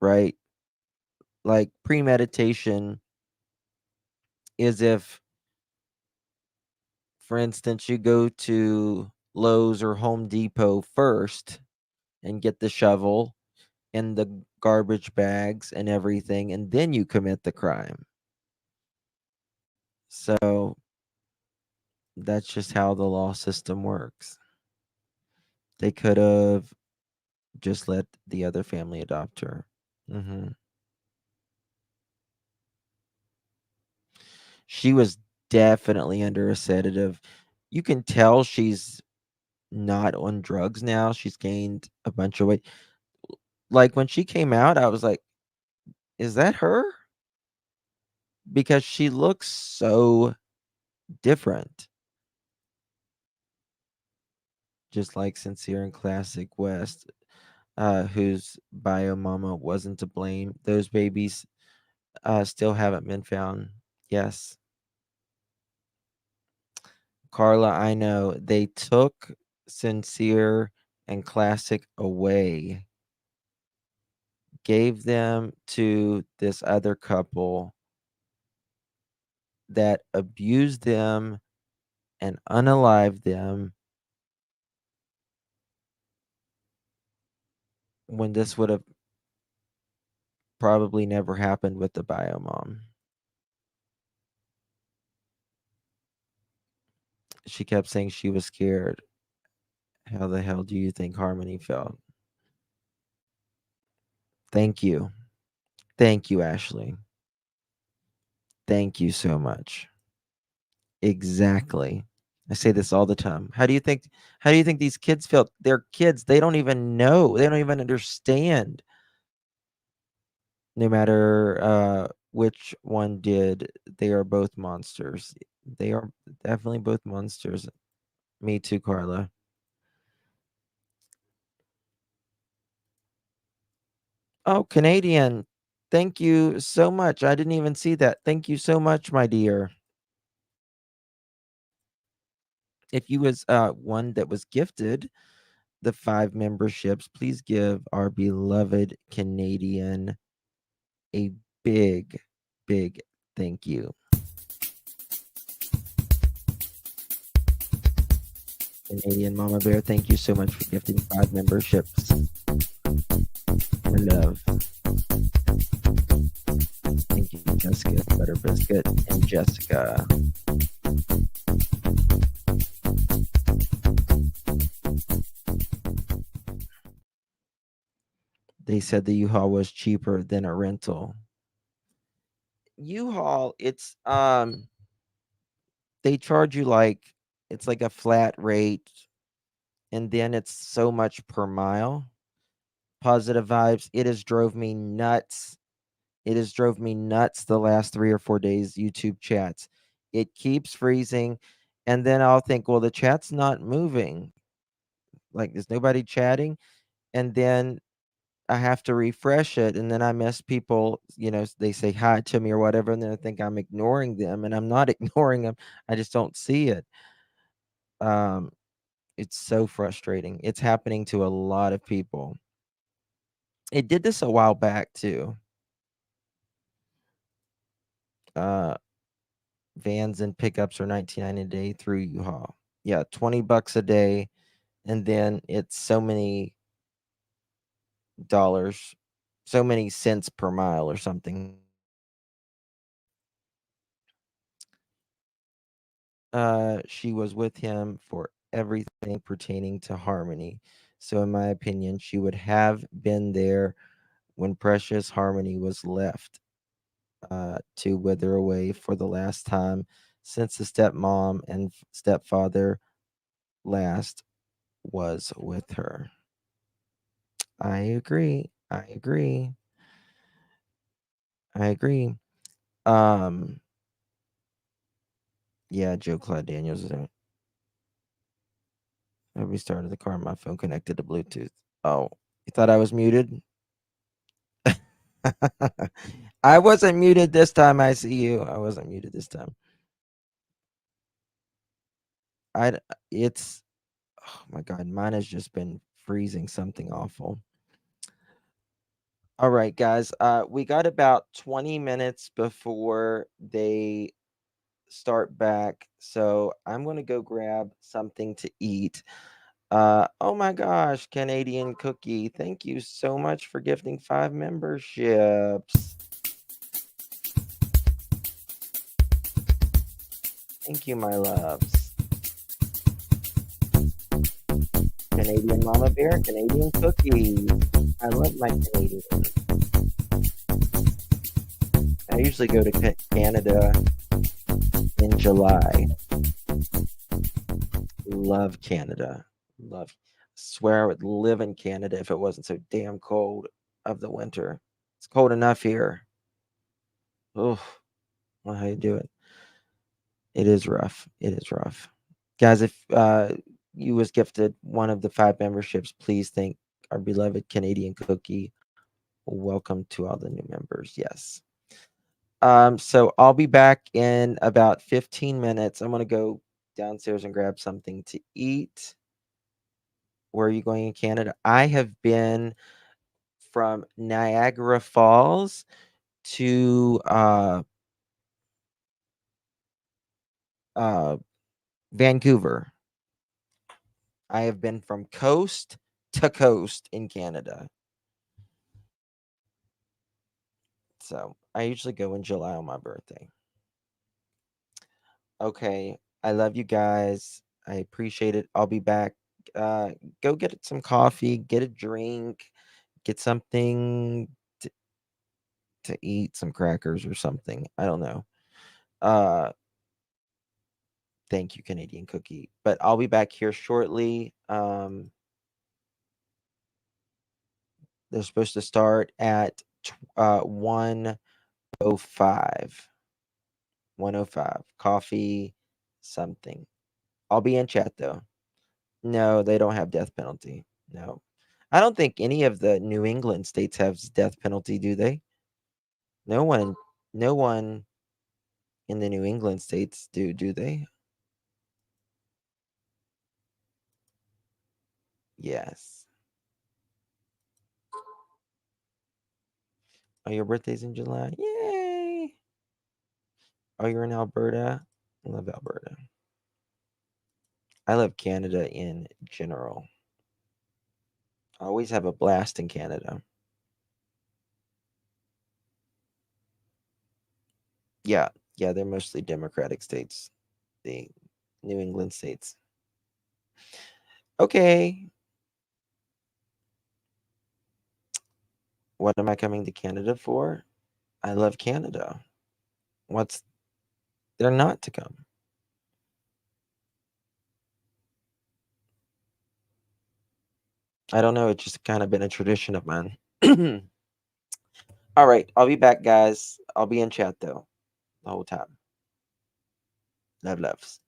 right? Like premeditation is if, for instance, you go to Lowe's or Home Depot first and get the shovel and the garbage bags and everything, and then you commit the crime. So that's just how the law system works. They could have just let the other family adopt her. Hmm. She was definitely under a sedative. You can tell she's not on drugs now. She's gained a bunch of weight. Like when she came out, I was like, is that her? Because she looks so different. Just like Sincere and Classic West, whose bio mama wasn't to blame. Those babies still haven't been found. Yes. Carla, I know they took Sincere and Classic away, gave them to this other couple that abused them and unalived them when this would have probably never happened with the bio mom. She kept saying she was scared. How the hell do you think Harmony felt? Thank you. Thank you, Ashley. Thank you so much. Exactly. I say this all the time. How do you think these kids felt? They're kids. They don't even know. They don't even understand. No matter which one did, they are both monsters. They are definitely both monsters. Me too, Carla. Oh, Canadian. Thank you so much. I didn't even see that. Thank you so much, my dear. If you was one that was gifted the 5 memberships, please give our beloved Canadian a big, big thank you. Canadian Mama Bear, thank you so much for gifting 5 memberships. I love. Thank you, Jessica, Butter Biscuit, and Jessica. They said the U-Haul was cheaper than a rental. U-Haul, they charge you like it's like a flat rate, and then it's so much per mile. Positive vibes. It has drove me nuts. It has drove me nuts the last 3 or 4 days, YouTube chats. It keeps freezing, and then I'll think, well, the chat's not moving. Like, there's nobody chatting, and then I have to refresh it, and then I miss people, they say hi to me or whatever, and then I think I'm ignoring them, and I'm not ignoring them. I just don't see it. Um, it's so frustrating. It's happening to a lot of people. It did this a while back too. Uh, Vans and pickups are $19.90 a day through U-Haul. Yeah, $20 a day, and then it's so many dollars, so many cents per mile or something. She was with him for everything pertaining to Harmony. So in my opinion, she would have been there when Precious Harmony was left to wither away for the last time since the stepmom and stepfather last was with her. I agree. I agree. I agree. Um Yeah, Joe Claude Daniels is in it. I restarted the car. My phone connected to Bluetooth. Oh, you thought I was muted? I wasn't muted this time. I see you. I wasn't muted this time. I. It's. Oh my God, mine has just been freezing something awful. All right, guys. We got about 20 minutes before they start back, so I'm gonna go grab something to eat. Oh my gosh, Canadian Cookie, thank you so much for gifting 5 memberships. Thank you, my loves. Canadian Mama Bear, Canadian Cookie. I love my Canadians. I usually go to Canada in July. Love Canada. Love. Swear I would live in Canada if it wasn't so damn cold of the winter. It's cold enough here. Oh, well, how you do it? It is rough. It is rough. Guys, if you was gifted one of the 5 memberships, please thank our beloved Canadian Cookie. Welcome to all the new members. Yes. So I'll be back in about 15 minutes. I'm gonna go downstairs and grab something to eat. Where are you going in Canada? I have been from Niagara Falls to uh Vancouver. I have been from coast to coast in Canada. So I usually go in July on my birthday. Okay. I love you guys. I appreciate it. I'll be back. Uh, go get some coffee, get a drink, get something to eat, some crackers or something. I don't know. Uh, thank you, Canadian Cookie. But I'll be back here shortly. They're supposed to start at 1:05. 1:05. Coffee, something. I'll be in chat though. No, they don't have death penalty. No. I don't think any of the New England states have death penalty, do they? No one in the New England states do they? Yes. Oh, your birthday's in July. Yay. Oh, you're in Alberta. I love Alberta. I love Canada in general. I always have a blast in Canada. Yeah, yeah, they're mostly Democratic states, the New England states. Okay. What am I coming to Canada for? I love Canada. What's there not to come? I don't know. It's just kind of been a tradition of mine. All right. I'll be back, guys. I'll be in chat, though, the whole time. Love, loves.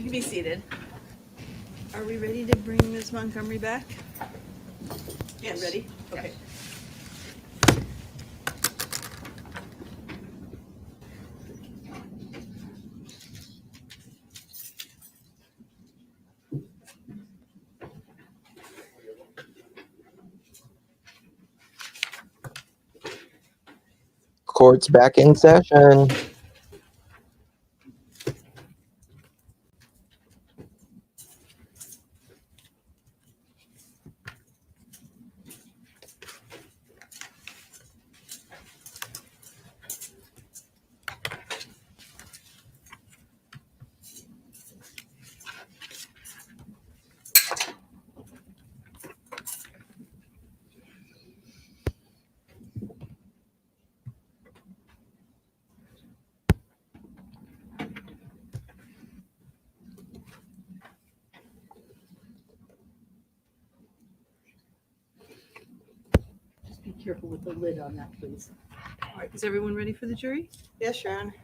You can be seated. Are we ready to bring Ms. Montgomery back? Yes. Ready? Okay. Court's back in session. Just be careful with the lid on that, please. All right, is everyone ready for the jury? Yes, Your Honor.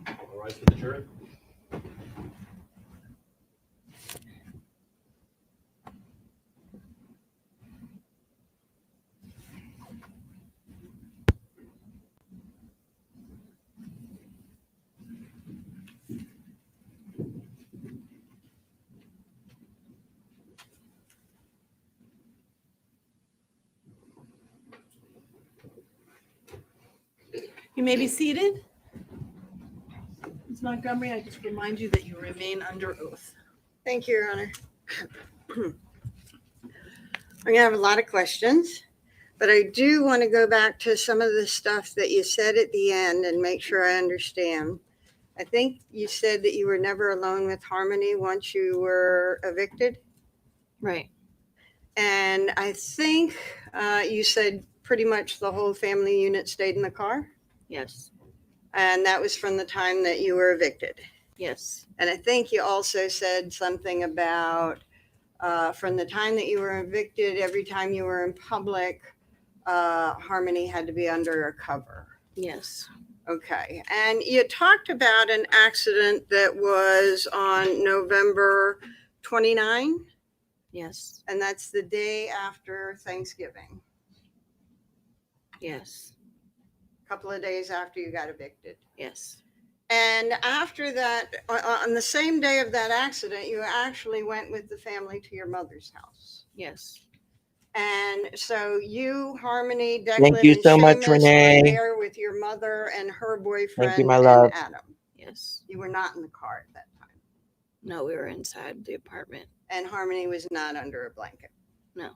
All rise for the jury. You may be seated. Ms. Montgomery, I just remind you that you remain under oath. Thank you, Your Honor. I'm going to have a lot of questions, but I do want to go back to some of the stuff that you said at the end and make sure I understand. I think you said that you were never alone with Harmony once you were evicted. Right. And I think you said pretty much the whole family unit stayed in the car. Yes. And that was from the time that you were evicted. Yes. And I think you also said something about from the time that you were evicted, every time you were in public, Harmony had to be under a cover. Yes. Okay. And you talked about an accident that was on November 29, Yes. and that's the day after Thanksgiving, Yes. a couple of days after you got evicted. Yes. And after that, on the same day of that accident, you actually went with the family to your mother's house. Yes. And so you, Harmony, Declan, Thank you and so much, Seamus Renee. were there with your mother and her boyfriend my and love. Adam. Yes. You were not in the car at that time. No, we were inside the apartment. And Harmony was not under a blanket. No.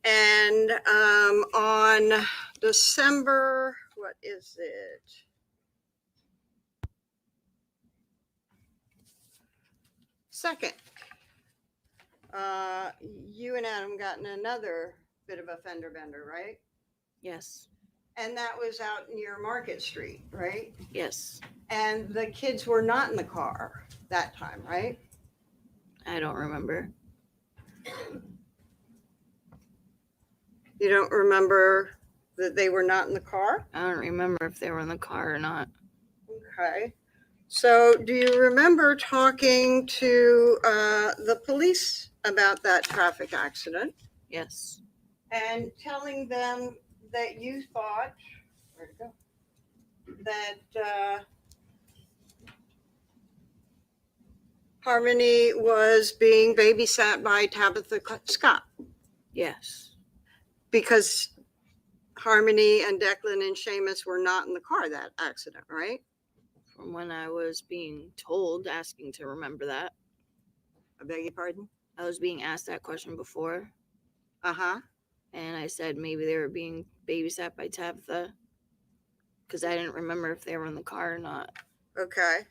And on December, what is it? Second, you and Adam got in another bit of a fender bender, right? Yes. And that was out near Market Street, right? Yes. And the kids were not in the car that time, right? I don't remember. You don't remember that they were not in the car? I don't remember if they were in the car or not. Okay. So do you remember talking to the police about that traffic accident Yes. and telling them that you thought, where'd it go? That Harmony was being babysat by Tabitha Scott Yes. because Harmony and Declan and Seamus were not in the car that accident, right? From when I was being told, asking to remember that. I beg your pardon? I was being asked that question before, Uh-huh. and I said maybe they were being babysat by Tabitha because I didn't remember if they were in the car or not. Okay.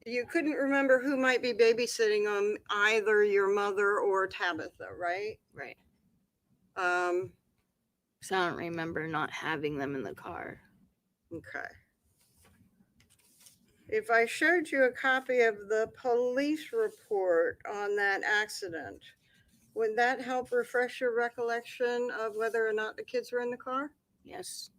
You couldn't remember who might be babysitting them, either your mother or Tabitha, right? Right. Um, So I don't remember not having them in the car. okay. If I showed you a copy of the police report on that accident, would that help refresh your recollection of whether or not the kids were in the car? Yes.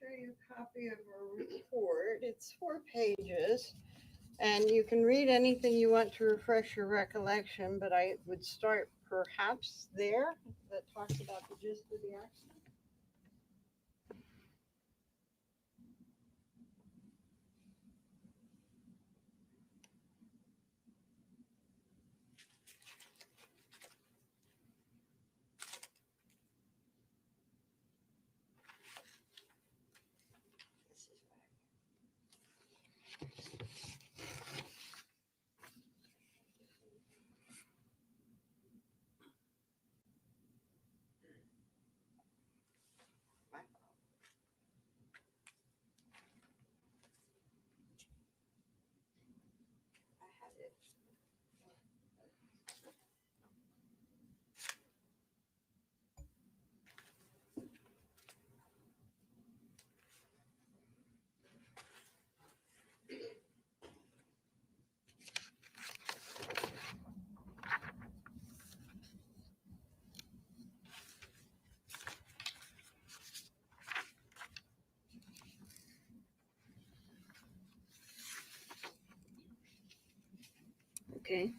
Show you a copy of a report. It's 4 pages, and you can read anything you want to refresh your recollection, but I would start perhaps there that talks about the gist of the accident. Okay.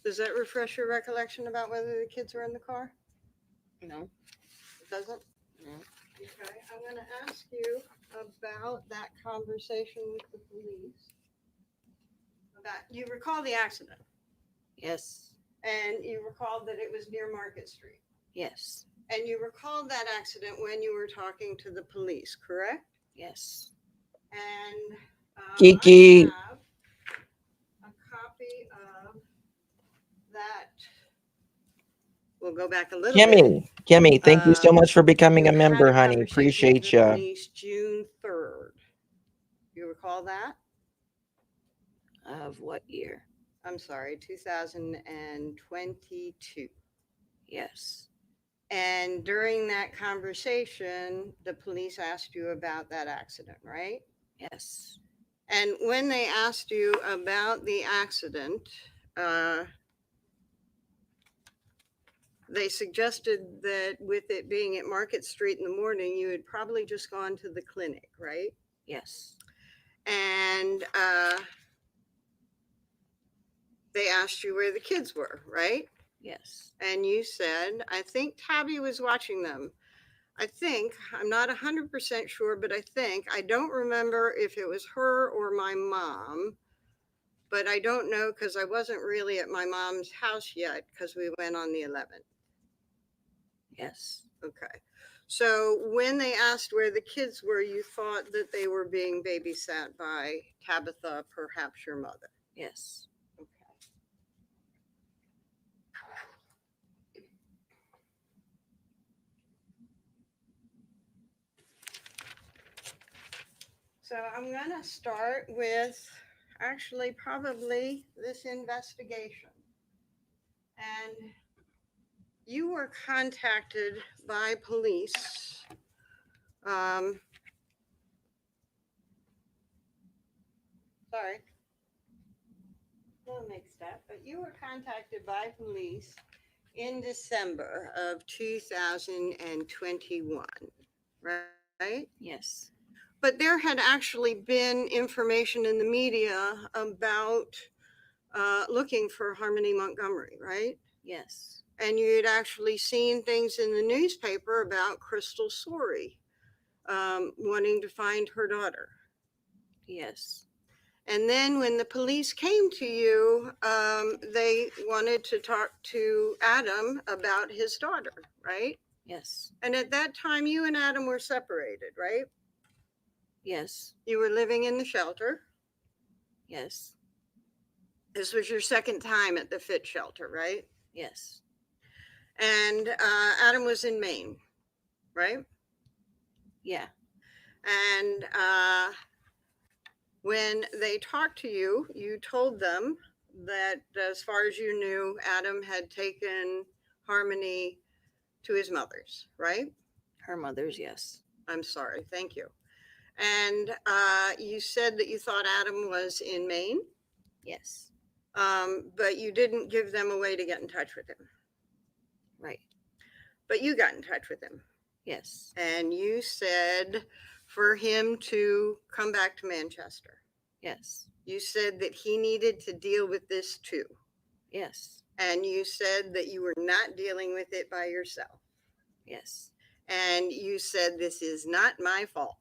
Does that refresh your recollection about whether the kids were in the car? No. It doesn't? No. Okay, I'm gonna ask you about that conversation with the police. You recall the accident, Yes. and you recalled that it was near Market Street. Yes. And you recalled that accident when you were talking to the police, correct? Yes. And Kiki. I have a copy of that. We'll go back a little bit. Kimmy, thank you so much for becoming a You had member, honey. conversation with Appreciate the you. police June 3rd. You recall that? Of what year? I'm sorry, 2022. Yes. And during that conversation, the police asked you about that accident, right? Yes. And when they asked you about the accident, they suggested that with it being at Market Street in the morning, you had probably just gone to the clinic, right? Yes. And they asked you where the kids were, right? Yes. And you said, I think Tabby was watching them. I'm not 100% sure, but I don't remember if it was her or my mom, but I don't know because I wasn't really at my mom's house yet because we went on the 11th. Yes. Okay. So when they asked where the kids were, you thought that they were being babysat by Tabitha, perhaps your mother. Yes. Okay. So I'm going to start with actually probably this investigation. And you were contacted by police. Sorry. A little mixed up, but you were contacted by police in December of 2021, right? Yes. But there had actually been information in the media about looking for Harmony Montgomery, right? Yes. And you had actually seen things in the newspaper about Crystal Sorey wanting to find her daughter. Yes. And then when the police came to you, they wanted to talk to Adam about his daughter, right? Yes. And at that time, you and Adam were separated, right? Yes. You were living in the shelter. Yes. This was your second time at the Fit shelter, right? Yes. And Adam was in Maine, right? Yeah. And when they talked to you, you told them that as far as you knew, Adam had taken Harmony to his mother's, right? Her mother's, yes. I'm sorry. Thank you. And you said that you thought Adam was in Maine, Yes. but you didn't give them a way to get in touch with him. Right. But you got in touch with him. Yes. And you said for him to come back to Manchester. Yes. You said that he needed to deal with this too. Yes. And you said that you were not dealing with it by yourself. Yes. And you said, this is not my fault.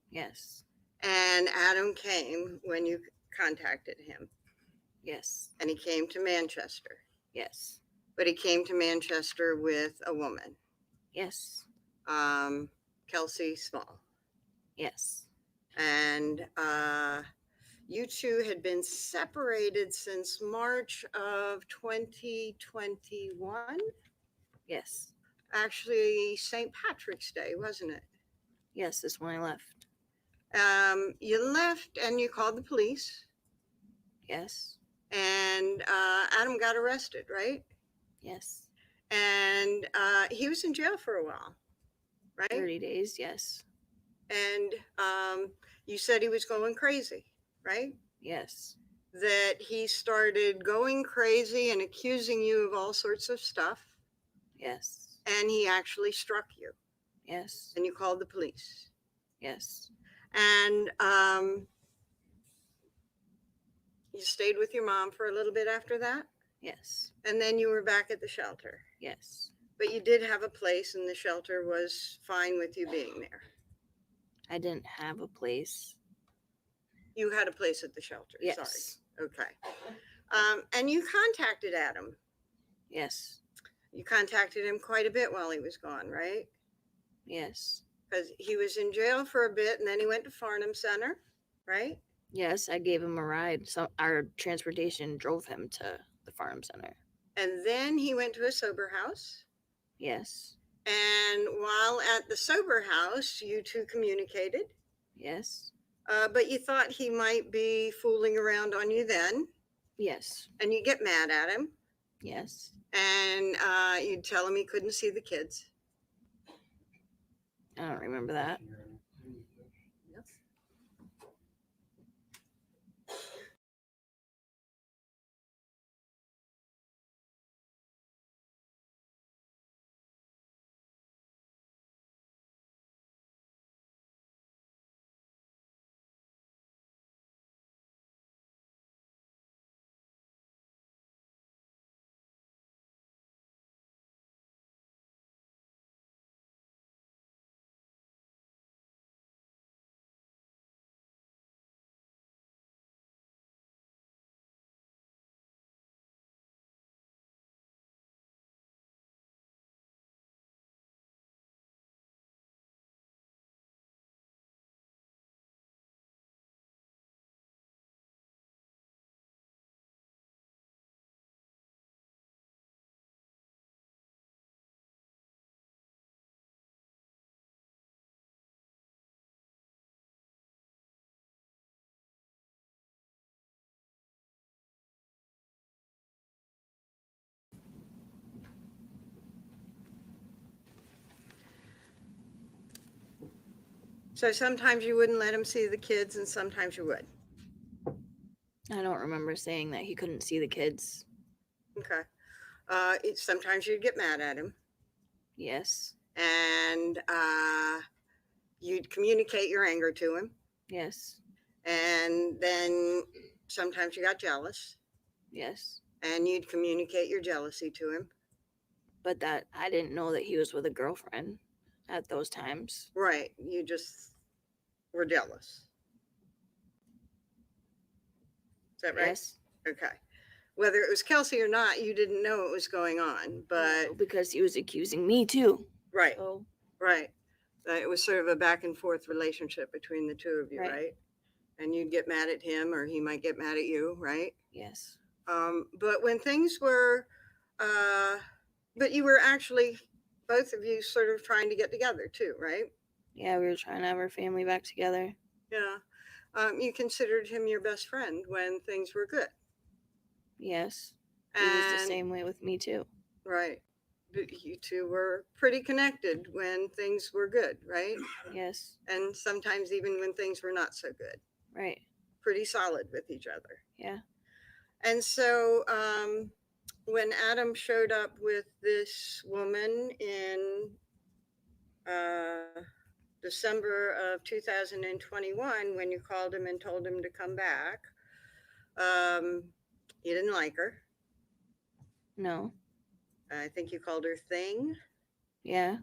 Yes. And Adam came when you contacted him. Yes. And he came to Manchester. Yes. But he came to Manchester with a woman, Yes. Kelsey Small. Yes. And you two had been separated since March of 2021. Yes. Actually, St. Patrick's Day, wasn't it? Yes, that's when I left. You left and you called the police. Yes. And Adam got arrested, right? Yes. And he was in jail for a while, right? 30 days, yes. And you said he was going crazy, right? Yes. That he started going crazy and accusing you of all sorts of stuff. Yes. And he actually struck you. Yes. And you called the police. Yes. And you stayed with your mom for a little bit after that. Yes. And then you were back at the shelter. Yes. But you did have a place and the shelter was fine with you being there. I didn't have a place. You had a place at the shelter. Yes. Sorry. Okay. And you contacted Adam. Yes. You contacted him quite a bit while he was gone, right? Yes. Because he was in jail for a bit and then he went to Farnham Center, right? Yes, I gave him a ride. So our transportation drove him to the farm center. And then he went to a sober house. Yes. And while at the sober house, you two communicated. Yes. But you thought he might be fooling around on you then. Yes. And you get mad at him. Yes. And you'd tell him he couldn't see the kids. I don't remember that. So sometimes you wouldn't let him see the kids and sometimes you would. I don't remember saying that he couldn't see the kids. Okay. Sometimes you'd get mad at him. Yes. And you'd communicate your anger to him. Yes. And then sometimes you got jealous. Yes. And you'd communicate your jealousy to him. But that I didn't know that he was with a girlfriend at those times. Right. You just were jealous. Is that right? Yes. Okay. Whether it was Kelsey or not, you didn't know what was going on, but Because he was accusing me too. Right, So, right. It was sort of a back and forth relationship between the two of you, Right. right? And you'd get mad at him or he might get mad at you, right? yes. But when things were, but you were actually, both of you sort of trying to get together too, right? Yeah, we were trying to have our family back together. Yeah. You considered him your best friend when things were good. Yes. He was the And, same way with me too. right. But you two were pretty connected when things were good, right? Yes. And sometimes even when things were not so good. Right. Pretty solid with each other. Yeah. And so when Adam showed up with this woman in December of 2021, when you called him and told him to come back, you didn't like her. No. I think you called her thing. Yeah.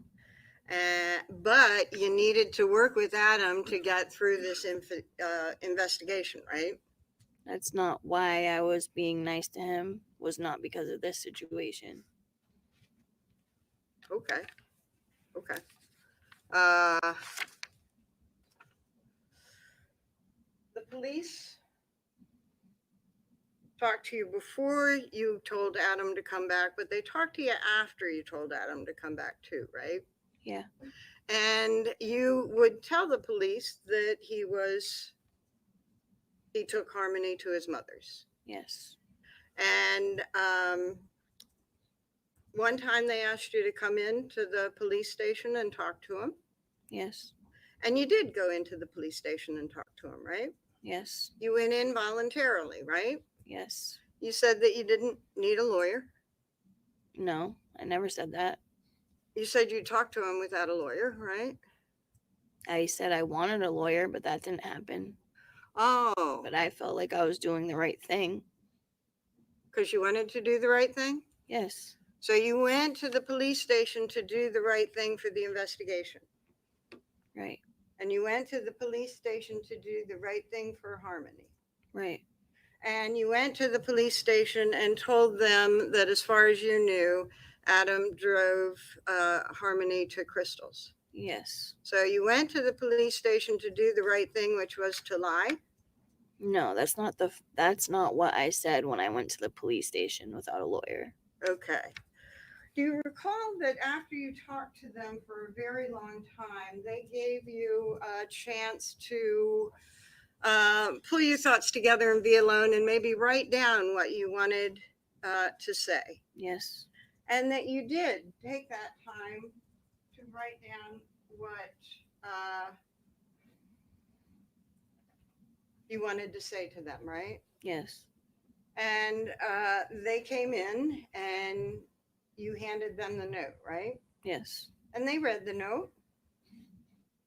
But you needed to work with Adam to get through this investigation, right? That's not why I was being nice to him. Was not because of this situation. Okay. Okay. The police talked to you before you told Adam to come back, but they talked to you after you told Adam to come back too, right? Yeah. And you would tell the police that he took Harmony to his mother's. Yes. And one time they asked you to come in to the police station and talk to him. Yes. And you did go into the police station and talk to him, right? Yes. You went in voluntarily, right? Yes. You said that you didn't need a lawyer. No, I never said that. You said you talked to him without a lawyer, right? I said I wanted a lawyer, but that didn't happen. Oh, But I felt like I was doing the right thing. because you wanted to do the right thing? Yes. So you went to the police station to do the right thing for the investigation. Right. And you went to the police station to do the right thing for Harmony. Right. And you went to the police station and told them that as far as you knew, Adam drove Harmony to Crystal's. Yes. So you went to the police station to do the right thing, which was to lie? No, that's not what I said when I went to the police station without a lawyer. Okay. Do you recall that after you talked to them for a very long time, they gave you a chance to pull your thoughts together and be alone and maybe write down what you wanted to say? Yes. And that you did take that time to write down what you wanted to say to them, right? Yes. And they came in and you handed them the note, right? Yes. And they read the note,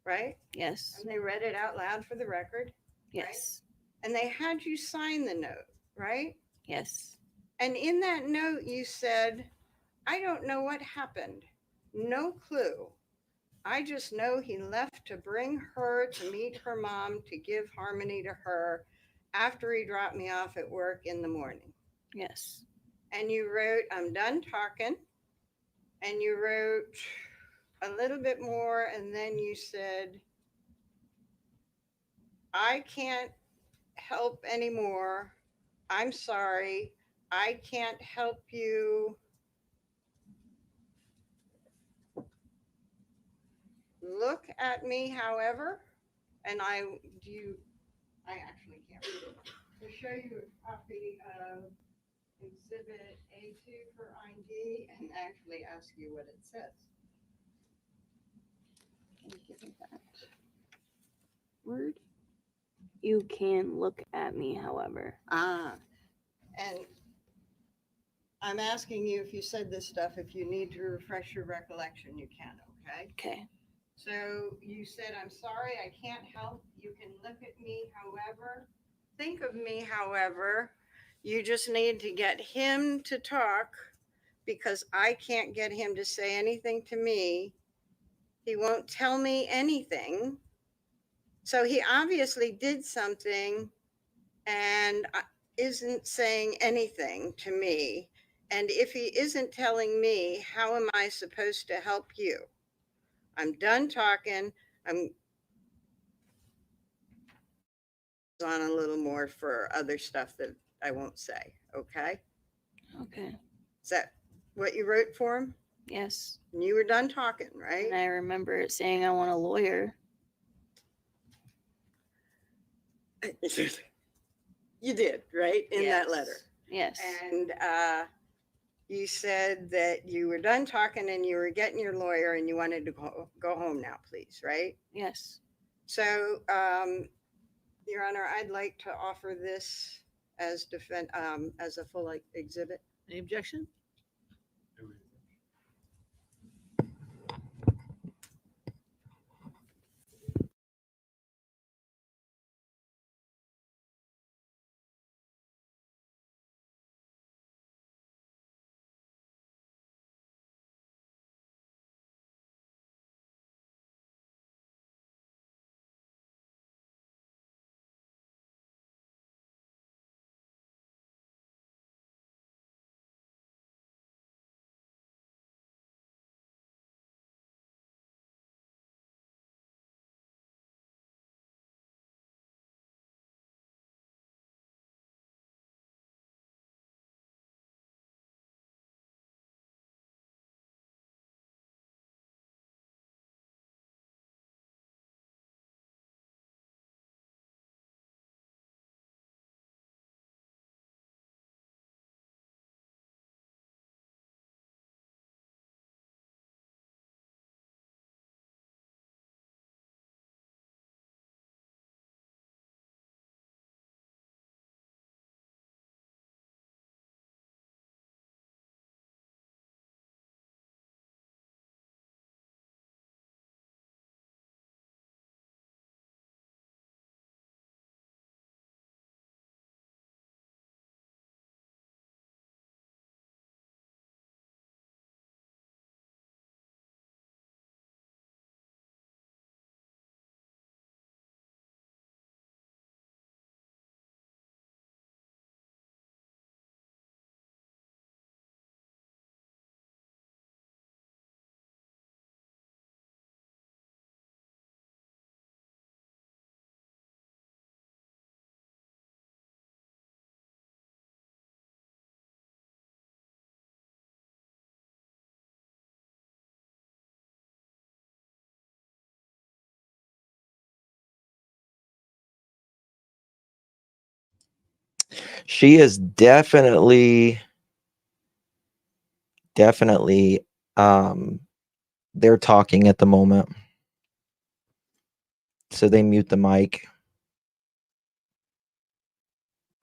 right? Yes. And they read it out loud for the record. Yes. And they had you sign the note, right? Yes. And in that note, you said, I don't know what happened. No clue. I just know he left to bring her to meet her mom to give Harmony to her after he dropped me off at work in the morning. Yes. And you wrote, I'm done talking. And you wrote a little bit more. And then you said, I can't help anymore. I'm sorry. I can't help you. Look at me, however. And I actually can't read it. To show you a copy of Exhibit A2 for ID and actually ask you what it says. Can you give me that word? You can look at me, however. And I'm asking you if you said this stuff, if you need to refresh your recollection, you can, okay? Okay. So you said, I'm sorry, I can't help. You can look at me, however. Think of me, however. You just need to get him to talk because I can't get him to say anything to me. He won't tell me anything. So he obviously did something and isn't saying anything to me. And if he isn't telling me, how am I supposed to help you? I'm done talking. I'm on a little more for other stuff that I won't say. Okay. Okay. Is that what you wrote for him? Yes. And you were done talking, right? And I remember it saying I want a lawyer. You did, right? In that Yes. letter. Yes. And you said that you were done talking and you were getting your lawyer and you wanted to go home now, please, right? Yes. So, Your Honor, I'd like to offer this as as a full exhibit. Any objection? She is definitely, they're talking at the moment. So they mute the mic.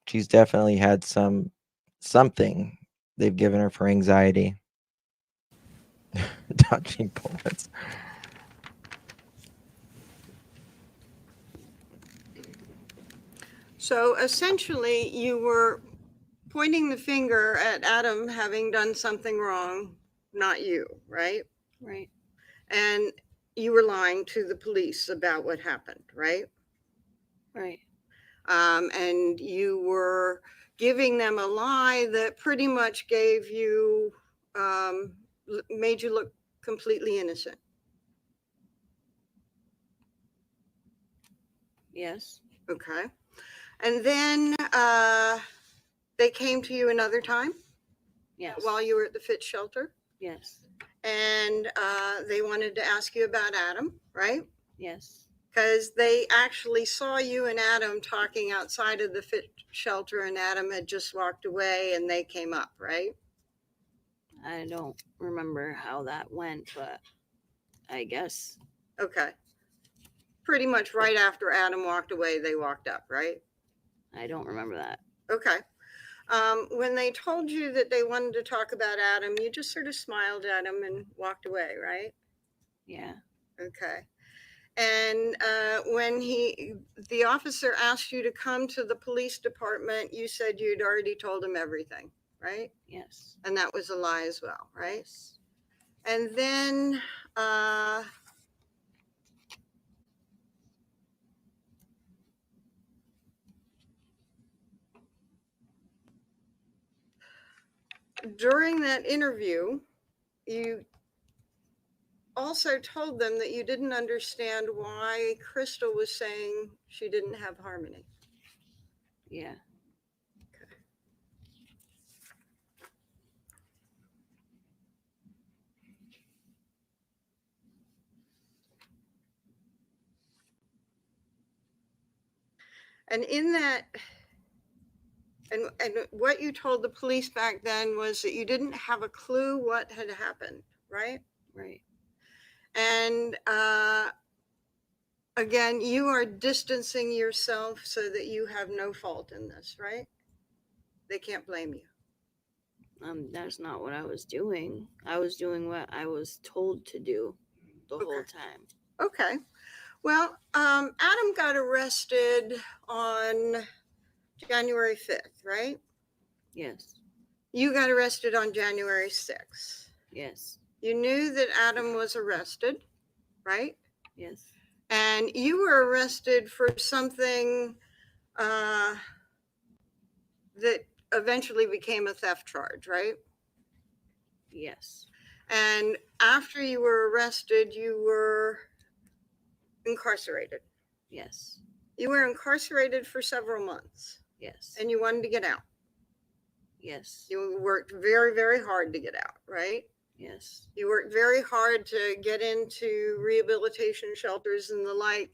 She's definitely had something they've given her for anxiety. Dodging bullets. So essentially, you were pointing the finger at Adam having done something wrong, not you, right? Right. And you were lying to the police about what happened, right? Right. And you were giving them a lie that pretty much gave you, made you look completely innocent. Yes. Okay. And then they came to you another time Yes. while you were at the fit shelter. Yes. And they wanted to ask you about Adam, right? Yes. Because they actually saw you and Adam talking outside of the fit shelter, and Adam had just walked away and they came up, right? I don't remember how that went, but I guess. Okay. Pretty much right after Adam walked away, they walked up, right? I don't remember that. Okay. When they told you that they wanted to talk about Adam, you just sort of smiled at him and walked away, right? Yeah. Okay. And when the officer asked you to come to the police department, you said you'd already told him everything, right? Yes. And that was a lie as well, right? Yes. And then during that interview, you also told them that you didn't understand why Crystal was saying she didn't have harmony. Yeah. And in that, and what you told the police back then was that you didn't have a clue what had happened, right? Right. And again, you are distancing yourself so that you have no fault in this, right? They can't blame you. That's not what I was doing. I was doing what I was told to do the whole time. Okay. Well, Adam got arrested on January 5th, right? Yes. You got arrested on January 6th. Yes. You knew that Adam was arrested, right? Yes. And you were arrested for something that eventually became a theft charge, right? Yes. And after you were arrested, you were incarcerated. Yes. You were incarcerated for several months. Yes. And you wanted to get out. Yes. You worked very, very hard to get out, right? Yes. You worked very hard to get into rehabilitation shelters and the like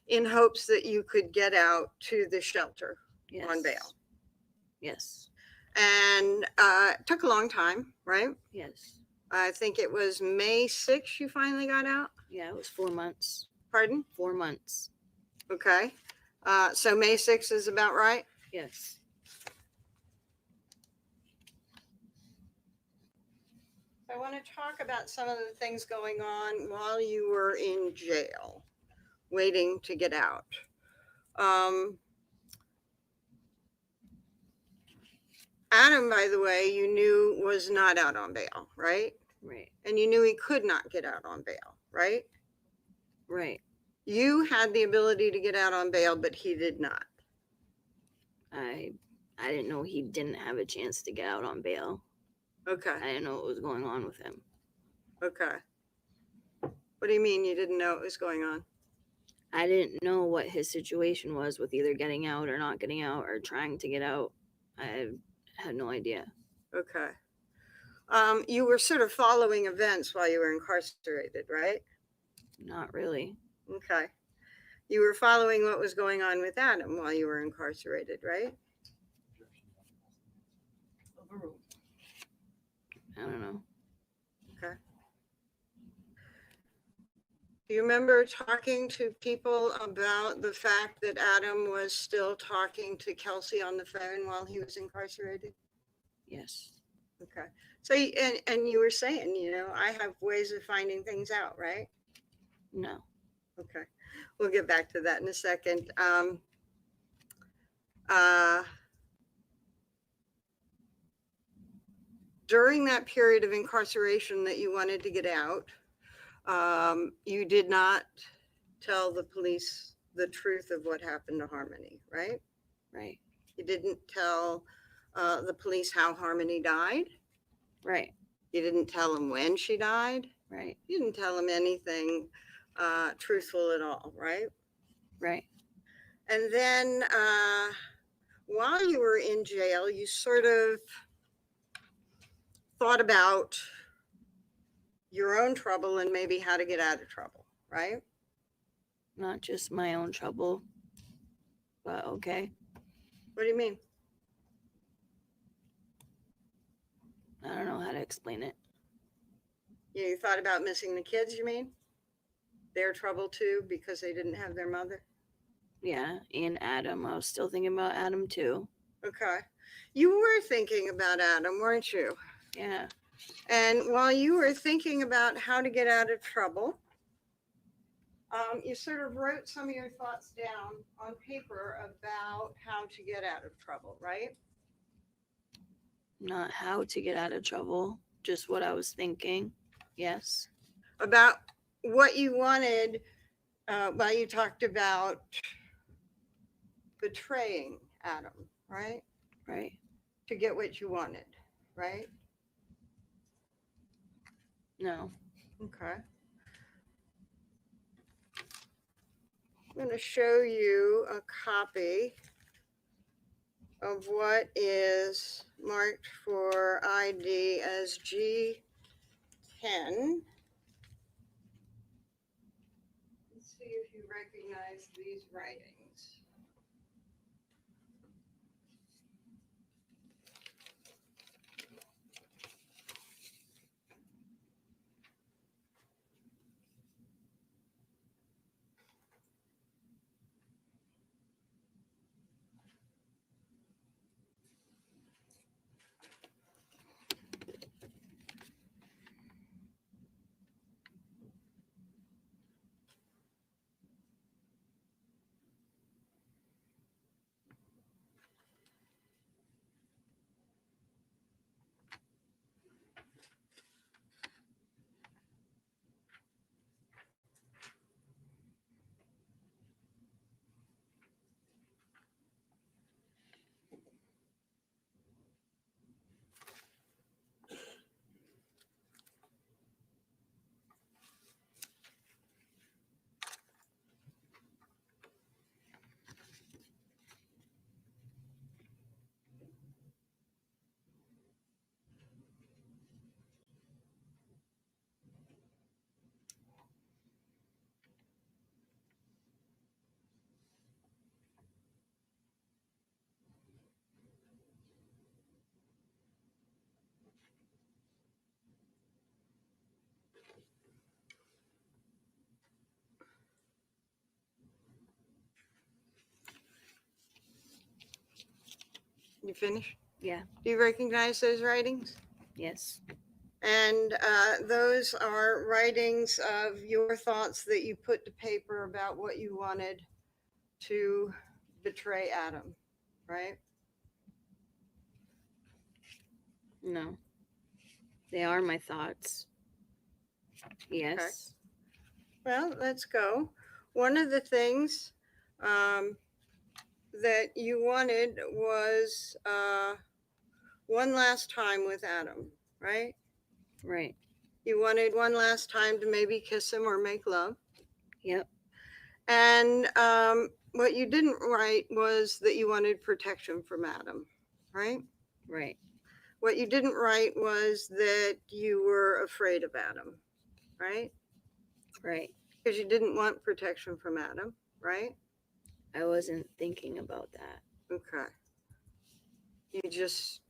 in hopes that you could get out to the shelter on bail. Yes. And it took a long time, right? Yes. I think it was May 6th you finally got out. Yeah, it was 4 months. Pardon? 4 months. Okay. So May 6th is about right? Yes. I want to talk about some of the things going on while you were in jail, waiting to get out. Adam, by the way, you knew was not out on bail, right? Right. And you knew he could not get out on bail, right? Right. You had the ability to get out on bail, but he did not. I didn't know he didn't have a chance to get out on bail. Okay. I didn't know what was going on with him. Okay. What do you mean you didn't know what was going on? I didn't know what his situation was with either getting out or not getting out or trying to get out. I had no idea. Okay. You were sort of following events while you were incarcerated, right? Not really. Okay. You were following what was going on with Adam while you were incarcerated, right? Overruled. I don't know. Okay. Do you remember talking to people about the fact that Adam was still talking to Kelsey on the phone while he was incarcerated? Yes. Okay. So, and you were saying, you know, I have ways of finding things out, right? No. Okay. We'll get back to that in a second. During that period of incarceration that you wanted to get out, you did not tell the police the truth of what happened to Harmony, right? Right. You didn't tell the police how Harmony died. Right. You didn't tell them when she died. Right. You didn't tell them anything truthful at all, right? Right. And then while you were in jail, you sort of thought about your own trouble and maybe how to get out of trouble, right? Not just my own trouble, but okay. What do you mean? I don't know how to explain it. You thought about missing the kids, you mean? Their trouble too, because they didn't have their mother? Yeah, and Adam. I was still thinking about Adam too. Okay. You were thinking about Adam, weren't you? Yeah. And while you were thinking about how to get out of trouble, you sort of wrote some of your thoughts down on paper about how to get out of trouble, right? Not how to get out of trouble, just what I was thinking. Yes. About what you wanted, while you talked about betraying Adam, right? Right. To get what you wanted, right? No. Okay. I'm going to show you a copy of what is marked for ID as G10. Let's see if you recognize these writings. You finished? Yeah. Do you recognize those writings? Yes. And those are writings of your thoughts that you put to paper about what you wanted to betray Adam, right? No. They are my thoughts. Yes. Well, let's go. One of the things that you wanted was one last time with Adam, right? Right. You wanted one last time to maybe kiss him or make love. Yep. And what you didn't write was that you wanted protection from Adam, right? Right. What you didn't write was that you were afraid of Adam, right? Right. Because you didn't want protection from Adam, right? I wasn't thinking about that. Okay. You just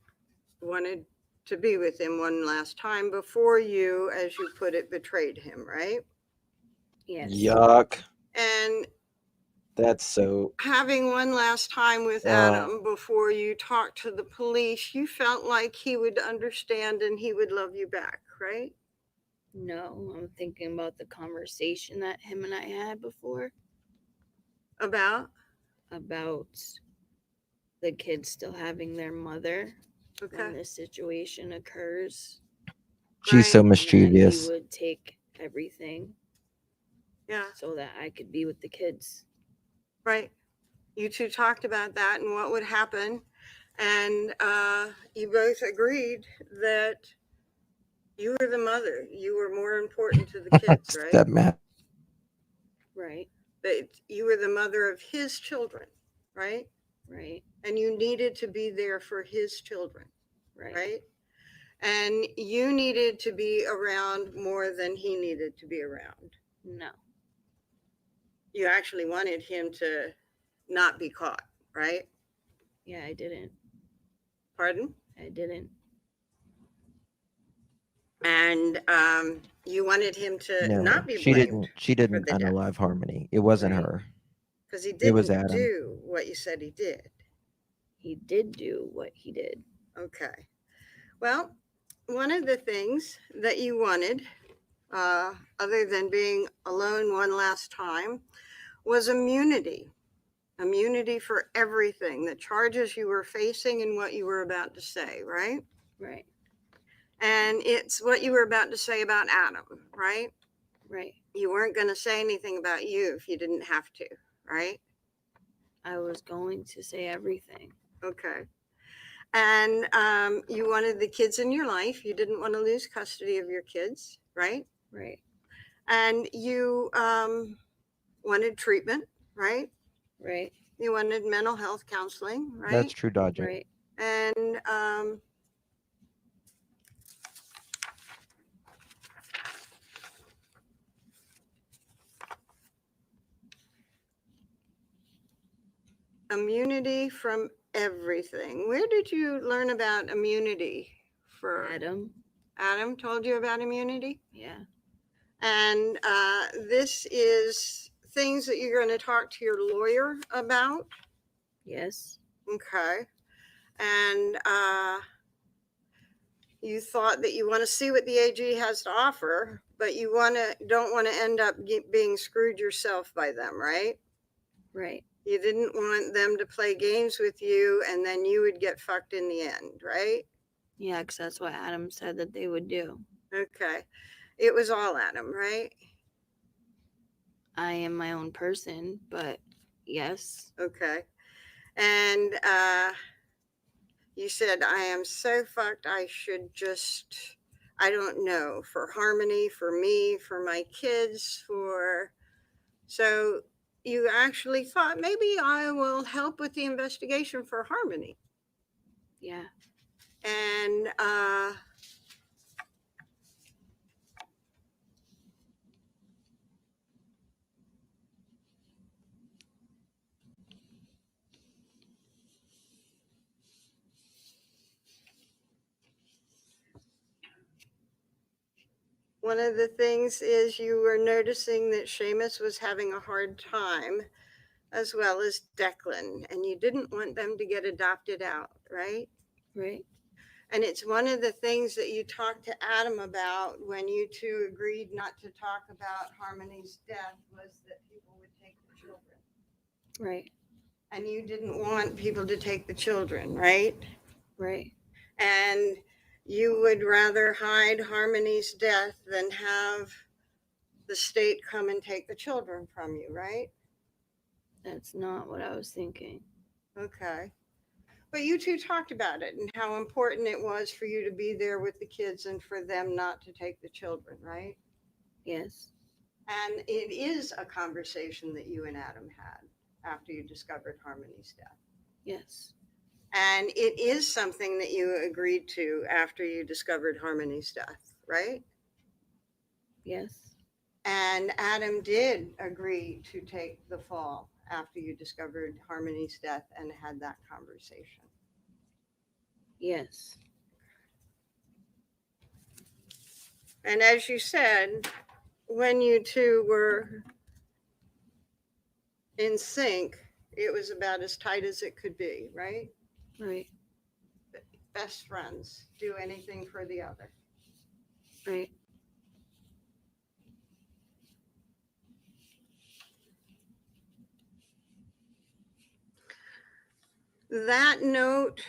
wanted to be with him one last time before you, as you put it, betrayed him, right? Yes. Yuck. And That's so. having one last time with Adam before you talked to the police, you felt like he would understand and he would love you back, right? No, I'm thinking about the conversation that him and I had before About the kids still having their mother okay. when this situation occurs. She's so Right. And that he mischievous. would take everything Yeah, so that I could be with the kids. right. You two talked about that and what would happen. And you both agreed that you were the mother. You were more important to the kids, right? Stepmom. Right. That you were the mother of his children, right? Right. And you needed to be there for his children, Right. right? And you needed to be around more than he needed to be around. No. You actually wanted him to not be caught, right? Yeah, I didn't. Pardon? I didn't. And you wanted him to No, not be she blamed didn't. She for didn't the death unalive Harmony. It wasn't Right. her. because he It was didn't Adam. do what you said he did. He did do what he did. Okay. Well, one of the things that you wanted, other than being alone one last time, was immunity. Immunity for everything, the charges you were facing and what you were about to say, right? Right. And it's what you were about to say about Adam, right? Right. You weren't going to say anything about you if you didn't have to, right? I was going to say everything. Okay. And you wanted the kids in your life. You didn't want to lose custody of your kids, right? Right. And you wanted treatment, right? Right. You wanted mental health counseling, That's right? true dodging. Right. And immunity from everything. Where did you learn about immunity? For Adam told you about immunity? Yeah. And this is things that you're going to talk to your lawyer about? Yes. Okay. And you thought that you want to see what the AG has to offer, but you don't want to end up being screwed yourself by them, right? Right. You didn't want them to play games with you and then you would get fucked in the end, right? Yeah, because that's what Adam said that they would do. Okay. It was all Adam, right? I am my own person, but yes. Okay. And you said, I am so fucked, I should just, I don't know, for Harmony, for me, for my kids, so you actually thought maybe I will help with the investigation for Harmony. Yeah. And one of the things is you were noticing that Seamus was having a hard time, as well as Declan, and you didn't want them to get adopted out, right? Right. And it's one of the things that you talked to Adam about when you two agreed not to talk about Harmony's death was that people would take the children. Right. And you didn't want people to take the children, right? Right. And you would rather hide Harmony's death than have the state come and take the children from you, right? That's not what I was thinking. Okay. But you two talked about it and how important it was for you to be there with the kids and for them not to take the children, right? Yes. And it is a conversation that you and Adam had after you discovered Harmony's death. Yes. And it is something that you agreed to after you discovered Harmony's death, right? Yes. And Adam did agree to take the fall after you discovered Harmony's death and had that conversation. Yes. And as you said, when you two were in sync, it was about as tight as it could be, right? Right. Best friends, do anything for the other. Right. That note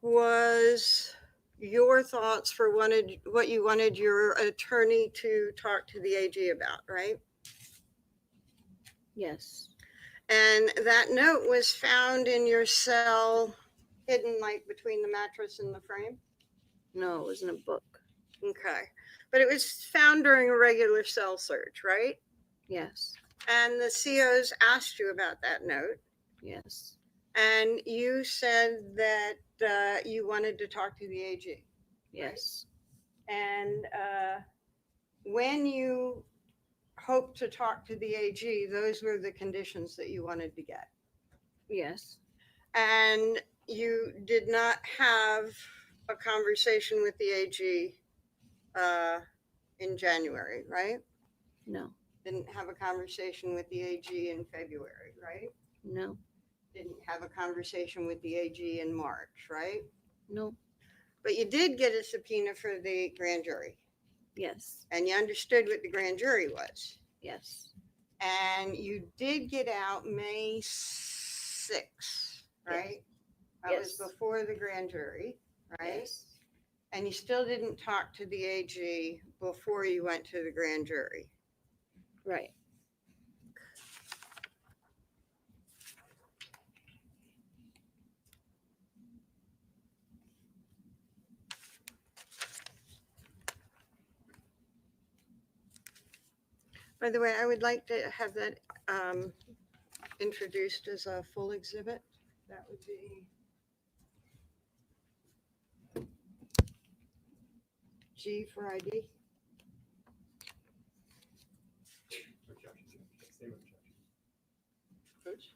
was your thoughts for what you wanted your attorney to talk to the AG about, right? Yes. And that note was found in your cell, hidden like between the mattress and the frame? No, it was in a book. Okay. But it was found during a regular cell search, right? Yes. And the COs asked you about that note. Yes. And you said that you wanted to talk to the AG. Yes. Right? And when you hoped to talk to the AG, those were the conditions that you wanted to get. Yes. And you did not have a conversation with the AG in January, right? No. Didn't have a conversation with the AG in February, right? No. Didn't have a conversation with the AG in March, right? No. But you did get a subpoena for the grand jury. Yes. And you understood what the grand jury was. Yes. And you did get out May 6th, right? That Yes. was before the grand jury, right? Yes. And you still didn't talk to the AG before you went to the grand jury. Right. By the way, I would like to have that introduced as a full exhibit. That would be G for ID. Coach?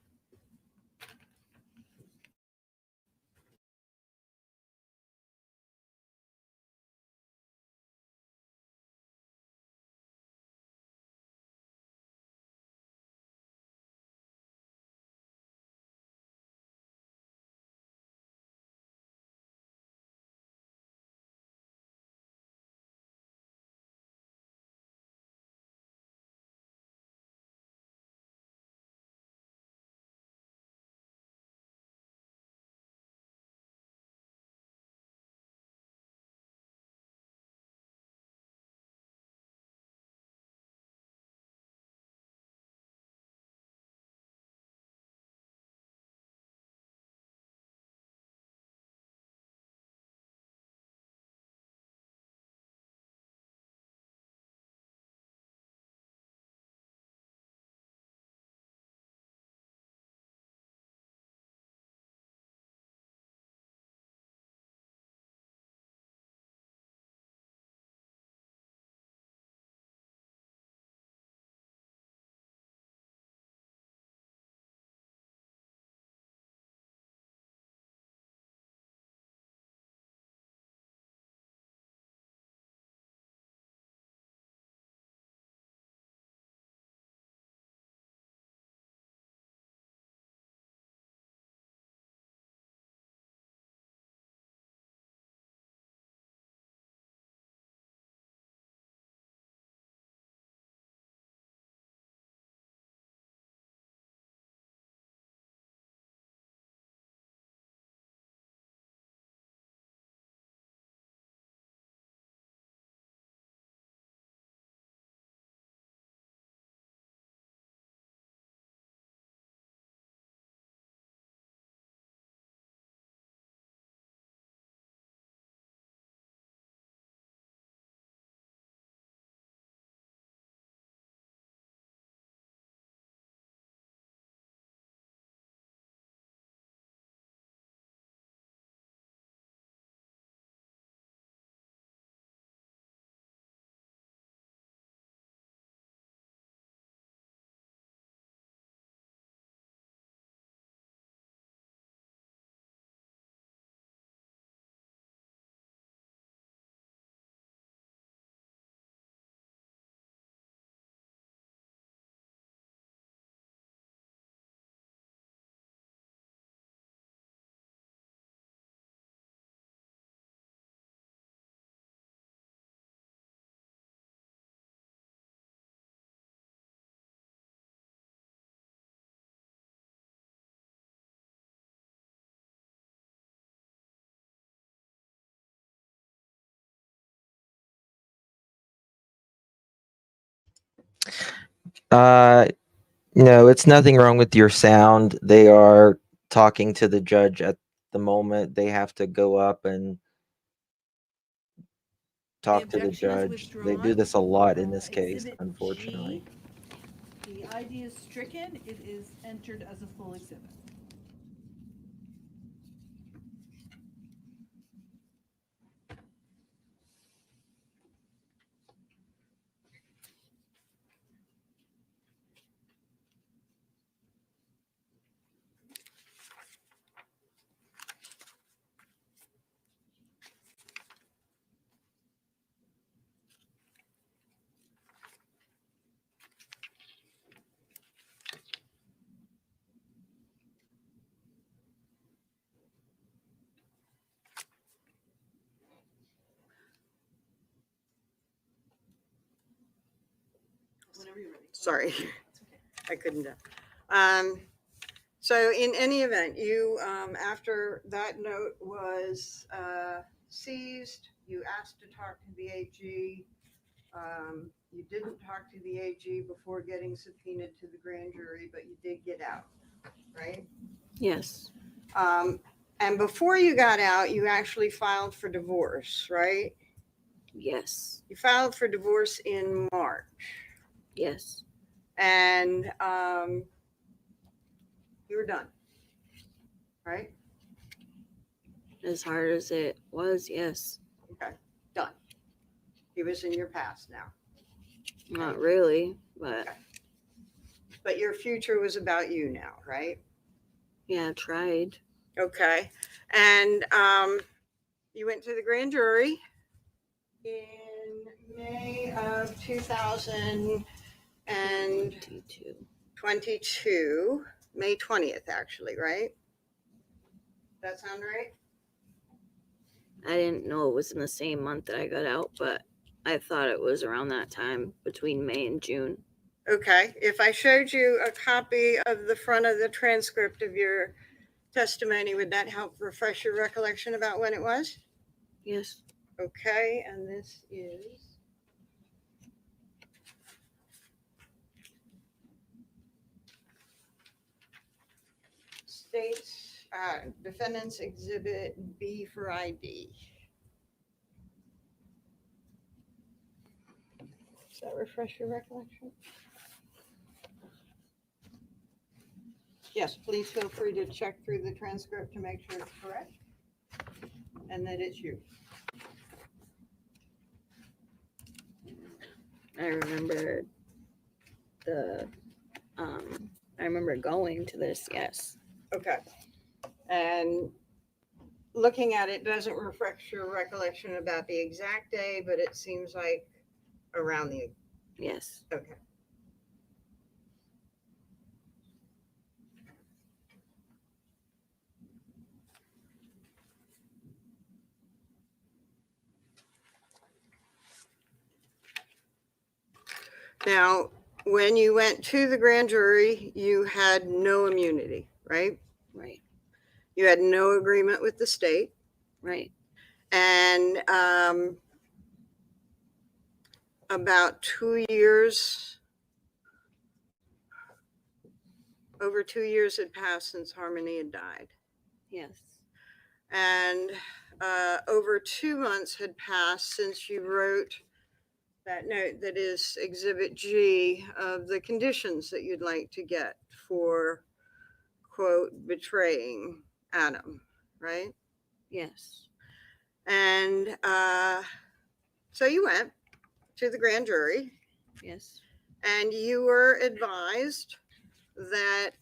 Uh, no, it's nothing wrong with your sound. They are talking to the judge at the moment. They have to go up and talk to the objection is judge. They do withdrawn. this a lot in this case, Exhibit unfortunately. G, the ID is stricken. It is entered as a full exhibit. Whenever you're ready. Sorry, It's okay. I couldn't. So in any event, you, after that note was seized, you asked to talk to the AG. You didn't talk to the AG before getting subpoenaed to the grand jury, but you did get out, right? Yes. And before you got out, you actually filed for divorce, right? Yes. You filed for divorce in March. Yes. And You were done, right? As hard as it was, yes. Okay, done. He was in your past now. Not really, but But your future was about you now, right? yeah, tried. Okay. And you went to the grand jury in May of 2022, 22. May 20th, actually, right? That sound right? I didn't know it was in the same month that I got out, but I thought it was around that time between May and June. Okay. If I showed you a copy of the front of the transcript of your testimony, would that help refresh your recollection about when it was? Yes. Okay. And this is State's Defendant's Exhibit B for ID. Does that refresh your recollection? Yes, please feel free to check through the transcript to make sure it's correct and that it's you. I remember I remember going to this, yes. Okay. And looking at it doesn't refresh your recollection about the exact day, but it seems like around the, Yes. okay. Now, when you went to the grand jury, you had no immunity, right? Right. You had no agreement with the state. Right. And about 2 years, over 2 years had passed since Harmony had died. Yes. And over 2 months had passed since you wrote that note that is Exhibit G of the conditions that you'd like to get for, quote, betraying Adam, right? Yes. And so you went to the grand jury Yes. and you were advised that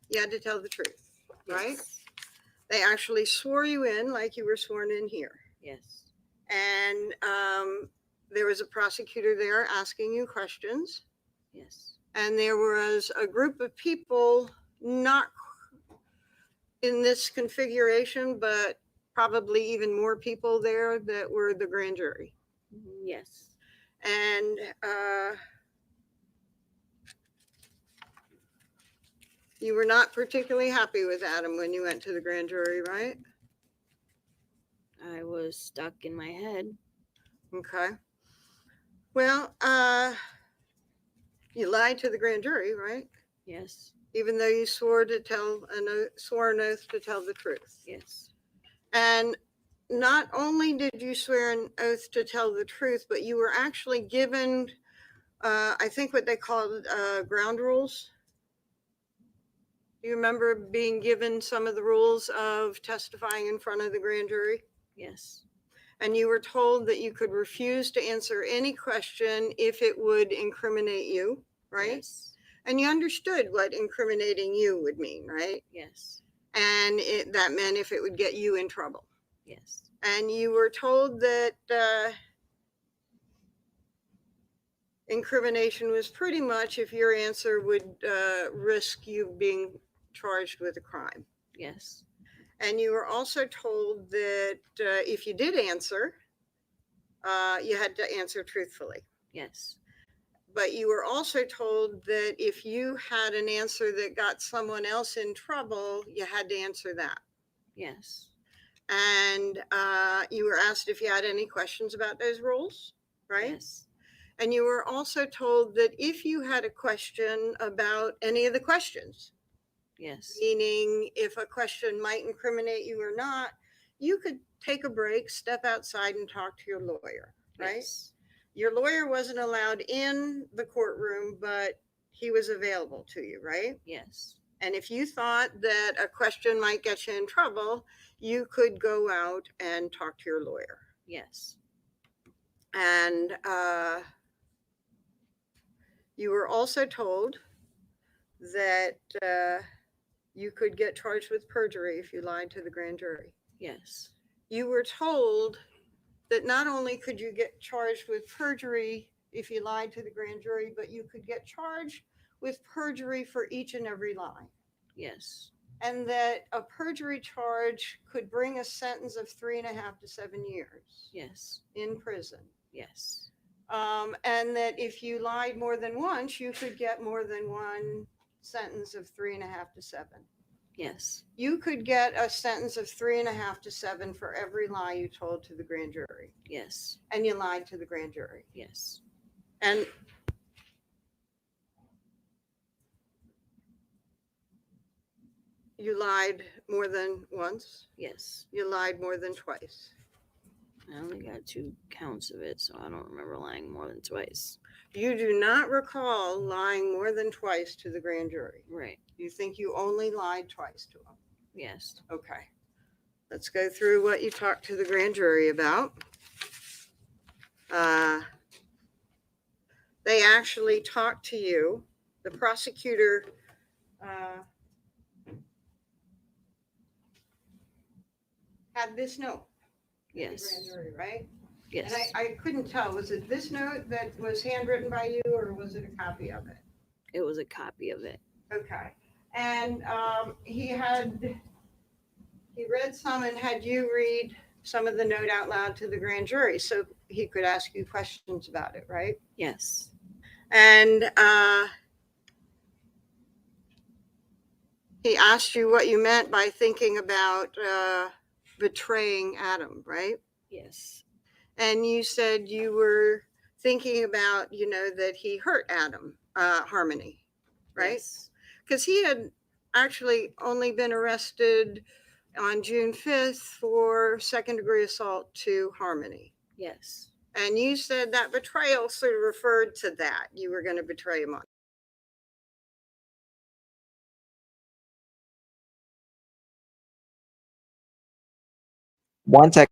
you had to tell the truth, right? Yes. They actually swore you in like you were sworn in here. Yes. And there was a prosecutor there asking you questions. Yes. And there was a group of people not in this configuration, but probably even more people there that were the grand jury. Yes. And you were not particularly happy with Adam when you went to the grand jury, right? I was stuck in my head. Okay. Well, you lied to the grand jury, right? Yes. Even though you swore an oath to tell the truth. Yes. And not only did you swear an oath to tell the truth, but you were actually given, I think what they called ground rules. Do you remember being given some of the rules of testifying in front of the grand jury? Yes. And you were told that you could refuse to answer any question if it would incriminate you, right? Yes. And you understood what incriminating you would mean, right? Yes. And that meant if it would get you in trouble. Yes. And you were told that incrimination was pretty much if your answer would risk you being charged with a crime. Yes. And you were also told that if you did answer, you had to answer truthfully. Yes. But you were also told that if you had an answer that got someone else in trouble, you had to answer that. Yes. And you were asked if you had any questions about those rules, right? Yes. And you were also told that if you had a question about any of the questions, Yes. meaning if a question might incriminate you or not, you could take a break, step outside and talk to your lawyer, right? Yes. Your lawyer wasn't allowed in the courtroom, but he was available to you, right? Yes. And if you thought that a question might get you in trouble, you could go out and talk to your lawyer. Yes. And you were also told that you could get charged with perjury if you lied to the grand jury. Yes. You were told that not only could you get charged with perjury if you lied to the grand jury, but you could get charged with perjury for each and every lie. Yes. And that a perjury charge could bring a sentence of 3.5 to 7 years Yes. in prison. Yes. And that if you lied more than once, you could get more than one sentence of 3.5 to 7. Yes. You could get a sentence of 3.5 to 7 for every lie you told to the grand jury. Yes. And you lied to the grand jury. Yes. And you lied more than once. Yes. You lied more than twice. I only got 2 counts of it, so I don't remember lying more than twice. You do not recall lying more than twice to the grand jury. Right. You think you only lied twice to them. Yes. Okay. Let's go through what you talked to the grand jury about. They actually talked to you. The prosecutor had this note. Yes. The grand jury, right? Yes. And I couldn't tell. Was it this note that was handwritten by you, or was it a copy of it? It was a copy of it. Okay. And he read some and had you read some of the note out loud to the grand jury so he could ask you questions about it, right? Yes. And he asked you what you meant by thinking about betraying Adam, right? Yes. And you said you were thinking about, that he hurt Adam, Harmony, right? Yes. Because he had actually only been arrested on June 5th for second-degree assault to Harmony. Yes. And you said that betrayal sort of referred to that. You were going to betray him on. One sec.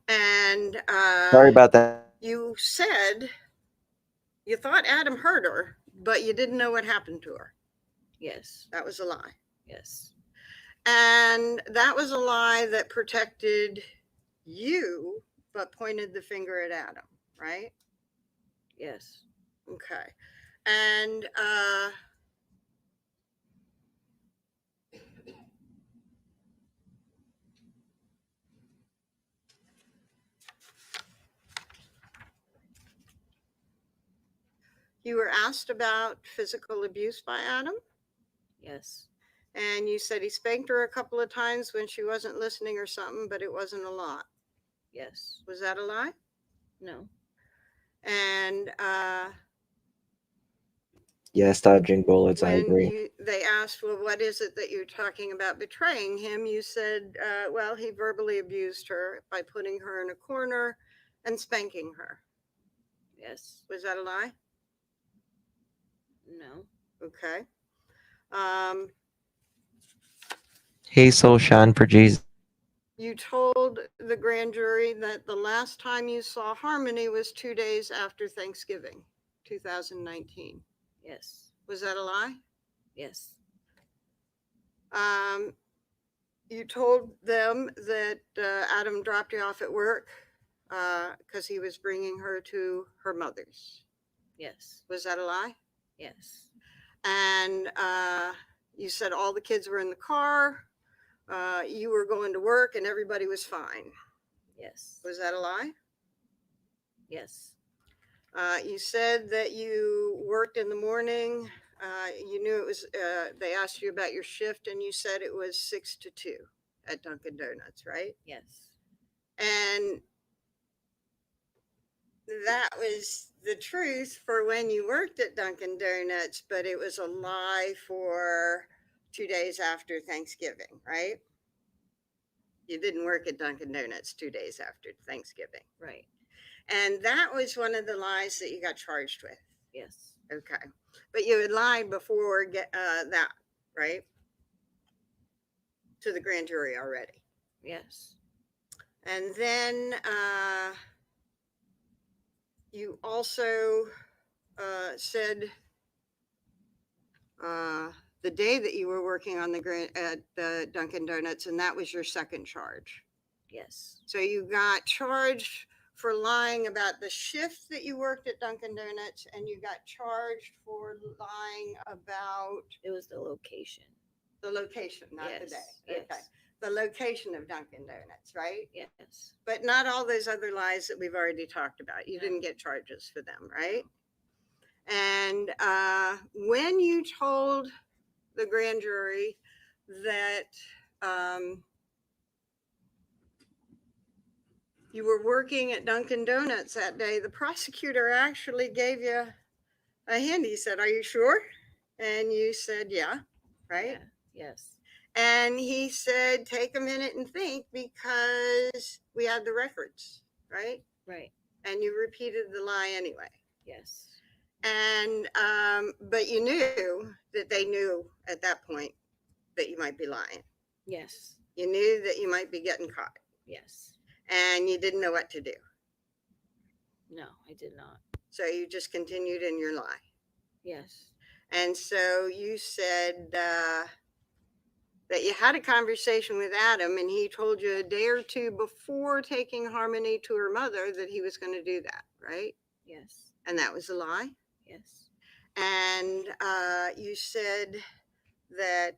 And Sorry about that. you said you thought Adam hurt her, but you didn't know what happened to her. Yes. That was a lie. Yes. And that was a lie that protected you, but pointed the finger at Adam, right? Yes. Okay. And you were asked about physical abuse by Adam, Yes. and you said he spanked her a couple of times when she wasn't listening or something, but it wasn't a lot. Yes. Was that a lie? No. And Yes, dodging bullets. I when agree. they asked, well, what is it that you're talking about betraying him? You said, well, he verbally abused her by putting her in a corner and spanking her. Yes. Was that a lie? No. Okay. Hey, Soul Shine for Jesus. You told the grand jury that the last time you saw Harmony was 2 days after Thanksgiving, 2019. Yes. Was that a lie? Yes. You told them that Adam dropped you off at work because he was bringing her to her mother's. Yes. Was that a lie? Yes. And you said all the kids were in the car. You were going to work and everybody was fine. Yes. Was that a lie? Yes. You said that you worked in the morning. You knew it was, they asked you about your shift and you said it was 6 to 2 at Dunkin' Donuts, right? Yes. And that was the truth for when you worked at Dunkin' Donuts, but it was a lie for 2 days after Thanksgiving, right? You didn't work at Dunkin' Donuts 2 days after Thanksgiving. Right. And that was one of the lies that you got charged with. Yes. Okay. But you had lied before that, right? To the grand jury already. Yes. And then you also said the day that you were working on at the Dunkin' Donuts, and that was your second charge. Yes. So you got charged for lying about the shift that you worked at Dunkin' Donuts, and you got charged for lying about It was the location. the location, not the Yes. day. Yes. Okay. The location of Dunkin' Donuts, right? Yes. But not all those other lies that we've already talked about. You No. didn't get charges for them, right? And when you told the grand jury that you were working at Dunkin' Donuts that day, the prosecutor actually gave you a hint. He said, "Are you sure?" And you said, "Yeah," right? Yeah. Yes. And he said, "Take a minute and think because we had the records," right? Right. And you repeated the lie anyway. Yes. And but you knew that they knew at that point that you might be lying. Yes. You knew that you might be getting caught, Yes. and you didn't know what to do. No, I did not. So you just continued in your lie. Yes. And so you said that you had a conversation with Adam, and he told you a day or two before taking Harmony to her mother that he was going to do that, right? Yes. And that was a lie. Yes. And you said that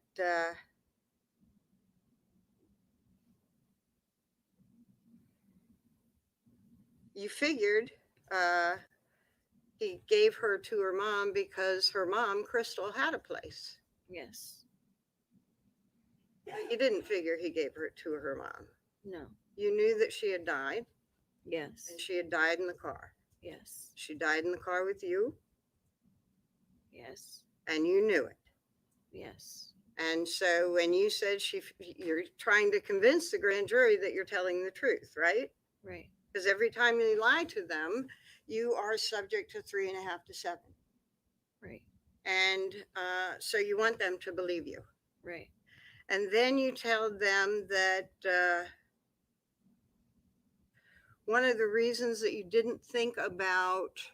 you figured he gave her to her mom because her mom, Crystal, had a place. Yes. You didn't figure he gave her to her mom. No. You knew that she had died, Yes. and she had died in the car. Yes. She died in the car with you, Yes. and you knew it. Yes. And so when you said you're trying to convince the grand jury that you're telling the truth, right? Right. Because every time you lie to them, you are subject to 3.5 to 7. Right. And so you want them to believe you. Right. And then you tell them that one of the reasons that you didn't think about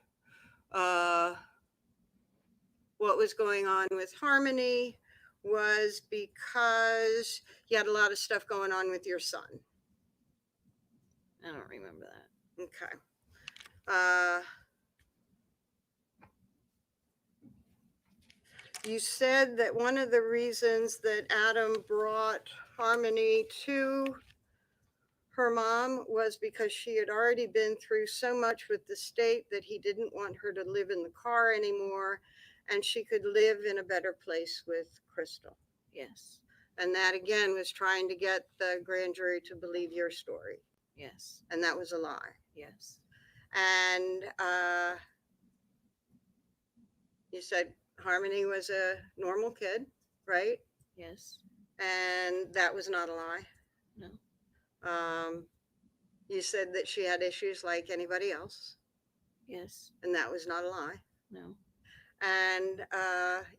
what was going on with Harmony was because you had a lot of stuff going on with your son. I don't remember that. Okay. You said that one of the reasons that Adam brought Harmony to her mom was because she had already been through so much with the state that he didn't want her to live in the car anymore, and she could live in a better place with Crystal. Yes. And that again was trying to get the grand jury to believe your story. Yes. And that was a lie. Yes. And you said Harmony was a normal kid, right? Yes. And that was not a lie. No. You said that she had issues like anybody else, Yes. and that was not a lie. No. And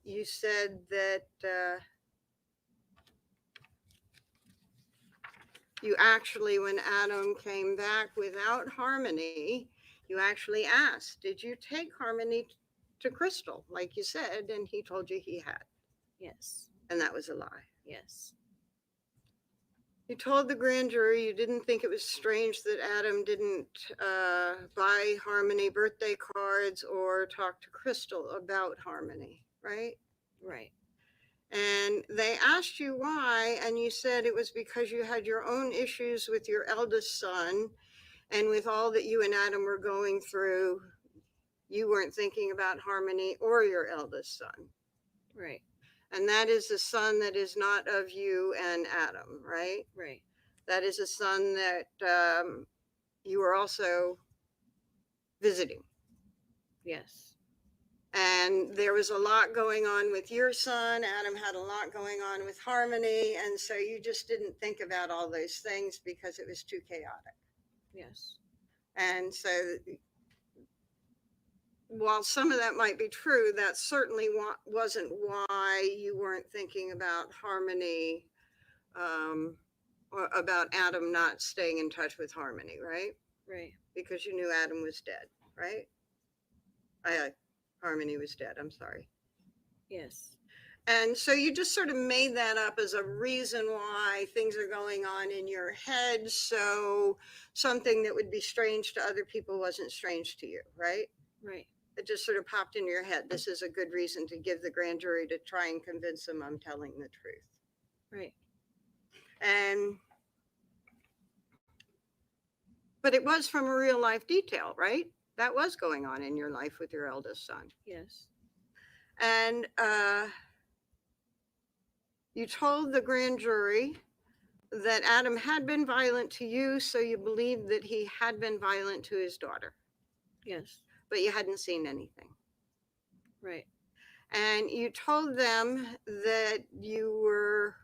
you said that you actually, when Adam came back without Harmony, you actually asked, "Did you take Harmony to Crystal?" like you said, and he told you he had. Yes. And that was a lie. Yes. You told the grand jury you didn't think it was strange that Adam didn't buy Harmony birthday cards or talk to Crystal about Harmony, right? Right. And they asked you why, and you said it was because you had your own issues with your eldest son, and with all that you and Adam were going through, you weren't thinking about Harmony or your eldest son. Right. And that is a son that is not of you and Adam, right? Right. That is a son that you were also visiting. Yes. And there was a lot going on with your son. Adam had a lot going on with Harmony. And so you just didn't think about all those things because it was too chaotic. Yes. And so while some of that might be true, that certainly wasn't why you weren't thinking about Harmony, or about Adam not staying in touch with Harmony, right? Right. Because you knew Adam was dead, right? Harmony was dead, I'm sorry. Yes. And so you just sort of made that up as a reason why things are going on in your head. So something that would be strange to other people wasn't strange to you, right? Right. It just sort of popped into your head. This is a good reason to give the grand jury to try and convince them I'm telling the truth. Right. But it was from a real life detail, right? That was going on in your life with your eldest son. Yes. And you told the grand jury that Adam had been violent to you, so you believed that he had been violent to his daughter, Yes. but you hadn't seen anything. Right. And you told them that you were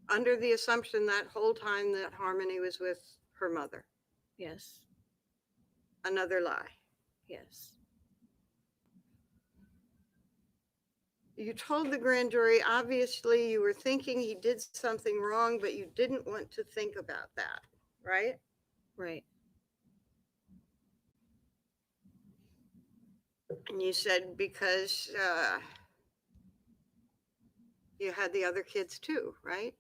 under the assumption that whole time that Harmony was with her mother. Yes. Another lie. Yes. You told the grand jury, obviously, you were thinking he did something wrong, but you didn't want to think about that, right? Right. And you said because you had the other kids too, right?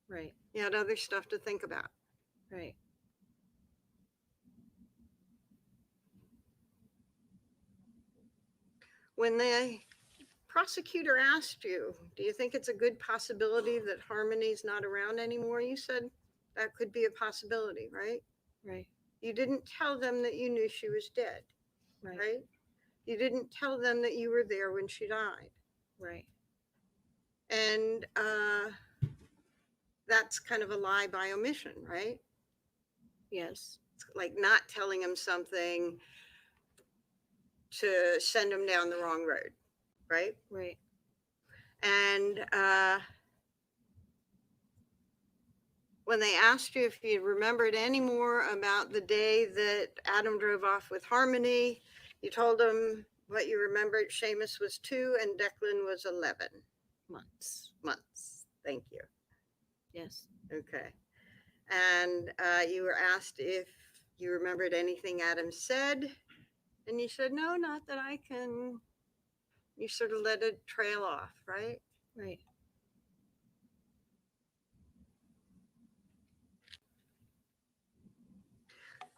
Right. You had other stuff to think about. Right. When the prosecutor asked you, do you think it's a good possibility that Harmony's not around anymore? You said that could be a possibility, right? Right. You didn't tell them that you knew she was dead, Right. right? You didn't tell them that you were there when she died. Right. And that's kind of a lie by omission, right? Yes. It's like not telling them something to send them down the wrong road, right? Right. And when they asked you if you remembered any more about the day that Adam drove off with Harmony, you told them what you remembered. Seamus was 2 and Declan was 11 Months. months. Thank you. Yes. Okay. And you were asked if you remembered anything Adam said. And you said, no, not that I can. You sort of let it trail off, right? Right.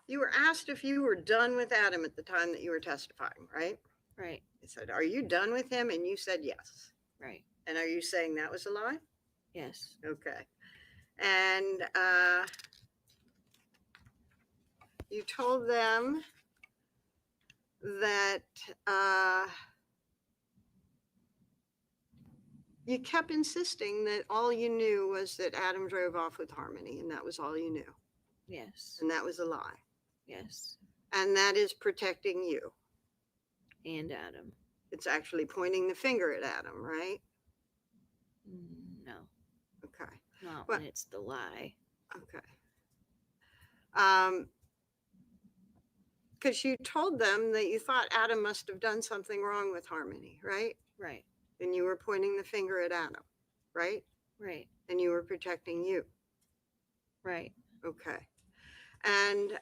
You were asked if you were done with Adam at the time that you were testifying, right? Right. They said, are you done with him? And you said yes. Right. And are you saying that was a lie? Yes. Okay. And you told them that you kept insisting that all you knew was that Adam drove off with Harmony, and that was all you knew. Yes. And that was a lie. Yes. And that is protecting you. And Adam. It's actually pointing the finger at Adam, right? No. Okay. Not Well- when it's the lie. Okay. Because you told them that you thought Adam must have done something wrong with Harmony, right? Right. And you were pointing the finger at Adam, right? Right. And you were protecting you. Right. Okay. And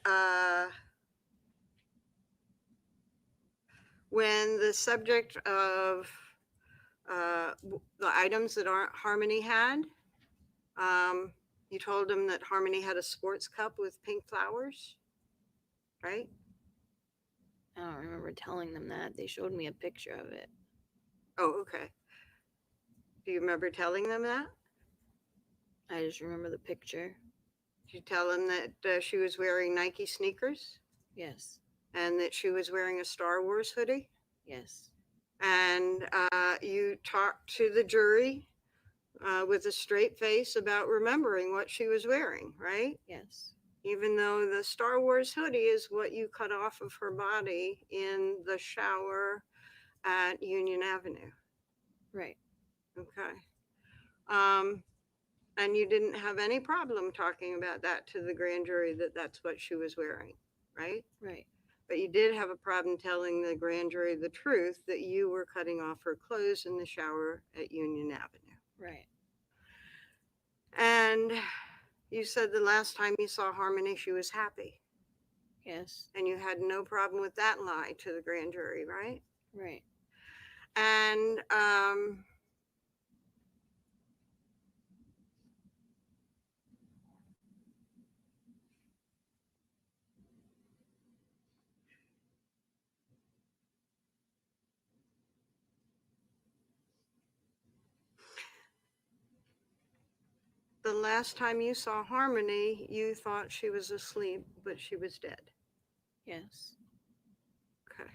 when the subject of the items that Harmony had, you told him that Harmony had a sports cup with pink flowers, right? I don't remember telling them that. They showed me a picture of it. Oh, okay. Do you remember telling them that? I just remember the picture. Did you tell them that she was wearing Nike sneakers Yes. and that she was wearing a Star Wars hoodie? Yes. And you talked to the jury with a straight face about remembering what she was wearing, right? Yes. Even though the Star Wars hoodie is what you cut off of her body in the shower at Union Avenue. Right. Okay. And you didn't have any problem talking about that to the grand jury, that that's what she was wearing, right? Right. But you did have a problem telling the grand jury the truth, that you were cutting off her clothes in the shower at Union Avenue. Right. And you said the last time you saw Harmony, she was happy. Yes. And you had no problem with that lie to the grand jury, right? Right. And the last time you saw Harmony, you thought she was asleep, but she was dead. Yes. Okay.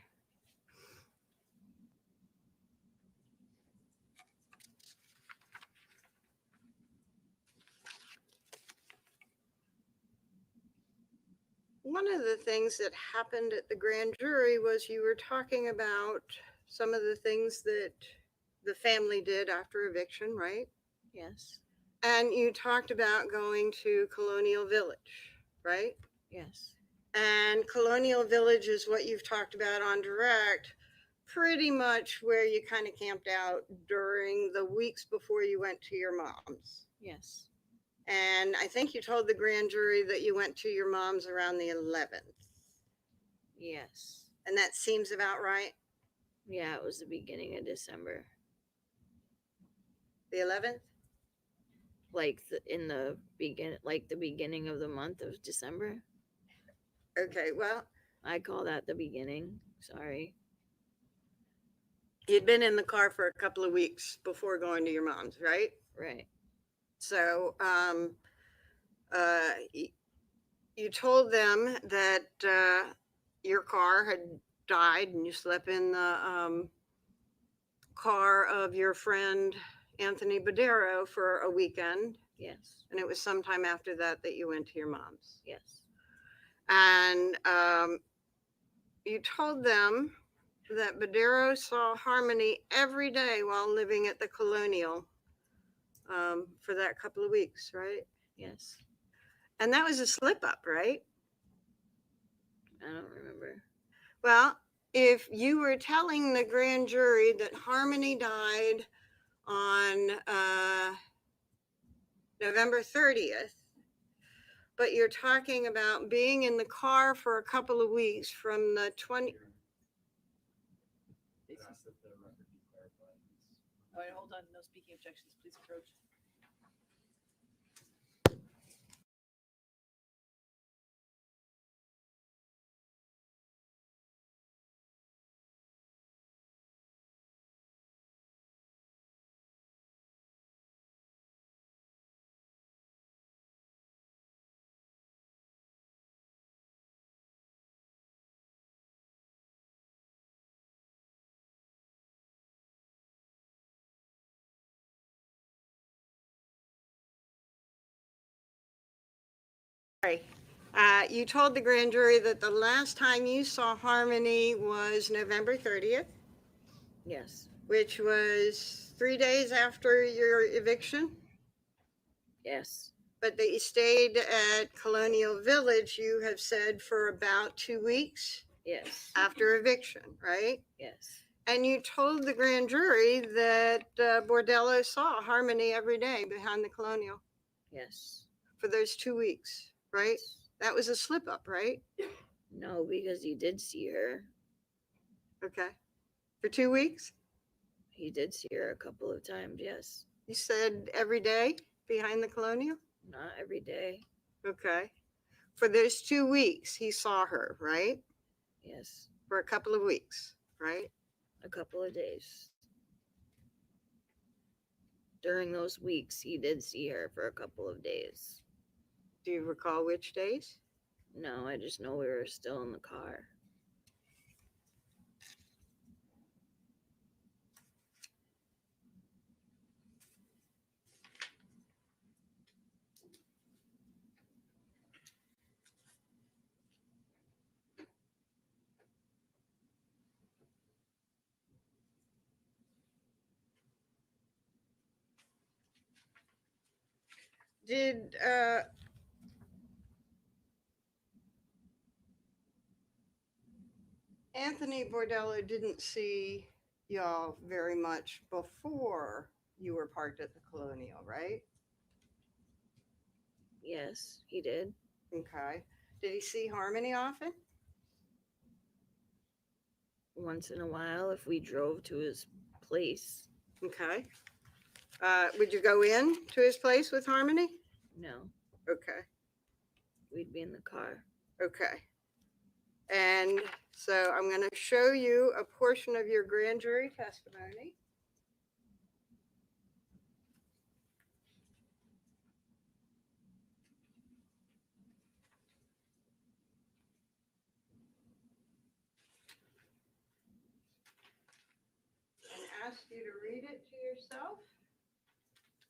One of the things that happened at the grand jury was you were talking about some of the things that the family did after eviction, right? Yes. And you talked about going to Colonial Village, right? Yes. And Colonial Village is what you've talked about on direct, pretty much where you kind of camped out during the weeks before you went to your mom's. Yes. And I think you told the grand jury that you went to your mom's around the 11th. Yes. And that seems about right. Yeah, it was the beginning of December. The 11th? Like the beginning of the month of December. Okay, well, I call that the beginning. Sorry. you'd been in the car for a couple of weeks before going to your mom's, right? Right. So you told them that your car had died and you slept in the car of your friend Anthony Badero for a weekend. Yes. And it was sometime after that that you went to your mom's. Yes. And you told them that Badero saw Harmony every day while living at the Colonial for that couple of weeks, right? Yes. And that was a slip up, right? I don't remember. Well, if you were telling the grand jury that Harmony died on November 30th, but you're talking about being in the car for a couple of weeks from the 20. All right, hold on. No speaking objections. Please approach. You told the grand jury that the last time you saw Harmony was November 30th, Yes. which was 3 days after your eviction, Yes. but that you stayed at Colonial Village, you have said, for about 2 weeks Yes. after eviction, right? Yes. And you told the grand jury that Bordello saw Harmony every day behind the Colonial Yes. for those 2 weeks, right? That was a slip up, right? No, because he did see her. Okay. For 2 weeks? He did see her a couple of times. Yes. You said every day behind the Colonial? Not every day. Okay. For those 2 weeks, he saw her, right? Yes. For a couple of weeks, right? A couple of days. During those weeks, he did see her for a couple of days. Do you recall which days? No, I just know we were still in the car. Did Anthony Bordello didn't see y'all very much before you were parked at the Colonial, right? Yes, he did. Okay. Did he see Harmony often? Once in a while, if we drove to his place. Okay. Would you go in to his place with Harmony? No, Okay. we'd be in the car. Okay. And so I'm going to show you a portion of your grand jury testimony. And ask you to read it to yourself.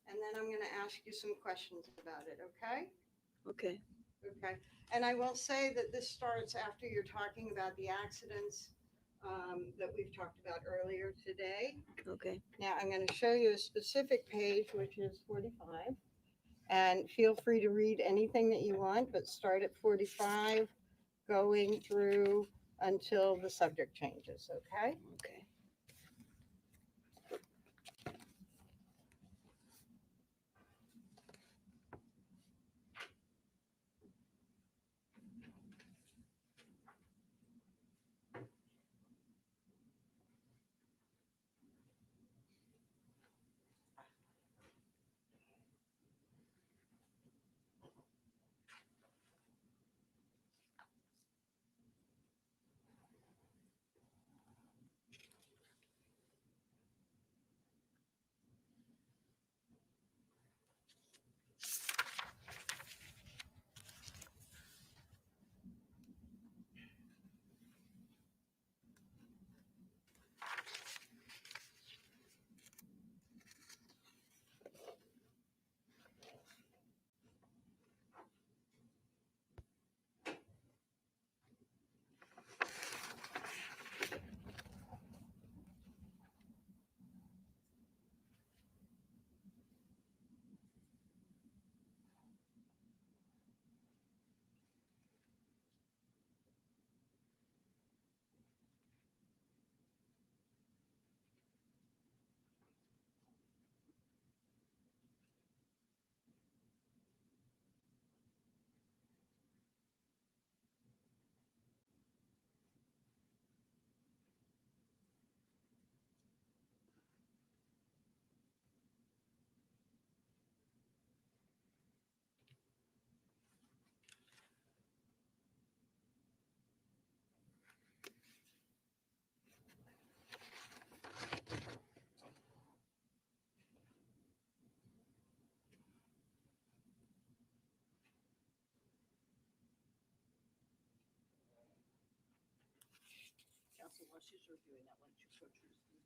And then I'm going to ask you some questions about it, okay? Okay. Okay. And I will say that this starts after you're talking about the accidents that we've talked about earlier today. Okay. Now I'm going to show you a specific page, which is 45. And feel free to read anything that you want, but start at 45, going through until the subject changes, okay? Okay. Council, while she's reviewing that, why don't you approach her?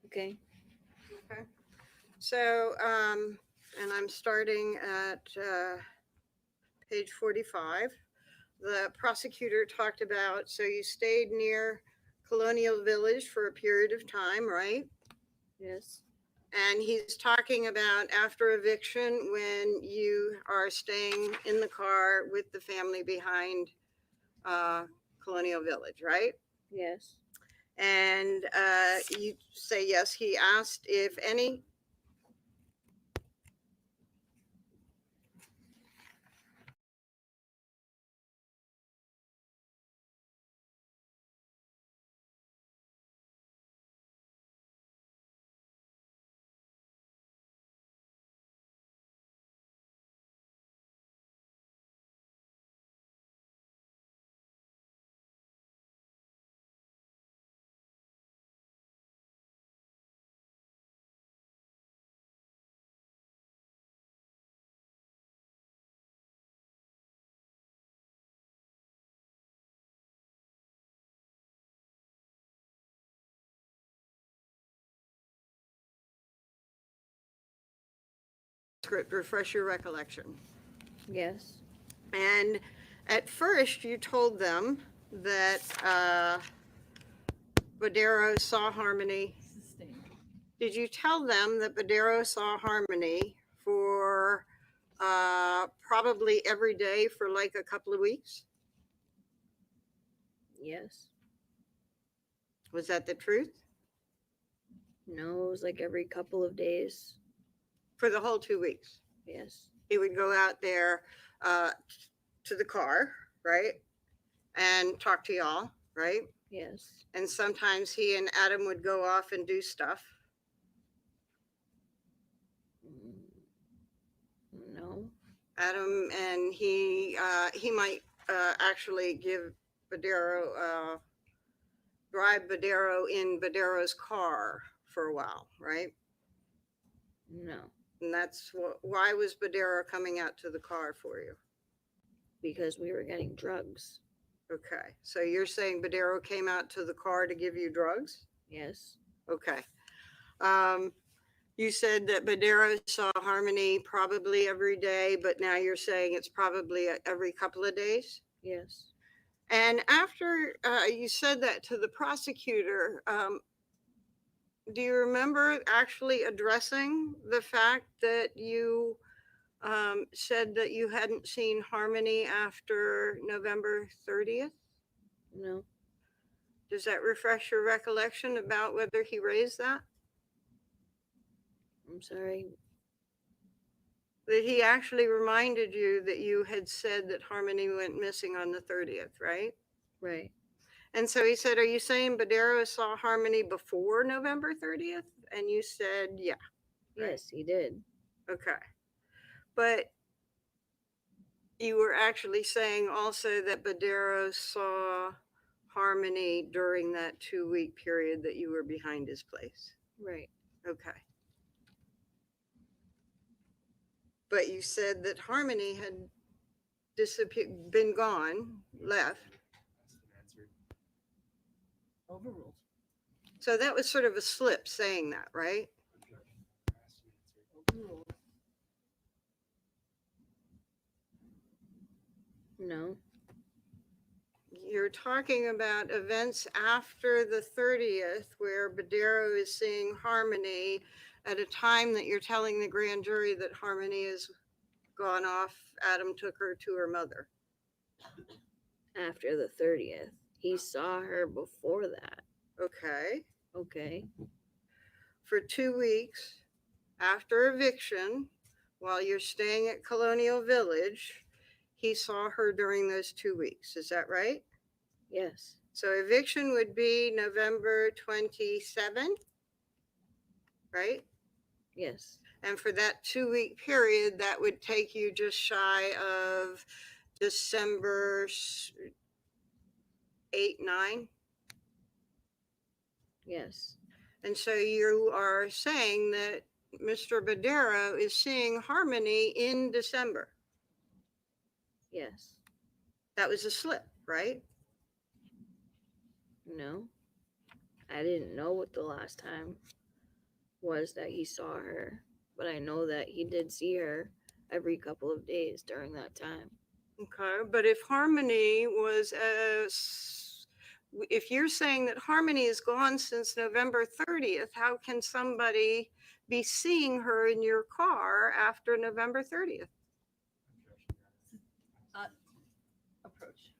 Okay. Okay. So, and I'm starting at page 45. The prosecutor talked about, so you stayed near Colonial Village for a period of time, right? Yes. And he's talking about after eviction when you are staying in the car with the family behind Colonial Village, right? Yes. And you say yes. He asked if any script refresh your recollection. Yes. And at first, you told them that Badero saw Harmony. Did you tell them that Badero saw Harmony for probably every day for like a couple of weeks? Yes. Was that the truth? No, it was like every couple of days. For the whole 2 weeks? Yes. He would go out there to the car, right? And talk to y'all, right? Yes. And sometimes he and Adam would go off and do stuff. No. Adam and he might actually give Badero, drive Badero in Badero's car for a while, right? No. And that's why was Badero coming out to the car for you? Because we were getting drugs. Okay, so you're saying Badero came out to the car to give you drugs? Yes. Okay. You said that Badero saw Harmony probably every day, but now you're saying it's probably every couple of days? Yes. And after you said that to the prosecutor, do you remember actually addressing the fact that you said that you hadn't seen Harmony after November 30th? No. Does that refresh your recollection about whether he raised that? I'm sorry. That he actually reminded you that you had said that Harmony went missing on the 30th, right? Right. And so he said, are you saying Badero saw Harmony before November 30th? And you said, yeah. Right? Yes, he did. Okay. But you were actually saying also that Badero saw Harmony during that 2-week period that you were behind his place. Right. Okay. But you said that Harmony had disappeared, been gone, left. Overruled. So that was sort of a slip saying that, right? Overruled. No. You're talking about events after the 30th where Badero is seeing Harmony at a time that you're telling the grand jury that Harmony has gone off. Adam took her to her mother. After the 30th. He saw her before that. Okay. Okay. For 2 weeks after eviction, while you're staying at Colonial Village, he saw her during those 2 weeks. Is that right? Yes. So eviction would be November 27th, right? Yes. And for that 2-week period, that would take you just shy of December 8, 9. Yes. And so you are saying that Mr. Badero is seeing Harmony in December. Yes. That was a slip, right? No. I didn't know what the last time was that he saw her, but I know that he did see her every couple of days during that time. Okay, but if Harmony was, if you're saying that Harmony is gone since November 30th, how can somebody be seeing her in your car after November 30th? Approach.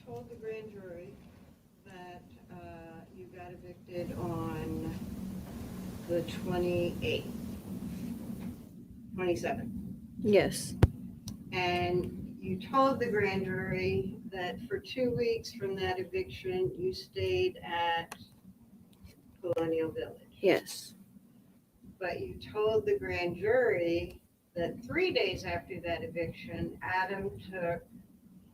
told the grand jury that you got evicted on the 28th, 27th. Yes. And you told the grand jury that for 2 weeks from that eviction, you stayed at Colonial Village. Yes. But you told the grand jury that 3 days after that eviction, Adam took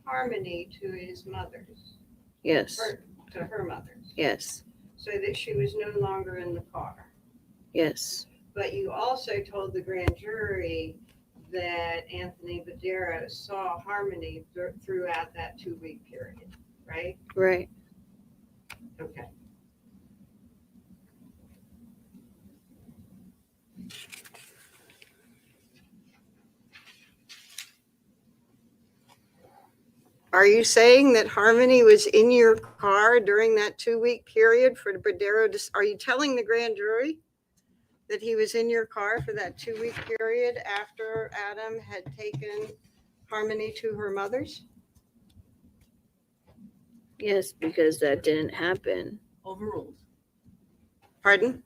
Harmony to his mother's, Yes. or to her mother's, Yes. so that she was no longer in the car. Yes. But you also told the grand jury that Anthony Badero saw Harmony throughout that 2-week period, right? Right. Okay. Are you saying that Harmony was in your car during that 2-week period for the Badero? Are you telling the grand jury that he was in your car for that 2-week period after Adam had taken Harmony to her mother's? Yes, because that didn't happen. Overruled. Pardon?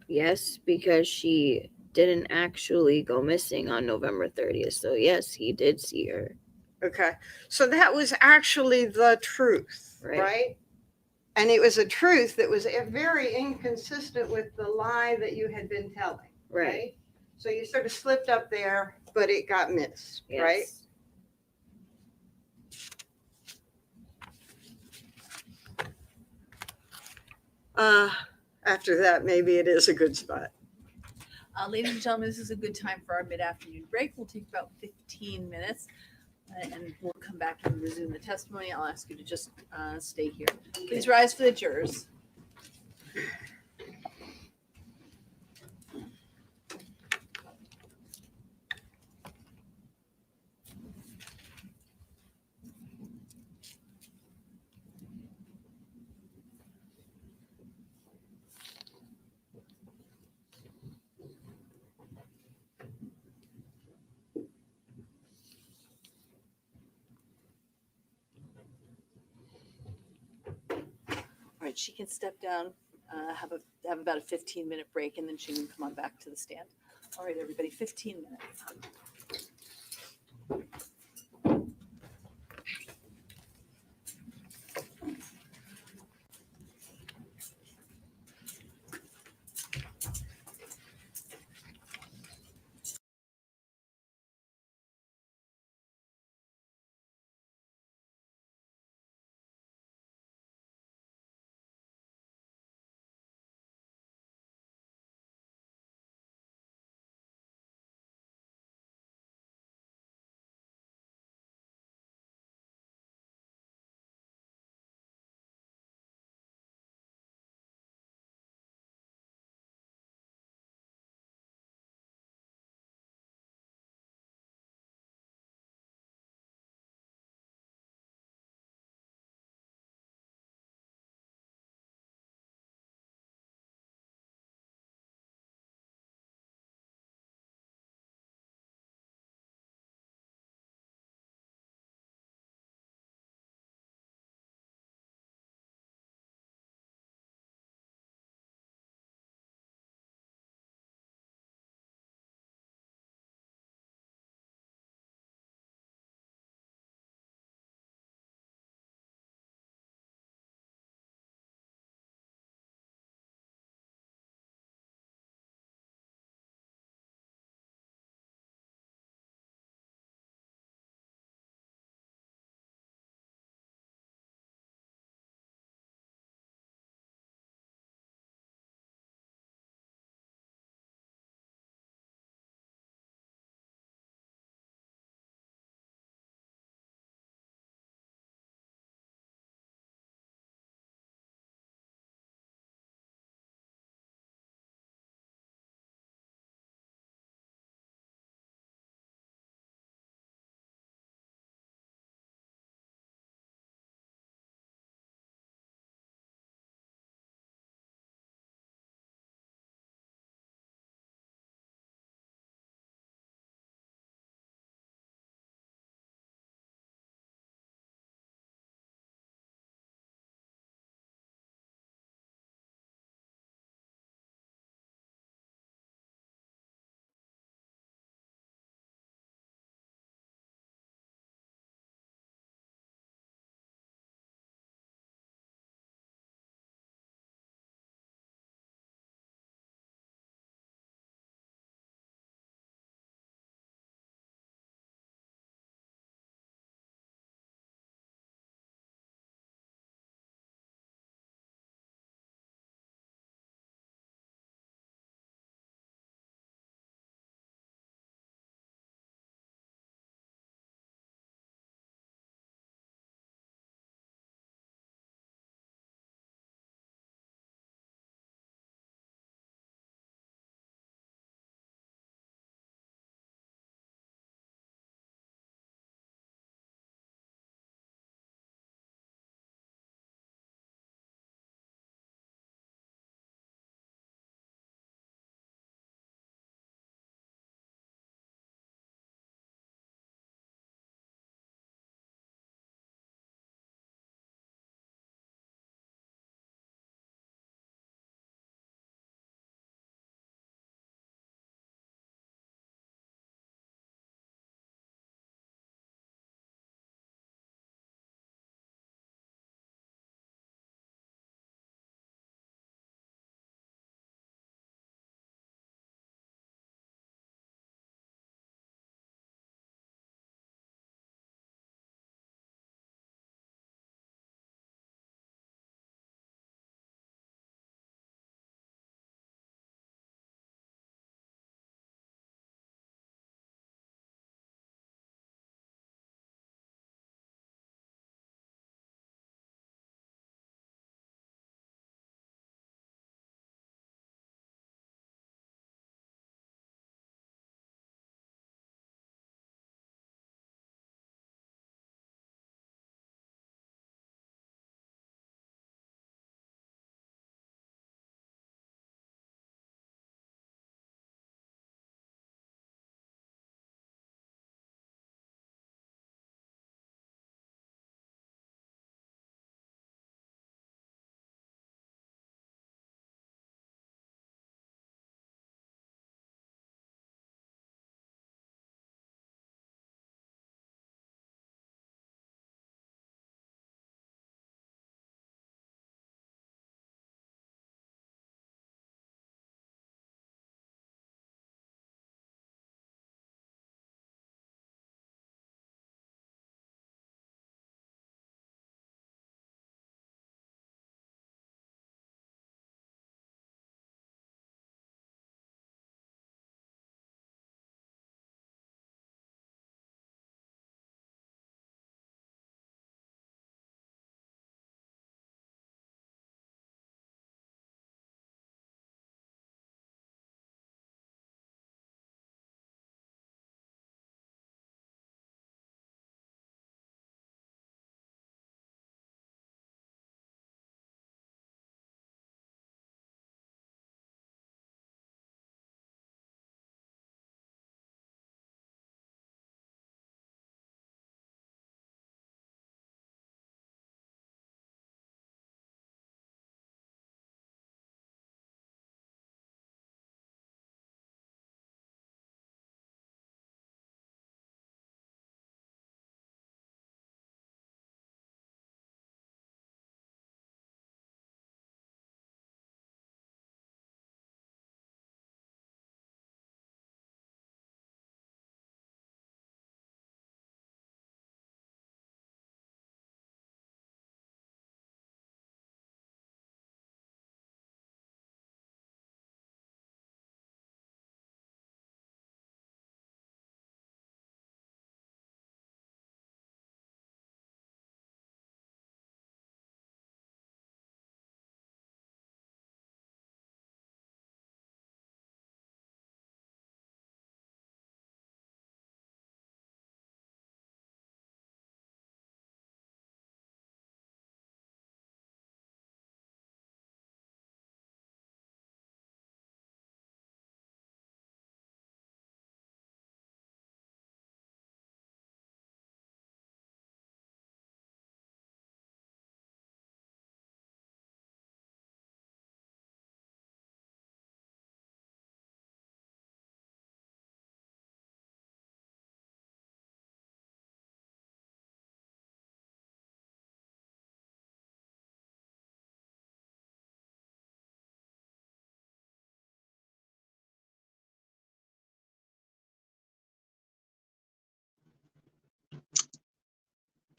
Yes, because she didn't actually go missing on November 30th. So yes, he did see her. Okay. So that was actually the truth, Right. right? And it was a truth that was very inconsistent with the lie that you had been telling, right? Right. So you sort of slipped up there, but it got missed, right? Yes. After that, maybe it is a good spot. Ladies and gentlemen, this is a good time for our mid-afternoon break. We'll take about 15 minutes and we'll come back and resume the testimony. I'll ask you to just stay here. Please rise for the jurors. All right, she can step down, have about a 15-minute break, and then she can come on back to the stand. All right, everybody, 15 minutes.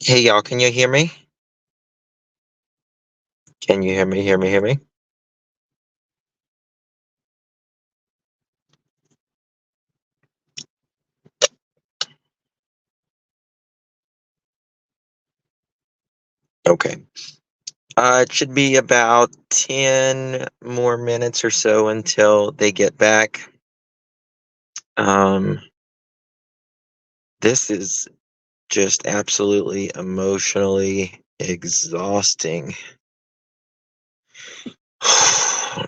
Hey, y'all, can you hear me? Can you hear me? Hear me? Okay. It should be about 10 more minutes or so until they get back. Um, this is just absolutely emotionally exhausting.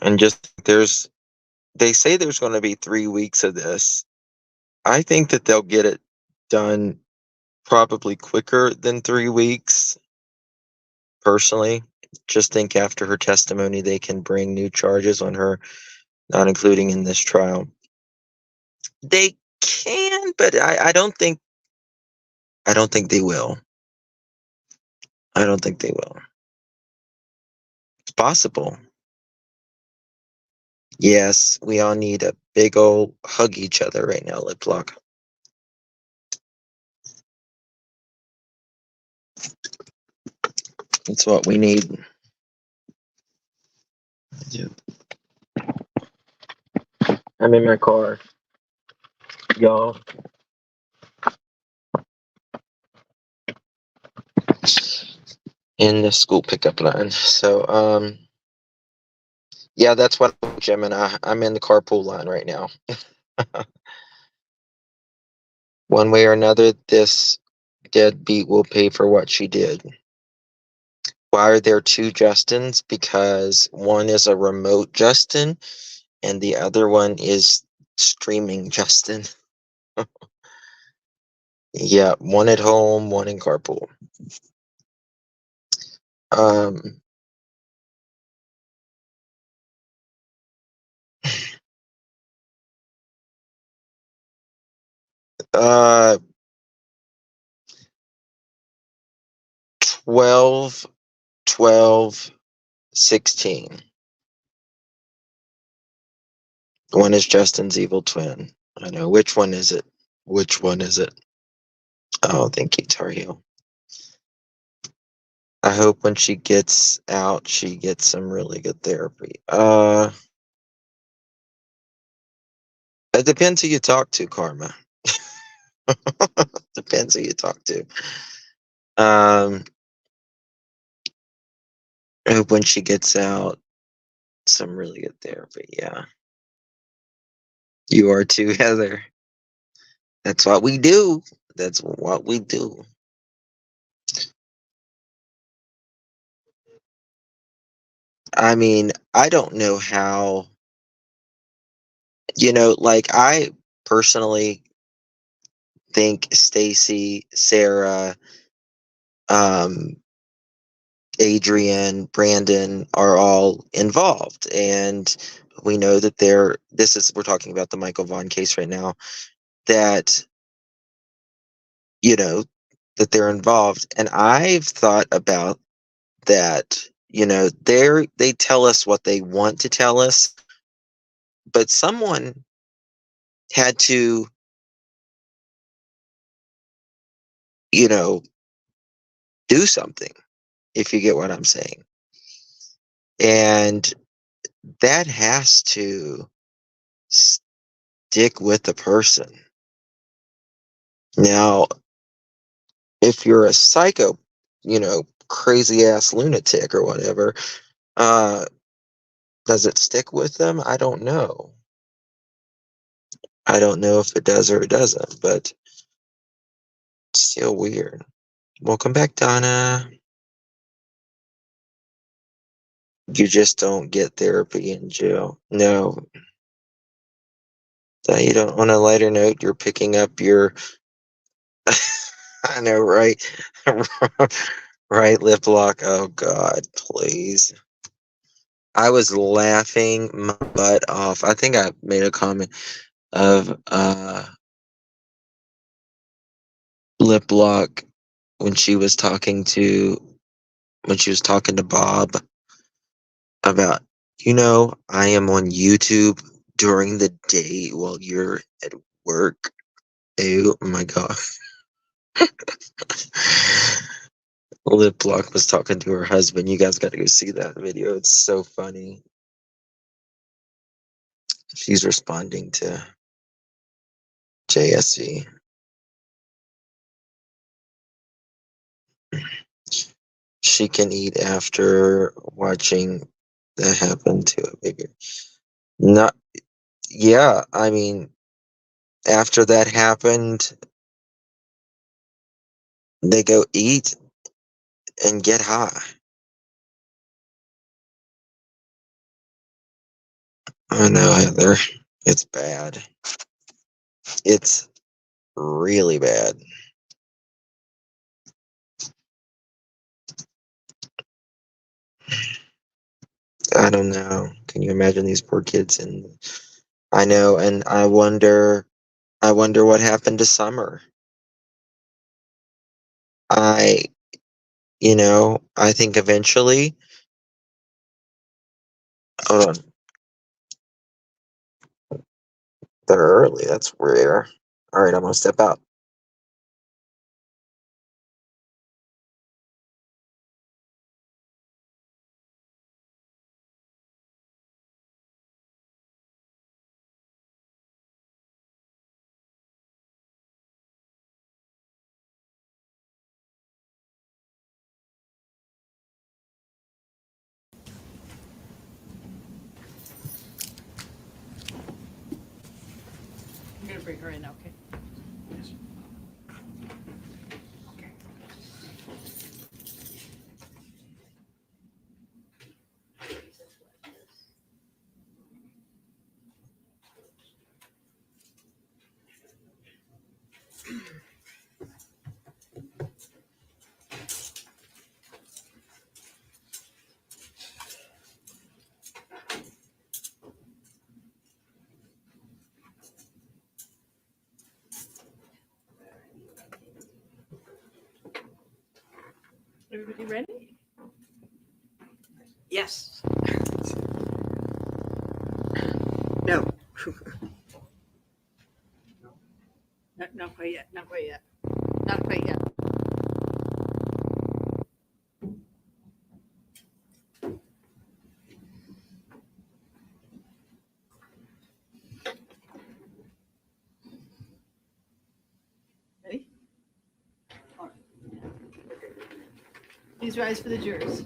And just they say there's going to be 3 weeks of this. I think that they'll get it done probably quicker than 3 weeks, personally. Just think after her testimony, they can bring new charges on her, not including in this trial. They can, but I don't think they will. I don't think they will. It's possible. Yes, we all need a big old hug each other right now, lip lock. That's what we need. Yeah. I'm in my car, y'all. In the school pickup line. So, yeah, that's what Jim and I'm in the carpool line right now. One way or another, this deadbeat will pay for what she did. Why are there two Justins? Because one is a remote Justin and the other one is streaming Justin. Yeah, one at home, one in carpool. Um, uh, 12, 12, 16. One is Justin's evil twin. I know. Which one is it? Which one is it? Oh, thank you, Tar Heel. I hope when she gets out, she gets some really good therapy. It depends who you talk to, Karma. Depends who you talk to. I hope when she gets out, some really good therapy. Yeah. You are too, Heather. That's what we do. That's what we do. I mean, I don't know how, like I personally think Stacy, Sarah, um, Adrian, Brandon are all involved. And we know that we're talking about the Michael Vaughn case right now, that, you know, that they're involved. And I've thought about that, they tell us what they want to tell us, but someone had to, you know, do something, if you get what I'm saying. And that has to stick with the person. Now, if you're a psycho, crazy ass lunatic or whatever, uh, does it stick with them? I don't know. I don't know if it does or it doesn't, but it's still weird. Welcome back, Donna. You just don't get therapy in jail. No. You don't. On a lighter note, you're picking up your. I know, right? Right, lip lock. Oh, God, please. I was laughing my butt off. I think I made a comment of lip lock when she was talking to Bob about, I am on YouTube during the day while you're at work. Oh my God. Lip Lock was talking to her husband. You guys got to go see that video. It's so funny. She's responding to JSC. She can eat after watching that happen to a baby. Not, yeah, I mean, after that happened, they go eat and get high. I know, Heather. It's bad. It's really bad. I don't know. Can you imagine these poor kids? And I know, and I wonder what happened to Summer. I, I think eventually. Hold on. They're early. That's rare. All right, I'm gonna step out. I'm gonna bring her in, okay? Everybody ready? Yes. No. Not quite yet, not quite yet. Not quite yet. Ready? All right. Please rise for the jurors.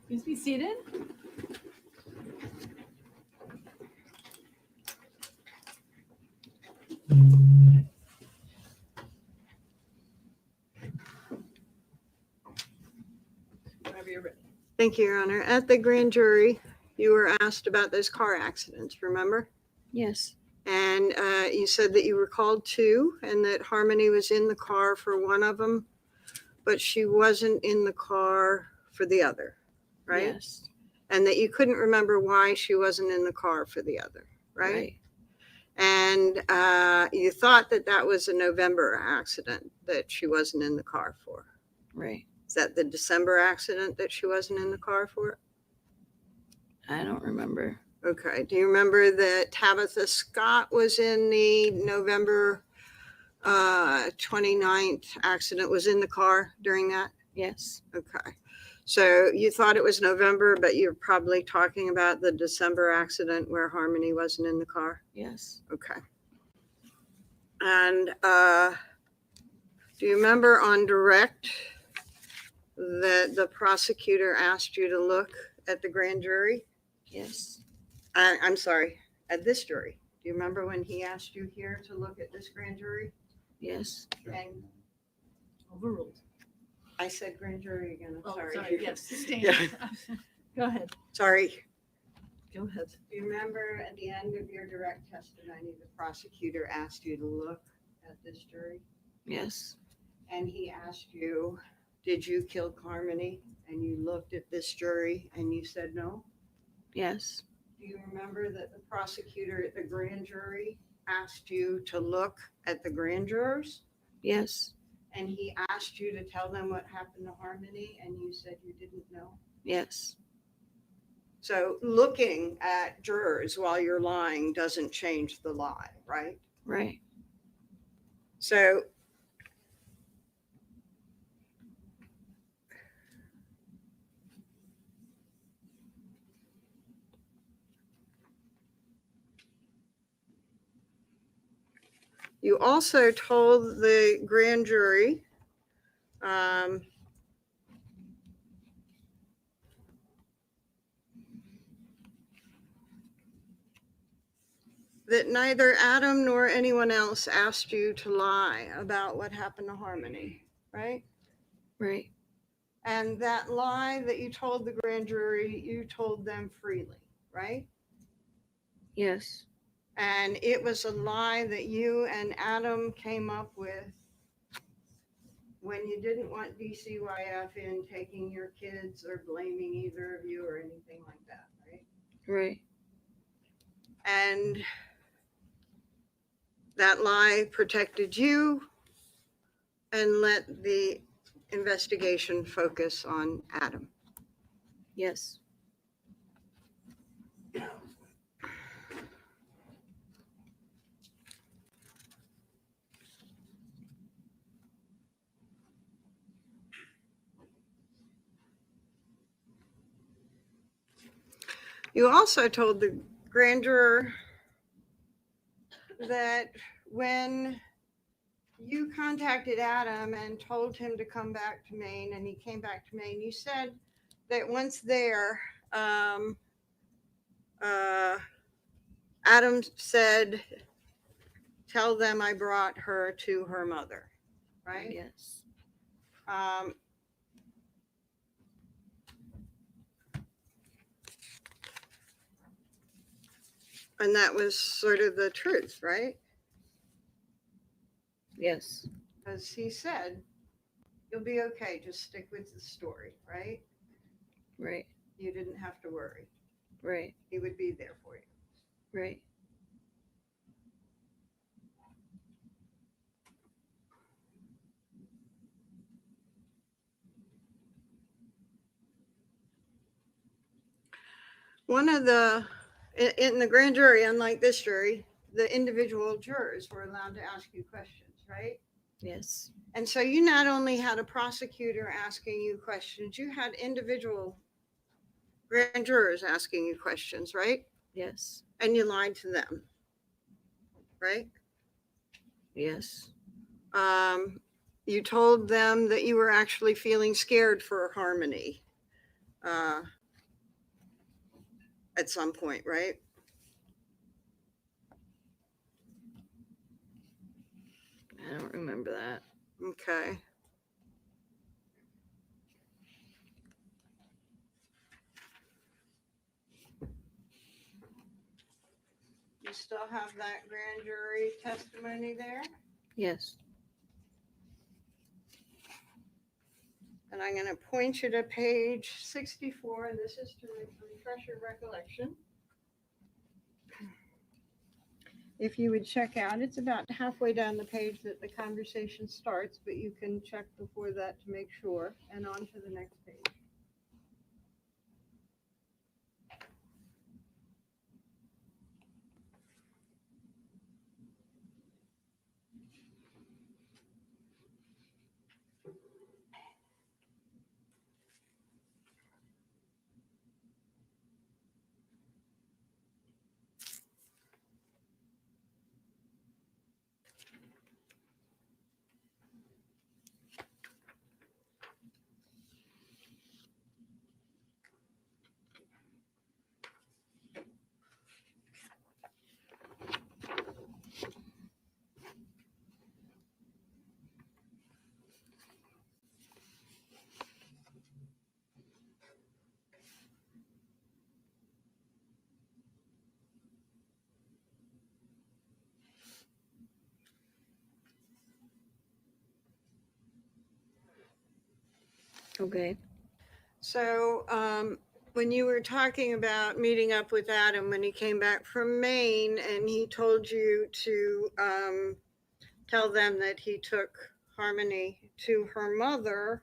Please be seated. Whenever you're ready. Thank you, Your Honor. At the grand jury, you were asked about those car accidents, remember? Yes. And you said that you recalled two and that Harmony was in the car for one of them, but she wasn't in the car for the other, right? Yes. And that you couldn't remember why she wasn't in the car for the other, right? And you thought that that was a November accident that she wasn't in the car for. Right. Is that the December accident that she wasn't in the car for? I don't remember. Okay. Do you remember that Tabitha Scott was in the November 29th accident, was in the car during that? Yes. Okay. So you thought it was November, but you're probably talking about the December accident where Harmony wasn't in the car? Yes. Okay. And do you remember on direct that the prosecutor asked you to look at the grand jury? Yes. I'm sorry, at this jury. Do you remember when he asked you here to look at this grand jury? Yes. And Overruled. I said grand jury again, I'm Oh, sorry. sorry, yes, sustained. Yeah. Go ahead. Sorry. Go ahead. You remember at the end of your direct testimony, the prosecutor asked you to look at this jury? Yes. And he asked you, did you kill Harmony? And you looked at this jury and you said no? Yes. Do you remember that the prosecutor at the grand jury asked you to look at the grand jurors? Yes. And he asked you to tell them what happened to Harmony and you said you didn't know? Yes. So looking at jurors while you're lying doesn't change the lie, right? Right. So you also told the grand jury that neither Adam nor anyone else asked you to lie about what happened to Harmony, right? Right. And that lie that you told the grand jury, you told them freely, right? Yes. And it was a lie that you and Adam came up with when you didn't want DCYF in taking your kids or blaming either of you or anything like that, right? Right. And that lie protected you and let the investigation focus on Adam. Yes. You also told the grand juror that when you contacted Adam and told him to come back to Maine and he came back to Maine, you said that once there, Adam said, tell them I brought her to her mother, right? Yes. And that was sort of the truth, right? Yes. As he said, you'll be okay, just stick with the story, right? Right. You didn't have to worry. Right. He would be there for you. Right. One of the, in the grand jury, unlike this jury, the individual jurors were allowed to ask you questions, right? Yes. And so you not only had a prosecutor asking you questions, you had individual grand jurors asking you questions, right? Yes. And you lied to them, right? Yes. You told them that you were actually feeling scared for Harmony at some point, right? I don't remember that. Okay. You still have that grand jury testimony there? Yes. And I'm going to point you to page 64, and this is to refresh your recollection. If you would check out, it's about halfway down the page that the conversation starts, but you can check before that to make sure, and on to the next page. Okay. So, when you were talking about meeting up with Adam when he came back from Maine and he told you to tell them that he took Harmony to her mother,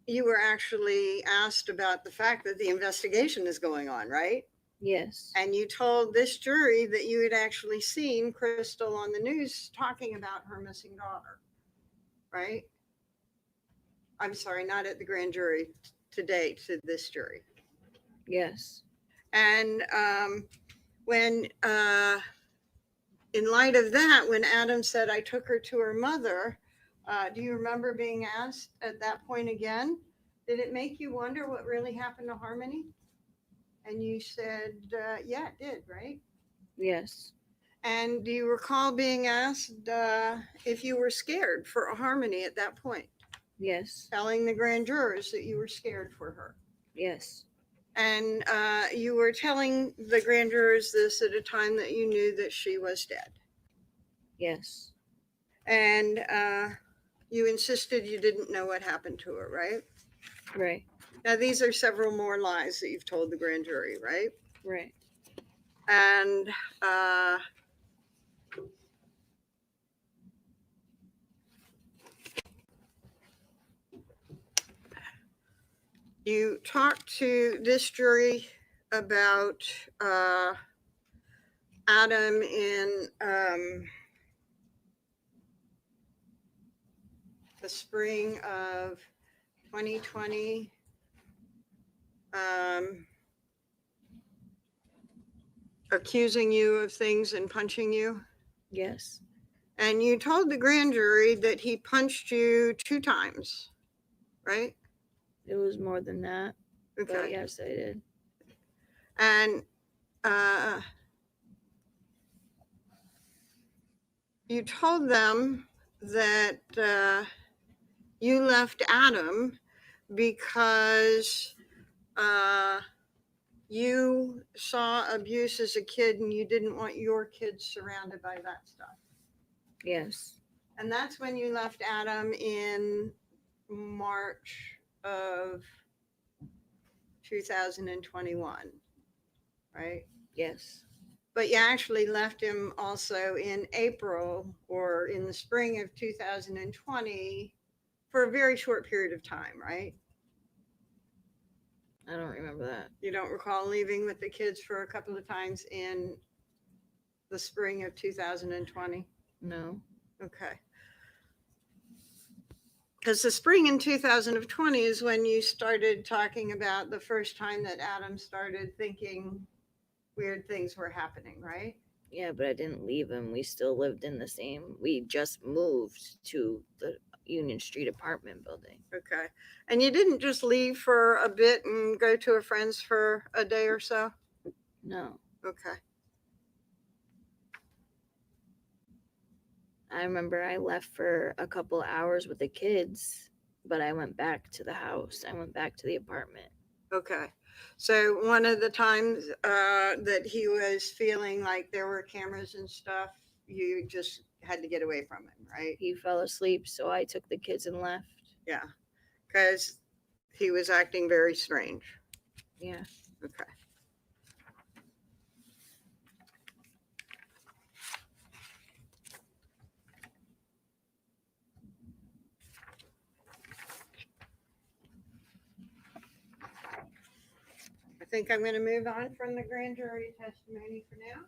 you were actually asked about the fact that the investigation is going on, right? Yes. And you told this jury that you had actually seen Crystal on the news talking about her missing daughter, right? I'm sorry, not at the grand jury today, to this jury. Yes. And when, in light of that, when Adam said, I took her to her mother, do you remember being asked at that point again, did it make you wonder what really happened to Harmony? And you said, yeah, it did, right? Yes. And do you recall being asked if you were scared for Harmony at that point? Yes. Telling the grand jurors that you were scared for her. Yes. And you were telling the grand jurors this at a time that you knew that she was dead. Yes. And you insisted you didn't know what happened to her, right? Right. Now, these are several more lies that you've told the grand jury, right? Right. And you talked to this jury about Adam in the spring of 2020. Accusing you of things and punching you. Yes. And you told the grand jury that he punched you 2 times, right? It was more than that. But Okay. yes, I did. And you told them that you left Adam because you saw abuse as a kid and you didn't want your kids surrounded by that stuff. Yes. And that's when you left Adam in March of 2021, right? Yes. But you actually left him also in April or in the spring of 2020 for a very short period of time, right? I don't remember that. You don't recall leaving with the kids for a couple of times in the spring of 2020? No. Okay. Because the spring in 2020 is when you started talking about the first time that Adam started thinking weird things were happening, right? Yeah, but I didn't leave him. We still lived in the same. We just moved to the Union Street apartment building. Okay. And you didn't just leave for a bit and go to a friend's for a day or so? No. Okay. I remember I left for a couple hours with the kids, but I went back to the house. I went back to the apartment. Okay. So one of the times that he was feeling like there were cameras and stuff, you just had to get away from him, right? He fell asleep, so I took the kids and left. Yeah. Because he was acting very strange. Yeah. Okay. I think I'm going to move on from the grand jury testimony for now.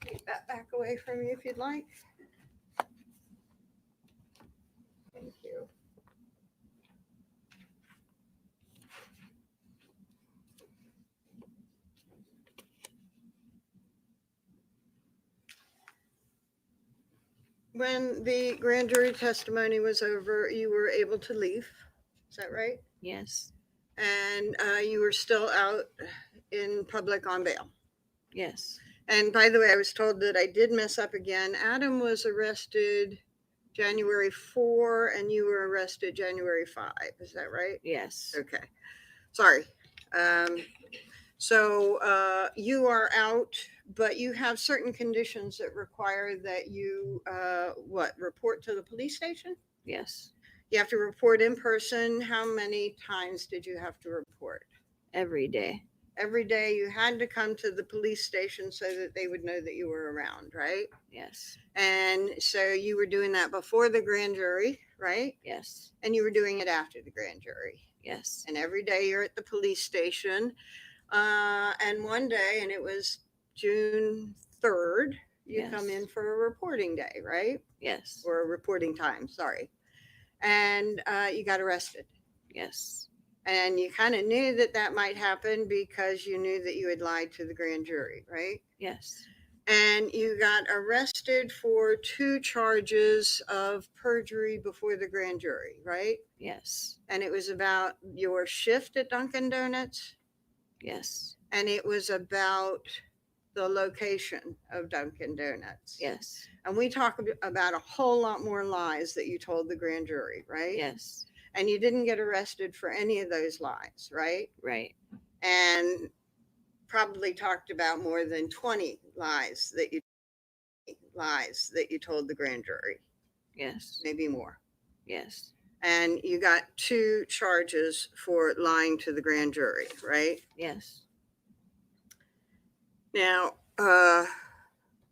Take that back away from you if you'd like. Thank you. When the grand jury testimony was over, you were able to leave. Is that right? Yes. And you were still out in public on bail. Yes. And by the way, I was told that I did mess up again. Adam was arrested January 4 and you were arrested January 5. Is that right? Yes. Okay. Sorry. So you are out, but you have certain conditions that require that you, report to the police station? Yes. You have to report in person. How many times did you have to report? Every day. Every day you had to come to the police station so that they would know that you were around, right? Yes. And so you were doing that before the grand jury, right? Yes. And you were doing it after the grand jury. Yes. And every day you're at the police station. And one day, and it was June 3rd, you Yes. come in for a reporting day, right? Yes. Or a reporting time, sorry. And you got arrested. Yes. And you kind of knew that that might happen because you knew that you had lied to the grand jury, right? Yes. And you got arrested for 2 charges of perjury before the grand jury, right? Yes. And it was about your shift at Dunkin' Donuts. Yes. And it was about the location of Dunkin' Donuts. Yes. And we talk about a whole lot more lies that you told the grand jury, right? Yes. And you didn't get arrested for any of those lies, right? Right. And probably talked about more than 20 lies that you told the grand jury, Yes. maybe more. Yes. And you got 2 charges for lying to the grand jury, right? Yes. Now,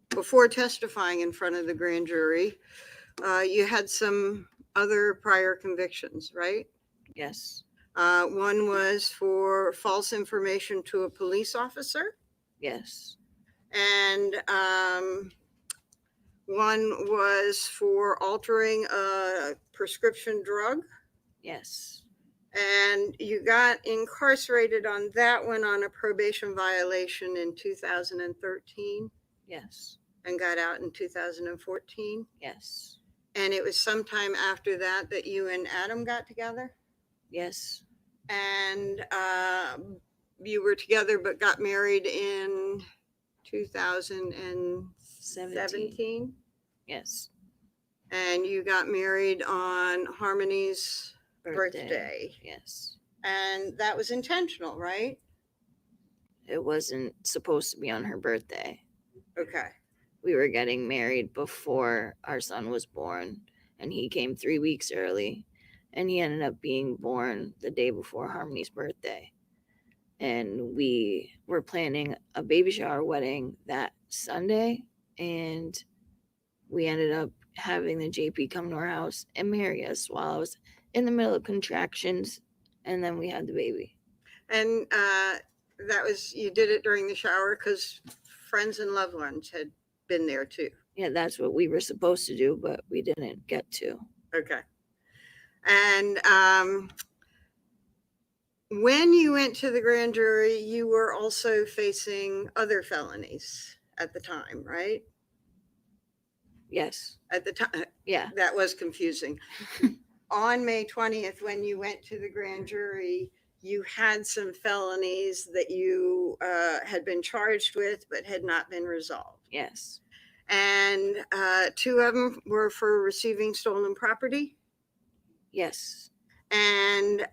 before testifying in front of the grand jury, you had some other prior convictions, right? Yes. One was for false information to a police officer, Yes. and one was for altering a prescription drug. Yes. And you got incarcerated on that one on a probation violation in 2013 Yes. and got out in 2014. Yes. And it was sometime after that that you and Adam got together. Yes. And you were together but got married in 2017. Yes. And you got married on Harmony's birthday. Yes. And that was intentional, right? It wasn't supposed to be on her birthday. Okay. We were getting married before our son was born, and he came 3 weeks early, and he ended up being born the day before Harmony's birthday. And we were planning a baby shower wedding that Sunday, and we ended up having the JP come to our house and marry us while I was in the middle of contractions, and then we had the baby. And that was, you did it during the shower because friends and loved ones had been there too. Yeah, that's what we were supposed to do, but we didn't get to. Okay. And when you went to the grand jury, you were also facing other felonies at the time, right? Yes. At the time, Yeah. that was confusing. On May 20th, when you went to the grand jury, you had some felonies that you had been charged with but had not been resolved. Yes. And 2 of them were for receiving stolen property. Yes. And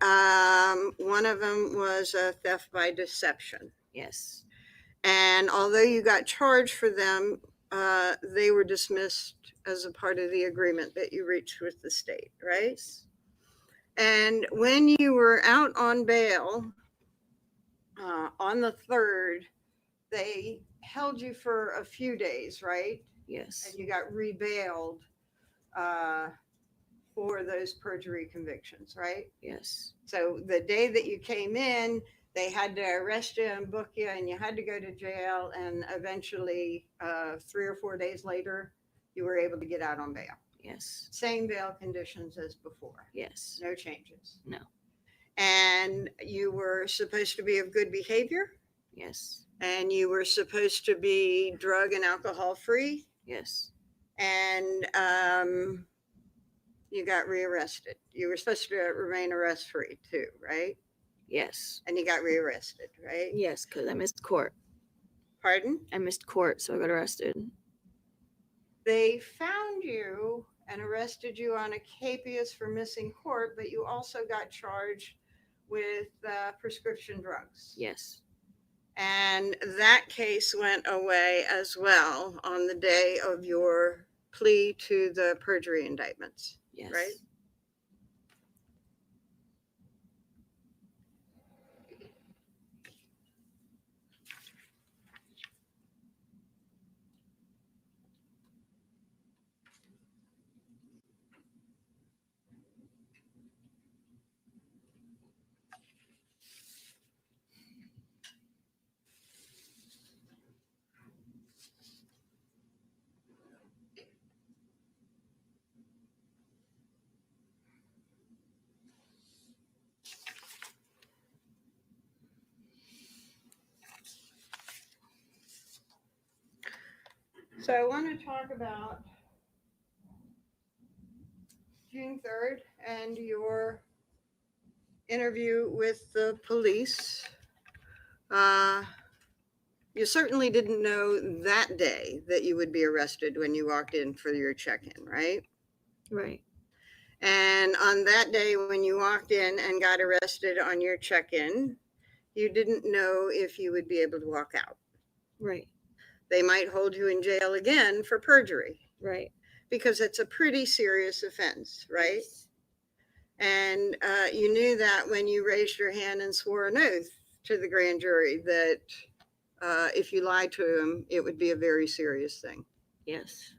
one of them was a theft by deception. Yes. And although you got charged for them, they were dismissed as a part of the agreement that you reached with the state, right? And when you were out on bail on the 3rd, they held you for a few days, right? Yes. And you got rebailed for those perjury convictions, right? Yes. So the day that you came in, they had to arrest you and book you, and you had to go to jail. And eventually, 3 or 4 days later, you were able to get out on bail. Yes. Same bail conditions as before. Yes. No changes. No. And you were supposed to be of good behavior. Yes. And you were supposed to be drug and alcohol free. Yes. And you got rearrested. You were supposed to remain arrest free too, right? Yes. And you got rearrested, right? Yes, because I missed court. Pardon? I missed court, so I got arrested. They found you and arrested you on a capias for missing court, but you also got charged with prescription drugs. Yes. And that case went away as well on the day of your plea to the perjury indictments. Yes. Right? So I want to talk about June 3rd and your interview with the police. You certainly didn't know that day that you would be arrested when you walked in for your check-in, right? Right. And on that day when you walked in and got arrested on your check-in, you didn't know if you would be able to walk out. Right. They might hold you in jail again for perjury Right. because it's a pretty serious offense, right? Yes. And you knew that when you raised your hand and swore an oath to the grand jury that if you lied to them, it would be a very serious thing. Yes.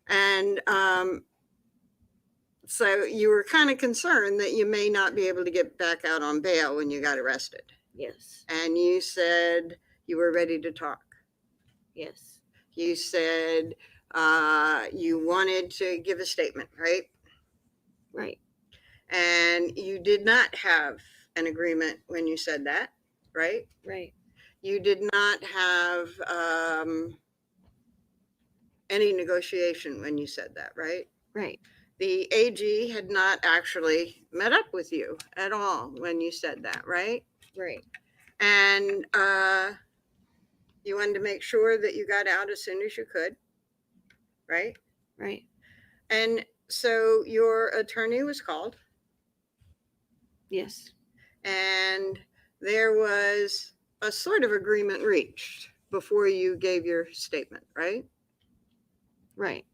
And so you were kind of concerned that you may not be able to get back out on bail when you got arrested. Yes. And you said you were ready to talk. Yes. You said you wanted to give a statement, right? Right. And you did not have an agreement when you said that, right? Right. You did not have any negotiation when you said that, right? Right. The AG had not actually met up with you at all when you said that, right? Right. And you wanted to make sure that you got out as soon as you could, right? Right. And so your attorney was called, Yes. and there was a sort of agreement reached before you gave your statement, right? Right.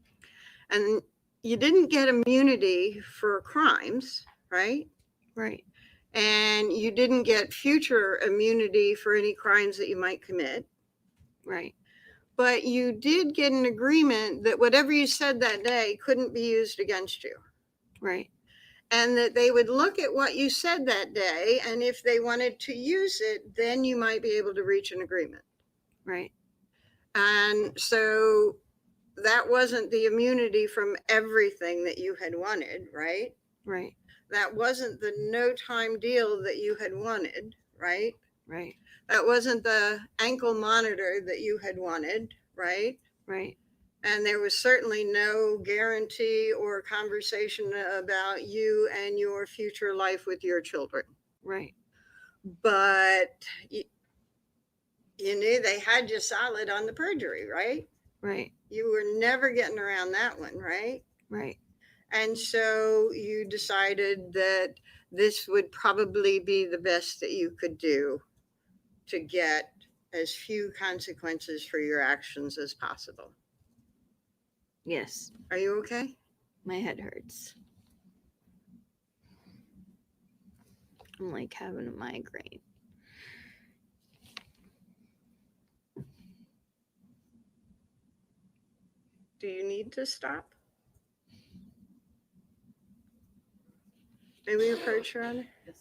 And you didn't get immunity for crimes, right? Right. And you didn't get future immunity for any crimes that you might commit. Right. But you did get an agreement that whatever you said that day couldn't be used against you. Right. And that they would look at what you said that day, and if they wanted to use it, then you might be able to reach an agreement. Right. And so that wasn't the immunity from everything that you had wanted, right? Right. That wasn't the no time deal that you had wanted, right? Right. That wasn't the ankle monitor that you had wanted, right? Right. And there was certainly no guarantee or conversation about you and your future life with your children. Right. But you knew they had you solid on the perjury, right? Right. You were never getting around that one, right? Right. And so you decided that this would probably be the best that you could do to get as few consequences for your actions as possible. Yes. Are you okay? My head hurts. I'm like having a migraine. Do you need to stop? May we approach your honor? Yes.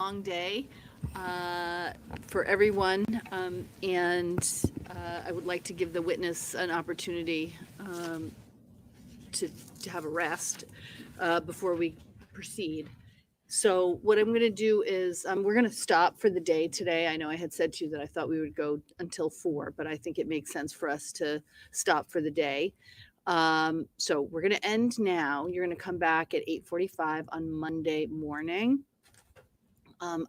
long day for everyone, and I would like to give the witness an opportunity to have a rest before we proceed. So what I'm going to do is we're going to stop for the day today. I know I had said to you that I thought we would go until 4, but I think it makes sense for us to stop for the day. So we're going to end now. You're going to come back at 8:45 on Monday morning.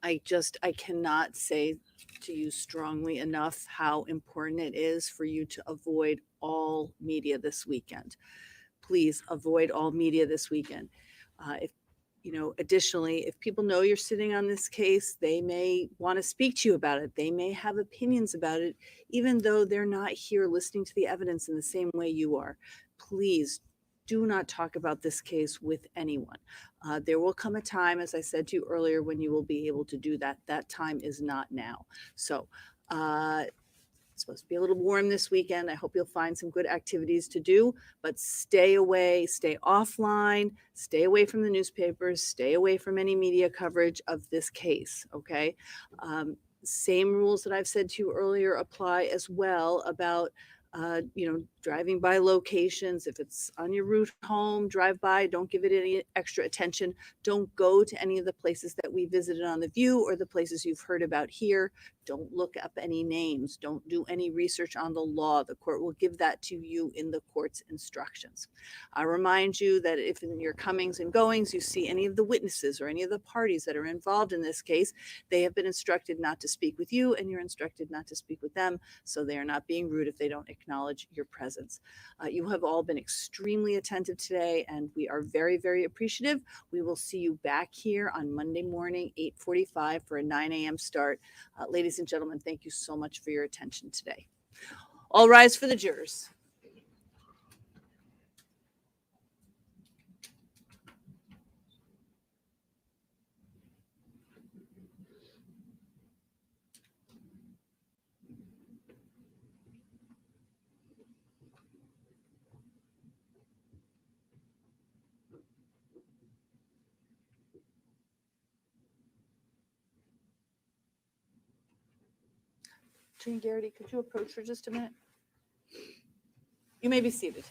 I cannot say to you strongly enough how important it is for you to avoid all media this weekend. Please avoid all media this weekend. If additionally, if people know you're sitting on this case, they may want to speak to you about it. They may have opinions about it, even though they're not here listening to the evidence in the same way you are. Please do not talk about this case with anyone. There will come a time, as I said to you earlier, when you will be able to do that. That time is not now. So, it's supposed to be a little warm this weekend. I hope you'll find some good activities to do, but stay away, stay offline, stay away from the newspapers, stay away from any media coverage of this case, okay? Same rules that I've said to you earlier apply as well about driving by locations. If it's on your route home, drive by, don't give it any extra attention. Don't go to any of the places that we visited on The View or the places you've heard about here. Don't look up any names. Don't do any research on the law. The court will give that to you in the court's instructions. I remind you that if in your comings and goings you see any of the witnesses or any of the parties that are involved in this case, they have been instructed not to speak with you and you're instructed not to speak with them, so they are not being rude if they don't acknowledge your presence. You have all been extremely attentive today and we are very, very appreciative. We will see you back here on Monday morning, 8:45 for a 9 a.m. start. Ladies and gentlemen, thank you so much for your attention today. All rise for the jurors. Jean Garrity, could you approach for just a minute? You may be seated.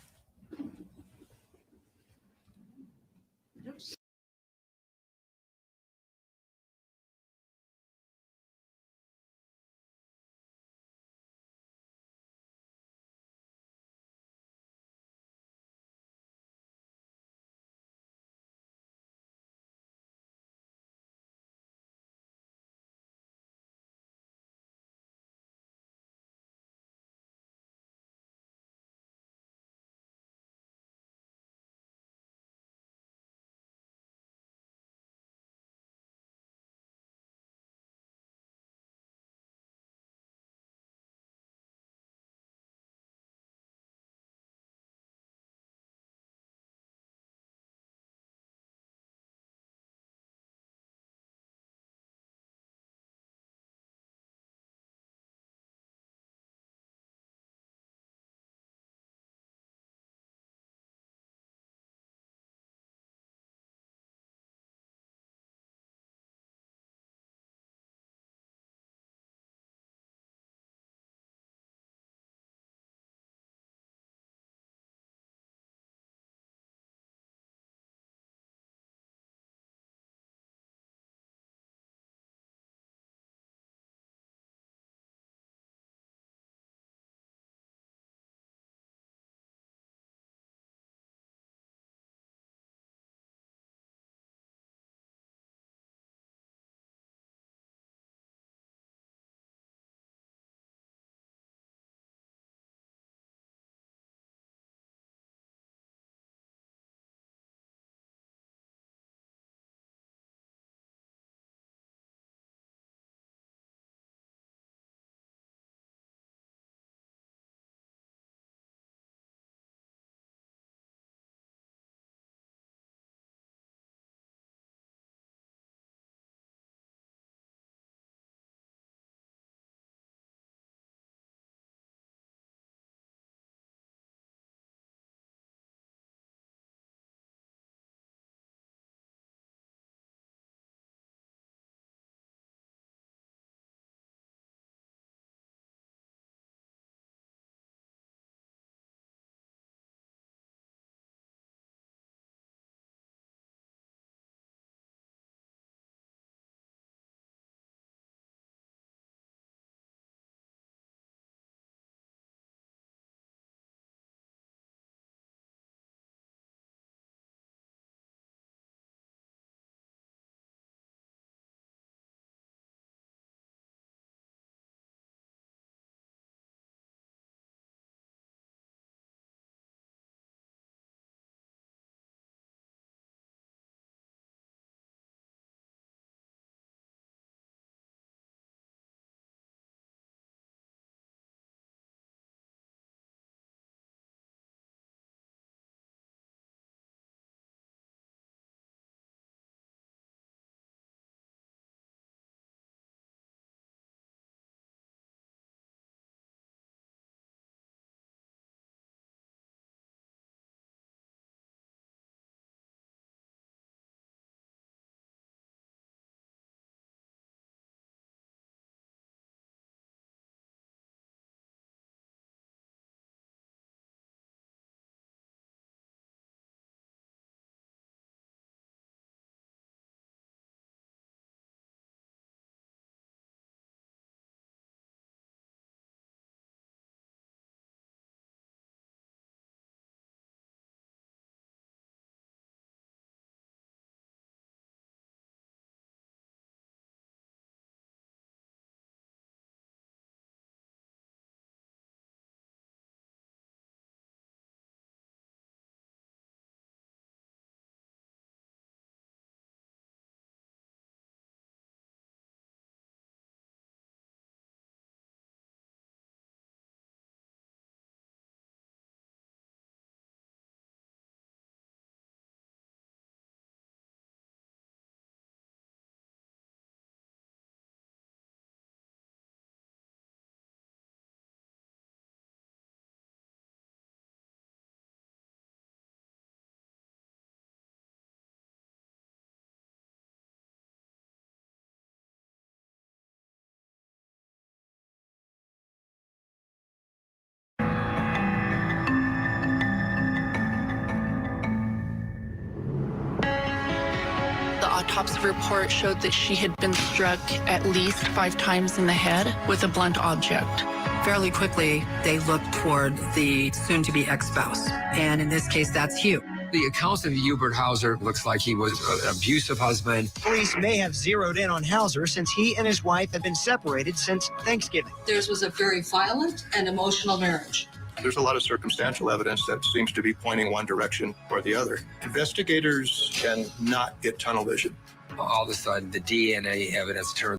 autopsy report showed that she had been struck at least 5 times in the head with a blunt object. Fairly quickly, they looked toward the soon-to-be ex-spouse. And in this case, that's Hugh. The accounts of Hubert Hauser looks like he was an abusive husband. Police may have zeroed in on Hauser since he and his wife have been separated since Thanksgiving. Theirs was a very violent and emotional marriage. There's a lot of circumstantial evidence that seems to be pointing one direction or the other. Investigators cannot get tunnel vision. All of a sudden, the DNA evidence turned